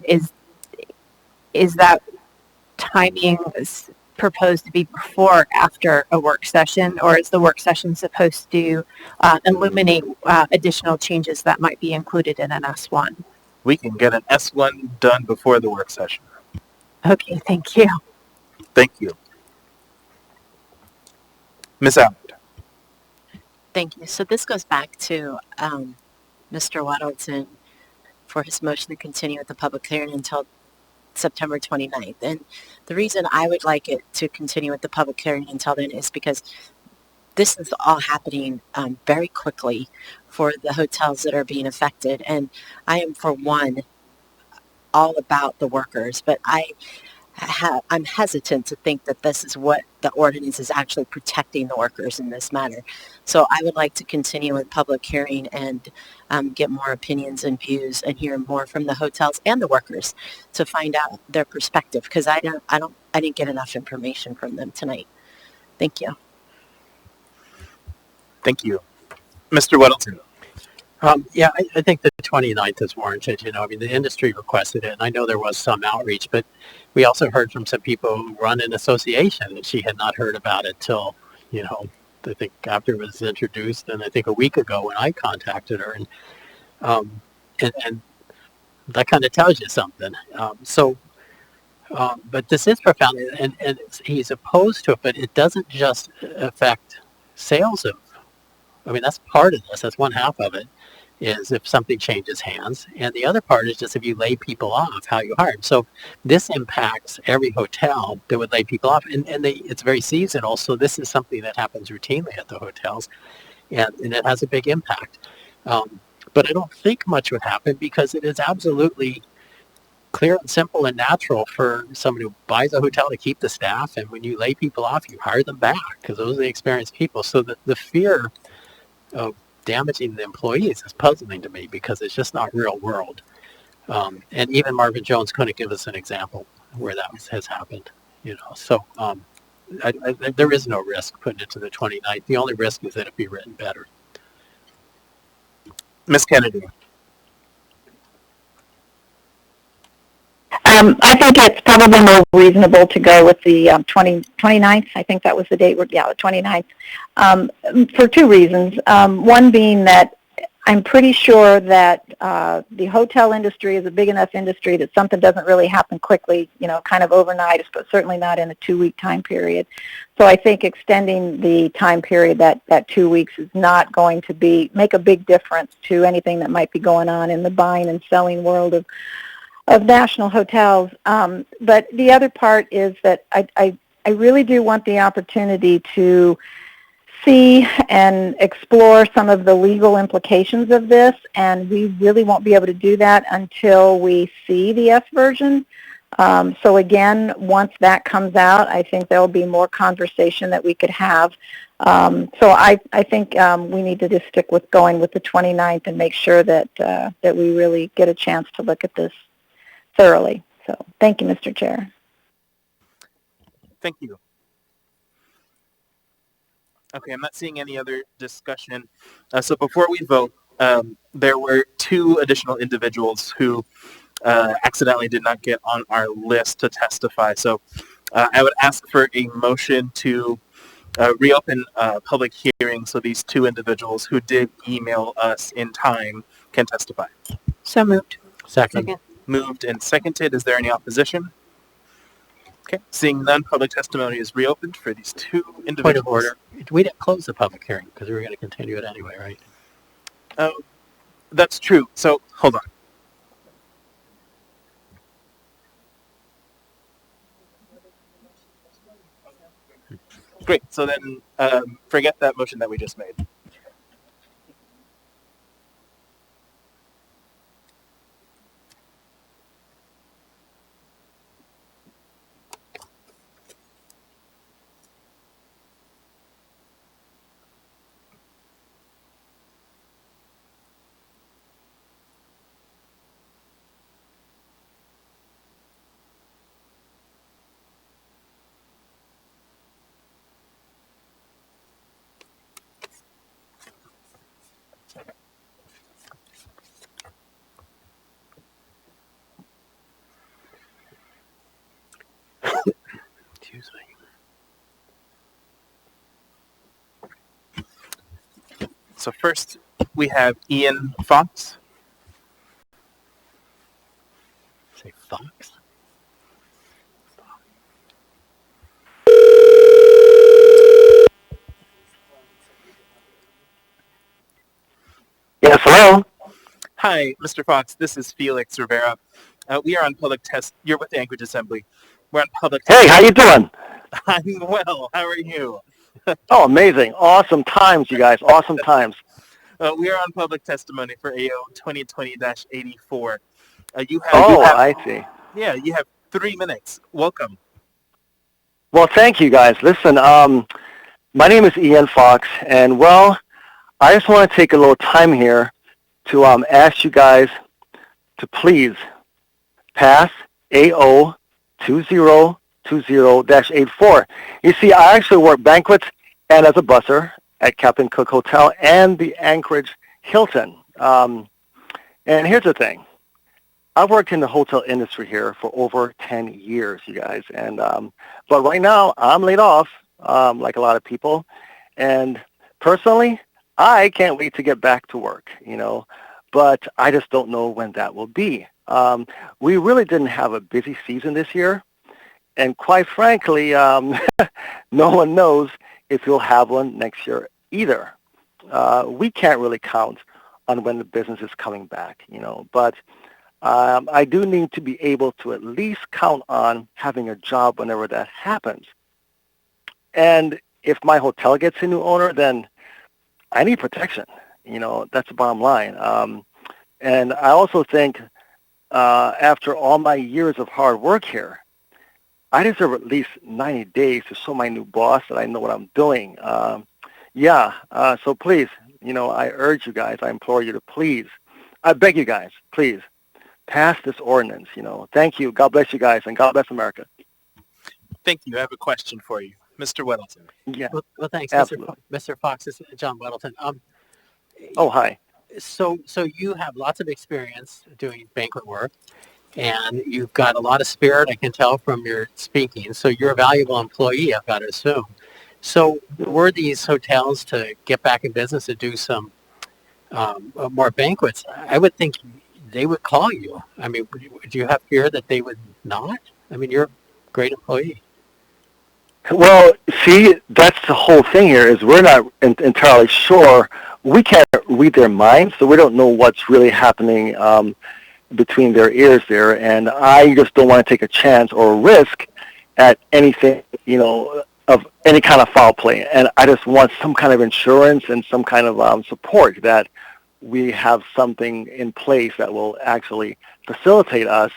Is that timing proposed to be before or after a work session, or is the work session supposed to illuminate additional changes that might be included in an S1? We can get an S1 done before the work session. Okay, thank you. Thank you. Ms. Allard. Thank you. So this goes back to Mr. Waddleton for his motion to continue with the public hearing until September 29th. And the reason I would like it to continue with the public hearing until then is because this is all happening very quickly for the hotels that are being affected. And I am, for one, all about the workers, but I'm hesitant to think that this is what the ordinance is actually protecting the workers in this manner. So I would like to continue with public hearing and get more opinions and views and hear more from the hotels and the workers to find out their perspective, because I didn't get enough information from them tonight. Thank you. Thank you. Mr. Weddleton. Yeah, I think the 29th is warranted. I mean, the industry requested it, and I know there was some outreach, but we also heard from some people who run an association that she had not heard about it till, I think after it was introduced, and I think a week ago when I contacted her, and that kind of tells you something. But this is profound, and he's opposed to it, but it doesn't just affect sales of. I mean, that's part of this. That's one half of it, is if something changes hands. And the other part is just if you lay people off, how you hire them. So this impacts every hotel that would lay people off. And it's very seasonal. So this is something that happens routinely at the hotels. And it has a big impact. But I don't think much would happen because it is absolutely clear and simple and natural for somebody who buys a hotel to keep the staff. And when you lay people off, you hire them back because those are the experienced people. So the fear of damaging the employees is puzzling to me because it's just not real world. And even Marvin Jones couldn't give us an example where that has happened. So there is no risk putting it to the 29th. The only risk is that it be written better. Ms. Kennedy. I think it's probably more reasonable to go with the 29th. I think that was the date. The 29th. For two reasons. One being that I'm pretty sure that the hotel industry is a big enough industry that something doesn't really happen quickly, kind of overnight, but certainly not in a 2-week time period. So I think extending the time period, that 2 weeks, is not going to make a big difference to anything that might be going on in the buying and selling world of national hotels. But the other part is that I really do want the opportunity to see and explore some of the legal implications of this, and we really won't be able to do that until we see the S version. So again, once that comes out, I think there will be more conversation that we could have. So I think we need to just stick with going with the 29th and make sure that we really get a chance to look at this thoroughly. So thank you, Mr. Chair. Thank you. Okay, I'm not seeing any other discussion. So before we vote, there were 2 additional individuals who accidentally did not get on our list to testify. So I would ask for a motion to reopen public hearing so these 2 individuals who did email us in time can testify. So moved. Second. Moved and seconded. Is there any opposition? Okay. Seeing none, public testimony is reopened for these 2 individuals. Point of order. We didn't close the public hearing because we were going to continue it anyway, right? Oh, that's true. So, hold on. Great. So then, forget that motion that we just made. Excuse me. So first, we have Ian Fox. Say Fox? Yes, hello. Hi, Mr. Fox. This is Felix Rivera. We are on public test. You're with the Anchorage Assembly. We're on public test. Hey, how you doing? I'm well. How are you? Oh, amazing. Awesome times, you guys. Awesome times. We are on public testimony for AO 2020-84. You I see. Yeah, you have 3 minutes. Welcome. Well, thank you, guys. Listen, my name is Ian Fox, and, well, I just want to take a little time here to ask you guys to please pass AO 2020-84. You see, I actually work banquets and as a busser at Captain Cook Hotel and the Anchorage Hilton. And here's the thing. I've worked in the hotel industry here for over 10 years, you guys. And but right now, I'm laid off, like a lot of people. And personally, I can't wait to get back to work, but I just don't know when that will be. We really didn't have a busy season this year. And quite frankly, no one knows if you'll have one next year either. We can't really count on when the business is coming back, but I do need to be able to at least count on having a job whenever that happens. And if my hotel gets a new owner, then I need protection. That's the bottom line. And I also think after all my years of hard work here, I deserve at least 90 days to show my new boss that I know what I'm doing. So please, I urge you guys, I implore you to please, I beg you guys, please, pass this ordinance. Thank you. God bless you guys, and God bless America. Thank you. I have a question for you. Mr. Weddleton. Yeah. Well, thanks, Absolutely. Mr. Fox. This is John Weddleton. Hi. So you have lots of experience doing banquet work, and you've got a lot of spirit, I can tell from your speaking. So you're a valuable employee, I've got to assume. So were these hotels to get back in business to do some more banquets, I would think they would call you. I mean, do you have fear that they would not? I mean, you're a great employee. Well, see, that's the whole thing here is we're not entirely sure. We can't read their minds, so we don't know what's really happening between their ears there. And I just don't want to take a chance or a risk at anything, of any kind of foul play. And I just want some kind of insurance and some kind of support that we have something in place that will actually facilitate us,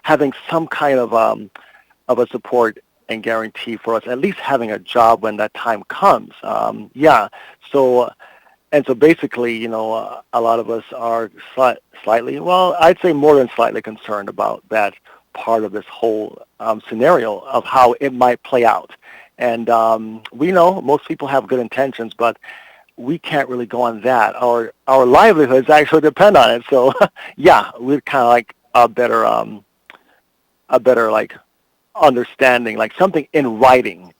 having some kind of a support and guarantee for us, at least having a job when that time comes. So basically, a lot of us are slightly, well, I'd say more than slightly concerned about that part of this whole scenario of how it might play out. And we know most people have good intentions, but we can't really go on that. Our livelihoods actually depend on it. So we'd kind of like a better like understanding, like something in writing,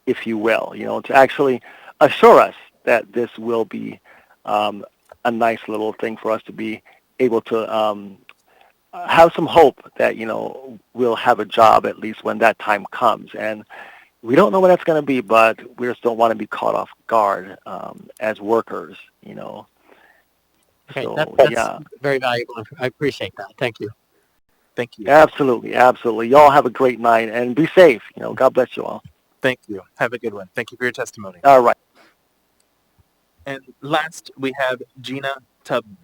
if you will, to actually assure us that this will be a nice little thing for us to be able to have some hope that, we'll have a job at least when that time comes. And we don't know when that's going to be, but we just don't want to be caught off guard as workers, Okay, So, that's very valuable. I appreciate that. Thank you. Thank you. Absolutely, absolutely. Y'all have a great night and be safe. God bless you all. Thank you. Have a good one. Thank you for your testimony. All right. And last, we have Gina Tubman.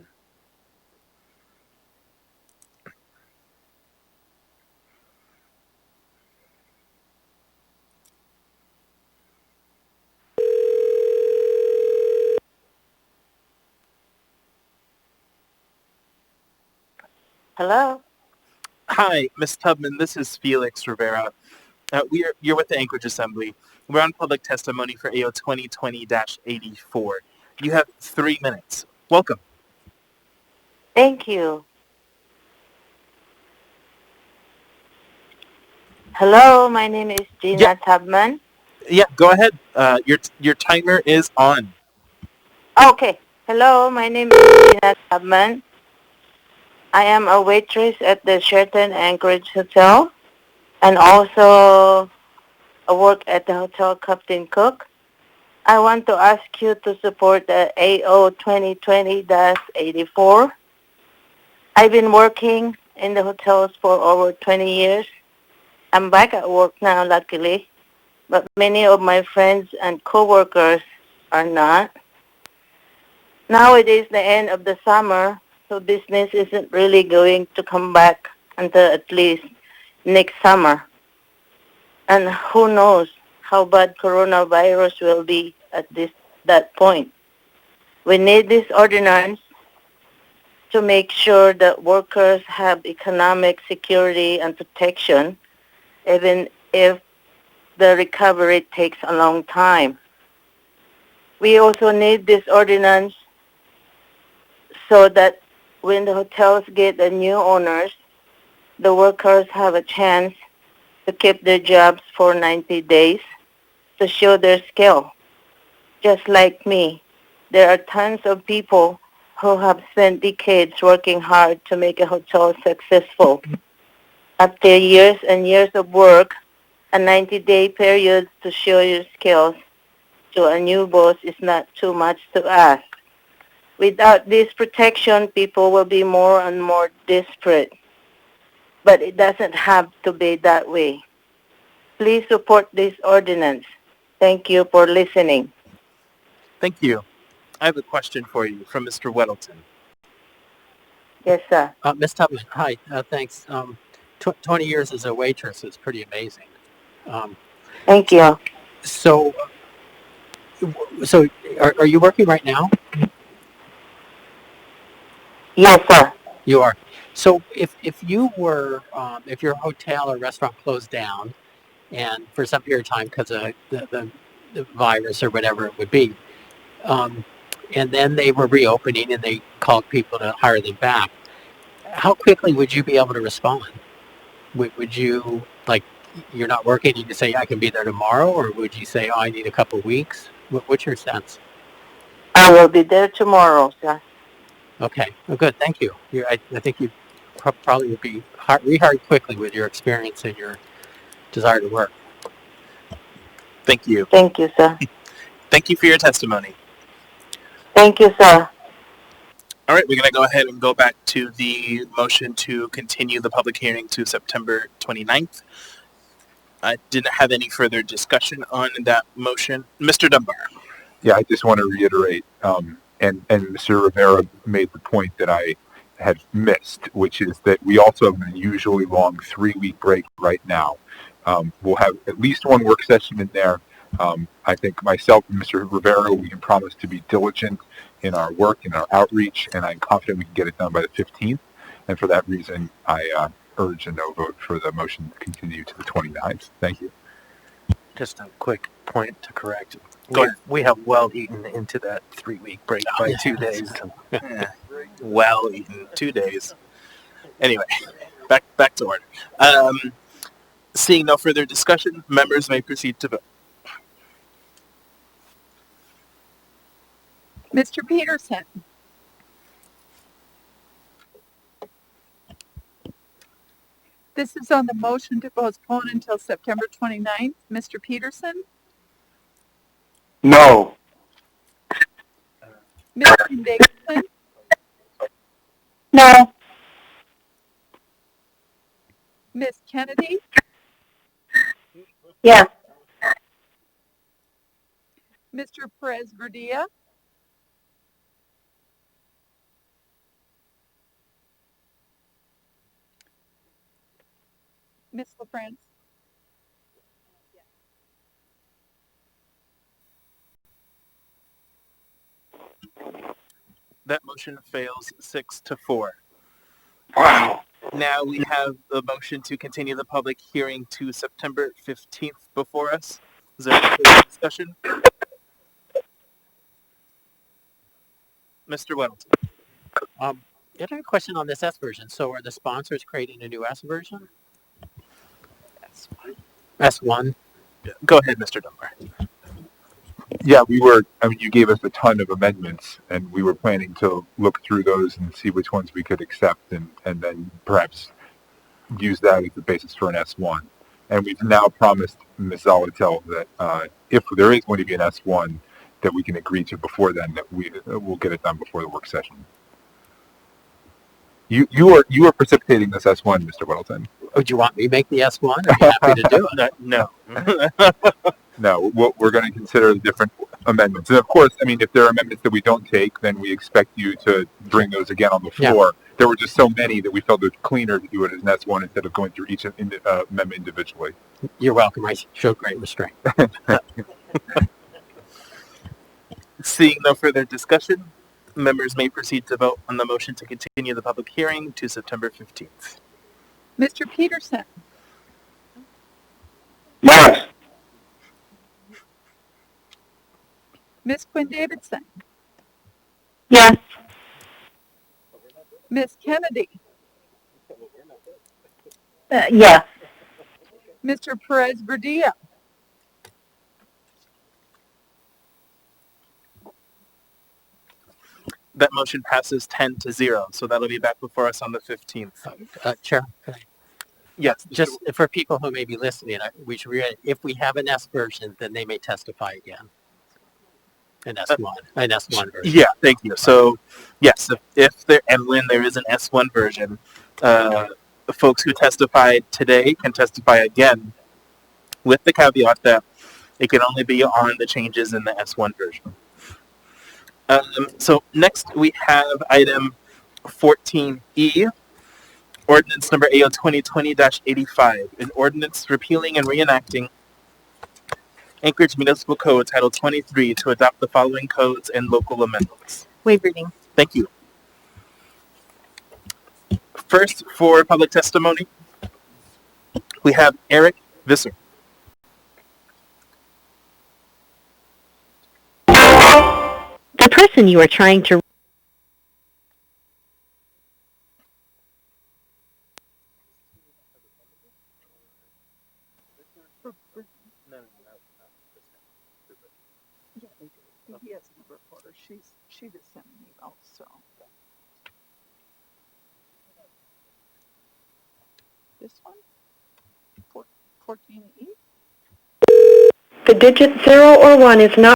Hello. Hi, Ms. Tubman. This is Felix Rivera. You're with the Anchorage Assembly. We're on public testimony for AO 2020-84. You have 3 minutes. Welcome. Thank you. Hello, my name is Gina Tubman. Yeah, go ahead. Your timer is on. Okay. Hello, my name is Gina Tubman. I am a waitress at the Sheraton Anchorage Hotel, and also I work at the Hotel Captain Cook. I want to ask you to support the AO 2020-84. I've been working in the hotels for over 20 years. I'm back at work now, luckily. but many of my friends and coworkers are not. Now it is the end of the summer, so business isn't really going to come back until at least next summer. And who knows how bad coronavirus will be at that point. We need this ordinance to make sure that workers have economic security and protection, even if the recovery takes a long time. We also need this ordinance so that when the hotels get the new owners, the workers have a chance to keep their jobs for 90 days to show their skill. Just like me, there are tons of people who have spent decades working hard to make a hotel successful. After years and years of work, a 90-day period to show your skills to a new boss is not too much to ask. Without this protection, people will be more and more desperate. But it doesn't have to be that way. Please support this ordinance. Thank you for listening. Thank you. I have a question for you from Mr. Weddleton. Yes, sir. Ms. Tubman, hi. Thanks. 20 years as a waitress is pretty amazing. Thank you. So are you working right now? Yes, sir. You are. So if you were, if your hotel or restaurant closed down, and for some period of time because of the virus or whatever it would be, and then they were reopening and they called people to hire them back, how quickly would you be able to respond? Would you, like, you're not working, you say, I can be there tomorrow, or would you say, oh, I need a couple of weeks? What's your sense? I will be there tomorrow, sir. Okay, well, good, thank you. I think you probably would be rehired quickly with your experience and your desire to work. Thank you. Thank you, sir. Thank you for your testimony. Thank you, sir. All right, we're going to go ahead and go back to the motion to continue the public hearing to September 29th. I didn't have any further discussion on that motion. Mr. Dunbar. Yeah, I just want to reiterate, and Mr. Rivera made the point that I had missed, which is that we also have an unusually long 3-week break right now. We'll have at least one work session in there. I think myself and Mr. Rivera, we can promise to be diligent in our work and our outreach, and I'm confident we can get it done by the 15th. And for that reason, I urge a no vote for the motion to continue to the 29th. Thank you. Just a quick point to correct. Go ahead. We have well eaten into that 3-week break by 2 days. Well eaten, 2 days. Anyway, back to order. Seeing no further discussion, members may proceed to vote. Mr. Peterson. This is on the motion to postpone until September 29th. Mr. Peterson? No. Mr. Dixon? No. Ms. Kennedy? Yes. Mr. Perez-Verdia? Ms. LaFrance? That motion fails 6-4. Wow. Now we have the motion to continue the public hearing to September 15th before us. Is there any further discussion? Mr. Weddleton. I have a question on this S version. So are the sponsors creating a new S version? S1? Go ahead, Mr. Dunbar. Yeah, you gave us a ton of amendments, and we were planning to look through those and see which ones we could accept and then perhaps use that as the basis for an S1. And we've now promised Ms. Zalatel that if there is going to be an S1 that we can agree to before then, that we'll get it done before the work session. You are precipitating this S1, Mr. Weddleton. Would you want me to make the S1? I'd be happy to do it. No. No, we're going to consider the different amendments. And of course, I mean, if there are amendments that we don't take, then we expect you to bring those again on the floor. Yeah. There were just so many that we felt it was cleaner to do it as an S1 instead of going through each amendment individually. You're welcome. I showed great restraint. Seeing no further discussion, members may proceed to vote on the motion to continue the public hearing to September 15th. Mr. Peterson? Yes. Ms. Quinn Davidson? Yes. Ms. Kennedy? Yes. Mr. Perez Verdilla? That motion passes 10-0, so that'll be back before us on the 15th. Chair? Yes. Just for people who may be listening, we should read, if we have an S version, then they may testify again. An S1 version. Yeah, thank you. So, yes, if there, and when there is an S1 version, the folks who testified today can testify again, with the caveat that it can only be on the changes in the S1 version. So next we have item 14E, ordinance number AO 2020-85, an ordinance repealing and reenacting Anchorage Municipal Code Title 23 to adopt the following codes and local amendments. Waive reading. Thank you. First, for public testimony, we have Eric Visser. The person you are trying to He has a reporter. She just sent an email, so. This one? 14E? The digit 0 or 1 is not.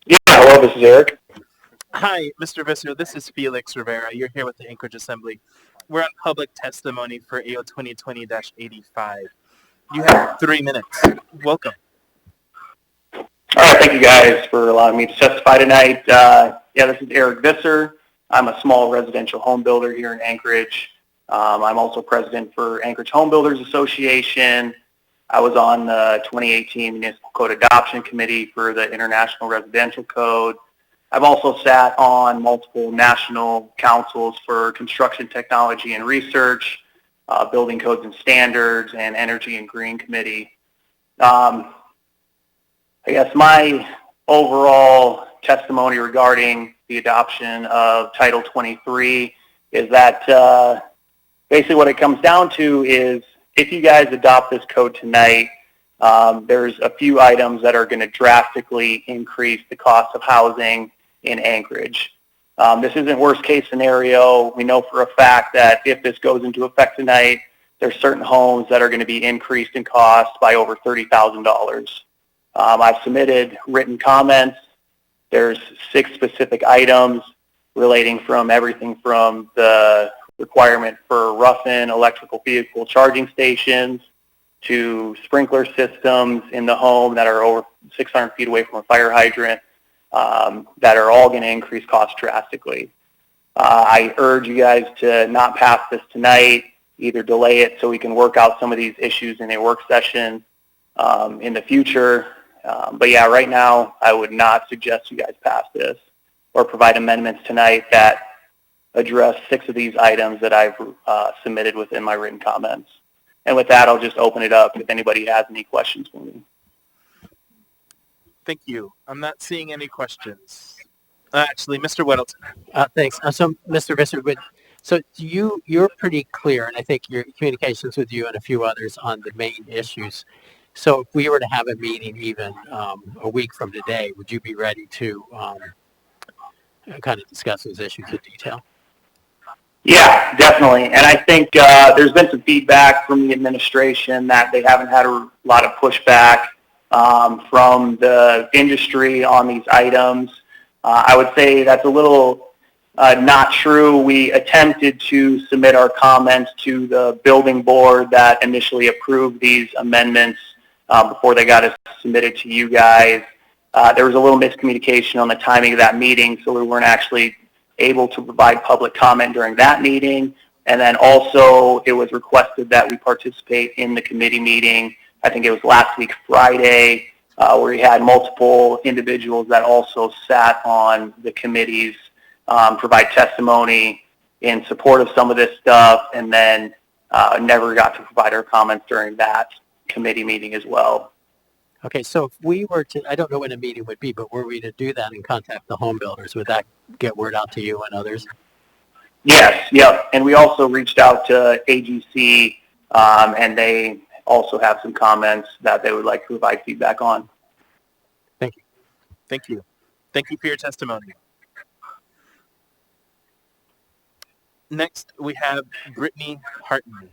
Yeah, hello, this is Eric. Hi, Mr. Visser. This is Felix Rivera. You're here with the Anchorage Assembly. We're on public testimony for AO 2020-85. You have 3 minutes. Welcome. All right, thank you guys for allowing me to testify tonight. This is Eric Visser. I'm a small residential home builder here in Anchorage. I'm also president for Anchorage Home Builders Association. I was on the 2018 Municipal Code Adoption Committee for the International Residential Code. I've also sat on multiple national councils for construction technology and research, building codes and standards, and energy and green committee. I guess my overall testimony regarding the adoption of Title 23 is that basically what it comes down to is if you guys adopt this code tonight, there's a few items that are going to drastically increase the cost of housing in Anchorage. This isn't worst case scenario. We know for a fact that if this goes into effect tonight, there's certain homes that are going to be increased in cost by over $30,000. I've submitted written comments. There's 6 specific items relating from everything from the requirement for rough-in electrical vehicle charging stations to sprinkler systems in the home that are over 600 feet away from a fire hydrant that are all going to increase costs drastically. I urge you guys to not pass this tonight, either delay it so we can work out some of these issues in a work session in the future. But yeah, right now I would not suggest you guys pass this or provide amendments tonight that address 6 of these items that I've submitted within my written comments. And with that, I'll just open it up if anybody has any questions for me. Thank you. I'm not seeing any questions. Actually, Mr. Weddleton. Thanks. So, Mr. Visser, so you're pretty clear, and I think your communications with you and a few others on the main issues. So if we were to have a meeting even a week from today, would you be ready to kind of discuss those issues in detail? Yeah, definitely. And I think there's been some feedback from the administration that they haven't had a lot of pushback from the industry on these items. I would say that's a little not true. We attempted to submit our comments to the building board that initially approved these amendments before they got submitted to you guys. There was a little miscommunication on the timing of that meeting, so we weren't actually able to provide public comment during that meeting. And then also it was requested that we participate in the committee meeting. I think it was last week, Friday, where we had multiple individuals that also sat on the committees provide testimony in support of some of this stuff, and then never got to provide our comments during that committee meeting as well. Okay, so if we were to, I don't know when a meeting would be, but were we to do that and contact the home builders, would that get word out to you and others? Yes, yep. And we also reached out to AGC, and they also have some comments that they would like to provide feedback on. Thank you. Thank you. Thank you for your testimony. Next, we have Brittany Hartman.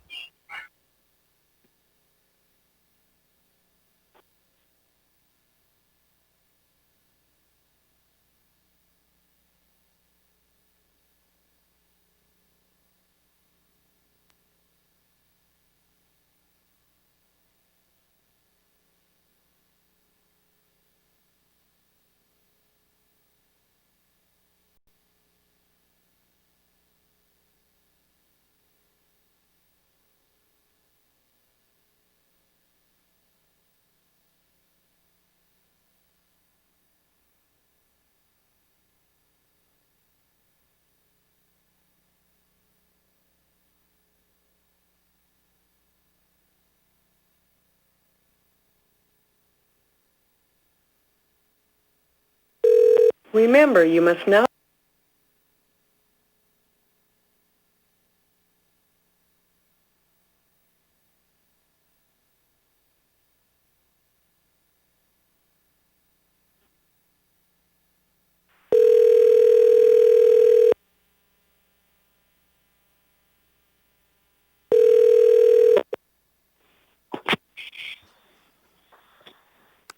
Remember, you must now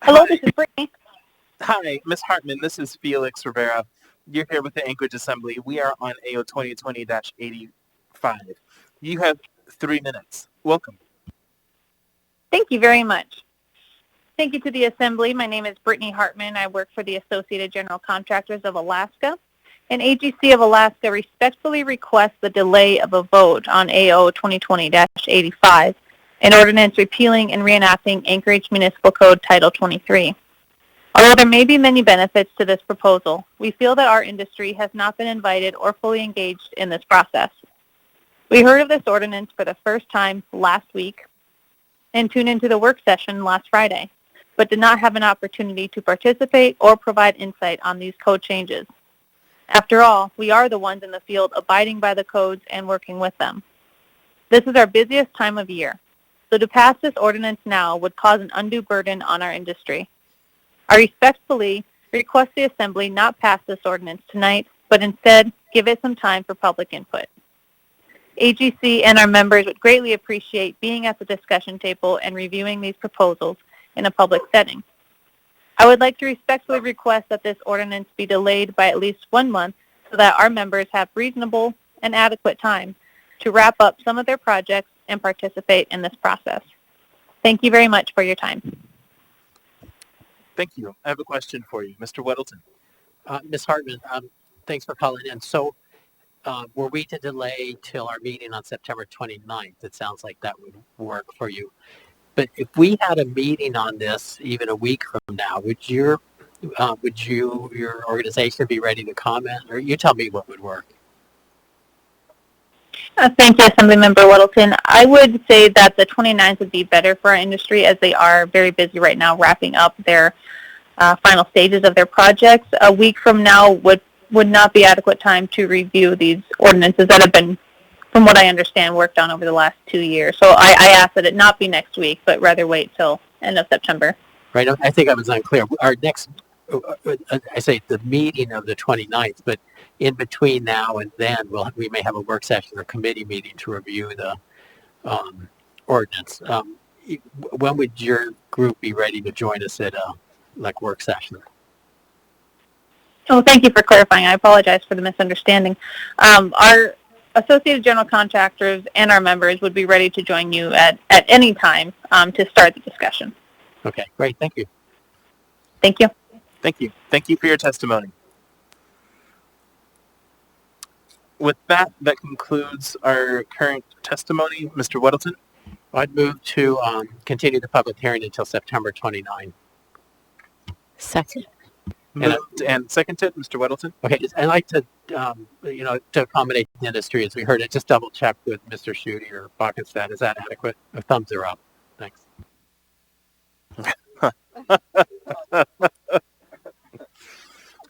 Hello, this is Brittany. Hi, Ms. Hartman. This is Felix Rivera. You're here with the Anchorage Assembly. We are on AO 2020-85. You have 3 minutes. Welcome. Thank you very much. Thank you to the Assembly. My name is Brittany Hartman. I work for the Associated General Contractors of Alaska. And AGC of Alaska respectfully requests the delay of a vote on AO 2020-85, an ordinance repealing and reenacting Anchorage Municipal Code Title 23. Although there may be many benefits to this proposal, we feel that our industry has not been invited or fully engaged in this process. We heard of this ordinance for the first time last week and tuned into the work session last Friday, but did not have an opportunity to participate or provide insight on these code changes. After all, we are the ones in the field abiding by the codes and working with them. This is our busiest time of year, so to pass this ordinance now would cause an undue burden on our industry. I respectfully request the Assembly not pass this ordinance tonight, but instead give it some time for public input. AGC and our members would greatly appreciate being at the discussion table and reviewing these proposals in a public setting. I would like to respectfully request that this ordinance be delayed by at least 1 month so that our members have reasonable and adequate time to wrap up some of their projects and participate in this process. Thank you very much for your time. Thank you. I have a question for you. Mr. Weddleton. Ms. Hartman, thanks for calling in. So were we to delay till our meeting on September 29th? It sounds like that would work for you. But if we had a meeting on this even a week from now, would your organization be ready to comment? Or you tell me what would work. Thank you, Assemblymember Weddleton. I would say that the 29th would be better for our industry as they are very busy right now wrapping up their final stages of their projects. A week from now would not be adequate time to review these ordinances that have been, from what I understand, worked on over the last 2 years. So I ask that it not be next week, but rather wait till end of September. Right. I think I was unclear. Our next, I say the meeting of the 29th, but in between now and then, we may have a work session or committee meeting to review the ordinance. When would your group be ready to join us at a work session? Oh, thank you for clarifying. I apologize for the misunderstanding. Our Associated General Contractors and our members would be ready to join you at any time to start the discussion. Okay, great. Thank you. Thank you. Thank you. Thank you for your testimony. With that concludes our current testimony. Mr. Weddleton? I'd move to continue the public hearing until September 29. Second. Moved and seconded, Mr. Weddleton. Okay, I'd like to, to accommodate the industry as we heard it, just double check with Mr. Schutte or Bakkenstadt. Is that adequate? The thumbs are up. Thanks.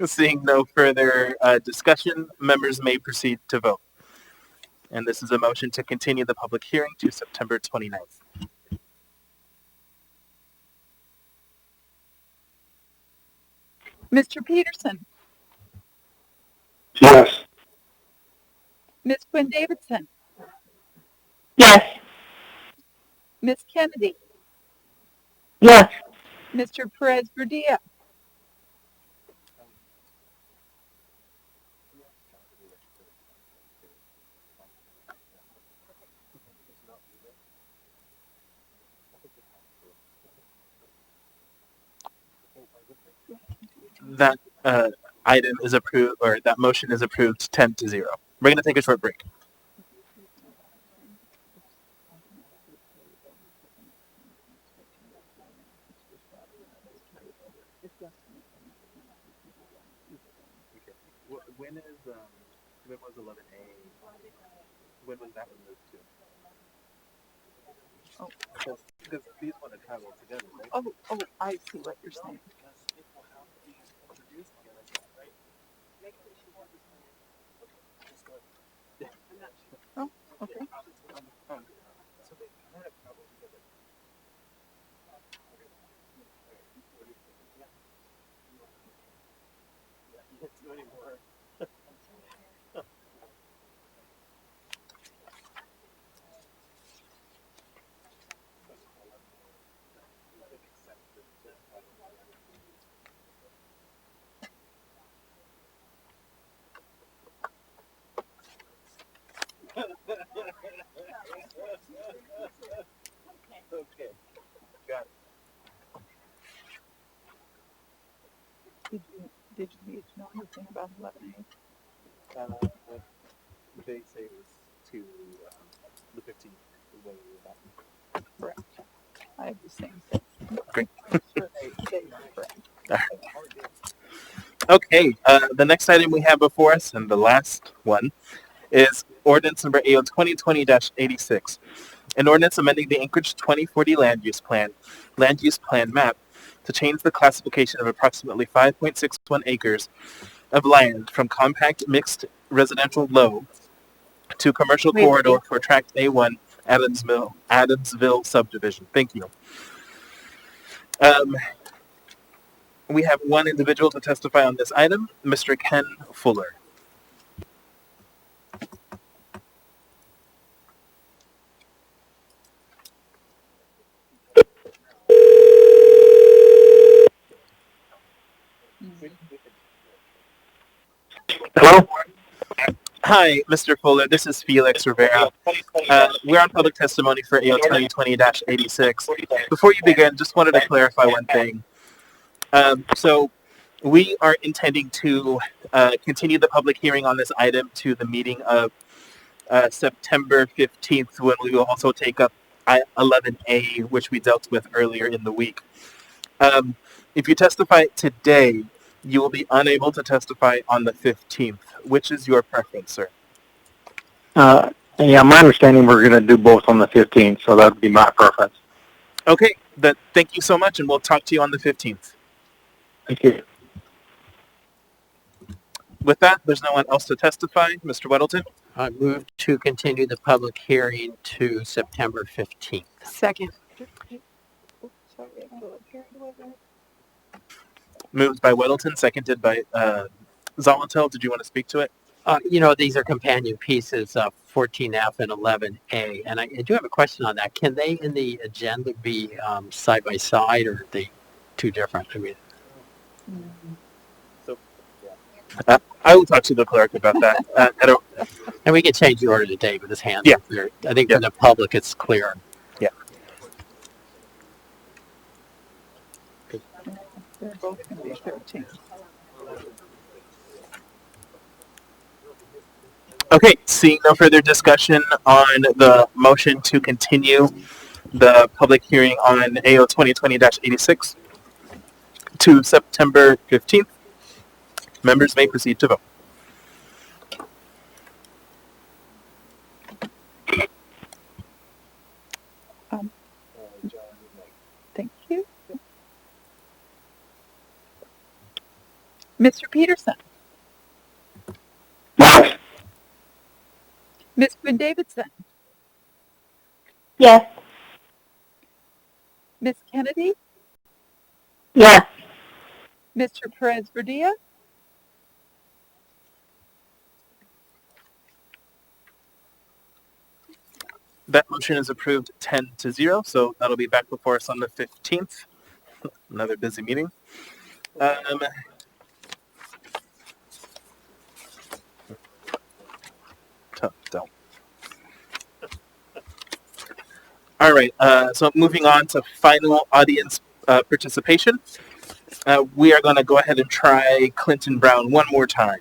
Seeing no further discussion, members may proceed to vote. And this is a motion to continue the public hearing to September 29th. Mr. Peterson? Yes. Ms. Quinn Davidson? Yes. Ms. Kennedy? Yes. Mr. Perez Verdia? That item is approved, or that motion is approved 10-0. We're going to take a short break. When was 11A? When was that one moved to? Oh, because these want to travel together, right? Oh, I see what you're saying. Oh, okay. So they kind of travel together. You can't do anymore. Okay, got it. Did you need to know anything about 11A? They say it was to the 15th is when we were back. Correct. I have the same thing. Great. Sure, they are correct. All right. Okay, the next item we have before us, and the last one, is ordinance number AO 2020-86. An ordinance amending the Anchorage 2040 land use plan map to change the classification of approximately 5.61 acres of land from compact mixed residential low to commercial corridor for tract A1 Adamsville subdivision. Thank you. We have one individual to testify on this item, Mr. Ken Fuller. Hello? Hi, Mr. Fuller. This is Felix Rivera. We're on public testimony for AO 2020-86. Before you begin, just wanted to clarify one thing. So we are intending to continue the public hearing on this item to the meeting of September 15th, when we will also take up 11A, which we dealt with earlier in the week. If you testify today, you will be unable to testify on the 15th. Which is your preference, sir? Yeah, my understanding we're going to do both on the 15th, so that would be my preference. Okay, thank you so much, and we'll talk to you on the 15th. Thank you. With that, there's no one else to testify. Mr. Weddleton? I move to continue the public hearing to September 15th. Second. Moved by Weddleton, seconded by Zolotel. Did you want to speak to it? These are companion pieces, 14F and 11A, and I do have a question on that. Can they in the agenda be side by side, or are they too different? I mean, I will talk to the clerk about that. and we can change the order today, but his hands are clear. I think for the public, it's clear. Yeah. They're both going to be 13. Okay, seeing no further discussion on the motion to continue the public hearing on AO 2020-86 to September 15th, members may proceed to vote. Thank you. Mr. Peterson? Yes. Ms. Quinn Davidson? Yes. Ms. Kennedy? Yes. Mr. Perez Verdia? That motion is approved 10-0, so that'll be back before us on the 15th. Another busy meeting. Don't. All right, so moving on to final audience participation. We are going to go ahead and try Clinton Brown one more time.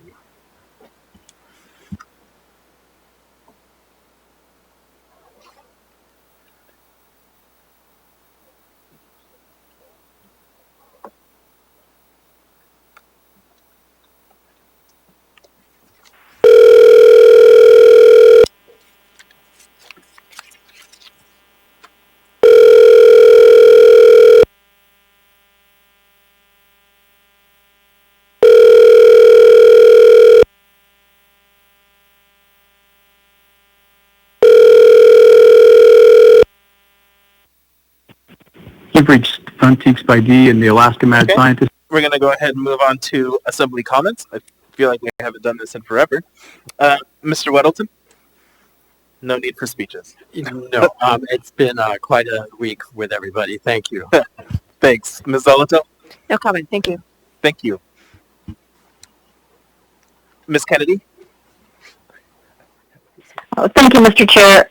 You've reached Funteeks by D and the Alaska Mad Scientist. We're going to go ahead and move on to assembly comments. I feel like we haven't done this in forever. Mr. Weddleton? No need for speeches. No, it's been quite a week with everybody. Thank you. Thanks. Ms. Zolotel? No comment. Thank you. Thank you. Ms. Kennedy? Oh, thank you, Mr. Chair.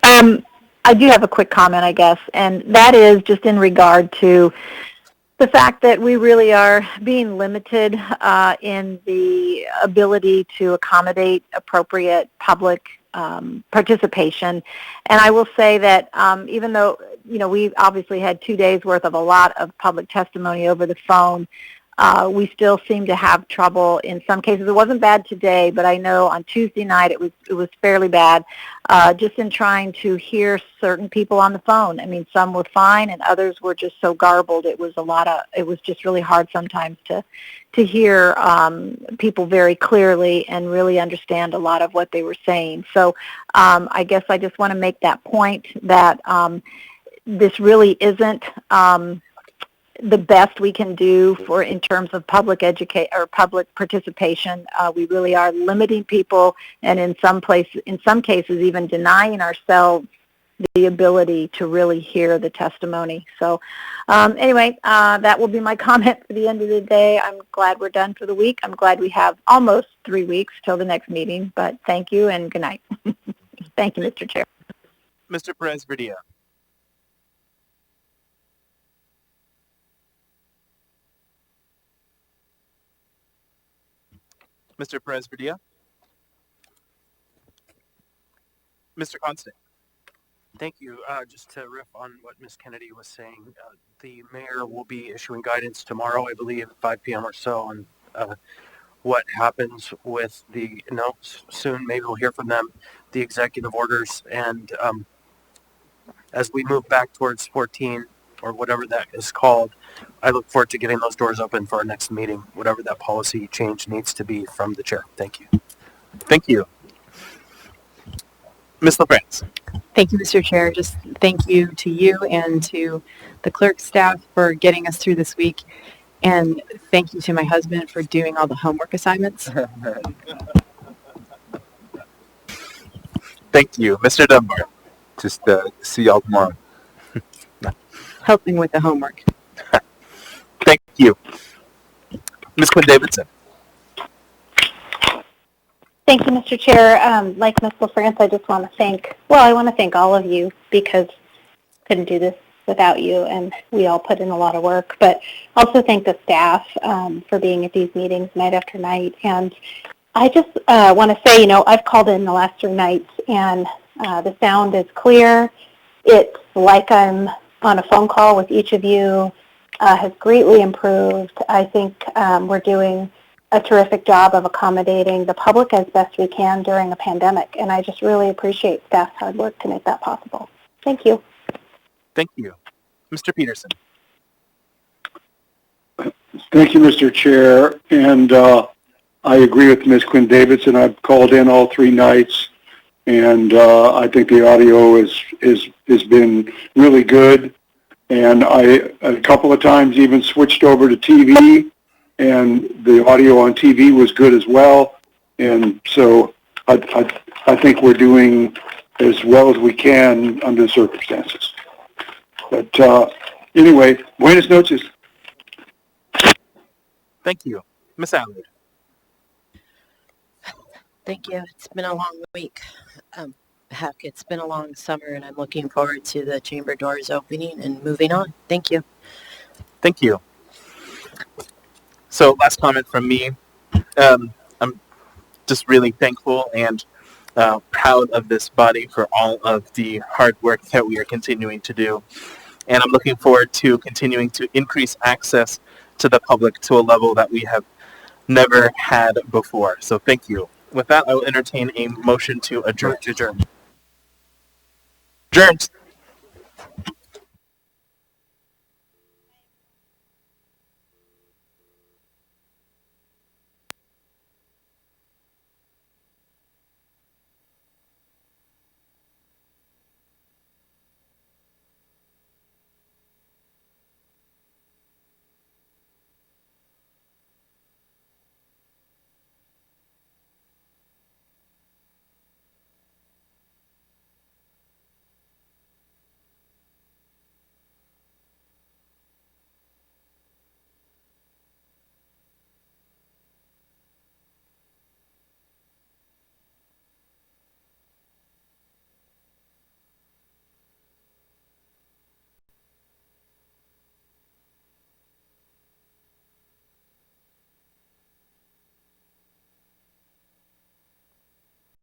I do have a quick comment, I guess, and that is just in regard to the fact that we really are being limited in the ability to accommodate appropriate public participation. And I will say that even though, we've obviously had 2 days worth of a lot of public testimony over the phone, we still seem to have trouble in some cases. It wasn't bad today, but I know on Tuesday night it was fairly bad, just in trying to hear certain people on the phone. I mean, some were fine and others were just so garbled. It was just really hard sometimes to hear people very clearly and really understand a lot of what they were saying. So I guess I just want to make that point that this really isn't the best we can do in terms of public participation. We really are limiting people, and in some cases, even denying ourselves the ability to really hear the testimony. So anyway, that will be my comment for the end of the day. I'm glad we're done for the week. I'm glad we have almost 3 weeks till the next meeting, but thank you and good night. Thank you, Mr. Chair. Mr. Perez-Verdia. Mr. Perez-Verdia. Mr. Constant. Thank you. Just to riff on what Ms. Kennedy was saying, the mayor will be issuing guidance tomorrow, I believe, at 5 p.m. or so on what happens with soon, maybe we'll hear from them, the executive orders. And as we move back towards 14 or whatever that is called, I look forward to getting those doors open for our next meeting, whatever that policy change needs to be from the chair. Thank you. Thank you. Ms. LaFrance. Thank you, Mr. Chair. Just thank you to you and to the clerk staff for getting us through this week. And thank you to my husband for doing all the homework assignments. Thank you. Mr. Dunbar. Just see y'all tomorrow. Helping with the homework. Thank you. Ms. Quinn Davidson. Thank you, Mr. Chair. Like Ms. LaFrance, I just want to thank all of you because couldn't do this without you, and we all put in a lot of work. But also thank the staff for being at these meetings night after night. And I just want to say, I've called in the last 3 nights, and the sound is clear. It's like I'm on a phone call with each of you. Has greatly improved. I think we're doing a terrific job of accommodating the public as best we can during a pandemic, and I just really appreciate staff's hard work to make that possible. Thank you. Thank you. Mr. Peterson. Thank you, Mr. Chair, and I agree with Ms. Quinn Davidson. I've called in all 3 nights, and I think the audio has been really good. And I, a couple of times, even switched over to TV, and the audio on TV was good as well. And so I think we're doing as well as we can under the circumstances. But anyway, buenas noches. Thank you. Ms. Allard. Thank you. It's been a long week. Heck, it's been a long summer, and I'm looking forward to the chamber doors opening and moving on. Thank you. Thank you. So last comment from me. I'm just really thankful and proud of this body for all of the hard work that we are continuing to do. And I'm looking forward to continuing to increase access to the public to a level that we have never had before. So thank you. With that, I will entertain a motion to adjourn. Adjourned.